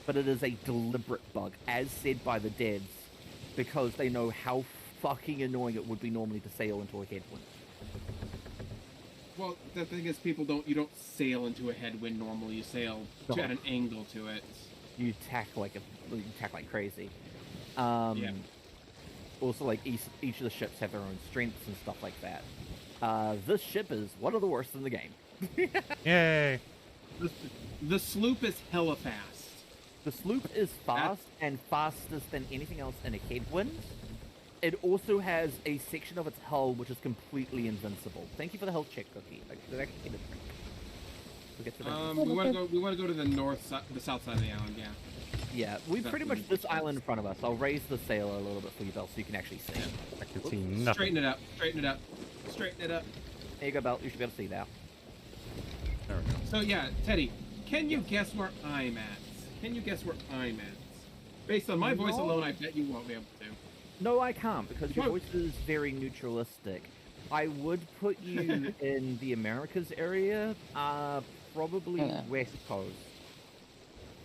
but it is a deliberate bug, as said by the devs, because they know how fucking annoying it would be normally to sail into a headwind. Well, the thing is, you don't sail into a headwind normally. You sail No. at an angle to it. You tack like crazy. Yeah. Also, like each of the ships have their own strengths and stuff like that. This ship is one of the worst in the game. Yay! The sloop is hella fast. The sloop is fast and fastest than anything else in a headwind. It also has a section of its hull which is completely invincible. Thank you for the health check, Cookie. We'll get to that. We want to go to the south side of the island. Yeah. Yeah, we pretty much this island in front of us. I'll raise the sail a little bit for you, Belle, so you can actually see. I can see nothing. Straighten it up. Straighten it up. Straighten it up. There you go, Belle. You should be able to see now. There we go. So yeah, Teddy, can you guess where I'm at? Can you guess where I'm at? Based on my voice alone, I bet you won't be able to. No, I can't, because your voice is very neutralistic. I would put you in the Americas area, probably West Coast.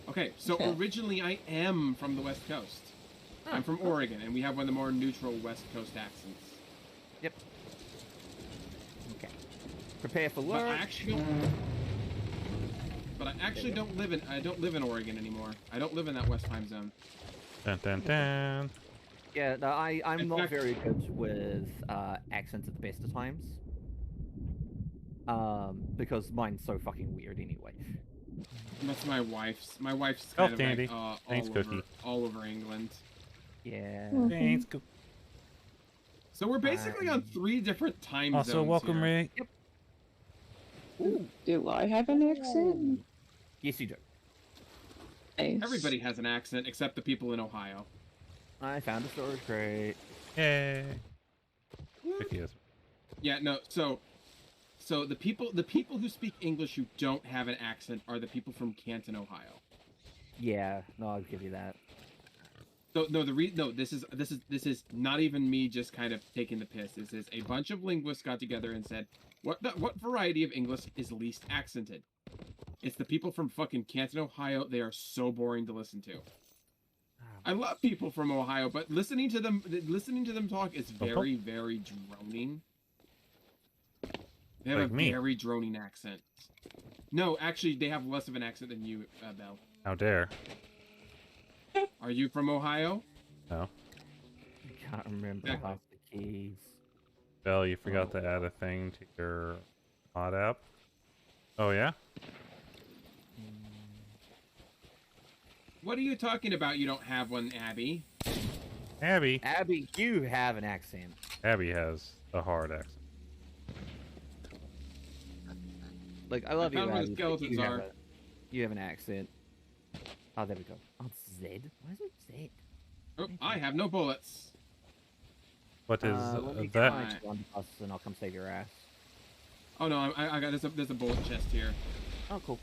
Okay, so originally I am from the West Coast. I'm from Oregon, and we have one of the more neutral West Coast accents. Yep. Okay. Prepare for work. But I actually don't live in Oregon anymore. I don't live in that West time zone. Dun dun dun. Yeah, no, I'm not very good with accents at the best of times. Because mine's so fucking weird anyway. That's my wife's. My wife's kind of Dandy. like, Thanks, Cookie. all over England. Yeah. Thanks, Cookie. So we're basically on 3 different time zones. Also, welcome, here. Ray. Yep. Ooh, do I have an accent? Yes, you do. Nice. Everybody has an accent except the people in Ohio. I found a storage crate. Yay. Cookie is. Yeah, no. So the people who speak English who don't have an accent are the people from Canton, Ohio. Yeah, no, I'll give you that. So no, this is not even me just kind of taking the piss. This is a bunch of linguists got together and said, what variety of English is least accented? It's the people from fucking Canton, Ohio. They are so boring to listen to. I love people from Ohio, but listening to them talk is very, very droning. They have Like a me. very droning accent. No, actually, they have less of an accent than you, Belle. How dare. Are you from Ohio? No. I can't remember half the keys. Belle, you forgot to add a thing to your mod app. Oh, yeah? What are you talking about? You don't have one, Abby. Abby. Abby, you have an accent. Abby has a hard accent. Like, I love you, found where the Abby. skeletons are. You have an accent. Oh, there we go. Oh, it's Z. Why is it Z? Oh, I have no bullets. What is Let me get that? my blunderbuss and I'll come save your ass. Oh no, I got there's a bullet chest here. Oh, cool.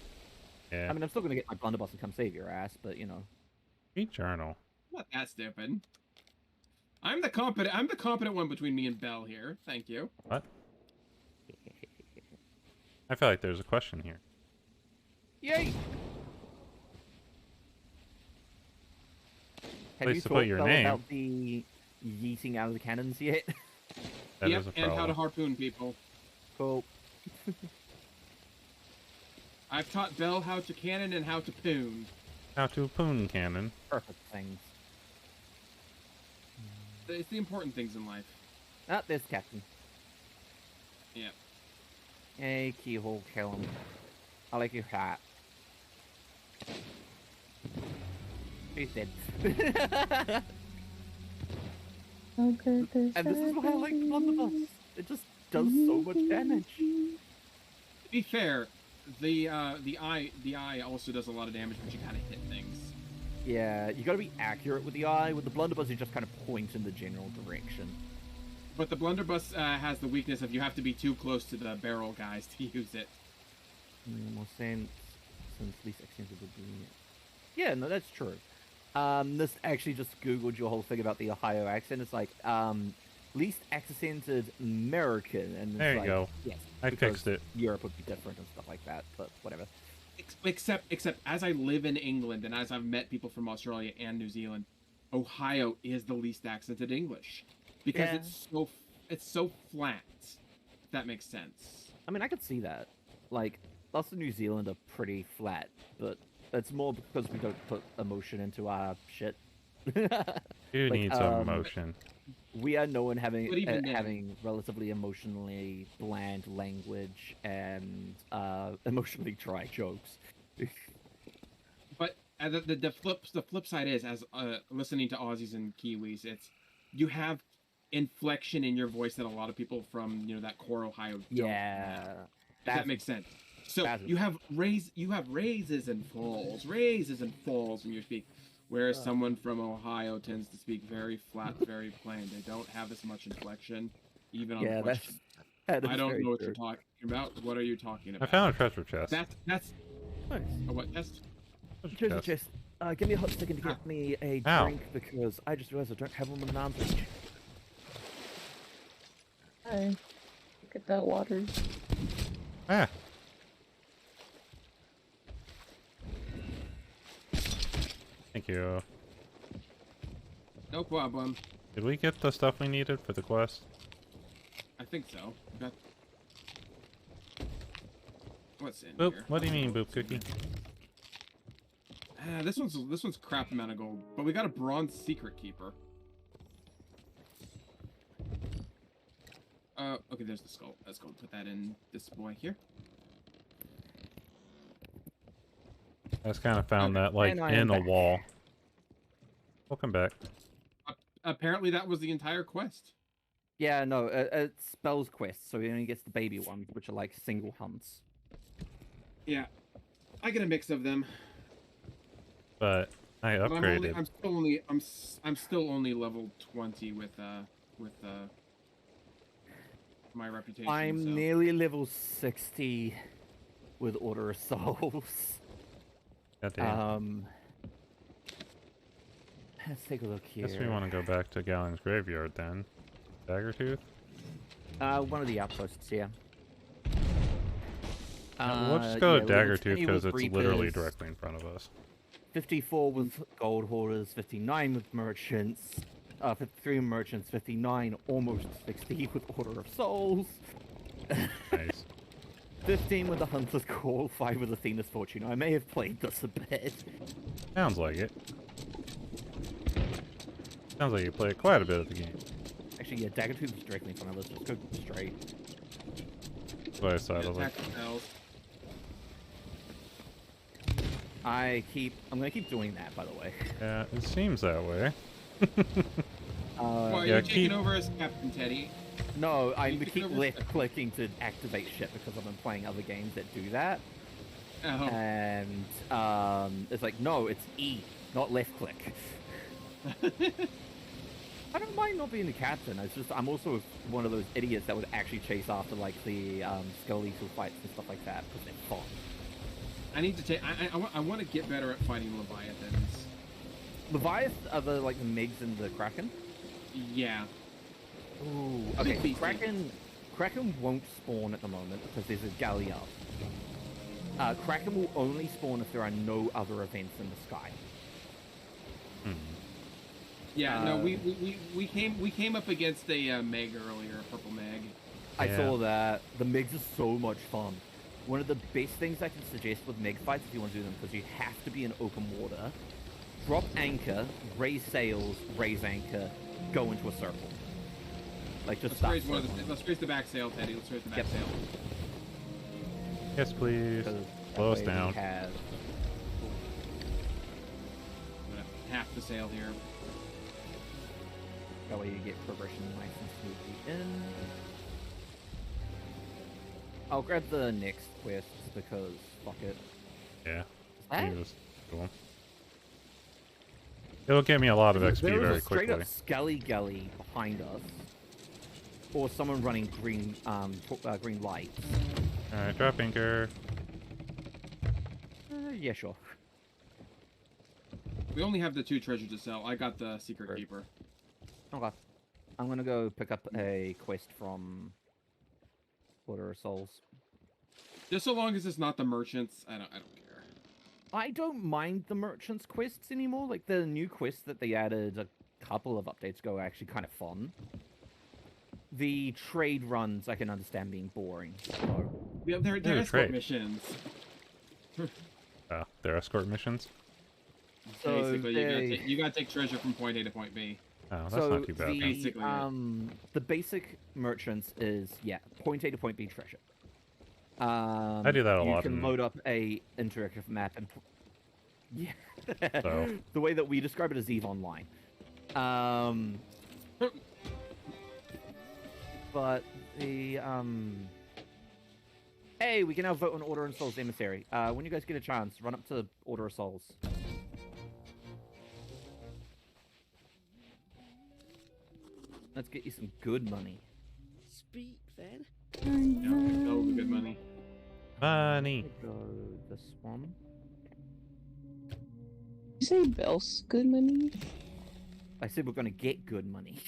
Yeah. I mean, I'm still gonna get my blunderbuss and come save your ass, but you know. Read journal. Not that stupid. I'm the competent one between me and Belle here. Thank you. What? I feel like there's a question here. Yay! Have Place you to talked put your name. about the yeeting out of the cannons yet? That Yep, is a and how to problem. harpoon people. Cool. I've taught Belle how to cannon and how to poon. How to poon cannon. Perfect things. It's the important things in life. Ah, there's the captain. Yeah. Hey, keyhole, kill him. I like your hat. He's dead. And this is why I like the blunderbuss. It just does so much damage. To be fair, the eye also does a lot of damage, but you kind of hit things. Yeah, you gotta be accurate with the eye. With the blunderbuss, you just kind of point in the general direction. But the blunderbuss has the weakness of you have to be too close to the barrel guys to use it. More sense, since least accented would be. Yeah, no, that's true. This actually just googled your whole thing about the Ohio accent. It's like least accented American, and it's There you like, go. Yes, I because fixed it. Europe would be different and stuff like that, but whatever. Except as I live in England and as I've met people from Australia and New Zealand, Ohio is the least accented English because Yeah. it's so flat. If that makes sense. I mean, I could see that. Like, us in New Zealand are pretty flat, but it's more because we don't put emotion into our shit. You Like, need some emotion. We are known having But even then- having relatively emotionally bland language and emotionally dry jokes. But the flip side is, as listening to Aussies and Kiwis, it's you have inflection in your voice that a lot of people from that core Ohio don't have. If that makes sense. So you have raises and falls when you speak. whereas someone from Ohio tends to speak very flat, very plain. They don't have as much inflection, even on question. I don't know what you're talking about. What are you talking about? I found a treasure chest. That's nice. A what chest? Treasure chest. Give me a hot second to get me a drink because I just realized I don't have one with an arm's reach. Hi. Look at that water. Ah. Thank you. No problem. Did we get the stuff we needed for the quest? I think so. Okay. What's in Boop. here? What do you mean, Boop Cookie? This one's crap amount of gold, but we got a bronze secret keeper. Okay, there's the skull. Let's go put that in this boy here. I just kind of found that like in a wall. Welcome back. Apparently, that was the entire quest. Yeah, no, it's spells quest, so he only gets the baby ones, which are like single hunts. Yeah, I get a mix of them. But I upgraded. I'm still only level 20 with my reputation. I'm nearly level 60 with Order of Souls. Goddamn. Let's take a look here. Guess we want to go back to Galling's graveyard then. Daggertooth? One of the outposts, yeah. We'll just go to Daggertooth because it's Reapers, literally directly in front of us. 54 with gold hoarders, 59 with merchants, 53 merchants, 59, almost 60 with Order of Souls. Nice. 15 with the Hunter's Call, 5 with Athena's Fortune. I may have played this a bit. Sounds like it. Sounds like you play quite a bit of the game. Actually, yeah, Daggertooth is directly in front of us. Let's go straight. That's what I said. I was like, I'm gonna keep doing that, by the way. yeah, it seems that way. Well, are you taking over as Captain Teddy? No, I keep left-clicking to activate shit because I've been playing other games that do that. Oh. And it's like, no, it's E, not left-click. I don't mind not being the captain. It's just I'm also one of those idiots that would actually chase after like the skeletal fights and stuff like that because they're fun. I need to take. I want to get better at fighting Leviathans. Leviathans are the like the Migs and the Kraken. Yeah. Ooh. Okay. Kraken won't spawn at the moment because there's a galley up. Kraken will only spawn if there are no other events in the sky. Yeah, no, we came up against a Meg earlier, a purple Meg. I saw that. The Megs are so much fun. One of the best things I can suggest with Meg fights, if you want to do them, because you have to be in open water, drop anchor, raise sails, raise anchor, go into a circle. Like just let's raise the back sail, Teddy. Let's raise the back sail. Yes, please. Slow us down. I'm gonna half the sail here. That way you get progression nice and smoothly in. I'll grab the next quest because fuck it. Yeah. Cool. It'll get me a lot of XP very quickly. Straight up Skelly Gully behind us, or someone running green green lights. All right, drop anchor. Yeah, sure. We only have the 2 treasures to sell. I got the secret keeper. Okay. I'm gonna go pick up a quest from Order of Souls. Just so long as it's not the merchants, I don't care. I don't mind the merchants quests anymore. Like the new quests that they added a couple of updates ago are actually kind of fun. The trade runs I can understand being boring. So. Yeah, they're escort missions. They're escort missions. So basically, you gotta take treasure from point A to point B. Oh, that's not too bad. Basically, the basic merchants is point A to point B treasure. I do that a lot. You can load up a interactive map and So. The way that we describe it is EVE Online. But the hey, we can now vote on Order of Souls Emissary. When you guys get a chance, run up to Order of Souls. Let's get you some good money. Speak then. Yeah, that would be good money. Money. Go this one. You say Bell's good money? I said we're gonna get good money.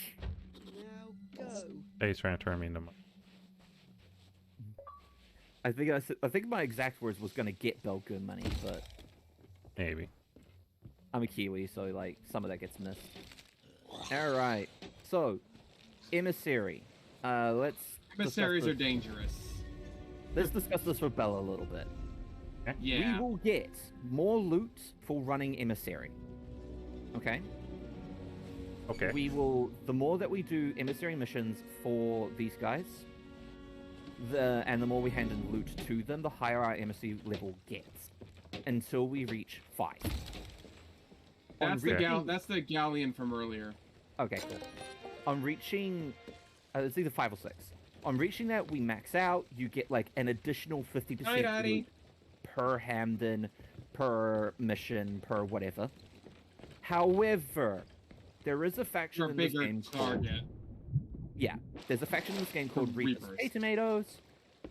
Now go. He's trying to turn me into money. I think my exact words was gonna get Bell good money, but Maybe. I'm a Kiwi, so like some of that gets missed. All right, so emissary. Let's. Emissaries are dangerous. Let's discuss this for Bella a little bit. Yeah. We will get more loot for running emissary. Okay. Okay. We will. The more that we do emissary missions for these guys, and the more we hand in loot to them, the higher our emissary level gets, until we reach 5. That's the galleon from earlier. Okay, cool. On reaching, it's either 5 or 6. On reaching that, we max out. You get like an additional 50% loot per Hamden, per mission, per whatever. However, there is a faction in this game called... Yeah, there's a faction in this game called Reapers. Hey, tomatoes!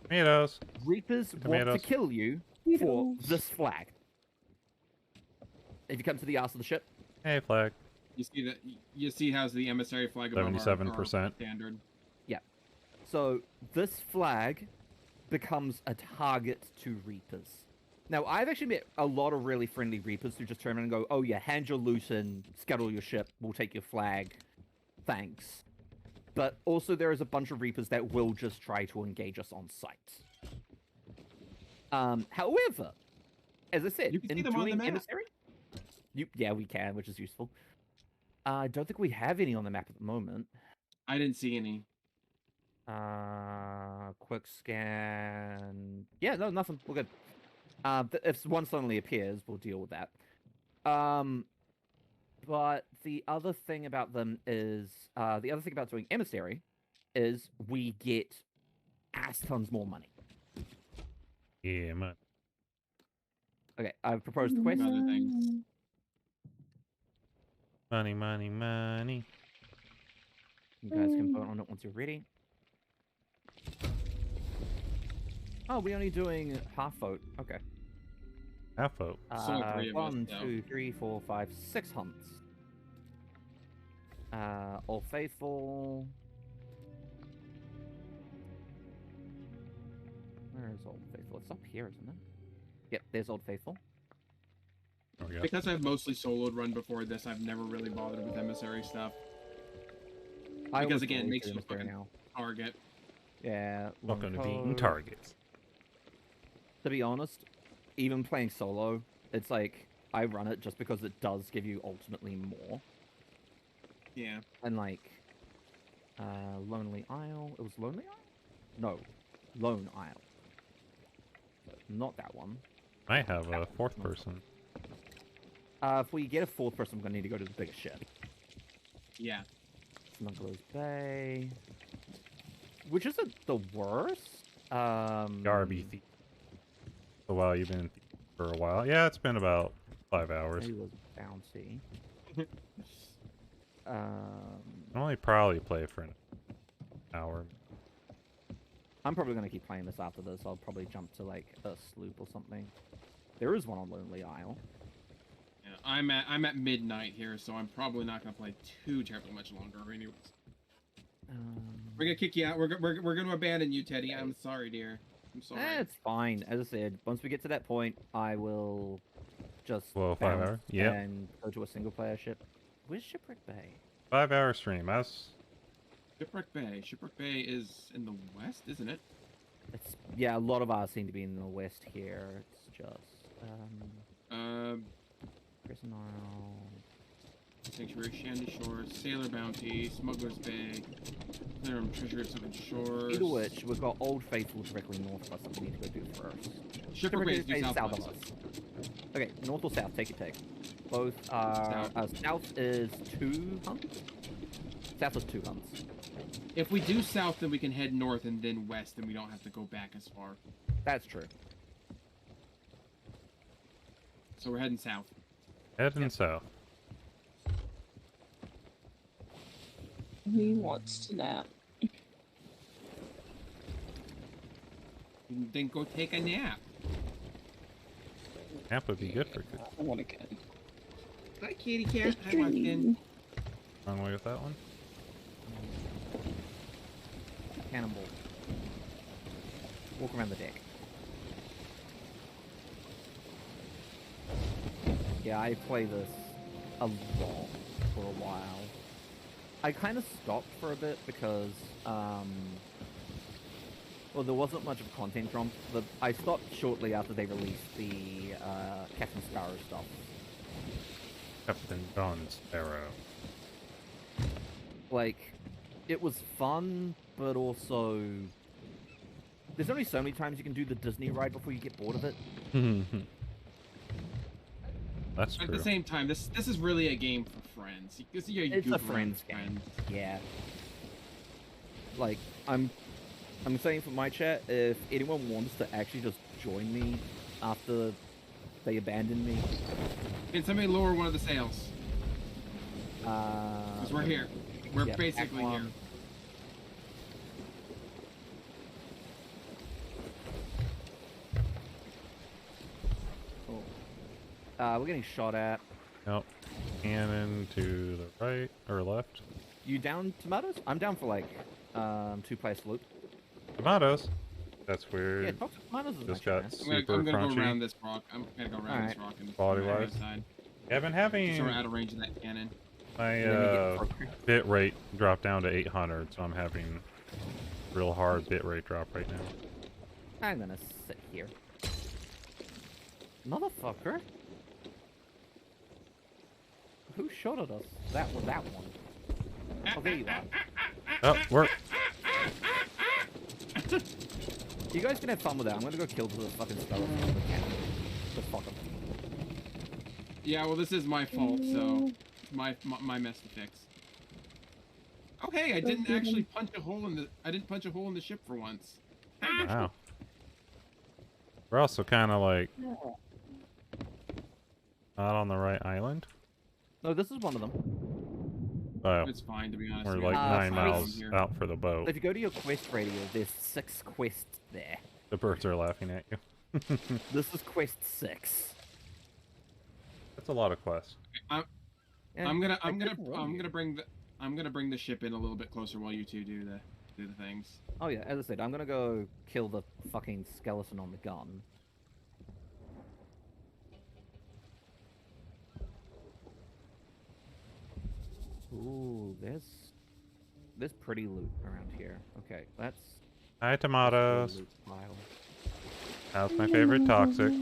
Tomatoes! Reapers want to kill you for this flag. If you come to the arse of the ship... Hey, flag. You see that? You see how's the emissary flag above 77% standard. Yeah. So, this flag becomes a target to Reapers. Now, I've actually met a lot of really friendly Reapers who just turn around and go, oh yeah, hand your loot and scuttle your ship, we'll take your flag, thanks. But also there is a bunch of Reapers that will just try to engage us on sight. However, as I said, in doing emissary, yeah, we can, which is useful. I don't think we have any on the map at the moment. I didn't see any. Quick scan. Yeah, no, nothing. We're good. If one suddenly appears, we'll deal with that. But the other thing about them is, the other thing about doing emissary is we get ass tons more money. Yeah, man. Okay, I've proposed a quest. Other things. Money, money, money. You guys can vote on it once you're ready. Oh, we're only doing half vote. Okay. Half vote. 1, 2, 3, 4, 5, 6 hunts. All Faithful. Where is Old Faithful? It's up here, isn't it? Yep, there's Old Faithful. Because I've mostly soloed run before this, I've never really bothered with emissary stuff. Because again, it makes you a fucking target. Yeah. Welcome to being targets. To be honest, even playing solo, it's like, I run it just because it does give you ultimately more. Yeah. And like, Lonely Isle. It was Lonely Isle? No. Lone Isle. But not that one. I have a 4th person. If we get a 4th person, we're gonna need to go to the bigger ship. Yeah. Smuggler's Bay. Which isn't the worst. Garby Thief. So while you've been for a while. Yeah, it's been about 5 hours. It was bouncy. I only probably play for an hour. I'm probably gonna keep playing this after this. I'll probably jump to like a sloop or something. There is one on Lonely Isle. Yeah, I'm at midnight here, so I'm probably not gonna play too terribly much longer. Anyways, we're gonna kick you out. We're gonna abandon you, Teddy. I'm sorry, dear. I'm sorry. It's fine. As I said, once we get to that point, I will just 5 hours. Yeah. And go to a single player ship. Where's Shipwreck Bay? 5 hour stream. Shipwreck Bay. Shipwreck Bay is in the west, isn't it? It's yeah. A lot of ours seem to be in the west here. It's just Prison Isle. Sanctuary, Shandy Shores, Sailor Bounty, Smuggler's Bay, Treasure of Seven Shores. Either which, we've got Old Faithful directly north of us that we need to go do first. Shipwreck Bay is south of us. Okay, north or south? Take your take. Both are... South is 2 hunts? South is 2 hunts. If we do south, then we can head north and then west, and we don't have to go back as far. That's true. So we're heading south. Heading south. He wants to nap. Then go take a nap. Nap would be good for Cookie. I want to get. Hi, kitty cat. Hi, Watson. Wrong way with that one. Cannonball. Walk around the deck. Yeah, I play this a lot for a while. I kind of stopped for a bit because, well, there wasn't much of content from. I stopped shortly after they released the Captain Sparrow stuff. Captain John Sparrow. Like, it was fun, but also there's only so many times you can do the Disney ride before you get bored of it. That's true. At the same time, this is really a game for friends. It's a friends game. Yeah. Like, I'm saying for my chat, if anyone wants to actually just join me after they abandon me. Can somebody lower one of the sails? Because we're here. We're basically here. We're getting shot at. Nope. Cannon to the right or left. You down tomatoes? I'm down for like 2-player loop. Tomatoes. That's weird. Yeah, toxic tomatoes is just nice, got man. super I'm gonna crunchy. go around this rock. I'm gonna go around this rock and Quality wise. Yeah, I've been having. So we're out of range of that cannon. My bit rate dropped down to 800, so I'm having real hard bit rate drop right now. I'm gonna sit here. Motherfucker. Who shot at us? That one. Oh, there you are. Oh, we're... You guys can have fun with that. I'm gonna go kill the fucking skeleton with the cannon. Just fuck him. Yeah, well, this is my fault, so my mess to fix. Oh, hey, I didn't actually punch a hole in the. I didn't punch a hole in the ship for once. Wow. We're also kind of like not on the right island. No, this is one of them. It's fine, to be honest. We're like 9 miles out for the boat. If you go to your quest radio, there's 6 quests there. The birds are laughing at you. This is quest 6. That's a lot of quests. I'm gonna bring the ship in a little bit closer while you two do the things. Oh yeah, as I said, I'm gonna go kill the fucking skeleton on the gun. Ooh, there's pretty loot around here. Okay, that's. Hi, tomatoes. Loot pile. That's my favorite toxic.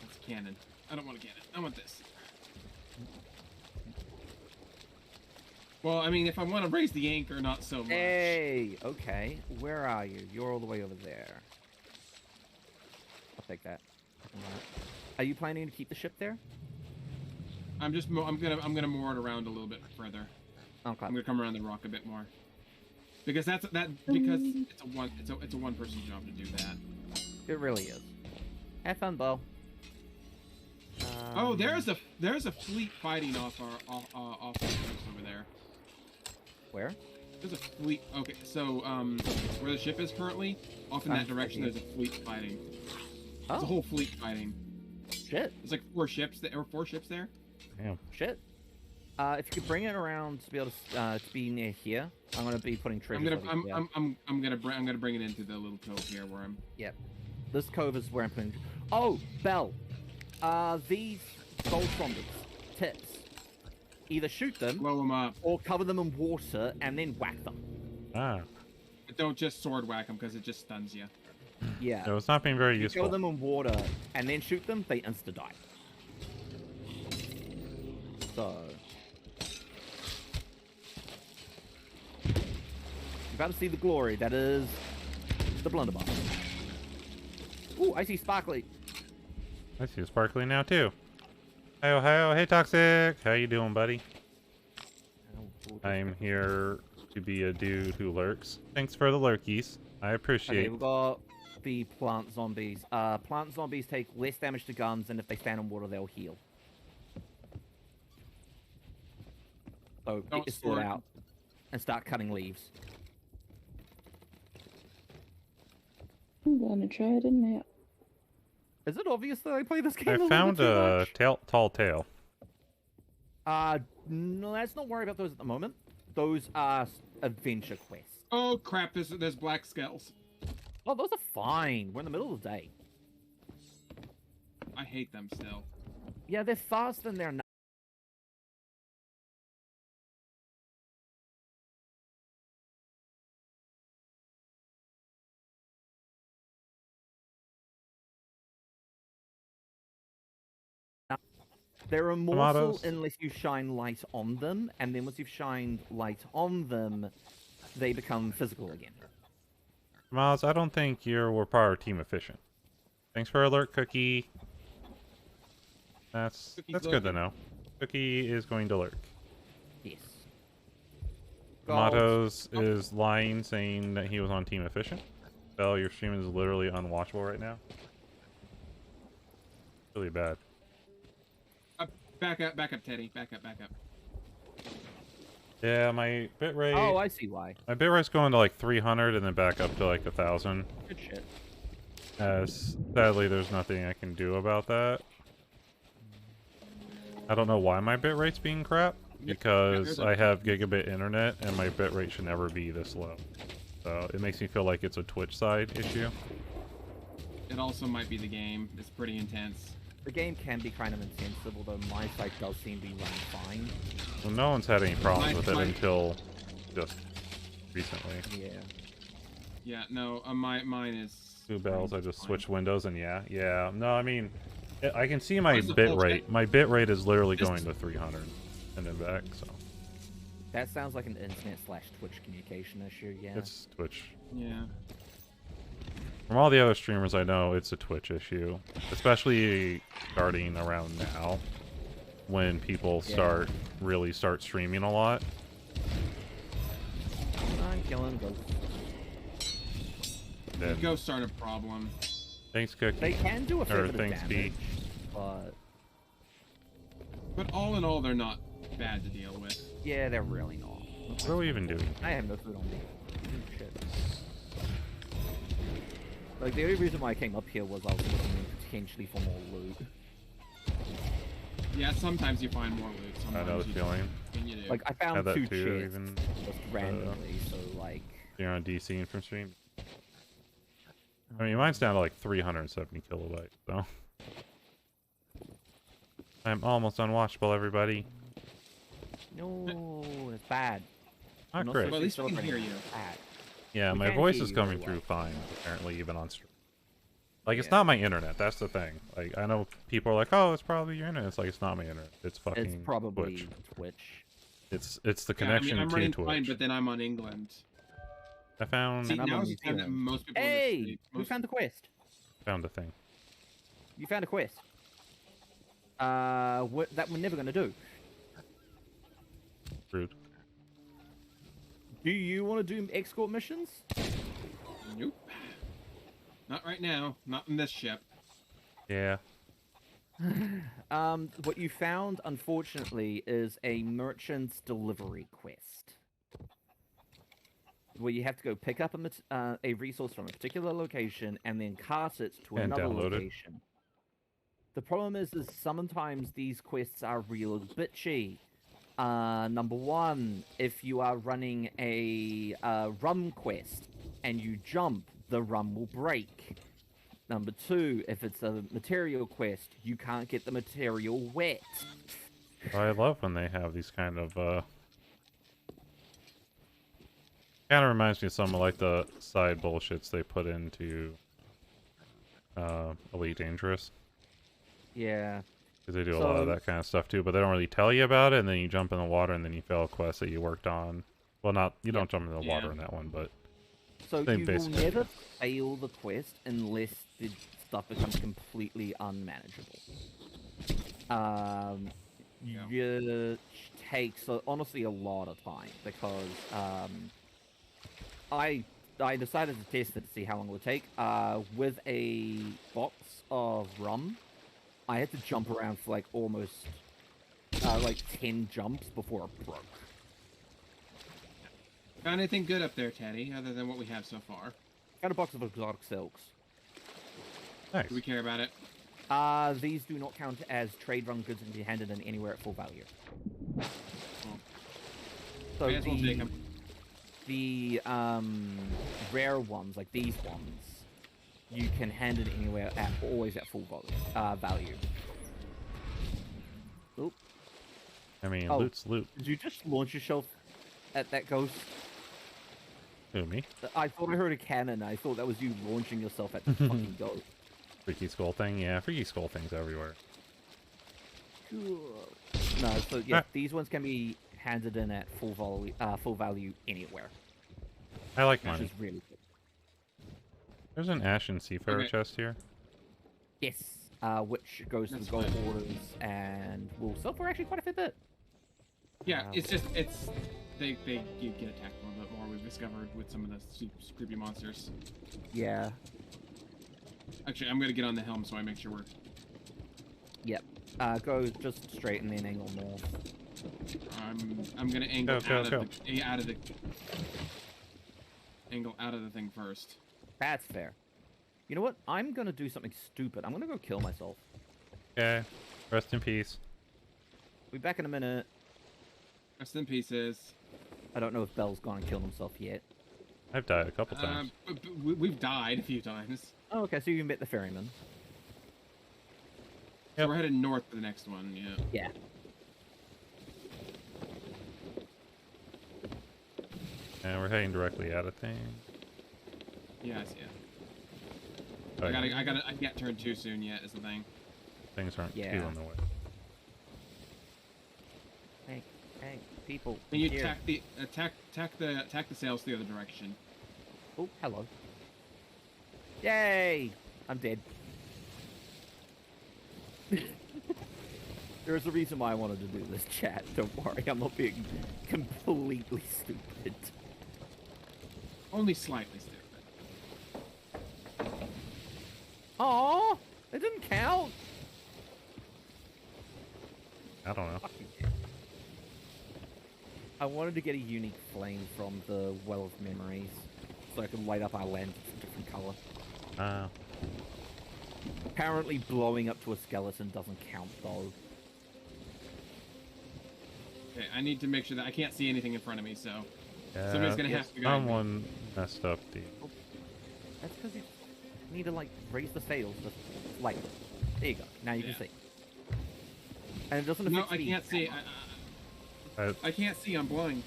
It's cannon. I don't want a cannon. I want this. Well, I mean, if I want to raise the anchor, not so much. Hey, okay. Where are you? You're all the way over there. I'll take that. Are you planning to keep the ship there? I'm gonna moor it around a little bit further. Okay. I'm gonna come around the rock a bit more. Because it's a one person job to do that. It really is. Have fun, Bo. Oh, there's a fleet fighting off the coast over there. Where? There's a fleet. Okay, so where the ship is currently, off in that direction, there's a fleet fighting. There's a whole fleet fighting. Shit. There's like 4 ships there. Damn. Shit. If you could bring it around to be able to be near here, I'm gonna be putting treasure. I'm gonna bring it into the little cove here where I'm. Yep. This cove is where I'm putting. Oh, Bell. These gold zombies. Tips. Either shoot them, blow them up, or cover them in water and then whack them. Ah. But don't just sword whack them because it just stuns you. Yeah. So it's not being very if useful. You cover them in water and then shoot them, they insta die. So. You're about to see the glory that is the blunderbuss. Ooh, I see sparkly. I see sparkly now too. Hey, Ohio. Hey, Toxic. How you doing, buddy? I'm here to be a dude who lurks. Thanks for the lurkies. I appreciate. Okay, we've got the plant zombies. Plant zombies take less damage to guns, and if they stand in water, they'll heal. So Don't get your sword sword. out and start cutting leaves. I'm gonna try it in there. Is it obvious that I play this game I a little found bit too a much? tall tale. No, let's not worry about those at the moment. Those are adventure quests. Oh crap! There's black skulls. Oh, those are fine. We're in the middle of the day. I hate them still. Yeah, they're fast and they're not. They're immortal Tomatoes. unless you shine light on them, and then once you've shined light on them, they become physical again. Miles, I don't think we're part of Team Efficient. Thanks for alert, Cookie. That's good to know. Cookie is going to lurk. Yes. Tomatoes is lying, saying that he was on Team Efficient. Bell, your stream is literally unwatchable right now. Really bad. Back up, Teddy. Back up. Yeah, my bitrate. Oh, I see why. My bitrate's going to like 300 and then back up to like 1,000. Good shit. As sadly, there's nothing I can do about that. I don't know why my bitrate's being crap, because I have gigabit internet and my bitrate should never be this low. So it makes me feel like it's a Twitch side issue. It also might be the game. It's pretty intense. The game can be kind of intensive, although my site does seem to be running fine. Well, no one's had any problems with it until just recently. Yeah. Yeah, no, mine is... 2 bells, I just switched windows and yeah. No, I mean, I can see my bitrate. My bitrate is literally going to 300 and then back, so. That sounds like an internet/Twitch communication issue, yeah. It's Twitch. Yeah. From all the other streamers I know, it's a Twitch issue. Especially starting around now, when people really start streaming a lot. I'm killing ghosts. Dead. Ghosts aren't a problem. Thanks, Cookie. They can do a fair bit of thanks, damage, B. But all in all, they're not bad to deal with. Yeah, they're really not. What are we even doing? I have no food on me. Shit. Like, the only reason why I came up here was I was looking potentially for more loot. Yeah, sometimes you find more loot. Sometimes I know the feeling. You do. Like, I found Had that 2 too, chests even, just randomly, so like... You're on DC from stream? I mean, mine's down to like 370 kilobytes, so... I'm almost unwatchable, everybody. No, it's bad. Not great. Well, at least we can hear you. Bad. Yeah, my voice is coming through fine, apparently, even on stream. Like, it's not my internet, that's the thing. Like, I know people are like, oh, it's probably your internet. It's like, it's not my internet. It's fucking It's probably Twitch. It's the connection I'm to running Twitch. fine, but then I'm on England. I found... See, now is the time that most people Hey! We found the quest. Found a thing. You found a quest. That we're never gonna do. Rude. Do you want to do escort missions? Nope. Not right now. Not in this ship. Yeah. What you found, unfortunately, is a merchant's delivery quest. Where you have to go pick up a resource from a particular location and then cart it to And another download it. location. The problem is sometimes these quests are real bitchy. Number one, if you are running a rum quest and you jump, the rum will break. Number two, if it's a material quest, you can't get the material wet. I love when they have these kind of, kind of reminds me of some of, like, the side bullshits they put into, Elite Dangerous. Yeah. Because they do a lot of that kind of stuff, too, but they don't really tell you about it, and then you jump in the water, and then you fail a quest that you worked on. Well, you don't jump in the water in that one, but... So you will never fail the quest unless the stuff becomes completely unmanageable. It takes honestly a lot of time because I decided to test it to see how long it would take. With a box of rum, I had to jump around for like almost like 10 jumps before it broke. Got anything good up there, Teddy, other than what we have so far? Got a box of exotic silks. Nice. Do we care about it? These do not count as trade run goods and be handed in anywhere at full value. Cool. So May as well take 'em. the rare ones, like these ones, you can hand it anywhere at always at full value. Oop. I mean, Oh. loot's loot. Did you just launch yourself at that ghost? Who, me? I thought I heard a cannon. I thought that was you launching yourself at the fucking ghost. Freaky skull thing? Yeah, freaky skull things everywhere. Cool. No, so yeah, these ones can be handed in at full value anywhere. I like Which money. is really good. There's an Ashen Seafarer chest here. Yes, which goes to the gold orders and will sell for actually quite a fair bit. Yeah, it's they you get attacked a little bit more. We've discovered with some of the creepy monsters. Yeah. Actually, I'm gonna get on the helm so I make sure we're. Yep. Go just straight and then angle north. I'm gonna angle Go. out of the thing first. That's fair. You know what? I'm gonna do something stupid. I'm gonna go kill myself. Okay. Rest in peace. Be back in a minute. Rest in pieces. I don't know if Bell's gone and killed himself yet. I've died a couple times. We've died a few times. Oh, okay, so you can bet the ferryman. So we're headed north for the next one, yeah. Yeah. And we're heading directly at a thing. Yes, yeah. Oh, I can't turn too soon yet is the thing. Things aren't too Yeah. on the way. Hey, people. And you here. tack the sails the other direction. Oh, hello. Yay! I'm dead. There's a reason why I wanted to do this, chat. Don't worry, I'm not being completely stupid. Only slightly stupid. Aww! It didn't count! I don't know. I wanted to get a unique flame from the Well of Memories, so I could light up our lanterns a different color. Apparently blowing up to a skeleton doesn't count, though. Okay, I need to make sure that I can't see anything in front of me, so Yeah, somebody's gonna have to go. Someone messed up the... That's because you need to, like, raise the sails just like... There you go. Now you can see. And it doesn't affect No, I speed. can't see. I can't see. I'm blind.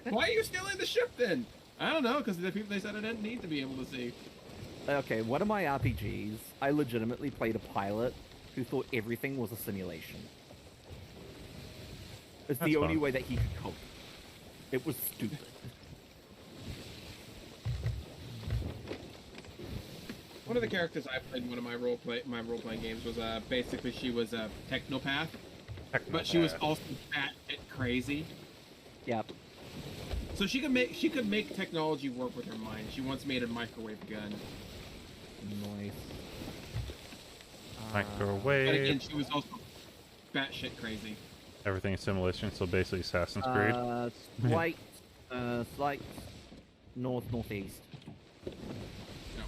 Why are you still in the ship then? I don't know, because the people they said I didn't need to be able to see. Okay, one of my RPGs, I legitimately played a pilot who thought everything was a simulation. It's That's the only fun. way that he could cope. It was stupid. One of the characters I played in one of my role playing games was basically she was a technopath, but she was also fat and crazy. Yep. So she could make technology work with her mind. She once made a microwave gun. Nice. Microwave. But again, she was also batshit crazy. Everything is simulation, so basically Assassin's Creed. Slight northeast. No.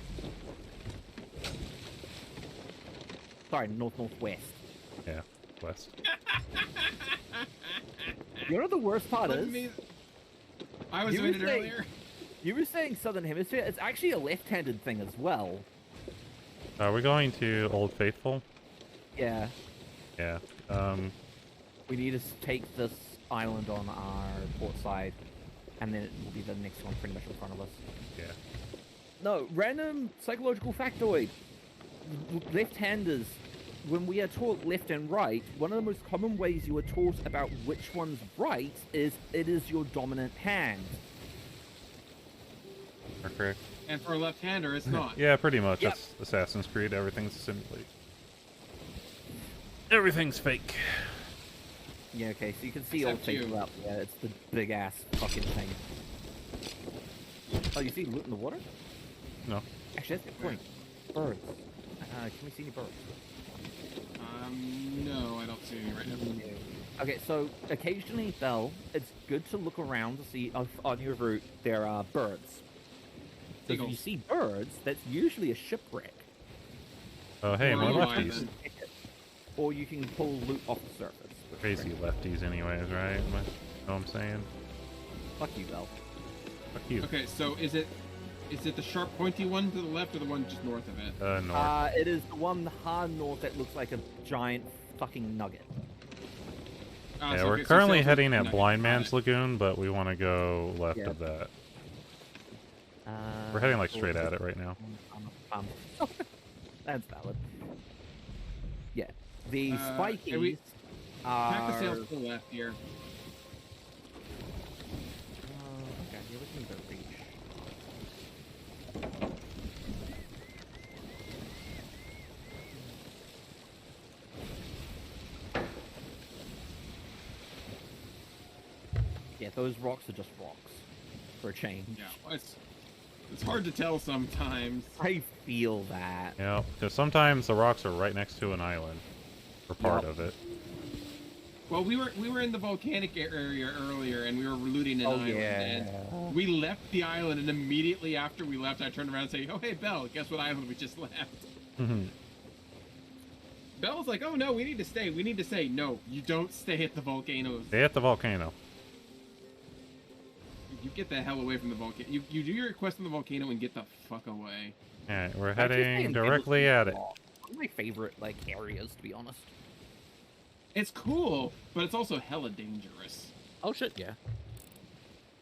Sorry, northwest. Yeah, west. You know what the worst part is? I was doing it earlier. You were saying southern hemisphere. It's actually a left-handed thing as well. Are we going to Old Faithful? Yeah. Yeah. We need to take this island on our port side, and then it will be the next one pretty much in front of us. Yeah. No, random psychological factoid. Left-handers, when we are taught left and right, one of the most common ways you are taught about which one's right is it is your dominant hand. Okay. And for a left-hander, it's not. Yeah, pretty much. Yep. That's Assassin's Creed. Everything's a simulation. Everything's fake. Yeah, okay, so you can see Except Old Faithful you. up there. It's the big-ass fucking thing. Oh, you see loot in the water? No. Actually, that's a good point. Birds. Can we see any birds? No, I don't see any right now. Okay, so occasionally, Belle, it's good to look around to see if on your route there are birds. So if you see birds, that's usually a shipwreck. Oh, hey, more lefties. Or you can pull loot off the surface. Crazy lefties anyways, right? You know what I'm saying? Fuck you, Belle. Fuck you. Okay, so is it the sharp pointy one to the left or the one just north of it? North. It is the one hard north that looks like a giant fucking nugget. Yeah, so we're currently heading at Blind Man's Lagoon, but we want to go left of that. We're heading like straight at it right now. That's valid. Yeah, the spikies Pack the are... sails to the left here. Okay, you're looking at the reach. Yeah, those rocks are just rocks. For a change. Yeah, well, it's hard to tell sometimes. I feel that. Yeah, because sometimes the rocks are right next to an island. Or part of it. Well, we were in the volcanic area earlier, and we were looting an island. And we left the island, and immediately after we left, I turned around and said, "Oh, hey, Belle, guess what island we just left?" Belle's like, "Oh no, we need to stay. We need to stay." No, you don't stay at the volcanoes. Stay at the volcano. You get the hell away from the volcano. You do your quest on the volcano and get the fuck away. Alright, we're heading directly at it. One of my favorite areas, to be honest. It's cool, but it's also hella dangerous. Oh shit, yeah.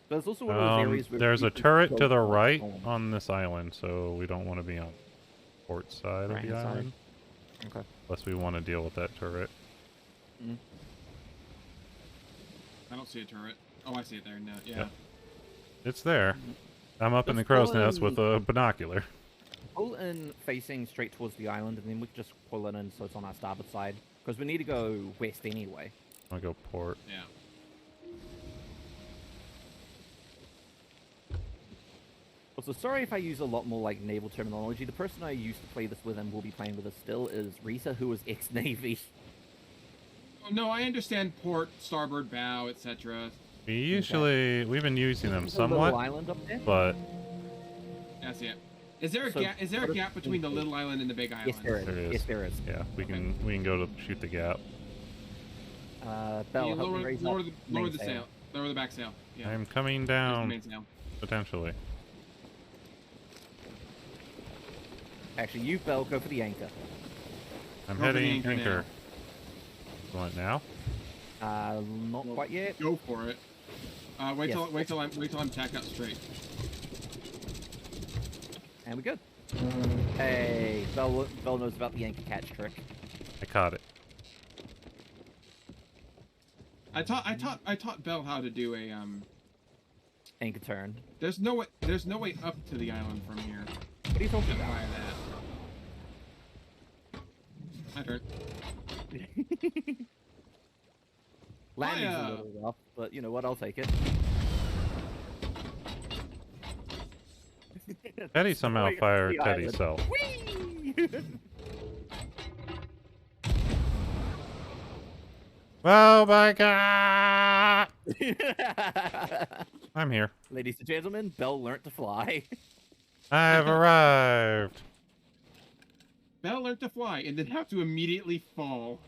There's also one of those areas where there's a turret to the right on this island, so we don't want to be on the port side of the island. Okay. Unless we want to deal with that turret. I don't see a turret. Oh, I see it there. No, yeah. Yep. It's there. I'm up in the crow's nest with a binocular. Pull in facing straight towards the island, and then we can just pull it in so it's on our starboard side. Because we need to go west anyway. I'll go port. Yeah. Also, sorry if I use a lot more naval terminology. The person I used to play this with and will be playing with us still is Risa, who is ex-Navy. Oh, no, I understand port, starboard, bow, etc. We've been using them somewhat, island up there? but That's it. Is there a gap? Is there a gap between the little island and the big island? Yes, there is. there is. Yes, there is. Yeah, we can go to shoot the gap. Belle, lower the sail. Lower the back sail. Yeah. I'm coming down. Potentially. Actually, you, Belle, go for the anchor. I'm heading anchor. You want it now? Not quite yet. Go for it. Wait till I'm tacked up straight. And we good. Hey, Belle knows about the anchor catch trick. I caught it. I taught Belle how to do a anchor turn. There's no way up to the island from here. What are you talking about? My turn. Landing's a little rough, but you know what? I'll take it. Teddy somehow fired Teddy's self. Oh my god! I'm here. Ladies and gentlemen, Belle learned to fly. I've arrived. Belle learned to fly and then have to immediately fall.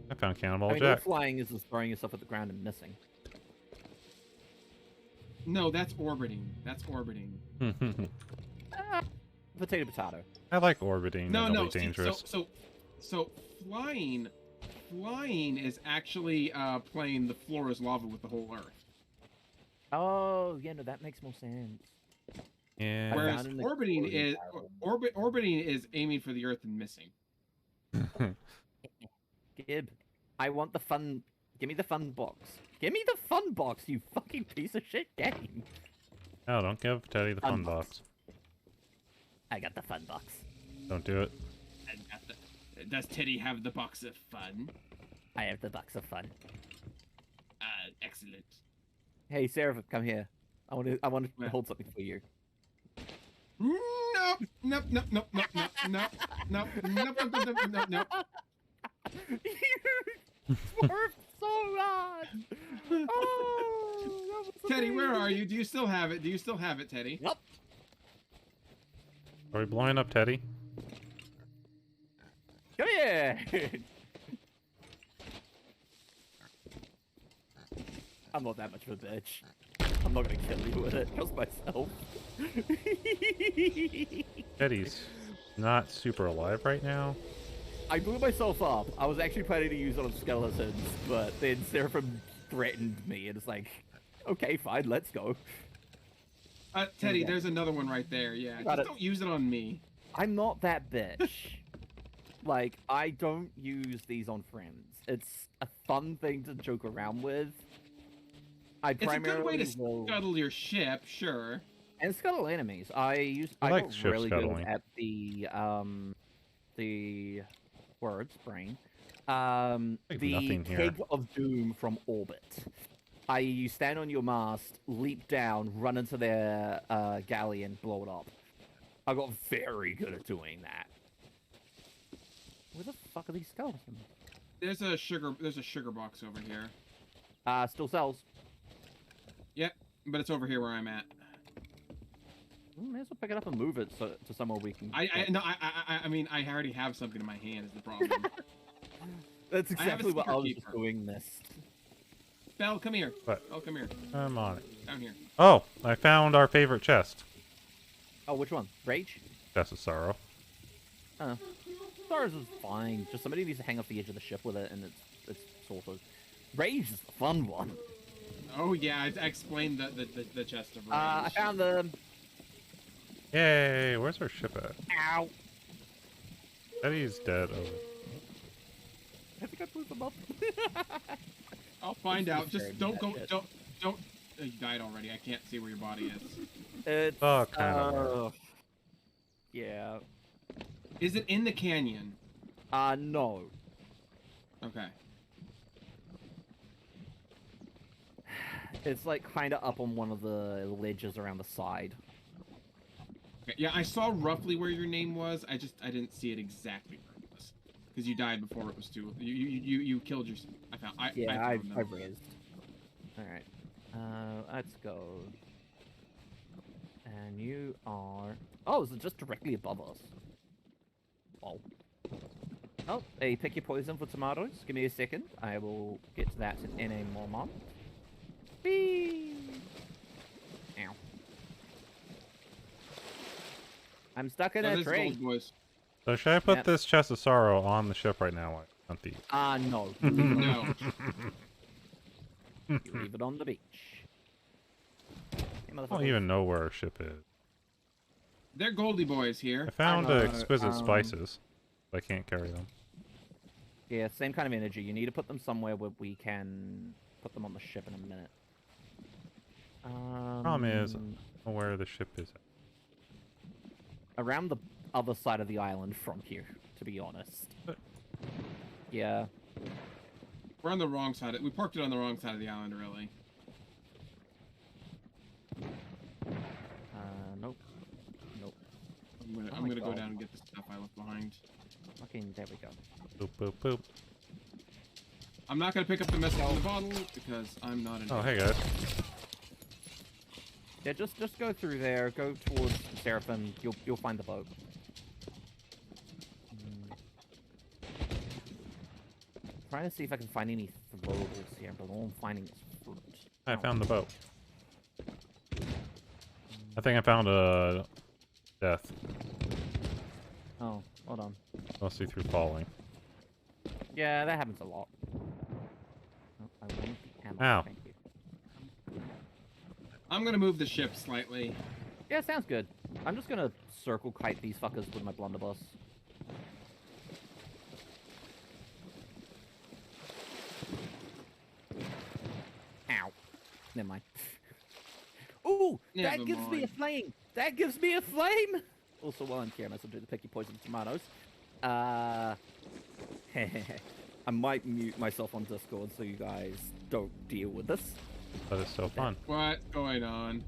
I found Cannonball I mean, Jack. flying is just throwing yourself at the ground and missing. No, that's orbiting. That's orbiting. Potato, potato. I like orbiting. No. Dangerous. So flying is actually playing the floor is lava with the whole Earth. Oh, yeah, no, that makes more sense. Yeah. Whereas orbiting is aiming for the Earth and missing. Gib, I want the fun. Give me the fun box. Give me the fun box, you fucking piece of shit game. No, don't give Teddy the fun box. I got the fun box. Don't do it. Does Teddy have the box of fun? I have the box of fun. Excellent. Hey, Seraph, come here. I want to hold something for you. No. Swerved so much. Oh, that was Teddy, where amazing. are you? Do you still have it? Do you still have it, Teddy? Yep. Are we blowing up Teddy? Come here. I'm not that much of a bitch. I'm not gonna kill you with it. Trust myself. Teddy's not super alive right now. I blew myself up. I was actually planning to use it on skeletons, but then Seraphim threatened me, and it's like, okay, fine, let's go. Teddy, Yeah. there's another one right there. Yeah, Got just it. don't use it on me. I'm not that bitch. Like, I don't use these on friends. It's a fun thing to joke around with. It's a good way to scuttle your ship, sure. And scuttle enemies. I like got ship really scuttling. good at the words brain. The nothing here. Keg of Doom from orbit. You stand on your mast, leap down, run into their galleon, blow it up. I got very good at doing that. Where the fuck are these skeletons? There's a sugar box over here. Still sells. Yep, but it's over here where I'm at. May as well pick it up and move it to somewhere we can. I mean, I already have something in my hand. Is the problem? That's exactly what I was keeper. doing this. Belle, come here. What? Oh, come here. I'm on it. Down here. Oh, I found our favorite chest. Oh, which one? Rage? Chest of Sorrow. Stars is fine. Just somebody needs to hang off the edge of the ship with it, and it's sorted. Rage is the fun one. Oh yeah, I explained the chest of rage. I found them. Yay! Where's our ship at? Ow! Teddy's dead. Oh. I think I blew them up. I'll find out. Just scared don't me, go. that Don't. Oh, you died already. I can't see where your body is. It's Oh, kind of. Yeah. Is it in the canyon? No. Okay. It's like kind of up on one of the ledges around the side. Okay. Yeah, I saw roughly where your name was. I didn't see it exactly where it was because you died before it was too. You killed your. I found. I found them. I've raised. All right. Let's go. And you are. Oh, is it just directly above us? Oh. Oh, hey, pick your poison for tomatoes. Give me a second. I will get to that in a moment. Whee! Ow. I'm stuck in a tree. So should I put Yep. this chest of sorrow on the ship right now? On the. No. No. You leave it on the beach. Hey, I don't motherfucker. even know where our ship is. They're Goldie boys here. I found exquisite spices. But I can't carry them. Yeah, same kind of energy. You need to put them somewhere where we can put them on the ship in a minute. Problem is, I don't know where the ship is at. Around the other side of the island from here, to be honest. Yeah. We're on the wrong side. We parked it on the wrong side of the island, really. Nope. Nope. I'm gonna go down and get the stuff I left behind. Fucking, there we go. Boop, boop, boop. I'm not gonna pick up the message in the bottle because I'm not an. Oh, hey guys. Yeah, just go through there. Go towards Seraphim. You'll find the boat. Trying to see if I can find any throwables here, but all I'm finding is fruit. I found the boat. I think I found a death. Oh, hold on. Mostly through falling. Yeah, that happens a lot. Oh, I want the ammo. Ow. Thank you. I'm gonna move the ship slightly. Yeah, sounds good. I'm just gonna circle kite these fuckers with my blunderbuss. Ow. Never mind. Ooh, that Never gives me a mind. flame. That gives me a flame. Also, while I'm here, I might as well do the picky poison tomatoes. I might mute myself on Discord so you guys don't deal with this. That is so fun. What's going on?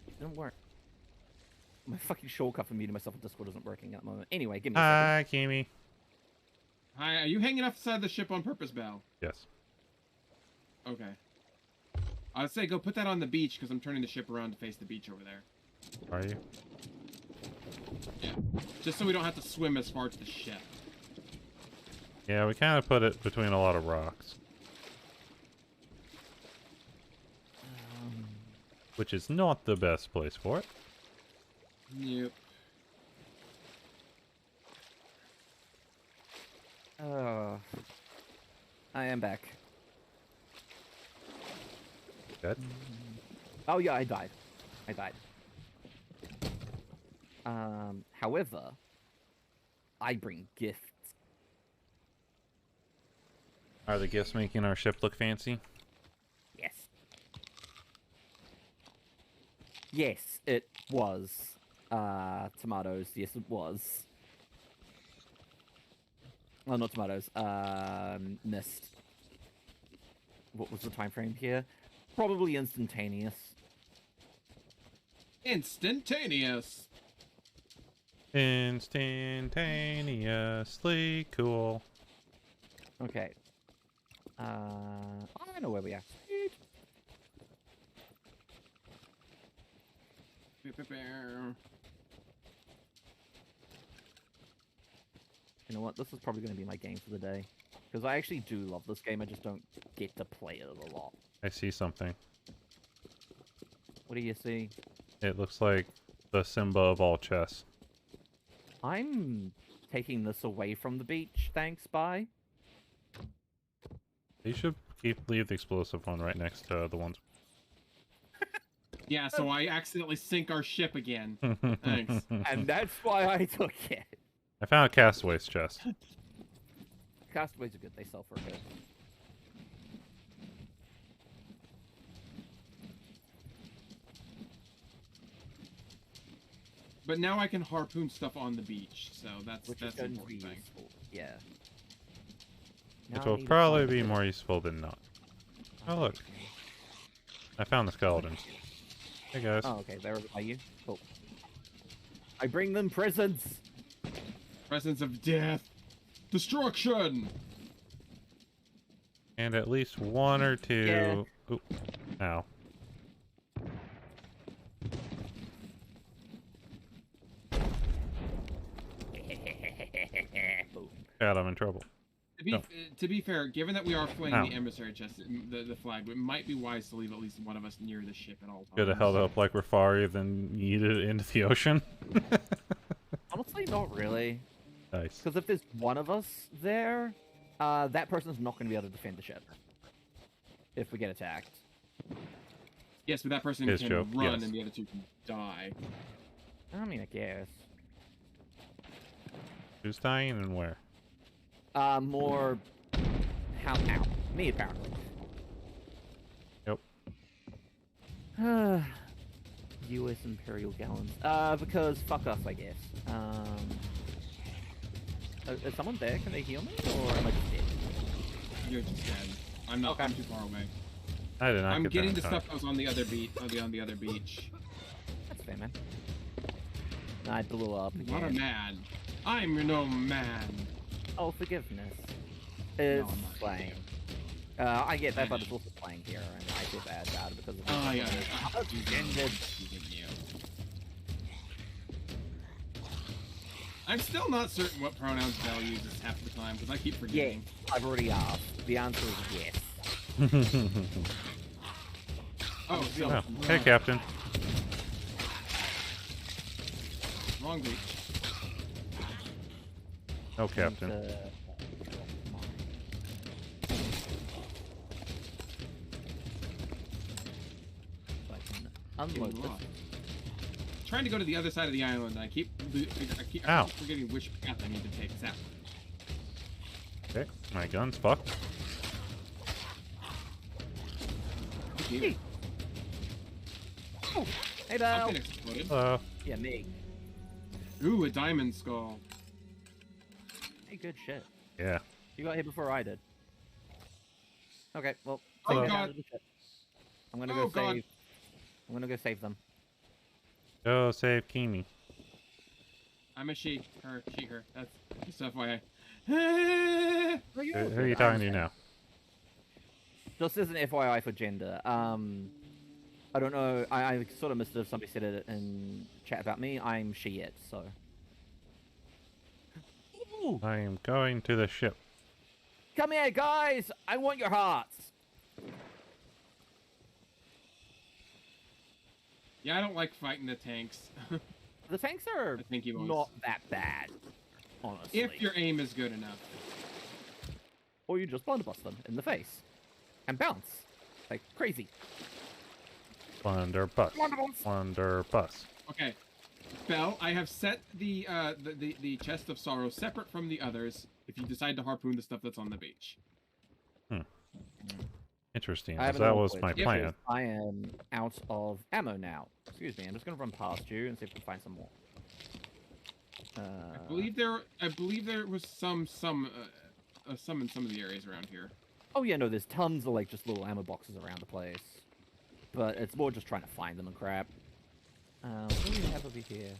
It didn't work. My fucking shortcut for muting myself on Discord isn't working at the moment. Anyway, give me a second. Hi, Kimi. Hi, are you hanging outside the ship on purpose, Belle? Yes. Okay. I'd say go put that on the beach because I'm turning the ship around to face the beach over there. Are you? Yeah. Just so we don't have to swim as far to the ship. Yeah, we kind of put it between a lot of rocks. Which is not the best place for it. Yep. Oh. I am back. Good. Oh yeah, I died. However, I bring gifts. Are the gifts making our ship look fancy? Yes. Yes, it was. Tomatoes. Yes, it was. Well, not tomatoes. Missed. What was the time frame here? Probably instantaneous. Instantaneous. Instantaneously cool. Okay. I know where we are. You know what? This is probably going to be my game for the day. Because I actually do love this game, I just don't get to play it a lot. I see something. What do you see? It looks like the Simba of all chess. I'm taking this away from the beach, thanks, bye. You should leave the explosive one right next to the ones. Yeah, so I accidentally sink our ship again. Thanks. And that's why I took it. I found a castaway's chest. Castaways are good, they sell for a bit. But now I can harpoon stuff on the beach, so that's an important thing. Yeah. Which will probably be more useful than not. Oh look. I found the skeletons. Hey guys. Oh, okay, there are you. Cool. I bring them presents! Presents of death. Destruction! And at least one or two... Yeah. Oop. Ow. God, I'm in trouble. To be fair, given that we are flaying Ow. the emissary chest, the flag, it might be wise to leave at least one of us near the ship at all times. Could have held up like we're farther than needed into the ocean. Honestly, not really. Nice. Because if there's one of us there, that person's not going to be able to defend the ship. If we get attacked. Yes, but that person His can joke, run yes. and the other two can die. I mean, I guess. Who's dying and where? More... How? Me, apparently. Yep. U.S. Imperial Gallons. Because fuck us, I guess. Is someone there? Can they heal me? Or am I just dead? You're just dead. I'm not. Okay. I'm too far away. I did not I'm get getting that the in time. stuff that was on the other beach. On the other beach. That's fair, man. I blew up again. Not a man. I'm no man. Oh, forgiveness. It's I'm not. playing. I get that, but it's also playing here, and I feel bad about it because of Oh yeah. ended. I'm still not certain what pronouns Belle uses half the time because I keep Yeah, forgetting. I've already asked. The answer is yes. Oh, Oh, hey, Captain. Wrong beach. No, Captain. Unload this. Trying to go to the other side of the island, and I keep Ow. forgetting which path I need to take. It's that one. Okay, my gun's fucked. Hey. Oh, hey, Belle. Something exploded. Hello. Yeah, me. Ooh, a diamond skull. Hey, good shit. Yeah. You got here before I did. Okay, well. Oh, take me God. down to the ship. I'm gonna Oh, go God. save. I'm gonna go save them. Go save Kimi. I'm a she. Her. She. Her. That's just FYI. you Who know, are you good, talking to now? Just as an FYI for gender, I don't know. I sort of missed it if somebody said it in chat about me. I'm she/it, so. Ooh. I am going to the ship. Come here, guys! I want your hearts! Yeah, I don't like fighting the tanks. The tanks are I think he was. not that bad, honestly. If your aim is good enough. Or you just blunderbuss them in the face. And bounce. Like crazy. Blunderbuss. Blunderbuss. Okay. Belle, I have set the chest of sorrow separate from the others if you decide to harpoon the stuff that's on the beach. Interesting, as that was my plan. I am out of ammo now. Excuse me, I'm just gonna run past you and see if we can find some more. I believe there was some in some of the areas around here. Oh yeah, no, there's tons of like just little ammo boxes around the place. But it's more just trying to find them and crap. What do we have over here?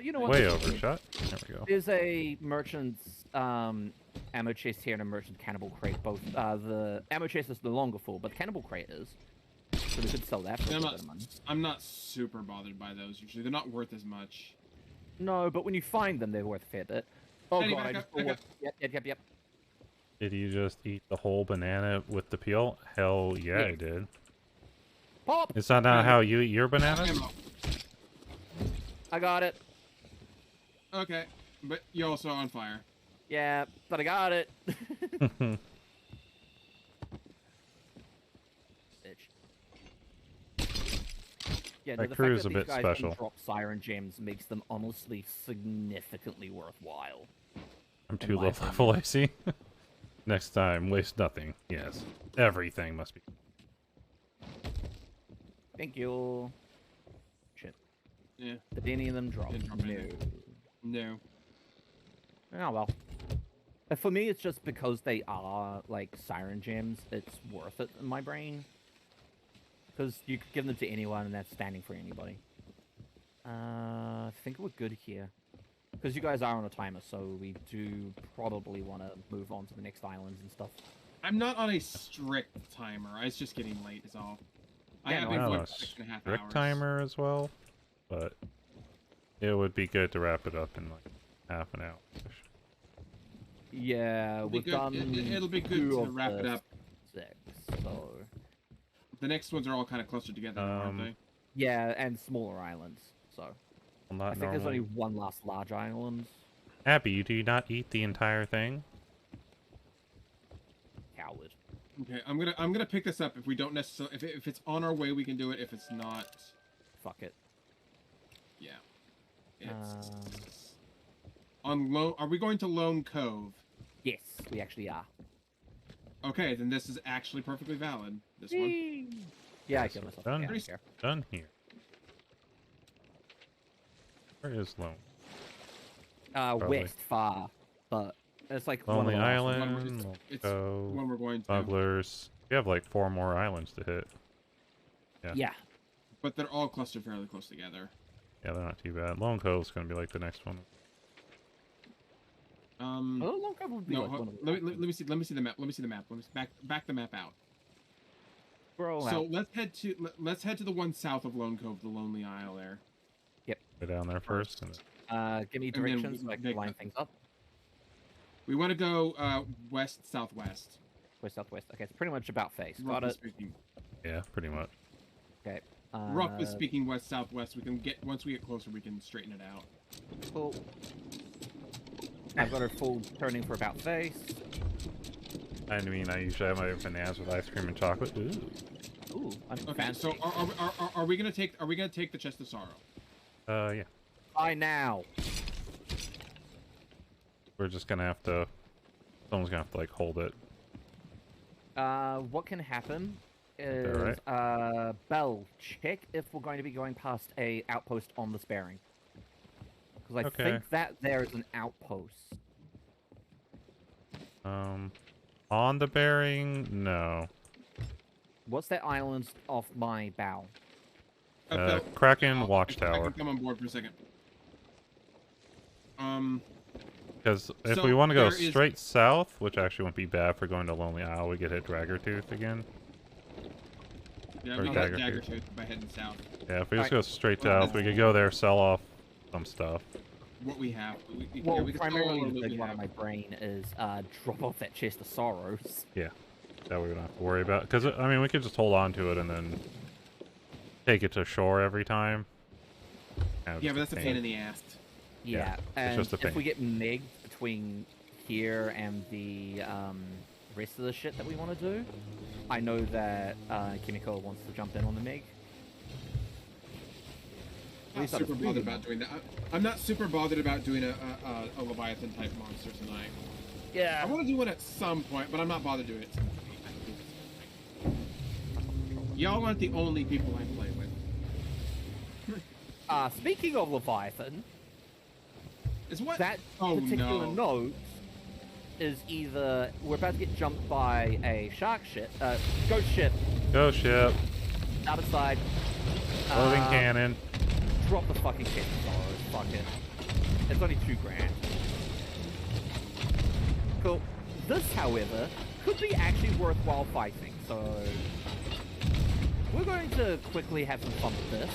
You know what? Way overshot. There we go. There's a merchant's ammo chest here and a merchant cannibal crate. Both the ammo chest is no longer full, but the cannibal crate is. So we could sell that for a bit of money. I'm not super bothered by those usually. They're not worth as much. No, but when you find them, they're worth a fair bit. Oh Eddie, god, I just saw what... Yep. Did you just eat the whole banana with the peel? Hell yeah, I did. Pop! Is that not how you eat your bananas? I got it. Okay, but you're also on fire. Yeah, but I got it. Bitch. Yeah, no, That the crew fact is that a these bit guys special. can drop siren gems makes them honestly significantly worthwhile. I'm too low level, I see. Next time, waste nothing. Yes. Everything must be. Thank you. Shit. Yeah. Did any of them drop? No. Oh well. For me, it's just because they are, like, siren gems, it's worth it in my brain. Because you could give them to anyone, and that's standing for anybody. I think we're good here. Because you guys are on a timer, so we do probably want to move on to the next islands and stuff. I'm not on a strict timer. It's just getting late is all. I have I don't know, like 6.5 hours. strict timer as well, but it would be good to wrap it up in like half an hour. Yeah, we've done. It'll be good to wrap it up. 6, so. The next ones are all kind of clustered together, aren't they? Yeah, and smaller islands. So. Well, not I think there's normally. only one last large island. Abby, do you not eat the entire thing? Coward. Okay, I'm gonna pick this up if we don't necessarily if it's on our way we can do it. If it's not, fuck it. Yeah. It's on Lone. Are we going to Lone Cove? Yes, we actually are. Okay, then this is actually perfectly valid. This one. Yeah, I killed myself. Done. Yeah, I don't care. Done here. Where is Lone? West far, but it's like Lonely one of the last Island, ones. It's when we're going to. Smugglers. We have like 4 more islands to hit. Yeah. But they're all clustered fairly close together. Yeah, they're not too bad. Lone Cove's gonna be like the next one. Lone Cove would be like one of the let me see the map. Let me see the map. Let me back the map out. Bro, so let's head to the one south of Lone Cove, the Lonely Isle there. Yep. Go down there first. Give me directions so I can line things up. We want to go west southwest. West southwest. Okay, it's pretty much about face. Got it. Speaking. Yeah, pretty much. Okay. Roughly speaking, west southwest. We can get once we get closer, we can straighten it out. Cool. I've got her full turning for about face. I mean, I usually have my bananas with ice cream and chocolate. Ooh. Ooh, I'm okay, fancy. so are we gonna take the chest of sorrow? Yeah. Buy now. We're just gonna have to. Someone's gonna have to like hold it. What can happen is Bell, check if we're going to be going past a outpost on the Sparing. Because I think that there is an outpost. On the bearing, no. What's that island off my bow? Kraken Watchtower. I can come on board for a second. Because if So we want to go there is- straight south, which actually won't be bad for going to Lonely Isle, we get hit Daggertooth again. Yeah, Or we got Daggertooth. Daggertooth by heading south. Yeah, if we just Alright. go straight south, we could go there, sell off some stuff. What we have. Well, we can sell all primarily the the loot big we one have. on my brain is drop off that chest of sorrows. Yeah, that we don't have to worry about. Because, I mean, we could just hold on to it and then take it to shore every time. Yeah, but that's a pain in the ass. Yeah, it's and just a if pain. we get megged between here and the rest of the shit that we want to do, I know that Kimiko wants to jump in on the meg. I'm not super bothered about doing that. I'm not super bothered about doing a Leviathan type monster tonight. Yeah. I want to do one at some point, but I'm not bothered doing it tonight. Y'all aren't the only people I play with. Speaking of Leviathan, is what that particular note is either we're about to get jumped by a ghost ship. Ghost ship. Out of sight. Loading cannon. Drop the fucking shit, sorrows. Fuck it. It's only $2 grand. Cool. This, however, could be actually worthwhile fighting, so we're going to quickly have some fun with this.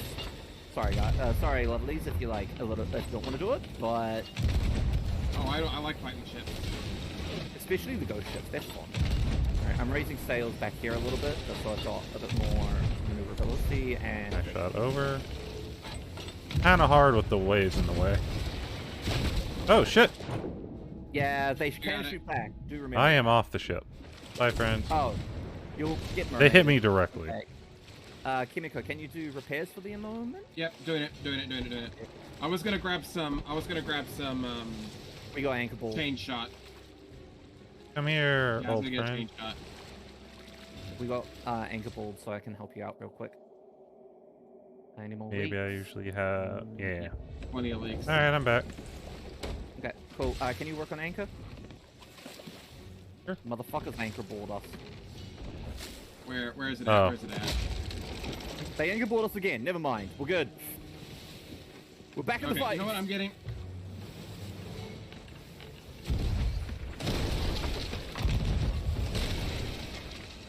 Sorry, guys. Sorry, lovelies, if you like if you don't want to do it, but I like fighting ships. Especially the ghost ships. That's fun. Alright, I'm raising sails back here a little bit, just so I've got a bit more maneuverability and. I shot over. Kind of hard with the waves in the way. Oh shit! Yeah, they can shoot back. Do remember. I am off the ship. Bye, friends. Oh, you'll get. They hit me directly. Okay. Kimiko, can you do repairs for the moment? Yep, doing it. I was gonna grab some. We got anchor ball. Chain shot. Come here, Yeah, I was old gonna get a friend. chain shot. We got anchor ball, so I can help you out real quick. Any more Maybe leaks? I usually have. Yeah. Plenty of leaks. All right, I'm back. Okay, cool. Can you work on anchor? Sure. Motherfuckers anchor board us. Where is it at? Oh. Where is it at? They anchor board us again. Never mind. We're good. We're back in the fight. You know what I'm getting?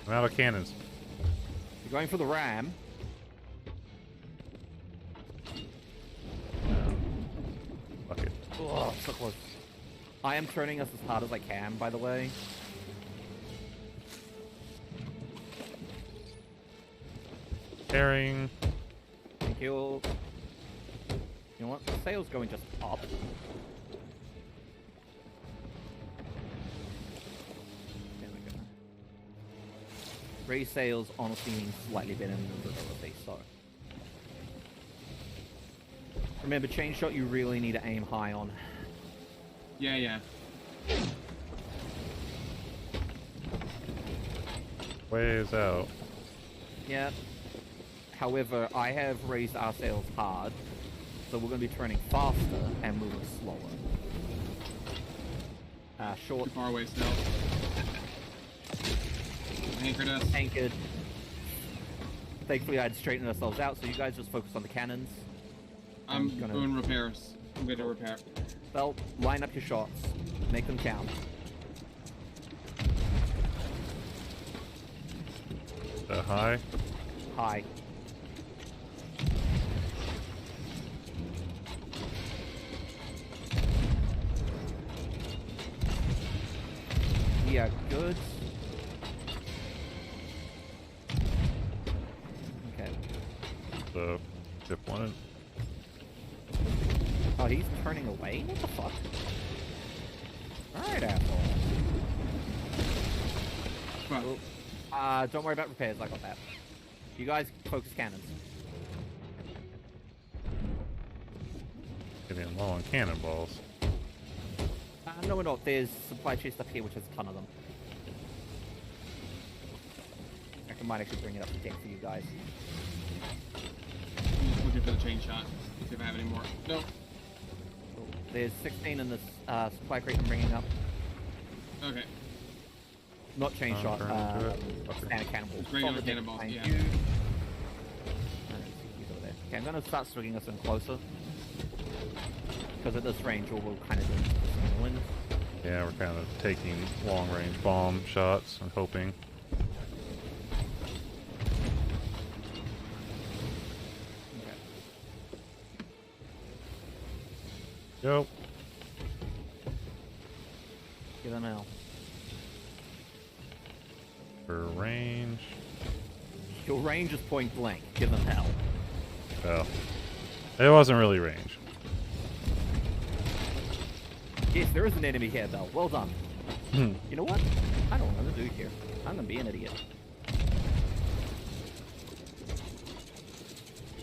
I'm out of cannons. You're going for the ram. Fuck it. Oh, so close. I am turning us as hard as I can, by the way. Herring. Thank you. You know what? The sail's going just up. There we go. Raise sails honestly means slightly better than maneuverability, so. Remember, chain shot you really need to aim high on. Yeah. Ways out. Yeah. However, I have raised our sails hard, so we're going to be turning faster and moving slower. Short. Too far away still. Anchored us. Anchored. Thankfully, I'd straightened ourselves out, so you guys just focus on the cannons. I'm doing repairs. I'm going to repair. Well, line up your shots. Make them count. High. High. Yeah, good. Okay. The ship wanted. Oh, he's turning away? What the fuck? Alright, asshole. Don't worry about repairs, I got that. You guys focus cannons. Getting low on cannonballs. No, we're not. There's supply chest up here, which has a ton of them. I might actually bring it up to deck for you guys. I'm just looking for the chain shot. See if I have any more. Nope. Cool. There's 16 in this supply crate I'm bringing up. Okay. Not chain shot, standard cannonballs. Regular cannonballs, yeah. Okay, I'm gonna start swinging us in closer. Because at this range, all we'll kind of do is win. Yeah, we're kind of taking long-range bomb shots and hoping. Okay. Go. Give them hell. For range. Your range is point blank. Give them hell. Well, it wasn't really range. Yes, there is an enemy here, though. Well done. You know what? I don't know what to do here. I'm gonna be an idiot.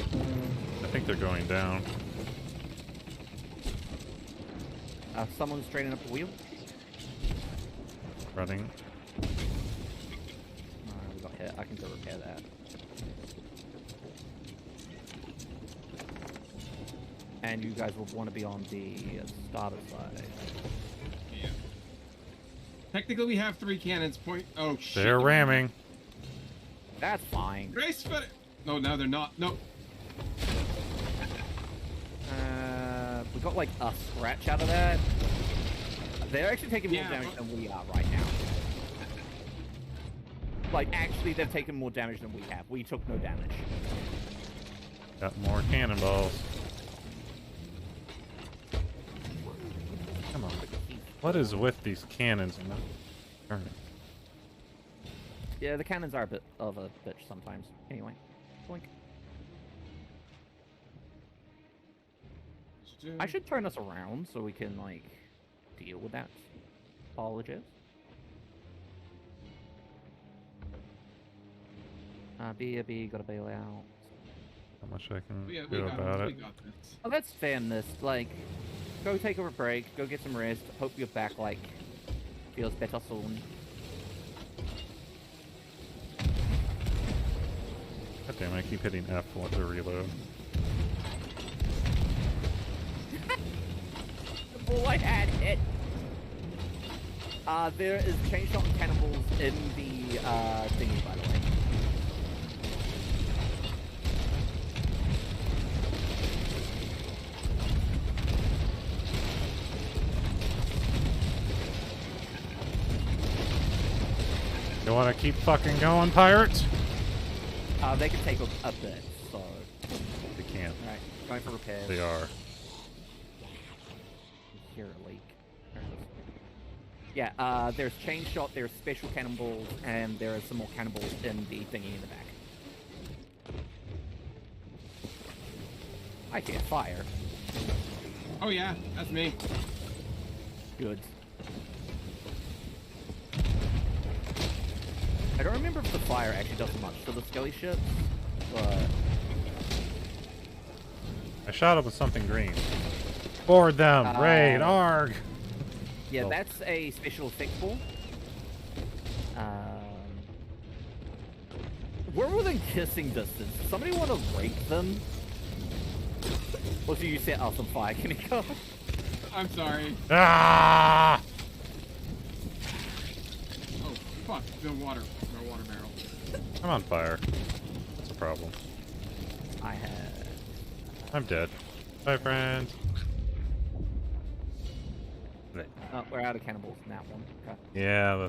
I think they're going down. Someone's training up the wheel. Running. We got hit. I can go repair that. And you guys will want to be on the starter side. Yeah. Technically, we have 3 cannons. Point. Oh shit. They're ramming. That's fine. Grace, but no, now they're not. No. We got like a scratch out of that. They're actually taking more damage than we are right now. Like, actually, they've taken more damage than we have. We took no damage. Got more cannonballs. Come on. What is with these cannons? Yeah, the cannons are a bit of a bitch sometimes. Anyway, blink. I should turn us around so we can, like, deal with that. Apologies. B, gotta bail out. How much I can do about it. Oh, that's fairness. Like, go take a break, go get some rest. Hope your back, like, feels better soon. God damn, I keep hitting F to reload. Oh, I had it. There is chain shot and cannibals in the thingy, by the way. You wanna keep fucking going, pirates? They can take a bit, so... They can't. Alright, going for repairs. They are. Hear a leak. Yeah, there's chain shot, there's special cannonballs, and there are some more cannonballs in the thingy in the back. I hear fire. Oh yeah, that's me. Good. I don't remember if the fire actually does much to the skelly ships, but... I shot up with something green. Board them! Raid! Arg! Yeah, that's a special effect ball. We're within kissing distance. Somebody want to rake them? Or do you set us on fire, Kimiko? I'm sorry. Ah! Oh, fuck. The water. No water barrel. I'm on fire. That's a problem. I'm dead. Bye, friends. Oh, we're out of cannibals in that one. Okay. Yeah,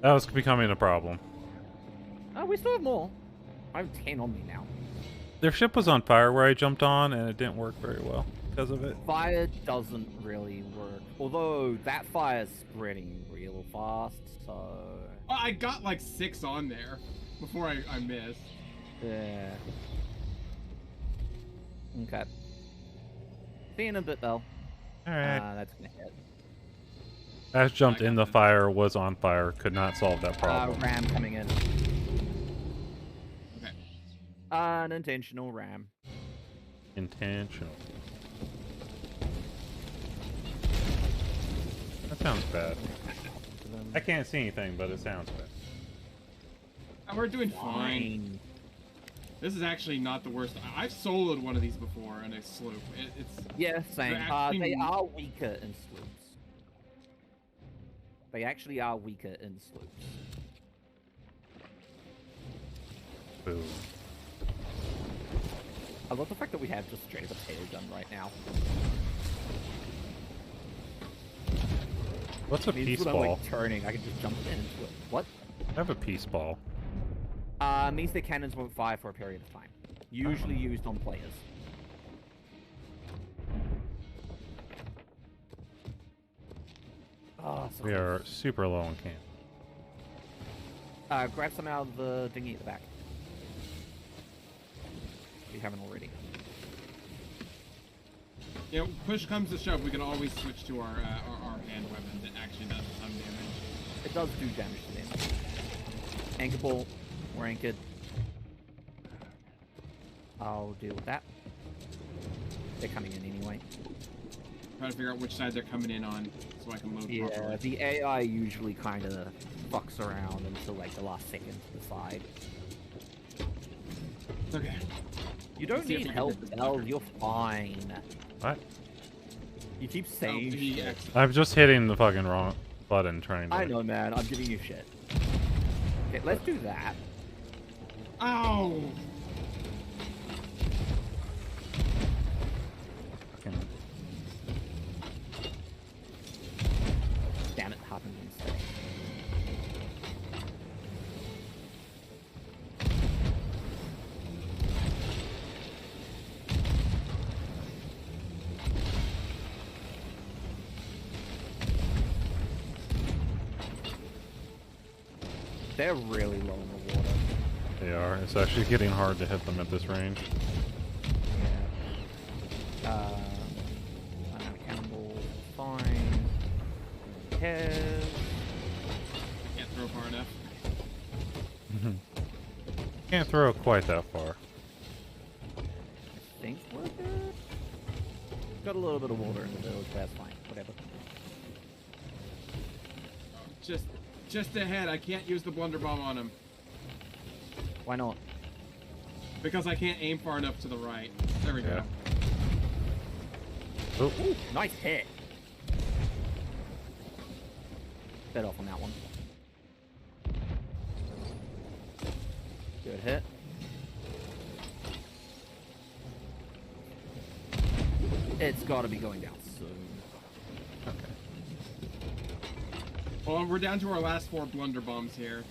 that was becoming a problem. Oh, we still have more. I have 10 on me now. Their ship was on fire where I jumped on, and it didn't work very well because of it. Fire doesn't really work. Although, that fire's spreading real fast, so... Oh, I got like 6 on there before I missed. Yeah. Okay. See you in a bit, though. Alright. That's gonna hit. Ash jumped in the fire, was on fire, could not solve that problem. Ram coming in. Okay. Unintentional ram. Intentional. That sounds bad. I can't see anything, but it sounds bad. And we're doing fine. This is actually not the worst. I've soloed one of these before in a sloop. It's yeah, same. They are weaker in sloops. They actually are weaker in sloops. Boom. I love the fact that we have just straight up a tail gun right now. What's a peace when I'm ball? like turning, I can just jump into it. What? I have a peace ball. Means the cannons won't fire for a period of time. Usually used on players. Oh, so We are super low on can. grab some out of the dinghy at the back. If you haven't already. You know, push comes to shove, we can always switch to our hand weapon that actually does some damage. It does do damage to them. Anchor ball. We're anchored. I'll deal with that. They're coming in anyway. Trying to figure out which side they're coming in on so I can load Yeah, properly. the AI usually kind of fucks around until like the last second to decide. Okay. You don't See if need we can help, get this Belle. fucker. You're fine. What? You keep saying shit. I'm just hitting the fucking wrong button trying to... I know, man. I'm giving you shit. Okay, let's do that. Ow! Fucking... Damn it, happened instead. They're really low in the water. They are. It's actually getting hard to hit them at this range. Yeah. Cannonball, fine. Cares. Can't throw far enough. Can't throw it quite that far. I think we're good. Got a little bit of water in the village, but that's fine. Whatever. Just ahead, I can't use the blunder bomb on him. Why not? Because I can't aim far enough to the right. There we go. Oh. Ooh, nice hit. Bet off on that one. Good hit. It's got to be going down soon. Okay. Well, we're down to our last 4 blunder bombs here.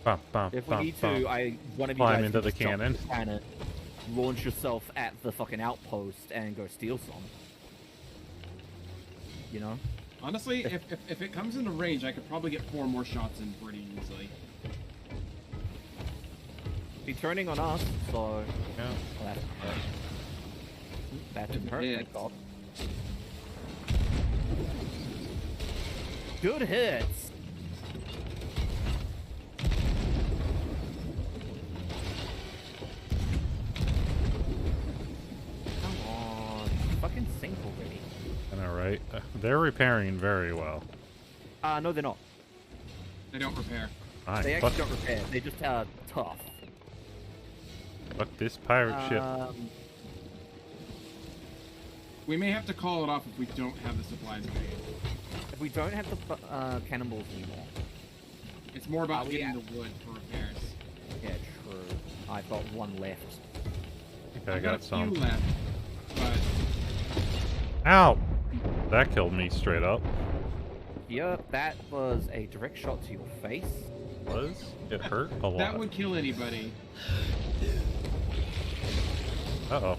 Bum, bum, If we bum, need bum. to, one of you Climb guys into can the just jump cannon. the cannon, launch yourself at the fucking outpost, and go steal some. You know? Honestly, if it comes into range, I could probably get 4 more shots in pretty easily. Be turning on us, so... Yeah. Well, that hurt. That didn't hurt, Yeah. thank God. Good hits! Come on, fucking sink already. I know, right? They're repairing very well. No, they're not. They don't repair. Fine. They Fuck, actually don't repair. They just are tough. fuck this pirate ship. We may have to call it off if we don't have the supplies made. If we don't have the cannonballs anymore. It's more about we getting at- the wood for repairs. Yeah, true. I've got one left. I think I I've got a some. few left, but Ow! That killed me straight up. Yep, that was a direct shot to your face. Was? It hurt a lot. that would kill anybody. Uh-oh.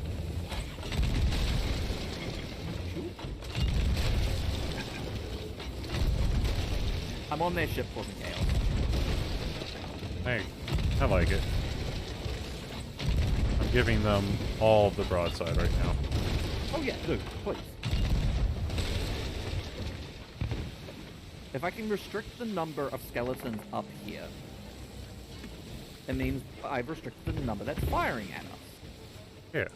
I'm on their ship causing chaos. Hey, I like it. I'm giving them all of the broadside right now. Oh yeah, do, please. If I can restrict the number of skeletons up here, it means I've restricted the number that's firing at us. Yeah.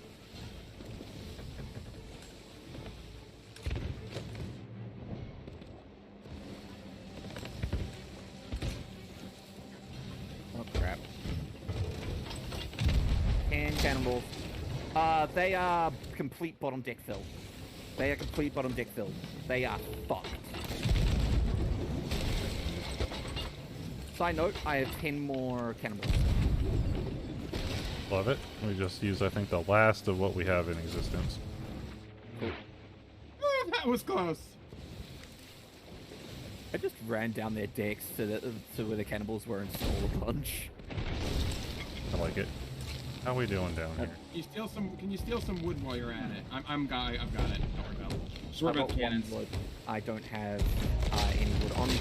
Oh crap. And cannonballs. They are complete bottom deck filled. They are complete bottom deck filled. They are fucked. Side note, I have 10 more cannonballs. Love it. We just use, I think, the last of what we have in existence. Cool. That That was close. I just ran down their decks to where the cannibals were and stole a bunch. I like it. How we doing down here? Can you steal some wood while you're at it? I've got it. Don't worry about it. Just worry I've about got the one cannons. wood. I don't have any wood on me.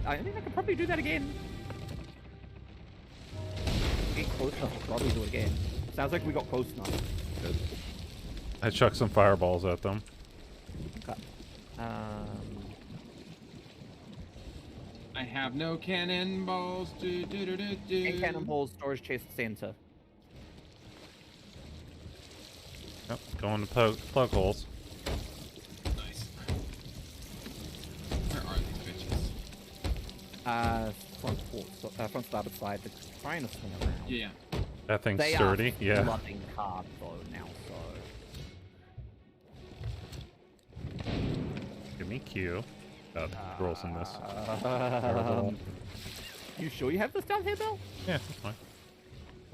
I think I could probably do that again. Get close enough to probably do it again. Sounds like we got close enough. Good. I chucked some fireballs at them. Okay. I have no cannonballs. And cannonballs, storage chest center. Yep, going to plug holes. Nice. Where are these bitches? Front starboard side. They're trying to swing around. Yeah. That thing's They sturdy. are Yeah. flooding hard though now, so. Give me Q. Rolls in this. You sure you have this down here, Bill? Yeah, that's fine.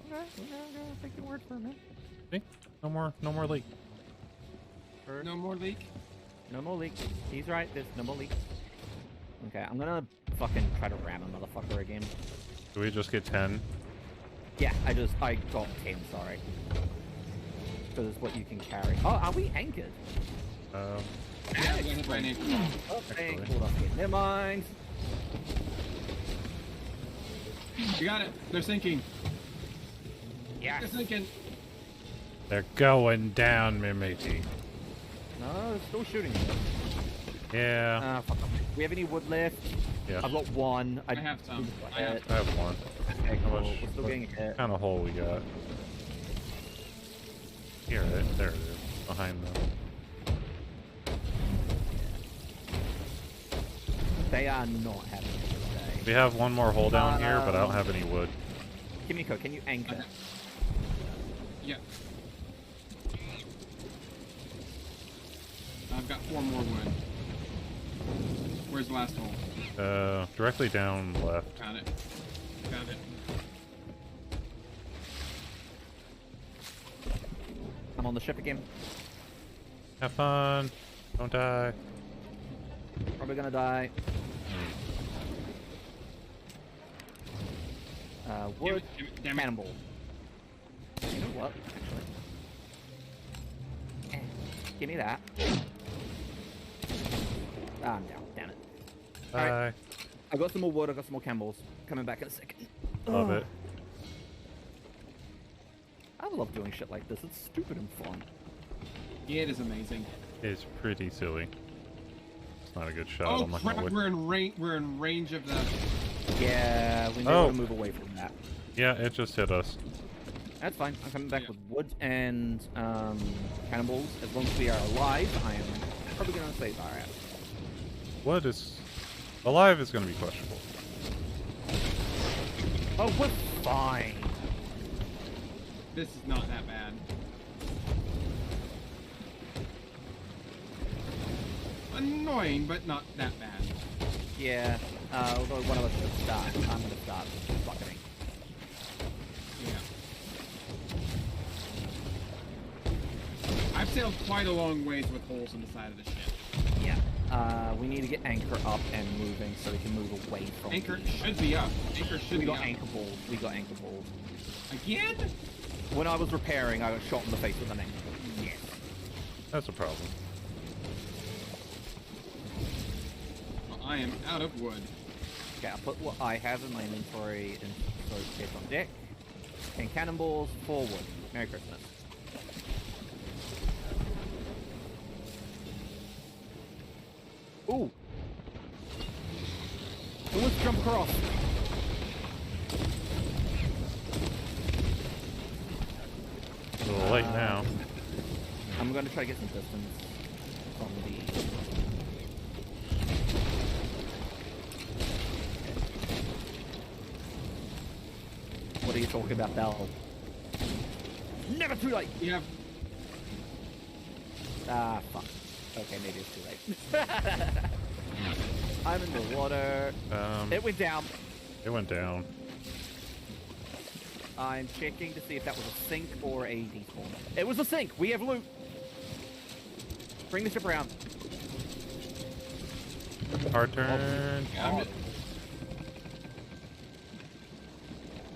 Okay, I'll take your word for it. See? No more leak. No more leak? No more leaks. He's right, there's no more leaks. Okay, I'm gonna fucking try to ram a motherfucker again. Do we just get 10? Yeah, I got 10, sorry. Because it's what you can carry. Oh, are we anchored? Yeah, we're gonna hit by an anchor ball. Okay, hold up here. Never mind. You got it. They're sinking. Yeah. They're sinking. They're going down, me matey. No, they're still shooting. Yeah. Fuck. We have any wood left? Yeah. I've got one. I have some. I have one. Okay, How cool. much? We're still getting hit. Kind of hole we got? Here, there it is. Behind them. They are not having it today. We have one more hole down here, but I don't have any wood. Kimiko, can you anchor? Yeah. I've got 4 more wood. Where's the last hole? Directly down left. Got it. Got it. I'm on the ship again. Have fun. Don't die. Probably gonna die. Wood. Damn it. Cannonball. You know what? Actually. Give me that. Ah, I'm down. Damn it. Bye. Alright. I got some more wood. I got some more cannonballs. Coming back in a second. Love it. I love doing shit like this. It's stupid and fun. Yeah, it is amazing. It's pretty silly. It's not a good shot. Oh I'm not crap! gonna We're in range of the. Yeah, we need to move away from that. Yeah, it just hit us. That's fine. I'm coming back with wood and cannonballs. As long as we are alive, I am probably going to save our ass. What is... Alive is going to be questionable. Oh, we're fine. This is not that bad. Annoying, but not that bad. Yeah, although one of us should start. I'm going to start bucketing. Yeah. I've sailed quite a long ways with holes in the side of the ship. Yeah. We need to get anchor up and moving so we can move away from Anchor should be up. Anchor should be up. We got anchor balls. We got anchor balls. Again? When I was repairing, I got shot in the face with an anchor. Yes. That's a problem. Well, I am out of wood. Okay, I'll put what I have in my inventory and so it's on deck. And cannonballs forward. Merry Christmas. Ooh! Who wants to jump across? A little late now. I'm going to try to get some distance from the... What are you talking about, Bell? Never too late! You have... Ah, fuck. Okay, maybe it's too late. I'm in the water. It went down. It went down. I'm checking to see if that was a sink or a despawn. It was a sink! We have loot! Bring the ship around. Our turn. I'm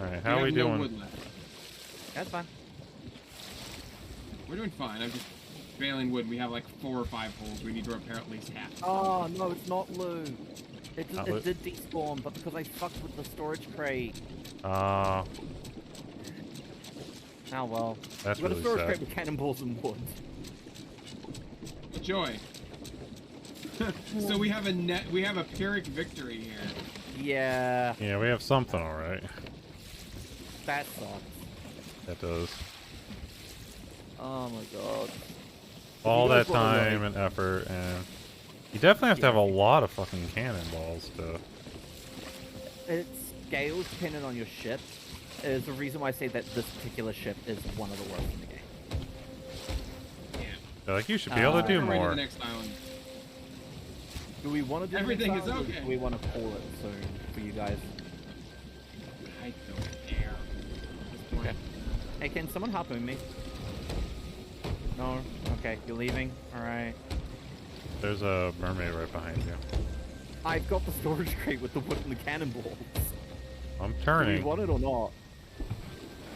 Alright, how are we have no doing? wood left. That's fine. We're doing fine. I'm just bailing wood. We have like 4 or 5 holes. We need to repair at least half. Oh, no, it's not loot. It Not did despawn, but because I fucked with the storage crate. Ah, Oh well. that's We've got really a storage sad. crate with cannonballs and wood. Joy. So we have a Pyrrhic victory here. Yeah, Yeah, we have something, alright. that sucks. That does. Oh my god. All you that guys wanna, time and effort, and you definitely have to have a lot of fucking cannonballs to. It scales depending on your ship. Is the reason why I say that this particular ship is one of the worst in the game. They're like, you should be able to do Right to more. the next island. Do we want to do the Everything next is island, or okay. do we want to call it soon for you guys? I don't care. At this point. Okay. Hey, can someone harpoon me? No? Okay, you're leaving? Alright. There's a mermaid right behind you. I've got the storage crate with the wood and the cannonballs. I'm Do we turning. want it or not?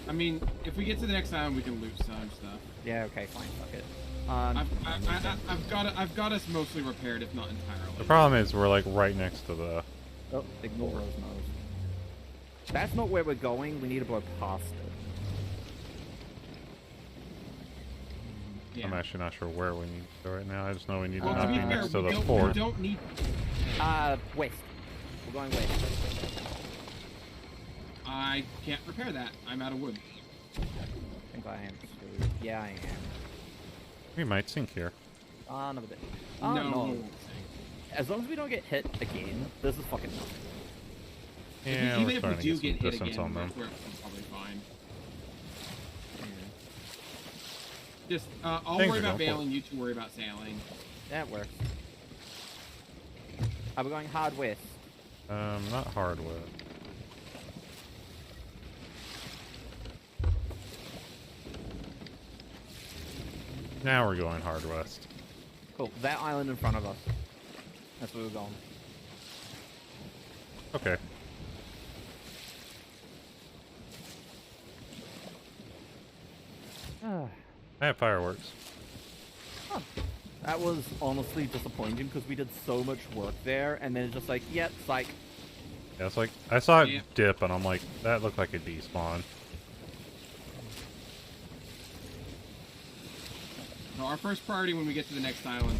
I mean, if we get to the next island, we can loot some stuff. Yeah, okay, fine, fuck it. I've got us mostly repaired, if not entirely. The problem is we're like right next to the. Oh, ignore Rose Nose. That's not where we're going, we need to go past it. Yeah. I'm actually not sure where we need to go right now. I just know we need to Well, not to be be fair, next to we the don't, fort. we don't need. West. We're going west. I can't repair that. I'm out of wood. I think I am screwed. Yeah, I am. We might sink here. Another bit. No. No. As long as we don't get hit again, this is fucking nothing. Yeah, Even we're if we starting to do get some get hit distance again, on them. we're probably fine. Just, I'll Things worry are about going for bailing, you two worry about sailing. That works. Are we going hard west? Not hardwood. Now we're going hard west. Cool. That island in front of us. That's where we're going. Okay. Ah. I have fireworks. Huh. That was honestly disappointing because we did so much work there, and then it's just like, yep, psych. Yeah, it's like I saw it Yeah. dip, and I'm like, that looked like a despawn. So our first priority when we get to the next island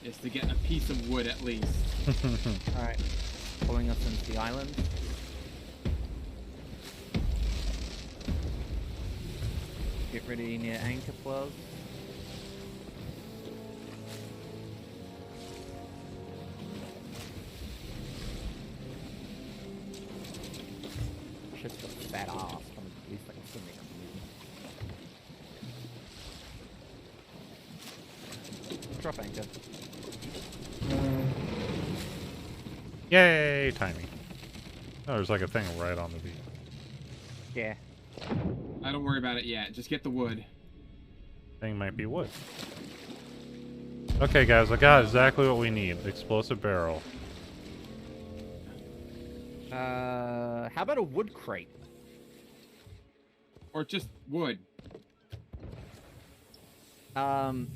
is to get a piece of wood at least. Alright. Pulling us into the island. Get ready near anchor plug. Shit's got a fat ass, but at least I can still make them. Drop anchor. Yay, timing. Oh, there's like a thing right on the beach. Yeah. I don't worry about it yet. Just get the wood. Thing might be wood. Okay, guys, I got exactly what we need. Explosive barrel. How about a wood crate? Or just wood. I'm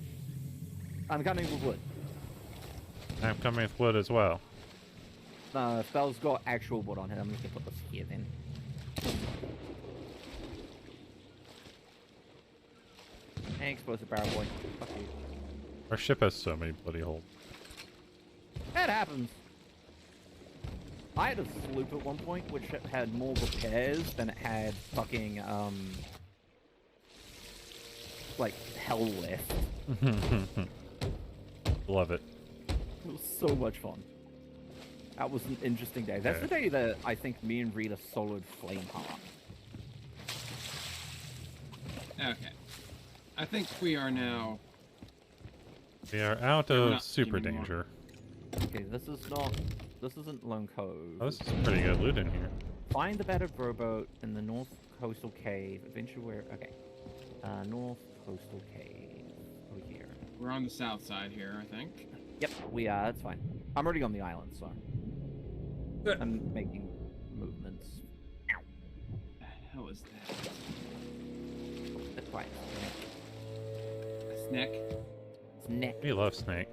coming with wood. I'm coming with wood as well. Spell's got actual wood on it. I'm just gonna put this here then. Hey, explosive barrel boy. Fuck you. Our ship has so many bloody holes. That happens. I had a sloop at one point which had more repairs than it had fucking, like, hell left. Love it. It was so much fun. That was an interesting day. That's the day that I think me and Rita soloed Flameheart. Okay. I think we are now... We are out Yeah, we're of not super anymore. danger. Okay, this isn't Lone Cove. Oh, this is pretty good loot in here. Find the battered rowboat in the north coastal cave. Adventure where... Okay. North coastal cave. Over here. We're on the south side here, I think. Yep, we are. That's fine. I'm already on the island, so I'm making movements. Ow. What the hell is that? That's fine. A snack? Snake. We love Snake.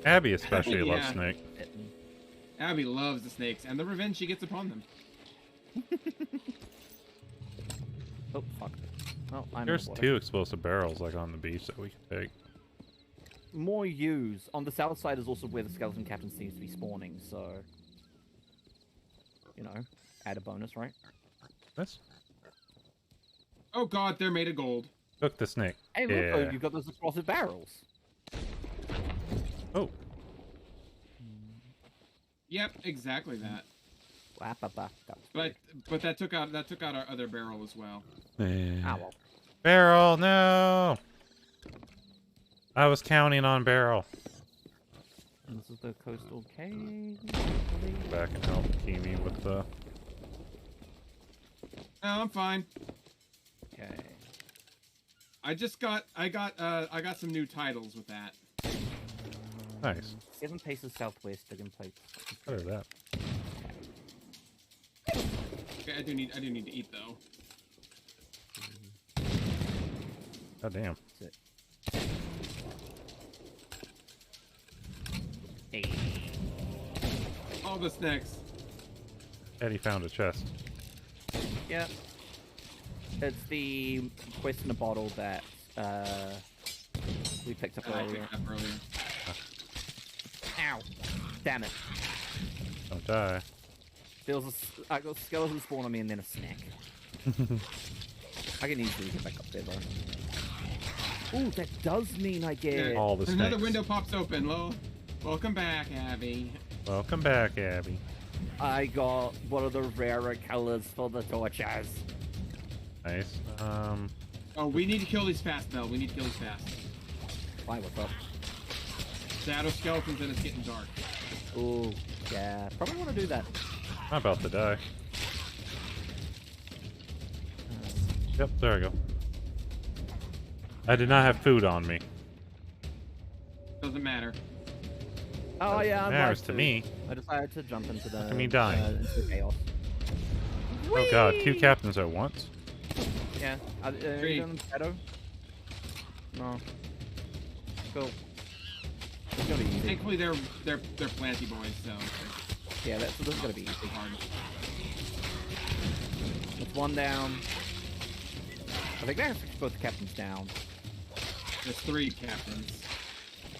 Abby especially loves Yeah. Snake. Abby loves the snakes and the revenge she gets upon them. Oh fuck. Oh, I'm There's in the water. 2 explosive barrels like on the beach that we can take. More use. On the south side is also where the skeleton captain seems to be spawning, so you know, add a bonus, right? Let's Oh god, they're made of gold. cook the snake. Hey, look, Yeah. oh, you've got those explosive barrels. Oh, Yep, exactly that. But that took out our other barrel as well. Ah, well. Barrel, no! I was counting on barrel. This is the coastal cave. Back and help Kimi with the. No, I'm fine. Okay. I got some new titles with that. Nice. 7 paces southwest, digging plates. What is that? Okay, I do need to eat though. God damn. That's it. Hey. All the snacks. Eddie found a chest. Yeah. It's the quest in a bottle that we picked up I earlier. picked up earlier. Ow! Damn it. Don't die. I got skeleton spawn on me and then a snack. I can easily get back up there though. Ooh, that does mean I get All the Another snakes. window pops open. Welcome back, Abby. Welcome back, Abby. I got one of the rarer colors for the torches. Nice. Oh, we need to kill these fast, Mel. We need to kill these fast. Why, what's up? Shadow skeletons and it's getting dark. Ooh, yeah. Probably want to do that. I'm about to die. Yep, there we go. I did not have food on me. Doesn't matter. Oh yeah, I'm Matters like to me. I decided to jump into the Look at me dying. into the chaos. Oh god, 2 captains at once? Yeah. Are Three. you doing shadow? No. Cool. It's gonna be easy. Thankfully, they're planty boys, so Yeah, this is gonna be easy. hard. It's one down. I think that's both the captains down. There's 3 captains.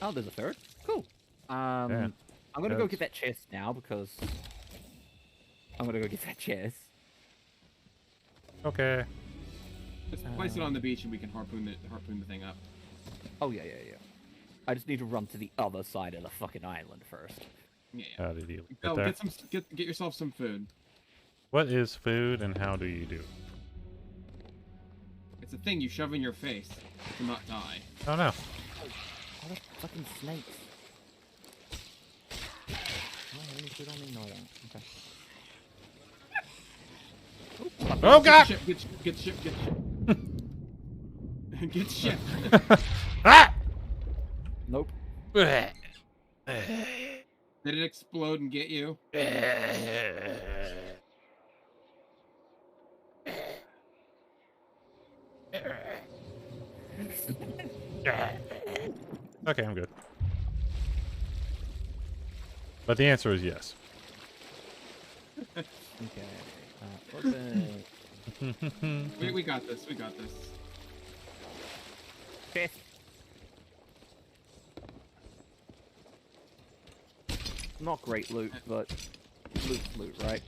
Oh, there's a third. Cool. Yeah. I'm gonna go That's- get that chest now because I'm gonna go get that chest. Okay. Just place it on the beach and we can harpoon the thing up. Oh yeah. I just need to run to the other side of the fucking island first. Yeah. How did you Oh, get there? get yourself some food. What is food and how do you do it? It's a thing you shove in your face to not die. Oh no. Oh, that's fucking snakes. Oh, any food on me? No, I don't. Okay. Oh god! Get ship. Get ship. Ah! Nope. Did it explode and get you? Okay, I'm good. But the answer is yes. Okay. Open. We got this. We got this. Chest. Not great loot, but loot's loot, right?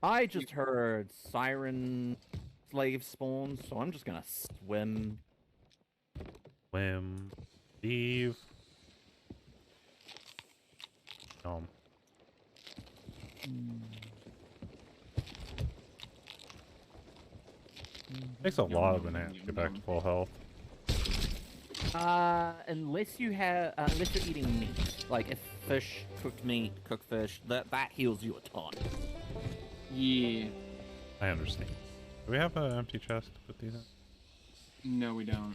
I just heard siren slave spawn, so I'm just gonna swim. Swim. Leave. Takes a lot of bananas to get back to full health. Unless you're eating meat, like if fish, cooked meat, cooked fish, that heals you a ton. Yeah. I understand. Do we have an empty chest to put these in? No, we don't.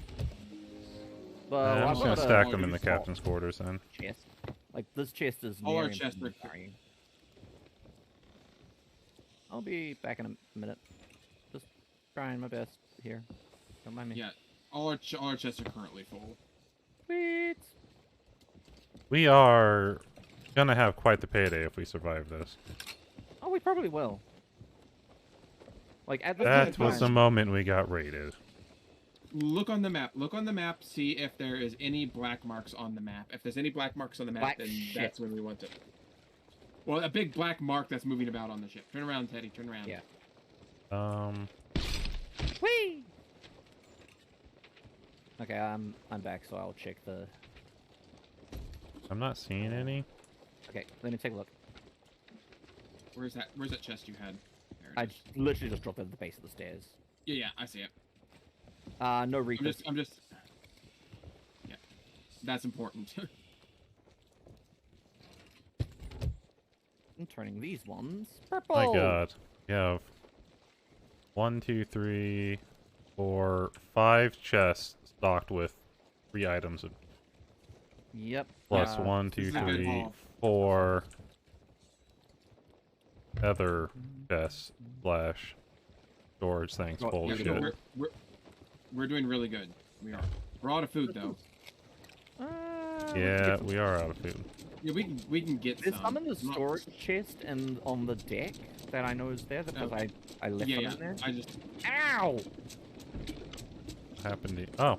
But I'm I've just gonna got stack a them in the small captain's quarters then. chest. Like this chest is All our near chests are carrying. I'll be back in a minute. Just trying my best here. Don't mind me. Yeah, all our chests are currently full. Sweet. We are gonna have quite the payday if we survive this. Oh, we probably will. Like at the That same was the time- moment we got raided. Look on the map. Look on the map. See if there is any black marks on the map. If there's any black marks on the map, Black then shit. that's when we want to. Well, a big black mark that's moving about on the ship. Turn around, Teddy. Turn around. Yeah. Whee! Okay, I'm back, so I'll check the. I'm not seeing any. Okay, let me take a look. Where's that chest you had? There it I is. literally just dropped it at the base of the stairs. Yeah, I see it. No recall. I'm just. Yeah, that's important. I'm turning these ones purple. My god. We have 1, 2, 3, 4, 5 chests stocked with 3 items. Yep. Plus 1, 2, this is a good 3, haul. 4 other chests slash storage things Oh, full yeah, of go. shit. We're doing really good. We are. We're out of food though. Yeah, we are out of food. Yeah, we can get There's some. some in the Not- storage chest and on the deck that I know is there because I left them in there. I just. Ow! What happened to Oh,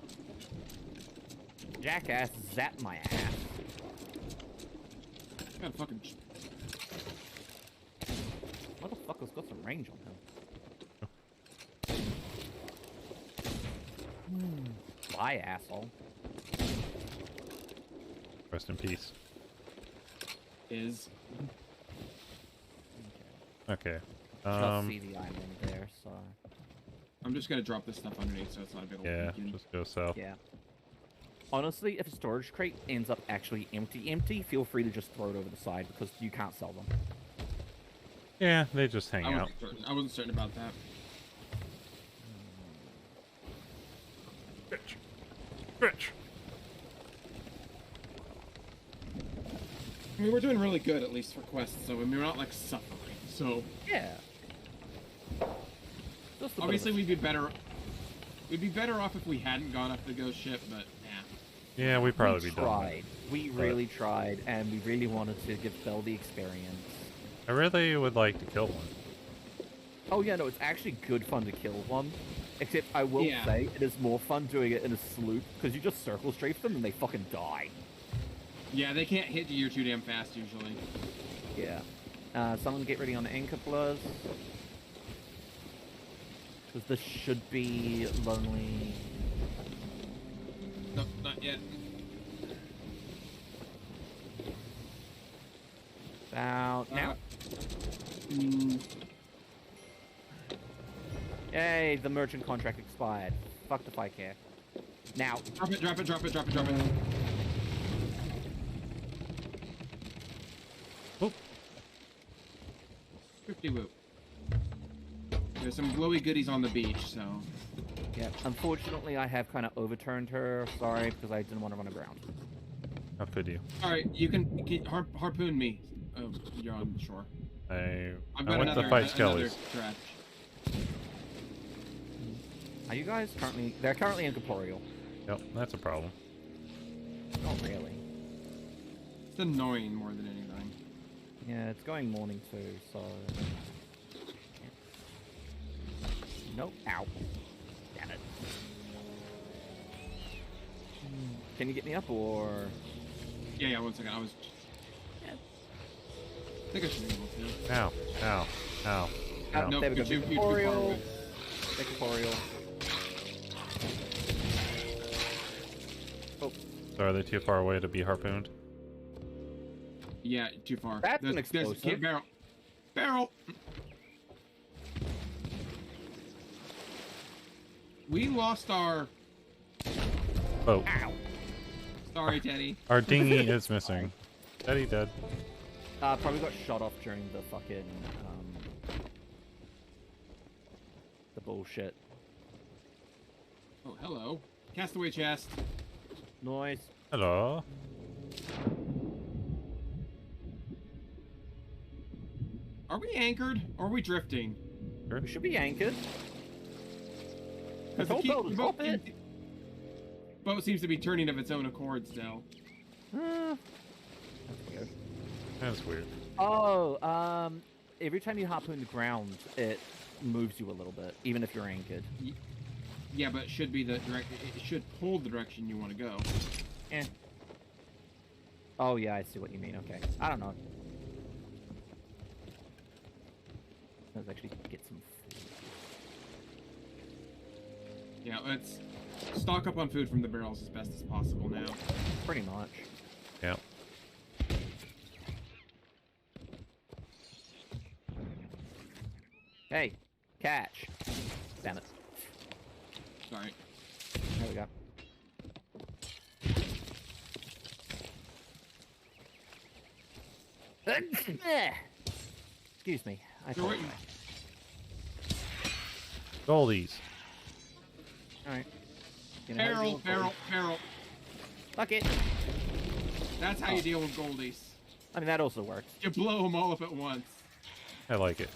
Jackass zapped my ass. God fucking. Motherfucker's got some range on him. Bye, asshole. rest in peace. Is. Okay. Just see the island there, so. I'm just gonna drop this stuff underneath so it's not a big old Yeah, beacon. just go south. Yeah. Honestly, if a storage crate ends up actually empty, feel free to just throw it over the side because you can't sell them. Yeah, they just hang out. I wasn't certain about that. Bitch. Bitch. I mean, we're doing really good, at least for quests, so I mean, we're not, like, suffering, so... Yeah. Obviously, we'd be better off if we hadn't gone up the ghost ship, but, yeah. Yeah, we'd probably We be done. tried. We really tried, and we really wanted to give Belle the experience. I really would like to kill one. Oh yeah, no, it's actually good fun to kill one. Except I will Yeah. say, it is more fun doing it in a sloop, because you just circle strafe them and they fucking die. Yeah, they can't hit you too damn fast, usually. Yeah. Someone get ready on the anchor plus. Because this should be lonely. No, not yet. About now. Mm, Yay, the merchant contract expired. Fucked if I care. Now. drop it, drop it, drop it, drop it, drop it. Oop. 50 whoop. There's some glowy goodies on the beach, so... Yeah, unfortunately I have kind of overturned her. Sorry, because I didn't want to run aground. How could you? Alright, you can harpoon me. Oh, you're on the shore. I I've went got to fight another skellies. trash. Are you guys currently... They're currently incorporeal. Yep, that's a problem. Not really. It's annoying more than anything. Yeah, it's going morning too, so... Nope. Ow. Damn it. Can you get me up, or...? Yeah, 1 second. I was... I think I should be able to. Ow, ow, ow. Oh, ow. No, there we go. you're too far Incorporeal. away. Incorporeal. Oh, So are they too far away to be harpooned? Yeah, too far. That's an There's explosive. barrel. Barrel! We lost our... Oh, ow. Sorry, Teddy. our dinghy is missing. Teddy dead. Probably got shot off during the fucking, the bullshit. Oh, hello. Castaway chest. Noise. Hello. Are we anchored or are we drifting? We should be anchored. I Because told Belle to drop it. Boat seems to be turning of its own accord still. That's weird. That's weird. Oh, every time you harpoon the ground, it moves you a little bit, even if you're anchored. Yeah, but it should be the direct. It should pull the direction you want to go. Eh. Oh yeah, I see what you mean. Okay, I don't know. Let's actually get some food. Yeah, let's stock up on food from the barrels as best as possible now. Pretty much. Yeah. Hey, catch. Damn it. Sorry. There we go. Excuse me. I So what- apologize. Goldies. Alright. Barrel. Fuck it. That's how you deal with goldies. I mean, that also works. You blow them all up at once. I like it.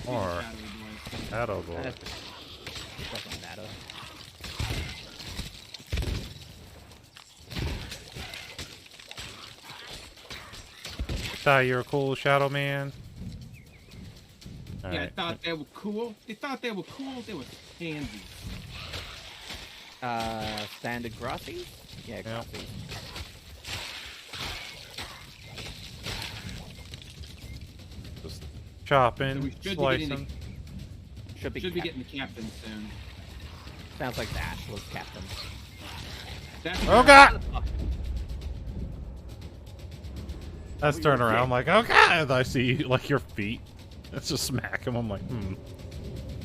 Or Shadow Boy. It doesn't matter. Thought you were cool, Shadow Man. All Yeah, I right. thought they were cool. They thought they were cool. They were pansies. Standard grassy? Yeah, grassy. Just So chopping, we should slicing. Should be getting the captain soon. Sounds like that was captain. That's Oh god! Let's turn around. I'm like, oh god! I see like your feet. Let's just smack him. I'm like, hmm.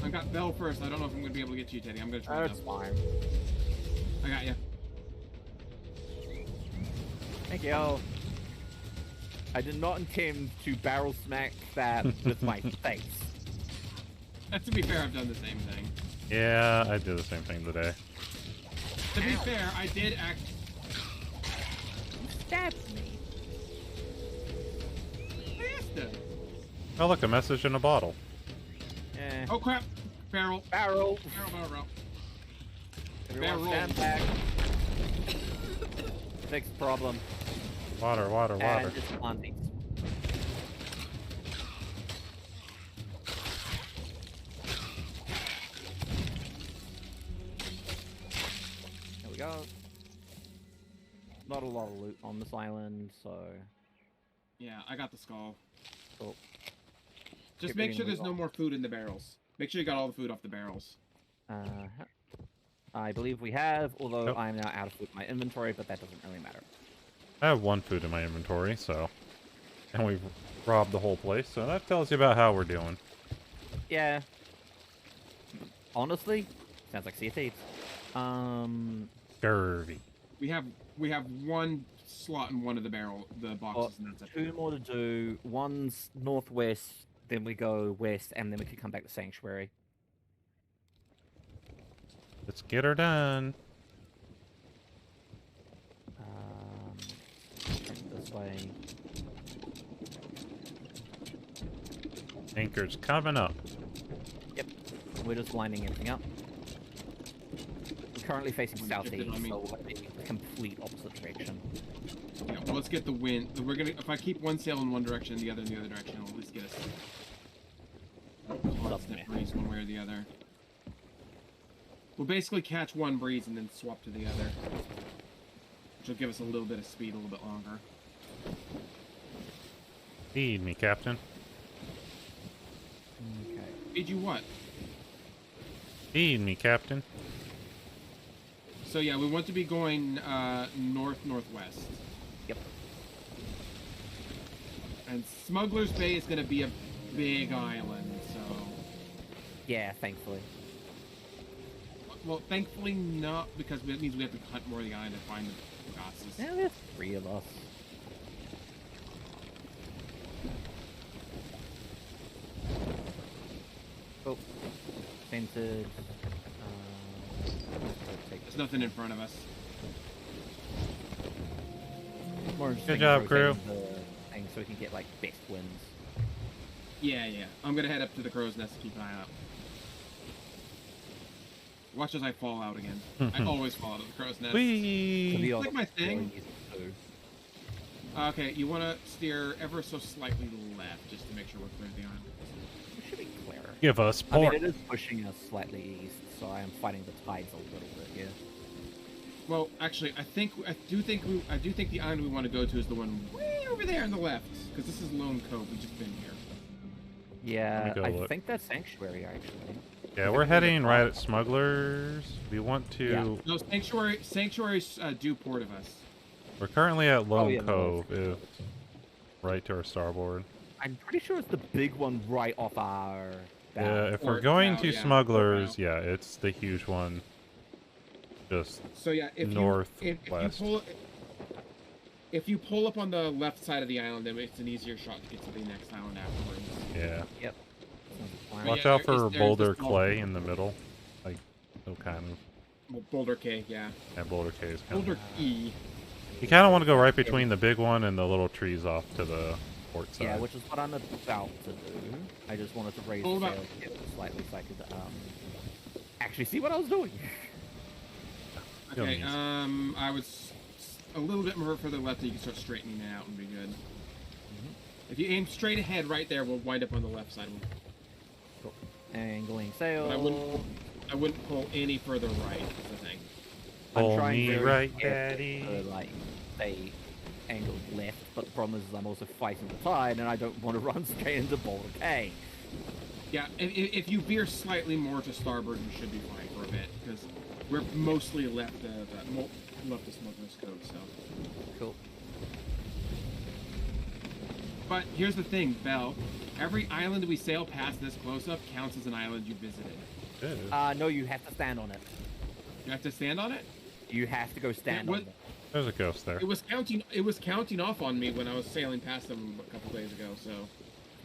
I got Belle first. I don't know if I'm gonna be able to get to you, Teddy. I'm gonna try. That's fine. I got you. Thank you. I did not intend to barrel smack that with my face. To be fair, I've done the same thing. Yeah, I did the same thing today. To be fair, I did act. You stabbed me. Oh look, a message in a bottle. Eh. Oh crap! Barrel. Barrel. Everyone stand back. Fix the problem. Water. And it's planting. There we go. Not a lot of loot on this island, so... Yeah, I got the skull. Cool. Just make sure there's no more food in the barrels. Make sure you got all the food off the barrels. I believe we have, although I'm now out of food in my inventory, but that doesn't really matter. I have one food in my inventory, so... And we've robbed the whole place, so that tells you about how we're doing. Yeah. Honestly, sounds like Sea of Thieves. Scurvy. We have one slot in one of the boxes, and that's it. 2 more to do. One's northwest, then we go west, and then we can come back to Sanctuary. Let's get her done. This way. Anchor's coming up. Yep. We're just lining everything up. We're currently facing southeast, so we're in the complete opposite direction. Yeah, well, let's get the wind. We're gonna. If I keep one sail in one direction, the other in the other direction, I'll at least get a constant breeze one way or the other. We'll basically catch one breeze and then swap to the other, which will give us a little bit of speed, a little bit longer. Feed me, Captain. Okay. Feed you what? Feed me, Captain. So yeah, we want to be going northwest. Yep. And Smuggler's Bay is going to be a big island, so... Yeah, thankfully. Well, thankfully not, because it means we have to hunt more of the island to find the goddesses. Yeah, there's 3 of us. Oh, painted. There's nothing in front of us. More Good interesting job, is crew. rotating the thing so we can get like best wins. Yeah. I'm gonna head up to the crow's nest to keep an eye out. Watch as I fall out again. I always fall out of the crow's nest. Whee! It's like my thing. Okay, you want to steer ever so slightly left just to make sure we're clear of the island. It should be clear. Give us I mean, port. it is pushing us slightly east, so I am fighting the tides a little bit here. Well, actually, I do think the island we want to go to is the one way over there on the left, because this is Lone Cove. We've just been here. Yeah, go I look. think that's Sanctuary actually. Yeah, we're heading right at Smugglers. We want to. Yeah. No, Sanctuary's due port of us. We're currently at Lone yeah, no, Cove. If right to our starboard. I'm pretty sure it's the big one right off our bow. Yeah, if we're Or going bow, to yeah, or Smugglers, bow. yeah, it's the huge one. Just So yeah, if you pull up on the left side of the island, then it's an easier shot to get to the next island afterwards. yeah. Yep. But Watch yeah, out for there's Boulder this small- Clay in the middle. Like, no kind of. Boulder K, yeah. Yeah, Boulder K is kind Boulder E. You kind of want to go right between the big one and the little trees off to the port side. Yeah, which is what I'm about to do. I just wanted to raise the Hold sail up. slightly so I could actually see what I was doing. Okay, I was a little bit more further left, and you can start straightening it out and be good. If you aim straight ahead, right there, we'll wind up on the left side. Cool. Angling sail. But I wouldn't pull any further right. Is the thing. I'm Pull trying me very right, hard Daddy. to like stay angled left, but the problem is I'm also fighting the tide, and I don't want to run straight into Boulder K. Yeah, if you veer slightly more to starboard, you should be fine for a bit, because we're mostly left the Smuggler's Cove, so. Cool. But here's the thing, Belle. Every island we sail past this close-up counts as an island you visited. No, you have to stand on it. You have to stand on it? You have to go stand on it. There's a ghost there. It was counting off on me when I was sailing past them a couple days ago, so.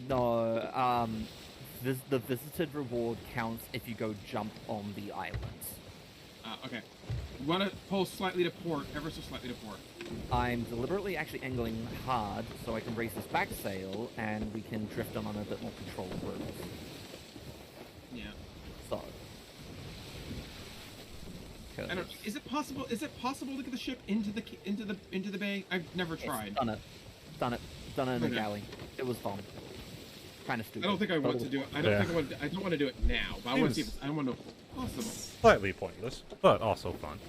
No, the visited reward counts if you go jump on the islands. Okay. You want to pull slightly to port, ever so slightly to port. I'm deliberately actually angling hard so I can raise this back sail and we can drift on a bit more controlled route. Yeah. So. I don't. Is it possible to get the ship into the bay? I've never tried. Done it in the Okay. galley. It was fun. Kind of stupid. I don't think I want to do it. I don't want to do it now. But I want to see if Seems- I want to know if it's possible. Slightly pointless, but also fun.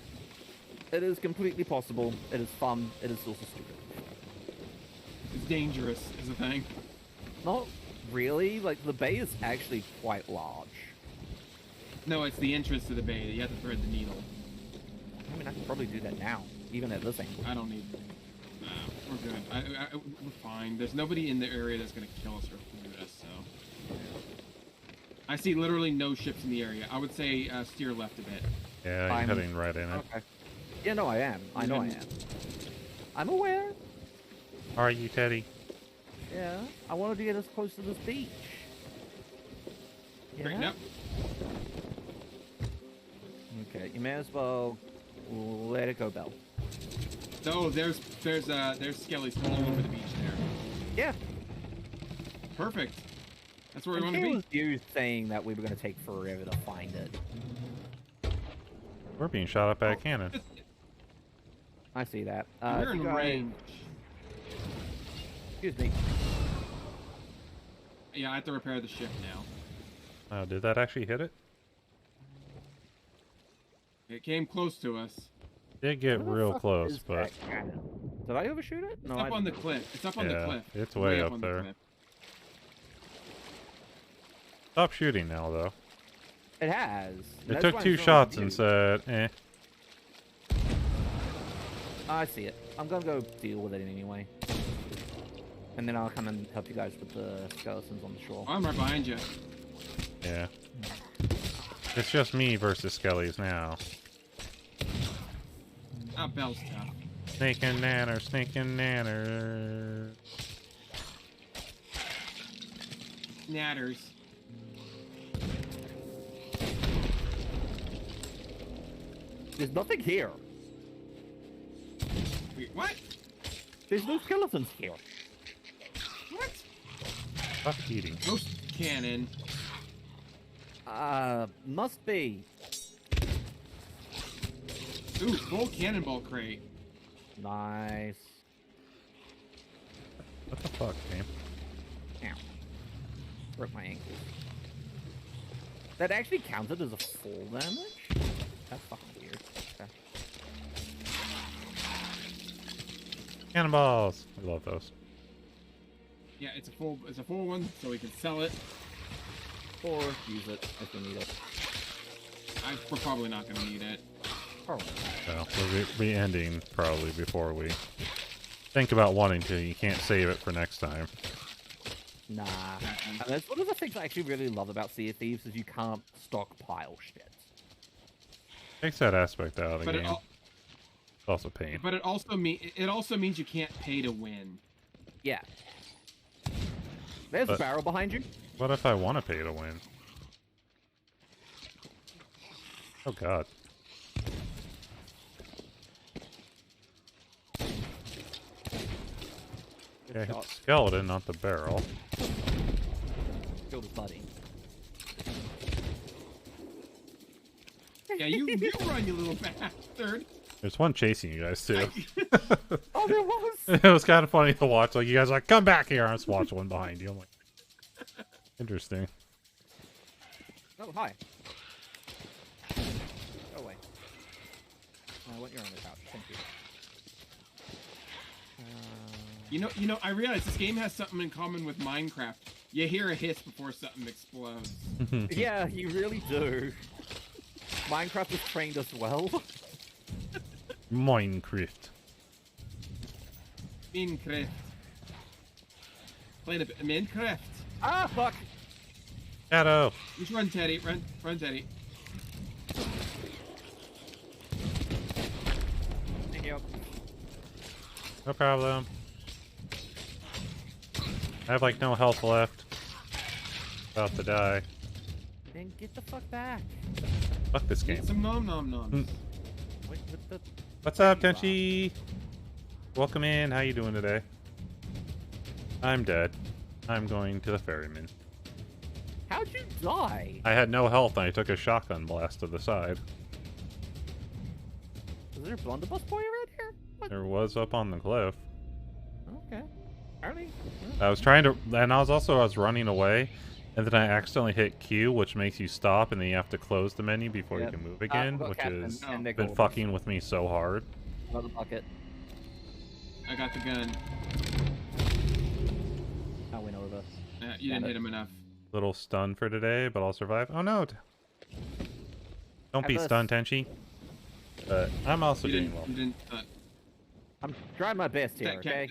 It is completely possible. It is fun. It is also stupid. It's dangerous, is the thing. Not really. Like the bay is actually quite large. No, it's the entrance to the bay that you have to thread the needle. I mean, I could probably do that now, even at this angle. I don't need. We're good. We're fine. There's nobody in the area that's gonna kill us or shoot us. So. I see literally no ships in the area. I would say steer left a bit. Yeah, you're I'm- heading right in it. Okay. Yeah, no, I am. I know I am. I'm aware. Are you, Teddy? Yeah, I wanted to get as close to this beach. Straighten up. Okay, you may as well let it go, Belle. Oh, there's skellies all over the beach there. Yeah. Perfect. That's where we And want to here be. was you saying that we were going to take forever to find it. We're being shot up by a cannon. I see that. We're if in you guys- range. Excuse me. Yeah, I have to repair the ship now. Oh, did that actually hit it? It came close to us. Did get Where the real fuck close, is but that cannon? Did I overshoot it? It's up on the cliff. It's up on the Yeah, cliff. it's way up on the there. cliff. stop shooting now, though. It has. It That's took why I'm 2 showing shots you. and said, eh. I see it. I'm gonna go deal with it anyway. And then I'll come and help you guys with the skeletons on the shore. I'm right behind you. Yeah. It's just me versus Skellies now. Belle's tough. Snake and nanner, snake and nanner. Natters. There's nothing here. Wait, what? There's no skeletons here. What? Stop eating. Ghost cannon. Must be. Ooh, full cannonball crate. Nice. What the fuck, game? Ow. Broke my ankle. That actually counted as a full damage? That's fucking weird. Okay. Cannonballs. I love those. Yeah, it's a full one, so we can sell it. Or use it if we need it. We're probably not gonna need it. Probably. Well, we'll be ending probably before we think about wanting to. You can't save it for next time. Nah. And that's one of the things I actually really love about Sea of Thieves is you can't stockpile shit. Takes that aspect out of the But game. It's also pain. But it also means you can't pay to win. Yeah. There's a barrel behind you. What if I want to pay to win? Oh god. Okay, hit the skeleton, not the barrel. Killed his buddy. Yeah, you run, you little bastard. There's one chasing you guys too. Oh, there was. It was kind of funny to watch. Like you guys are like, come back here. I just watch one behind you. I'm like, interesting. Oh, hi. Go away. I want your on the couch. Thank you. You know, I realize this game has something in common with Minecraft. You hear a hiss before something explodes. Yeah, you really do. Minecraft has trained us well. Minecraft. Minecraft. Playing a bit of Minecraft. Ah, fuck! Shadow. Just run, Teddy. Run, Teddy. Thank you. No problem. I have like no health left. About to die. Then get the fuck back. Fuck this game. Get some nom nom noms. Wait, what the... What's up, Tenchi? Welcome in. How you doing today? I'm dead. I'm going to the ferryman. How'd you die? I had no health and I took a shotgun blast to the side. Is there a blunderbuss boy around here? What? There was up on the cliff. Okay. Apparently. I was trying to, and I was running away, and then I accidentally hit Q, which makes you stop, and then you have to close the menu before you can move again, which has been fucking with me so hard. Another bucket. I got the gun. I went over. You didn't hit him enough. Little stun for today, but I'll survive. Oh no! Don't be stunned, Tenchi. But I'm also doing well. I'm trying my best here, okay?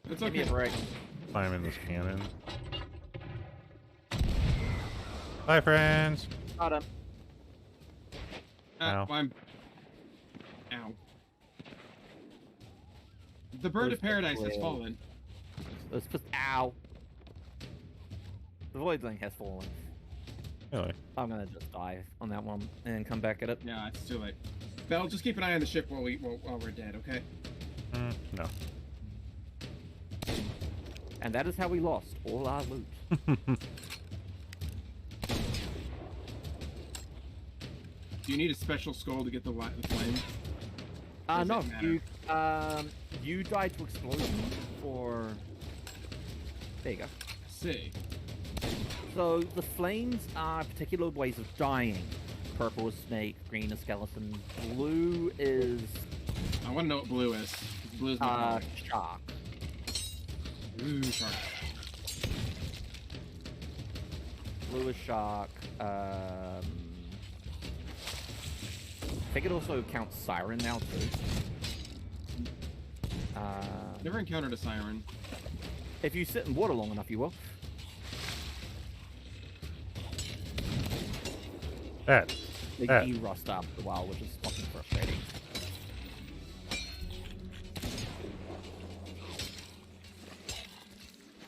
It's Give me a break. I'm in this cannon. Bye, friends. Got him. Ow. Ow. The bird of paradise has fallen. Let's put. Ow. The voidling has fallen. Really? I'm gonna just die on that one and come back at it. Yeah, it's too late. Bell, just keep an eye on the ship while we're dead, okay? No. And that is how we lost all our loot. Do you need a special skull to get the flame? No. You died to explosion, or there you go. See. So the flames are particular ways of dying. Purple is snake, green is skeleton, blue is. I want to know what blue is. Blue is shark. Ooh, shark. Blue is shark. I think it also counts siren now too. Never encountered a siren. If you sit in water long enough, you will. They de-rust after a while, which is fucking frustrating.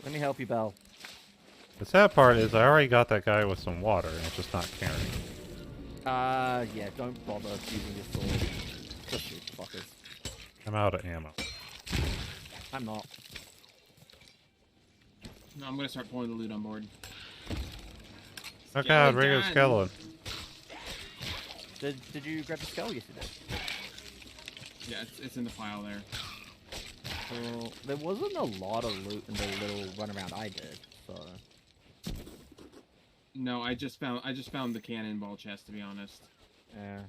Let me help you, Belle. The sad part is I already got that guy with some water, and it's just not carrying. Yeah, don't bother using your sword. Just shoot the fuckers. I'm out of ammo. I'm not. No, I'm gonna start pulling the loot on board. Oh god, regular skeleton. Did you grab the skull? Yes, you did. Yeah, it's in the pile there. Well, there wasn't a lot of loot in the little runaround I did, so. No, I just found the cannonball chest, to be honest. Yeah.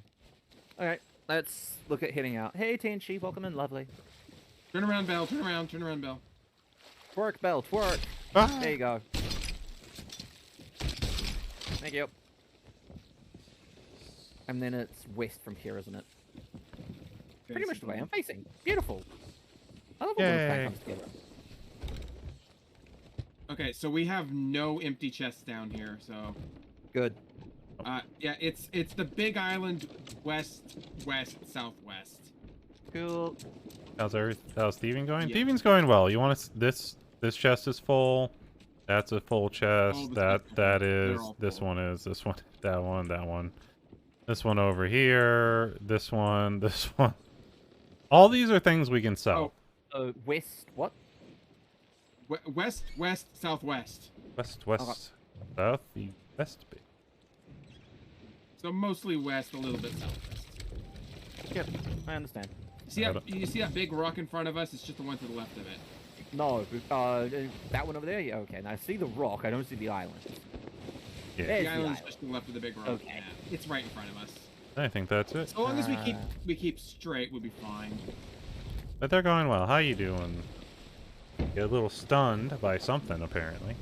Alright, let's look at heading out. Hey, Tenchi, welcome in, lovely. Turn around, Bell. Turn around, Bell. Twerk, Bell, twerk. Ah. There you go. Thank you. And then it's west from here, isn't it? Pretty much the way I'm facing. Beautiful. I love when the plan comes together. Okay, so we have no empty chests down here, so. Good. Yeah, it's the big island west, southwest. Cool. How's thieving going? Yeah. Thieving's going well. You want to this chest is full. That's a full chest. Oh, that is. This full. one is. This one. That one. This one over here. This one. This one. All these are things we can sell. West. What? West, southwest. West, south, east, west. So mostly west, a little bit southwest. Yep, I understand. You see that big rock in front of us? It's just the one to the left of it. No, that one over there? Yeah, okay. Now I see the rock, I don't see the island. Yeah. The island's just to the left of the big rock. Okay. Yeah, it's right in front of us. I think that's it. So long as we keep straight, we'll be fine. But they're going well. How you doing? Get a little stunned by something, apparently.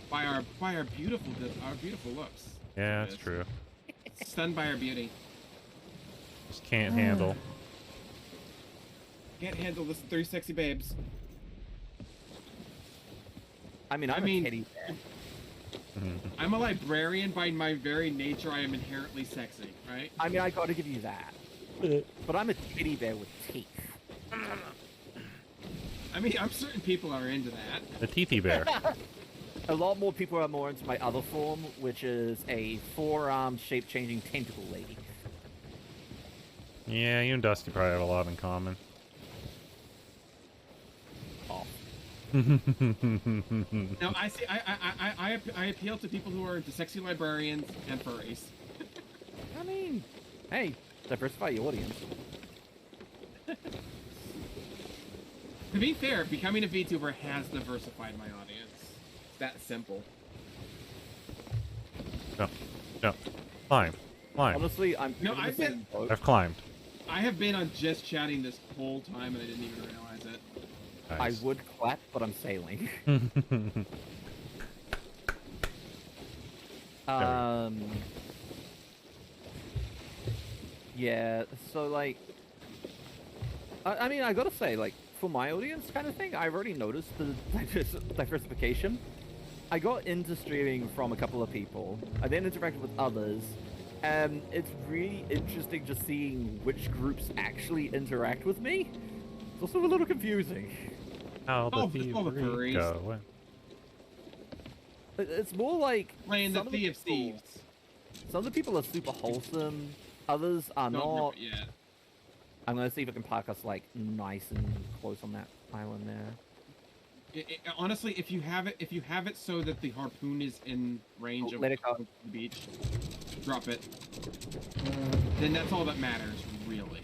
By our beautiful looks. Yeah, that's true. Stunned by our beauty. Just can't handle. Can't handle this 3 sexy babes. I mean, I'm a kitty bear. I'm a librarian by my very nature. I am inherently sexy, right? I mean, I gotta give you that. But I'm a kitty bear with teeth. I mean, I'm certain people are into that. The teethy bear. A lot more people are more into my other form, which is a 4-armed, shape-changing tentacle lady. Yeah, you and Dusty probably have a lot in common. Oh. No, I see. I appeal to people who are into sexy librarians and furries. I mean, hey, diversify your audience. To be fair, becoming a VTuber has diversified my audience. It's that simple. Jump. Climb. Honestly, I've climbed. I have been on just chatting this whole time and I didn't even realize it. Nice. I would clap, but I'm sailing. Yeah, so like, I mean, I gotta say, like, for my audience kind of thing, I've already noticed the diversification. I got into streaming from a couple of people. I then interacted with others. And it's really interesting just seeing which groups actually interact with me. It's also a little confusing. How the thievery go? It's more like playing the Thieves. Some of the people are super wholesome. Others are not. Yet. I'm gonna see if I can park us like nice and close on that island there. Honestly, if you have it so that the harpoon is in range of let it go. the beach, drop it. Then that's all that matters, really.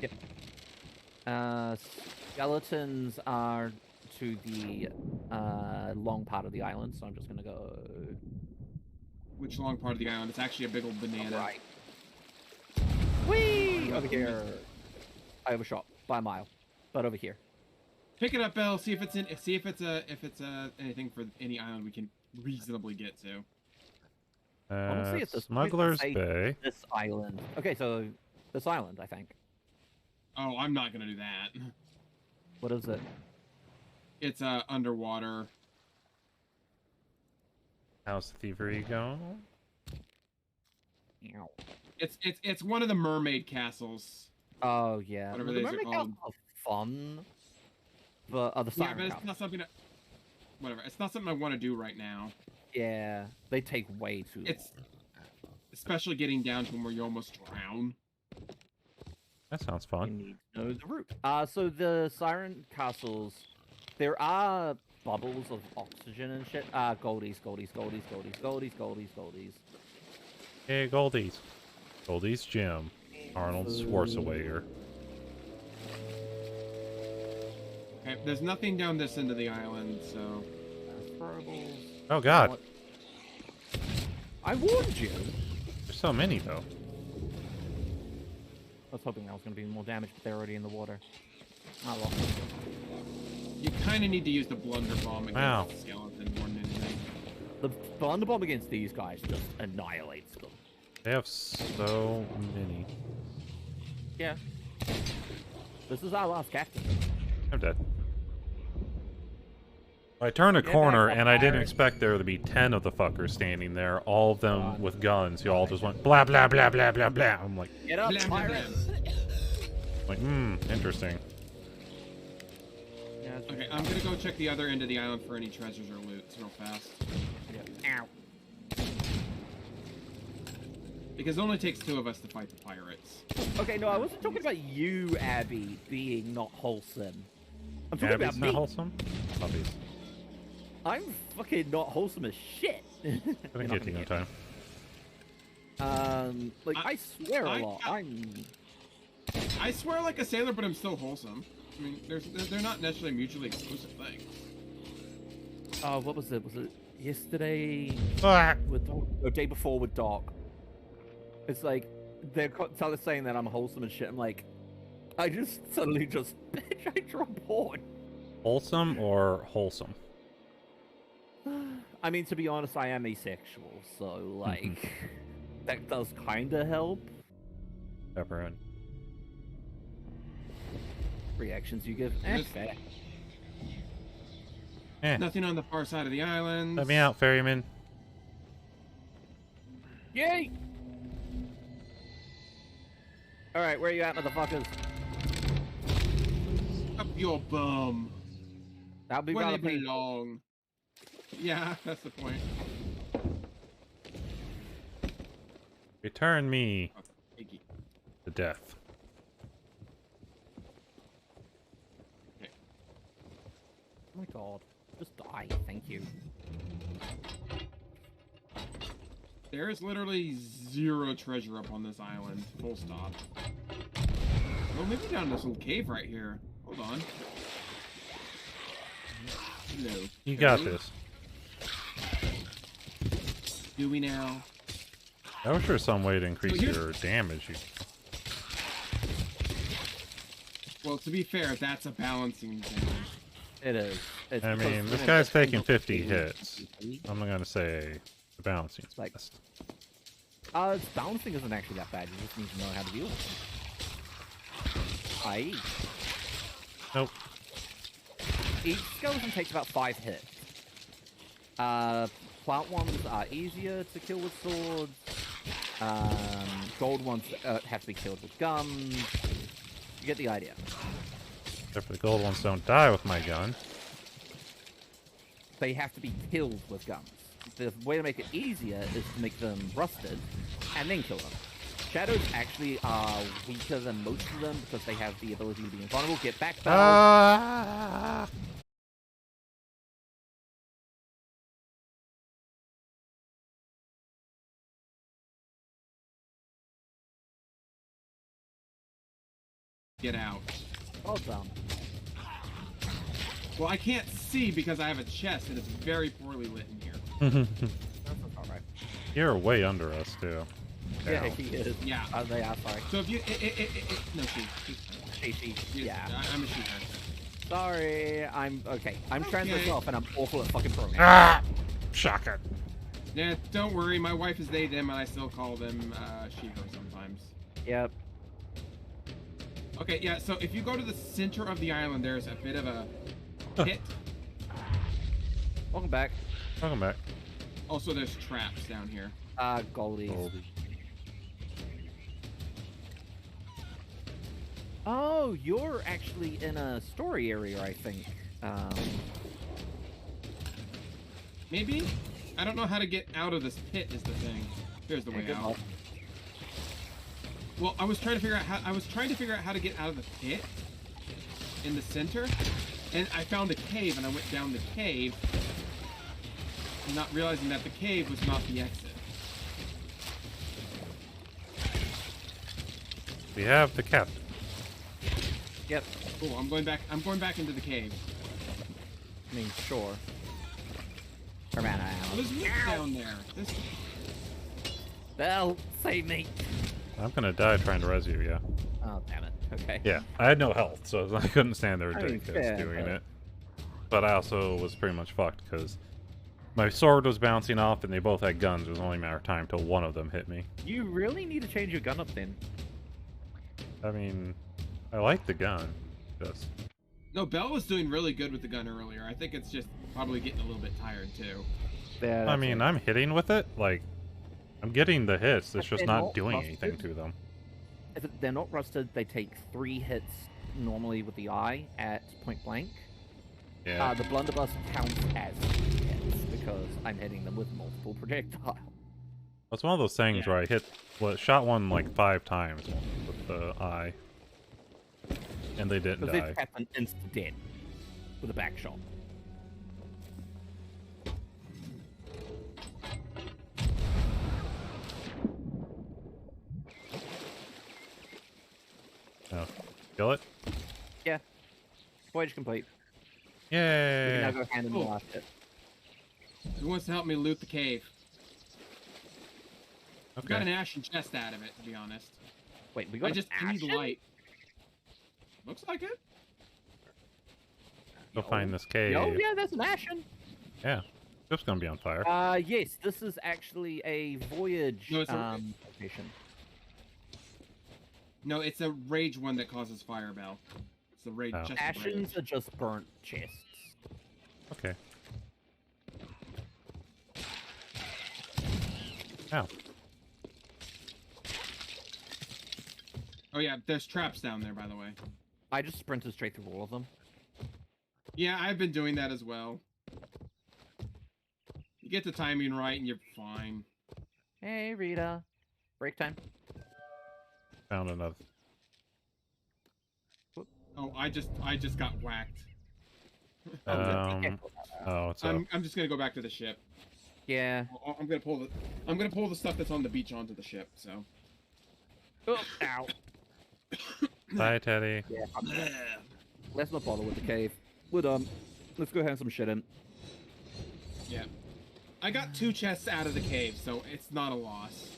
Yep. Skeletons are to the long part of the island, so I'm just gonna go. Which long part of the island? It's actually a big old banana. Right. Whee! Over here. I overshot by a mile, but over here. Pick it up, Belle. See if it's anything for any island we can reasonably get to. Honestly, at this Smuggler's point, Bay. This island. Okay, so this island, I think. Oh, I'm not gonna do that. What is it? It's underwater. How's the thievery go? It's one of the mermaid castles. Oh yeah. Whatever the these are mermaid called. castles are fun, but the Yeah, but it's not something. Whatever. It's not something I want to do right now. Yeah, they take way too long. It's especially getting down to where you almost drown. That sounds You fun. need to know the route. So the Siren Castles, there are bubbles of oxygen and shit. Goldies. Hey, Goldies. Goldies Gym. Arnold Schwarzenegger. Okay, there's nothing down this end of the island, so... Oh god. I warned you. There's so many though. I was hoping that was going to be more damage, but they're already in the water. Oh well. You kind of need to use the blunder bomb against Wow. the skeleton more than anything. The blunder bomb against these guys just annihilates them. They have so many. Yeah. This is our last captain. I'm dead. I turned a corner and I didn't expect there to be 10 of the fuckers standing there, all of them with guns. You all just went blah blah blah blah blah blah. I'm like, Get up, pirate! Interesting. Yeah, Okay, I'm gonna go check the other end of the island for any treasures or loot real fast. Ow. Because it only takes 2 of us to fight the pirates. Okay, no, I wasn't talking about you, Abby, being not wholesome. I'm talking Abby's about not me. wholesome? Puppies. I'm fucking not wholesome as shit. Gonna get you in time. Like, I swear a lot. I swear like a sailor, but I'm still wholesome. I mean, they're not necessarily mutually exclusive things. Oh, what was it? Was it yesterday? Ah. With the day before with Doc. It's like they're saying that I'm wholesome and shit. I'm like, I just suddenly just bitch. I draw porn. Wholesome or wholesome? I mean, to be honest, I am asexual, so like that does kind of help. Pepperoni. Reactions you give. Fair. Nothing on the far side of the island. Let me out, ferryman. Yay! Alright, where you at, motherfuckers? Up your bum. That'll be where rather they painful. belong. Yeah, that's the point. Return me to death. Oh my god. Just die, thank you. There is literally 0 treasure up on this island. Full stop. Oh, maybe down this little cave right here. Hold on. Hello. You got this. Do we now? That was sure some way to increase here's- your damage. Well, to be fair, that's a balancing thing. It is. It's I mean, because this when guy's it's taking single 50 player, hits. I'm not gonna say the balancing's Like- best. Balancing isn't actually that bad. You just need to know how to deal with it. I.e. Nope. Each skeleton takes about 5 hits. Plant ones are easier to kill with swords. Gold ones have to be killed with guns. You get the idea. Except for the gold ones don't die with my gun. They have to be killed with guns. The way to make it easier is to make them rusted and then kill them. Shadows actually are weaker than most of them because they have the ability to be invulnerable. Get back, Bell. Get out. Well done. Well, I can't see because I have a chest and it's very poorly lit in here. That's alright. You're way under us, too. Yeah, Ow. he is. Yeah. They are, sorry. So if you... no, She. Yeah. I'm a shooter. Sorry, I'm okay. I'm trans myself and I'm awful at fucking pronouns. Ah! Shotgun. Yeah, don't worry. My wife is they, them, and I still call them she, her sometimes. Yep. Okay, yeah, so if you go to the center of the island, there's a bit of a pit. Welcome back. Welcome back. Also, there's traps down here. Goldie. Goldie. Oh, you're actually in a story area, I think. Maybe? I don't know how to get out of this pit. Is the thing. Here's the way good out. luck. Well, I was trying to figure out how to get out of the pit in the center, and I found a cave, and I went down the cave, not realizing that the cave was not the exit. We have the cap. Yep. Cool. I'm going back into the cave. I mean, sure. Or man, I Oh, there's meat down there. Bell, save me. I'm gonna die trying to res you, yeah. Oh, damn it. Okay. Yeah, I had no health, so I couldn't stand there I mean, ridiculous fair, doing but- it. But I also was pretty much fucked because my sword was bouncing off and they both had guns. It was only a matter of time till one of them hit me. You really need to change your gun up then. I mean, I like the gun. Just No, Bell was doing really good with the gun earlier. I think it's just probably getting a little bit tired too. Yeah, I mean, I'm hitting with it. Like, I'm getting the hits. It's If just they're not not doing busted, anything to them. If they're not rusted, they take 3 hits normally with the eye at point blank. Yeah. The blunderbuss counts as 3 hits because I'm hitting them with multiple projectiles. It's one of those things where I shot one like 5 times with the eye, and they didn't Because die. they've happened instant dead with a back shot. Oh, kill it? Yeah. Voyage complete. We Yay! can now go hand in the Cool. last hit. Who wants to help me loot the cave? I got an Okay. ashen chest out of it, to be honest. Wait, we got I need ashen? light. Looks like it. Go find this cave. Oh yeah, there's an ashen. Yeah. Ship's gonna be on fire. Yes, this is actually a voyage No, it's a- location. No, it's a rage one that causes fire, Bell. It's the rage. Oh. Just the Ashens rage. are just burnt chests. Okay. Ow. Oh yeah, there's traps down there, by the way. I just sprinted straight through all of them. Yeah, I've been doing that as well. You get the timing right, and you're fine. Hey Rita, break time. Found another. Oh, I just got whacked. Oh, it's up. I'm just gonna go back to the ship. Yeah. I'm gonna pull the stuff that's on the beach onto the ship. So. Oh, ow. Bye, Teddy. Yeah. Let's not bother with the cave. We're done. Let's go hand some shit in. Yeah. I got 2 chests out of the cave, so it's not a loss.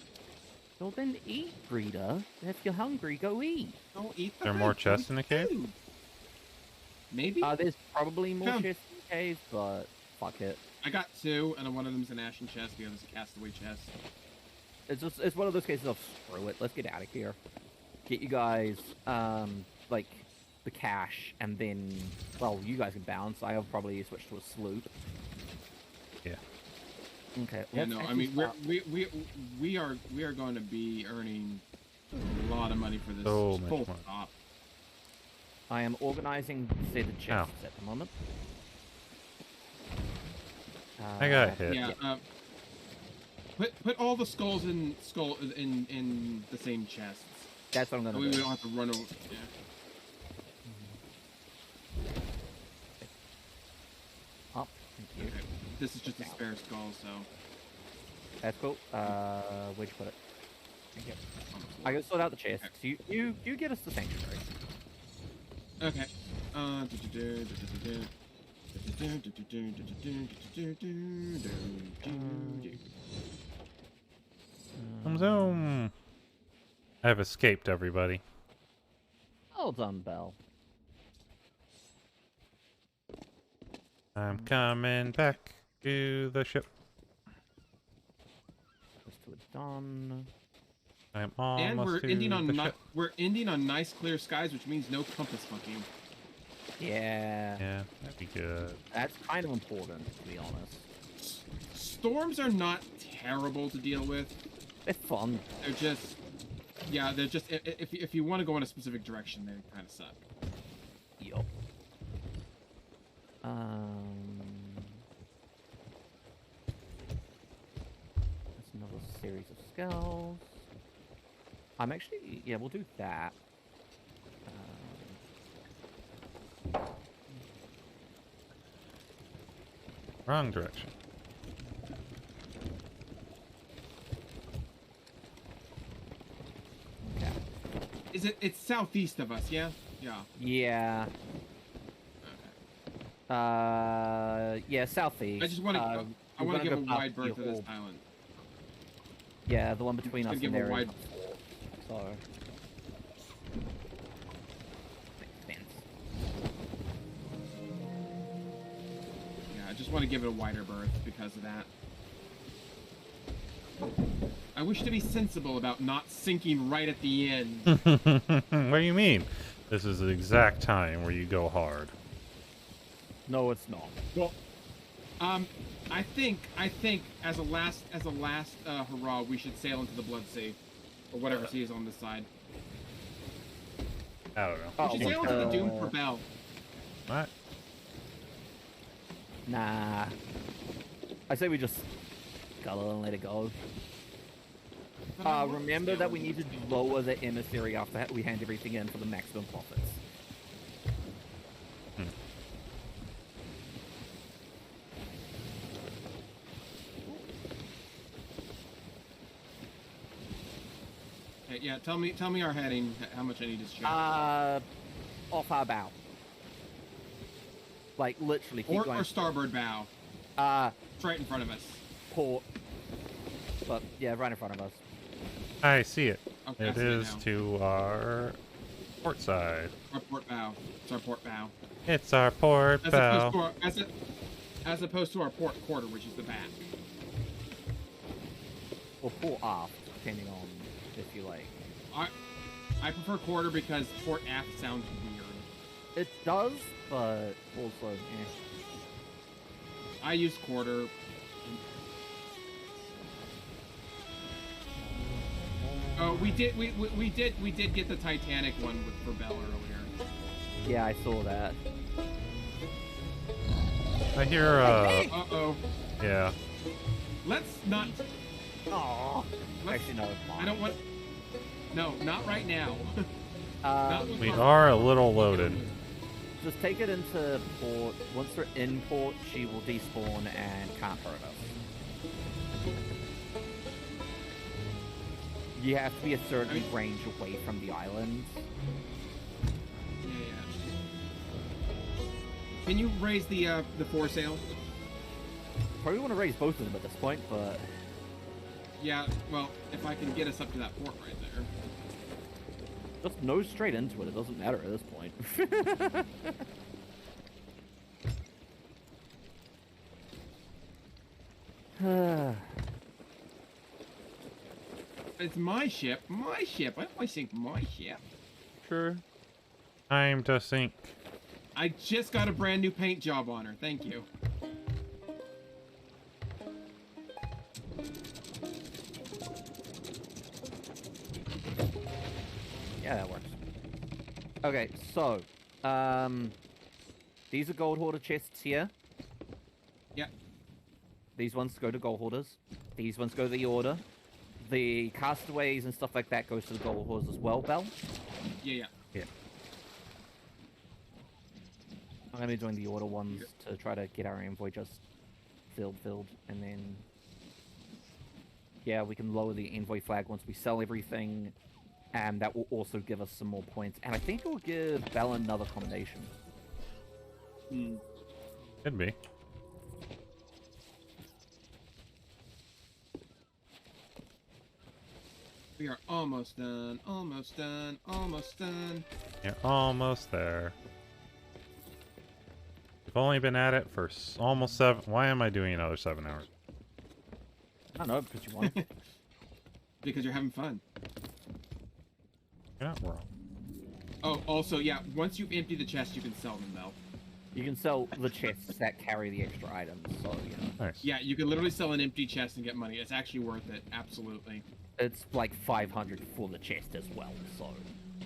Well then eat, Rita. If you're hungry, go eat. Don't eat the There are more food, chests in the cave? food. Maybe? There's probably more Found- chests in the cave, but fuck it. I got 2, and one of them's an ashen chest, the other's a castaway chest. It's one of those cases of screw it. Let's get out of here. Get you guys like the cash, and then well, you guys can bounce. I'll probably switch to a sloop. Yeah. Okay. Yeah, let's no, I actually mean start- we are going to be earning a lot of money for this. So much full money. stop. I am organizing set of chests at the moment. I got hit. Yeah. Put all the skulls in the same chests. That's what I'm gonna We do. don't have to run over. Yeah. Oh, thank you. Okay. This is just a spare skull, so. That's cool. Where'd you put it? Thank you. I gotta sort out the chests. You get us the sanctuary. Okay. Zoom. I have escaped everybody. Well done, Bell. I'm coming back to the ship. Let's do it done. I'm And almost we're to ending on the ship. we're ending on nice clear skies, which means no compass fucking. Yeah. Yeah, that'd be good. That's kind of important, to be honest. Storms are not terrible to deal with. They're fun. They're just, yeah, they're just. If you want to go in a specific direction, they kind of suck. Yup. series of skulls. I'm actually, yeah, we'll do that. Wrong direction. Okay. It's southeast of us, yeah? Yeah. Yeah. Yeah, southeast. I just want to. I want to give a wide berth to this island. Yeah, the one between us and there. Wide... So. Yeah, I just want to give it a wider berth because of that. I wish to be sensible about not sinking right at the end. What do you mean? This is the exact time where you go hard. No, it's not. Well, I think as a last hurrah, we should sail into the Blood Sea, or whatever sea is on this side. I don't know. We should sail into the Doom Propel. What? Nah. I say we just scuttle and let it go. Remember that we need to lower the emissary after we hand everything in for the maximum profits. Okay, yeah, tell me our heading, how much I need to check. Off our bow. Like, literally keep going. Or starboard bow. Right in front of us. Port. But, yeah, right in front of us. I see it. Okay, it is to our port side. Our port bow. It's our port bow. It's our port bow. As opposed to our port quarter, which is the back. Or port aft, depending on if you like. I prefer quarter because port aft sounds weird. It does, but also, eh. I use quarter. Oh, we did get the Titanic one for Bell earlier. Yeah, I saw that. I hear Uh-oh. Yeah. Let's not. Aww. Actually, no. I don't want. No, not right now. We are a little loaded. Just take it into port. Once we're in port, she will despawn and can't hurt us. You have to be a certain range away from the island. Yeah. Can you raise the foresail? Probably want to raise both of them at this point, but... Yeah, well, if I can get us up to that port right there. Just nose straight into it. It doesn't matter at this point. It's my ship. My ship. I always think my ship. Sure. Time to sink. I just got a brand new paint job on her. Thank you. Yeah, that works. Okay, so, these are gold hoarder chests here. Yep. These ones go to gold hoarders. These ones go to the order. The castaways and stuff like that goes to the gold hoarders as well, Bell. Yeah. I'm gonna be doing the order ones to try to get our envoy just filled, and then yeah, we can lower the envoy flag once we sell everything. And that will also give us some more points. And I think it will give Bell another commendation. Could be. We are almost done. Almost done. Almost done. You're almost there. We've only been at it for almost 7... Why am I doing another 7 hours? I don't know, because you want. Because you're having fun. You're not wrong. Oh, also, yeah, once you empty the chest, you can sell them, though. You can sell the chests that carry the extra items, so, you know. Nice. Yeah, you can literally sell an empty chest and get money. It's actually worth it, absolutely. It's like 500 for the chest as well, so...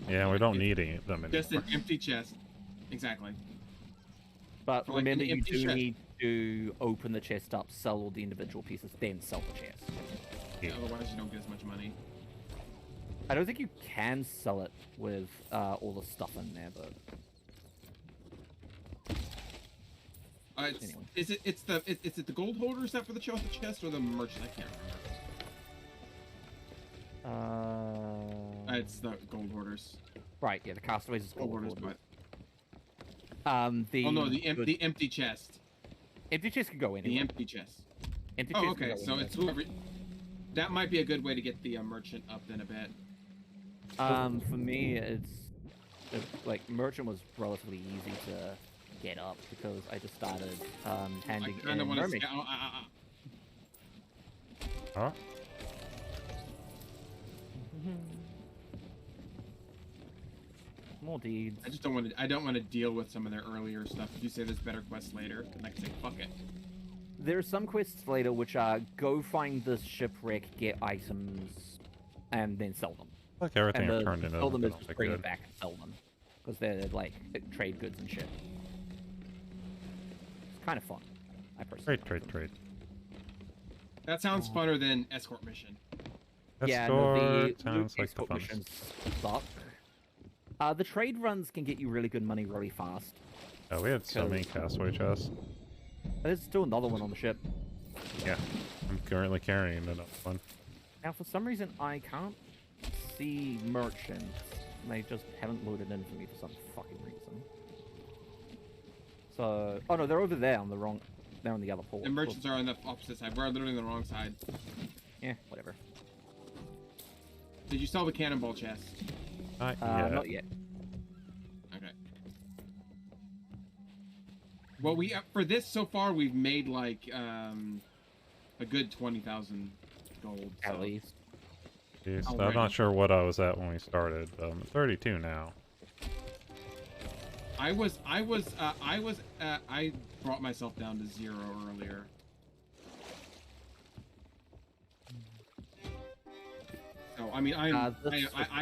Yeah, we don't need any of them anymore. Just an empty chest. Exactly. But For, like, remember, an you empty do chest. need to open the chest up, sell all the individual pieces, then sell the chest. Yeah, otherwise you don't get as much money. I don't think you can sell it with all the stuff in there, but anyway. Is it the gold holders that for the chest or the merchant? I can't remember. It's the gold hoarders. Right, yeah, the castaways is gold hoarders. But... the empty chest. Empty chest can go anywhere. The empty chest. Empty chest okay, so it's whoever. That might be a good way to get the merchant up then a bit. For me, it's like merchant was relatively easy to get up because I just started handing in mermaid. Huh? More deeds. I just don't want to. I don't want to deal with some of their earlier stuff. If you say there's better quests later, then I can say fuck it. There are some quests later which are go find this shipwreck, get items, and then sell them. Like everything I've turned into. Sell them is just bring it back and sell them because they're like trade goods and shit. It's kind of fun. I personally. Trade. Oh. That sounds funner than escort mission. Escort sounds like the fun. Missions suck. The trade runs can get you really good money really fast. Oh, we had so many castaway chests. There's still another one on the ship. Yeah, I'm currently carrying another one. Now, for some reason, I can't see merchants. They just haven't loaded in for me for some fucking reason. So, oh no, they're over there on the wrong. They're on the other port. The merchants are on the opposite side. We're literally on the wrong side. Yeah, whatever. Did you sell the cannonball chest? Not yet. Okay. Well, for this so far we've made like a good 20,000 gold. At least. Jeez, I'm not sure what I was at when we started. But I'm 32 now. I brought myself down to 0 earlier. So I mean I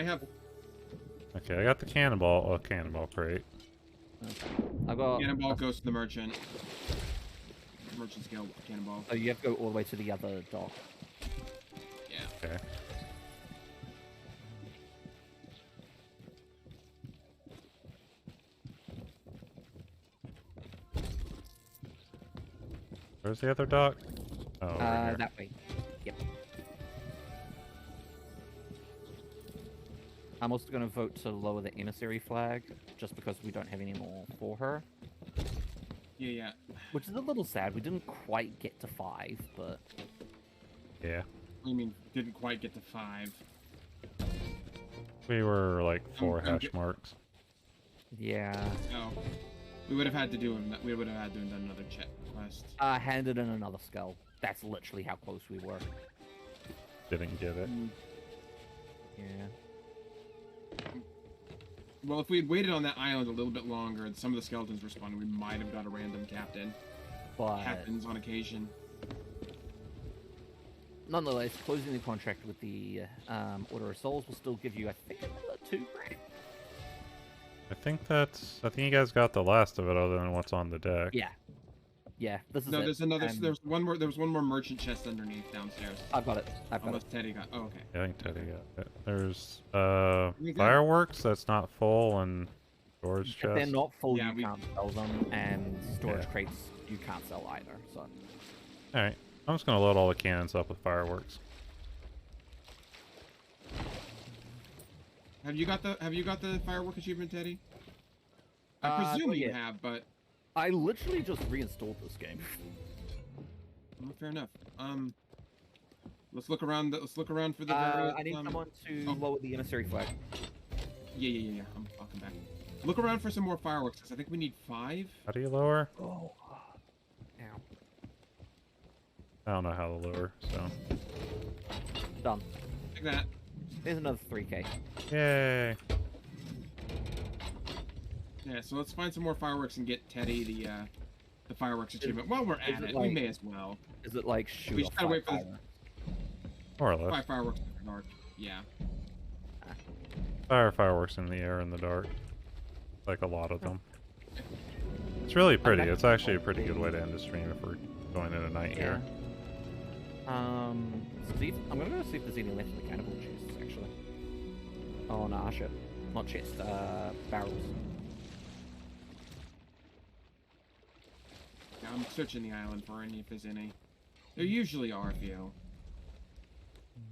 have. Okay, I got the cannonball crate. Okay. I got cannonball goes to the merchant. Merchant scale cannonball. Oh, you have to go all the way to the other dock. Yeah. Okay. Where's the other dock? Oh, over here. That way. Yep. I'm also going to vote to lower the emissary flag, just because we don't have any more for her. Yeah. Which is a little sad. We didn't quite get to 5, but... Yeah. What do you mean, didn't quite get to 5? We were like 4 hash marks. Yeah. No. We would have had to do another check quest. Handed in another skull. That's literally how close we were. Didn't get it. Yeah. Well, if we had waited on that island a little bit longer and some of the skeletons responded, we might have got a random captain. But... Captains on occasion. Nonetheless, closing the contract with the Order of Souls will still give you, I think, another 2 grand. I think you guys got the last of it other than what's on the deck. Yeah, this is no, it. there's another. There's one more. There was one more merchant chest underneath downstairs. I've got it. Unless Teddy got. Oh, okay. Yeah, I think Teddy got it. There's fireworks that's not full and storage chests. If they're not full, you can't sell them, and storage crates you can't sell either. So. All right, I'm just gonna load all the cannons up with fireworks. Have you got the firework achievement, Teddy? I presume you have, but I literally just reinstalled this game. Well, fair enough. Let's look around. Let's look around for the. I need someone to lower the emissary flag. Yeah. I'll come back. Look around for some more fireworks, because I think we need 5. How do you lower? Oh. Ow. I don't know how to lower, so. Done. Like that. There's another 3K. Yay. Yeah, so let's find some more fireworks and get Teddy the fireworks achievement. While we're at it, we may as well. Is it like shoot? We just gotta wait for more or less. 5 fireworks in the dark. Yeah. Fireworks in the air in the dark. Like a lot of them. It's really pretty. It's actually a pretty good way to end the stream if we're going in a night here. Steve, I'm gonna go see if there's any left in the cannibal chests, actually. Oh, no, shit. Not chests, barrels. Yeah, I'm searching the island for any if there's any. There usually are a few. I'm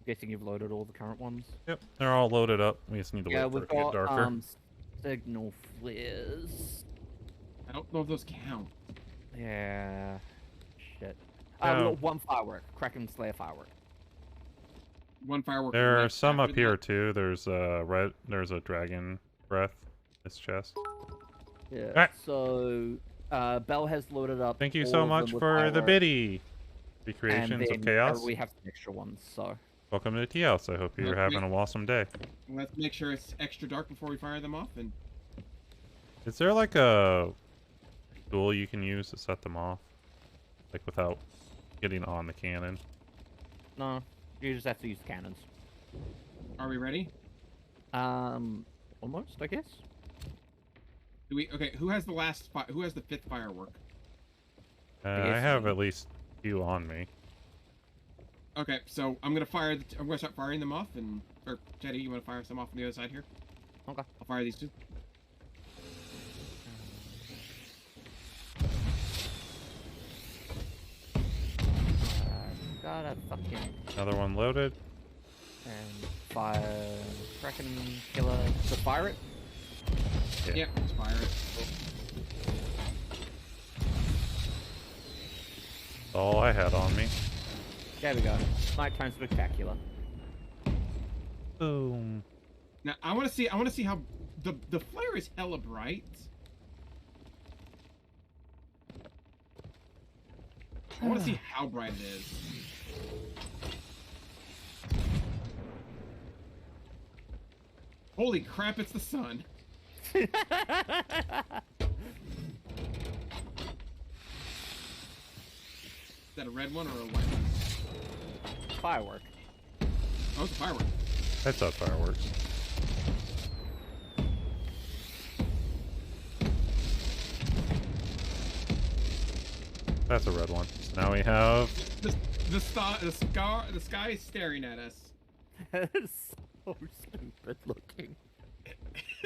guessing you've loaded all the current ones? Yep, they're all loaded up. We just need to wait for it to get darker. Signal flares. I don't know if those count. Yeah. Shit. We got one firework. Kraken Slayer firework. One firework. There are some up here too. There's a there's a dragon breath in this chest. Yeah. Right. So Bell has loaded up. Thank you so much for the biddy. Recreations of Chaos. We have some extra ones, so. Welcome to Tea House. I hope you're having an awesome day. Let's make sure it's extra dark before we fire them off. And is there like a tool you can use to set them off, like without getting on the cannon? No, you just have to use the cannons. Are we ready? Almost, I guess. Do we? Okay, who has the last? Who has the 5th firework? I have at least 2 on me. Okay, so I'm gonna fire. I'm gonna start firing them off, and or Teddy, you want to fire some off on the other side here? Okay. I'll fire these 2. Got a fucking. Another one loaded. And fire Kraken Killer. So fire it. Yeah, let's fire it. That's all I had on me. There we go. Nighttime spectacular. Boom. Now I want to see. I want to see how the flare is hella bright. I want to see how bright it is. Holy crap! It's the sun. Is that a red one or a white one? Firework. Oh, it's a firework. That's not fireworks. That's a red one. So now we have the sky is staring at us. That is so stupid looking.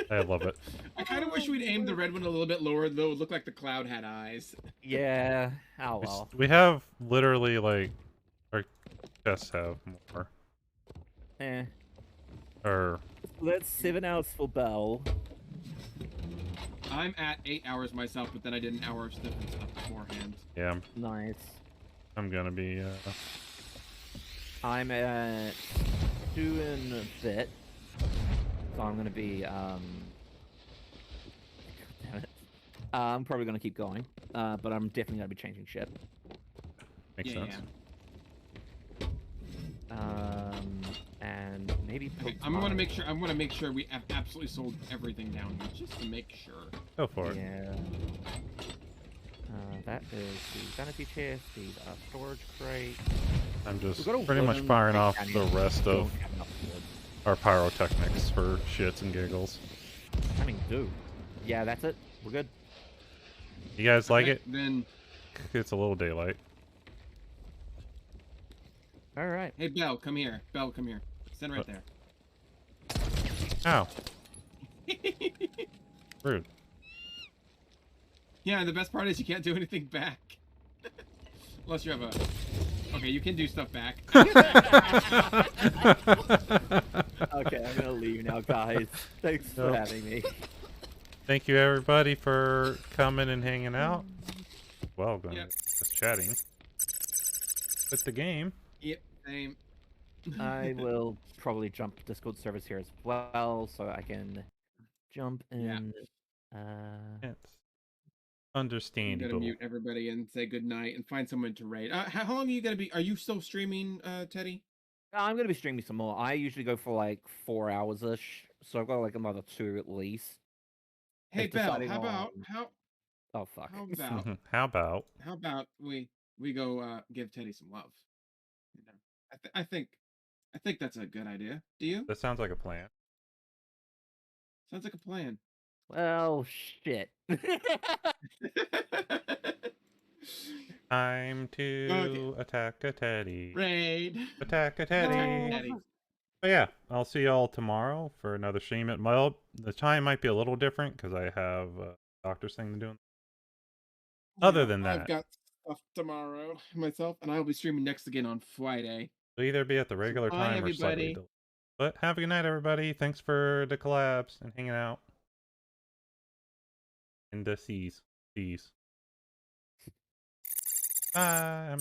I love it. I kind of wish we'd aimed the red one a little bit lower, though. It would look like the cloud had eyes. Yeah. Oh well. We have literally like our chests have more. Eh. Or that's 7 hours for Bell. I'm at 8 hours myself, but then I did an hour of different stuff beforehand. yeah, Nice. I'm gonna be. I'm at 2 and a bit. So I'm gonna be God damn it. I'm probably gonna keep going. But I'm definitely gonna be changing ship. Makes sense. Yeah. And maybe Okay, I'm gonna make sure. I'm gonna make sure we have absolutely sold everything down here, just to make sure. Go for it. Yeah. That is the vanity chest, the storage crate. I'm just pretty much firing off the rest of our pyrotechnics for shits and giggles. I mean, dude. Yeah, that's it. We're good. You guys like it? Then It's a little daylight. All right. hey, Belle, come here. Belle, come here. Stand right there. Ow. Rude. Yeah, and the best part is you can't do anything back. Unless you have a... Okay, you can do stuff back. Okay, I'm gonna leave now, guys. Thanks for having me. Thank you, everybody, for coming and hanging out. Well, just chatting with the game. Yep, same. I will probably jump Discord servers here as well, so I can jump in. Yes. I'm Understandable. gonna mute everybody and say goodnight and find someone to raid. How long are you gonna be? Are you still streaming, Teddy? I'm gonna be streaming some more. I usually go for like 4 hours ish, so I've got like another 2 at least. Hey, Like, Belle, deciding how about on- how Oh fuck. how about How about we go give Teddy some love? You know, I think that's a good idea. Do you? that? Sounds like a plan. Sounds like a plan. Well, shit. Time to attack a teddy. Raid. Attack a teddy. Teddy. But yeah, I'll see y'all tomorrow for another stream. Well, the time might be a little different because I have a doctor's thing to do. Other than that, I've got stuff tomorrow myself, and I'll be streaming next again on Friday. it'll either be at the regular time or slightly delayed. But have a good night, everybody. Thanks for the collabs and hanging out. In the seas. Bye.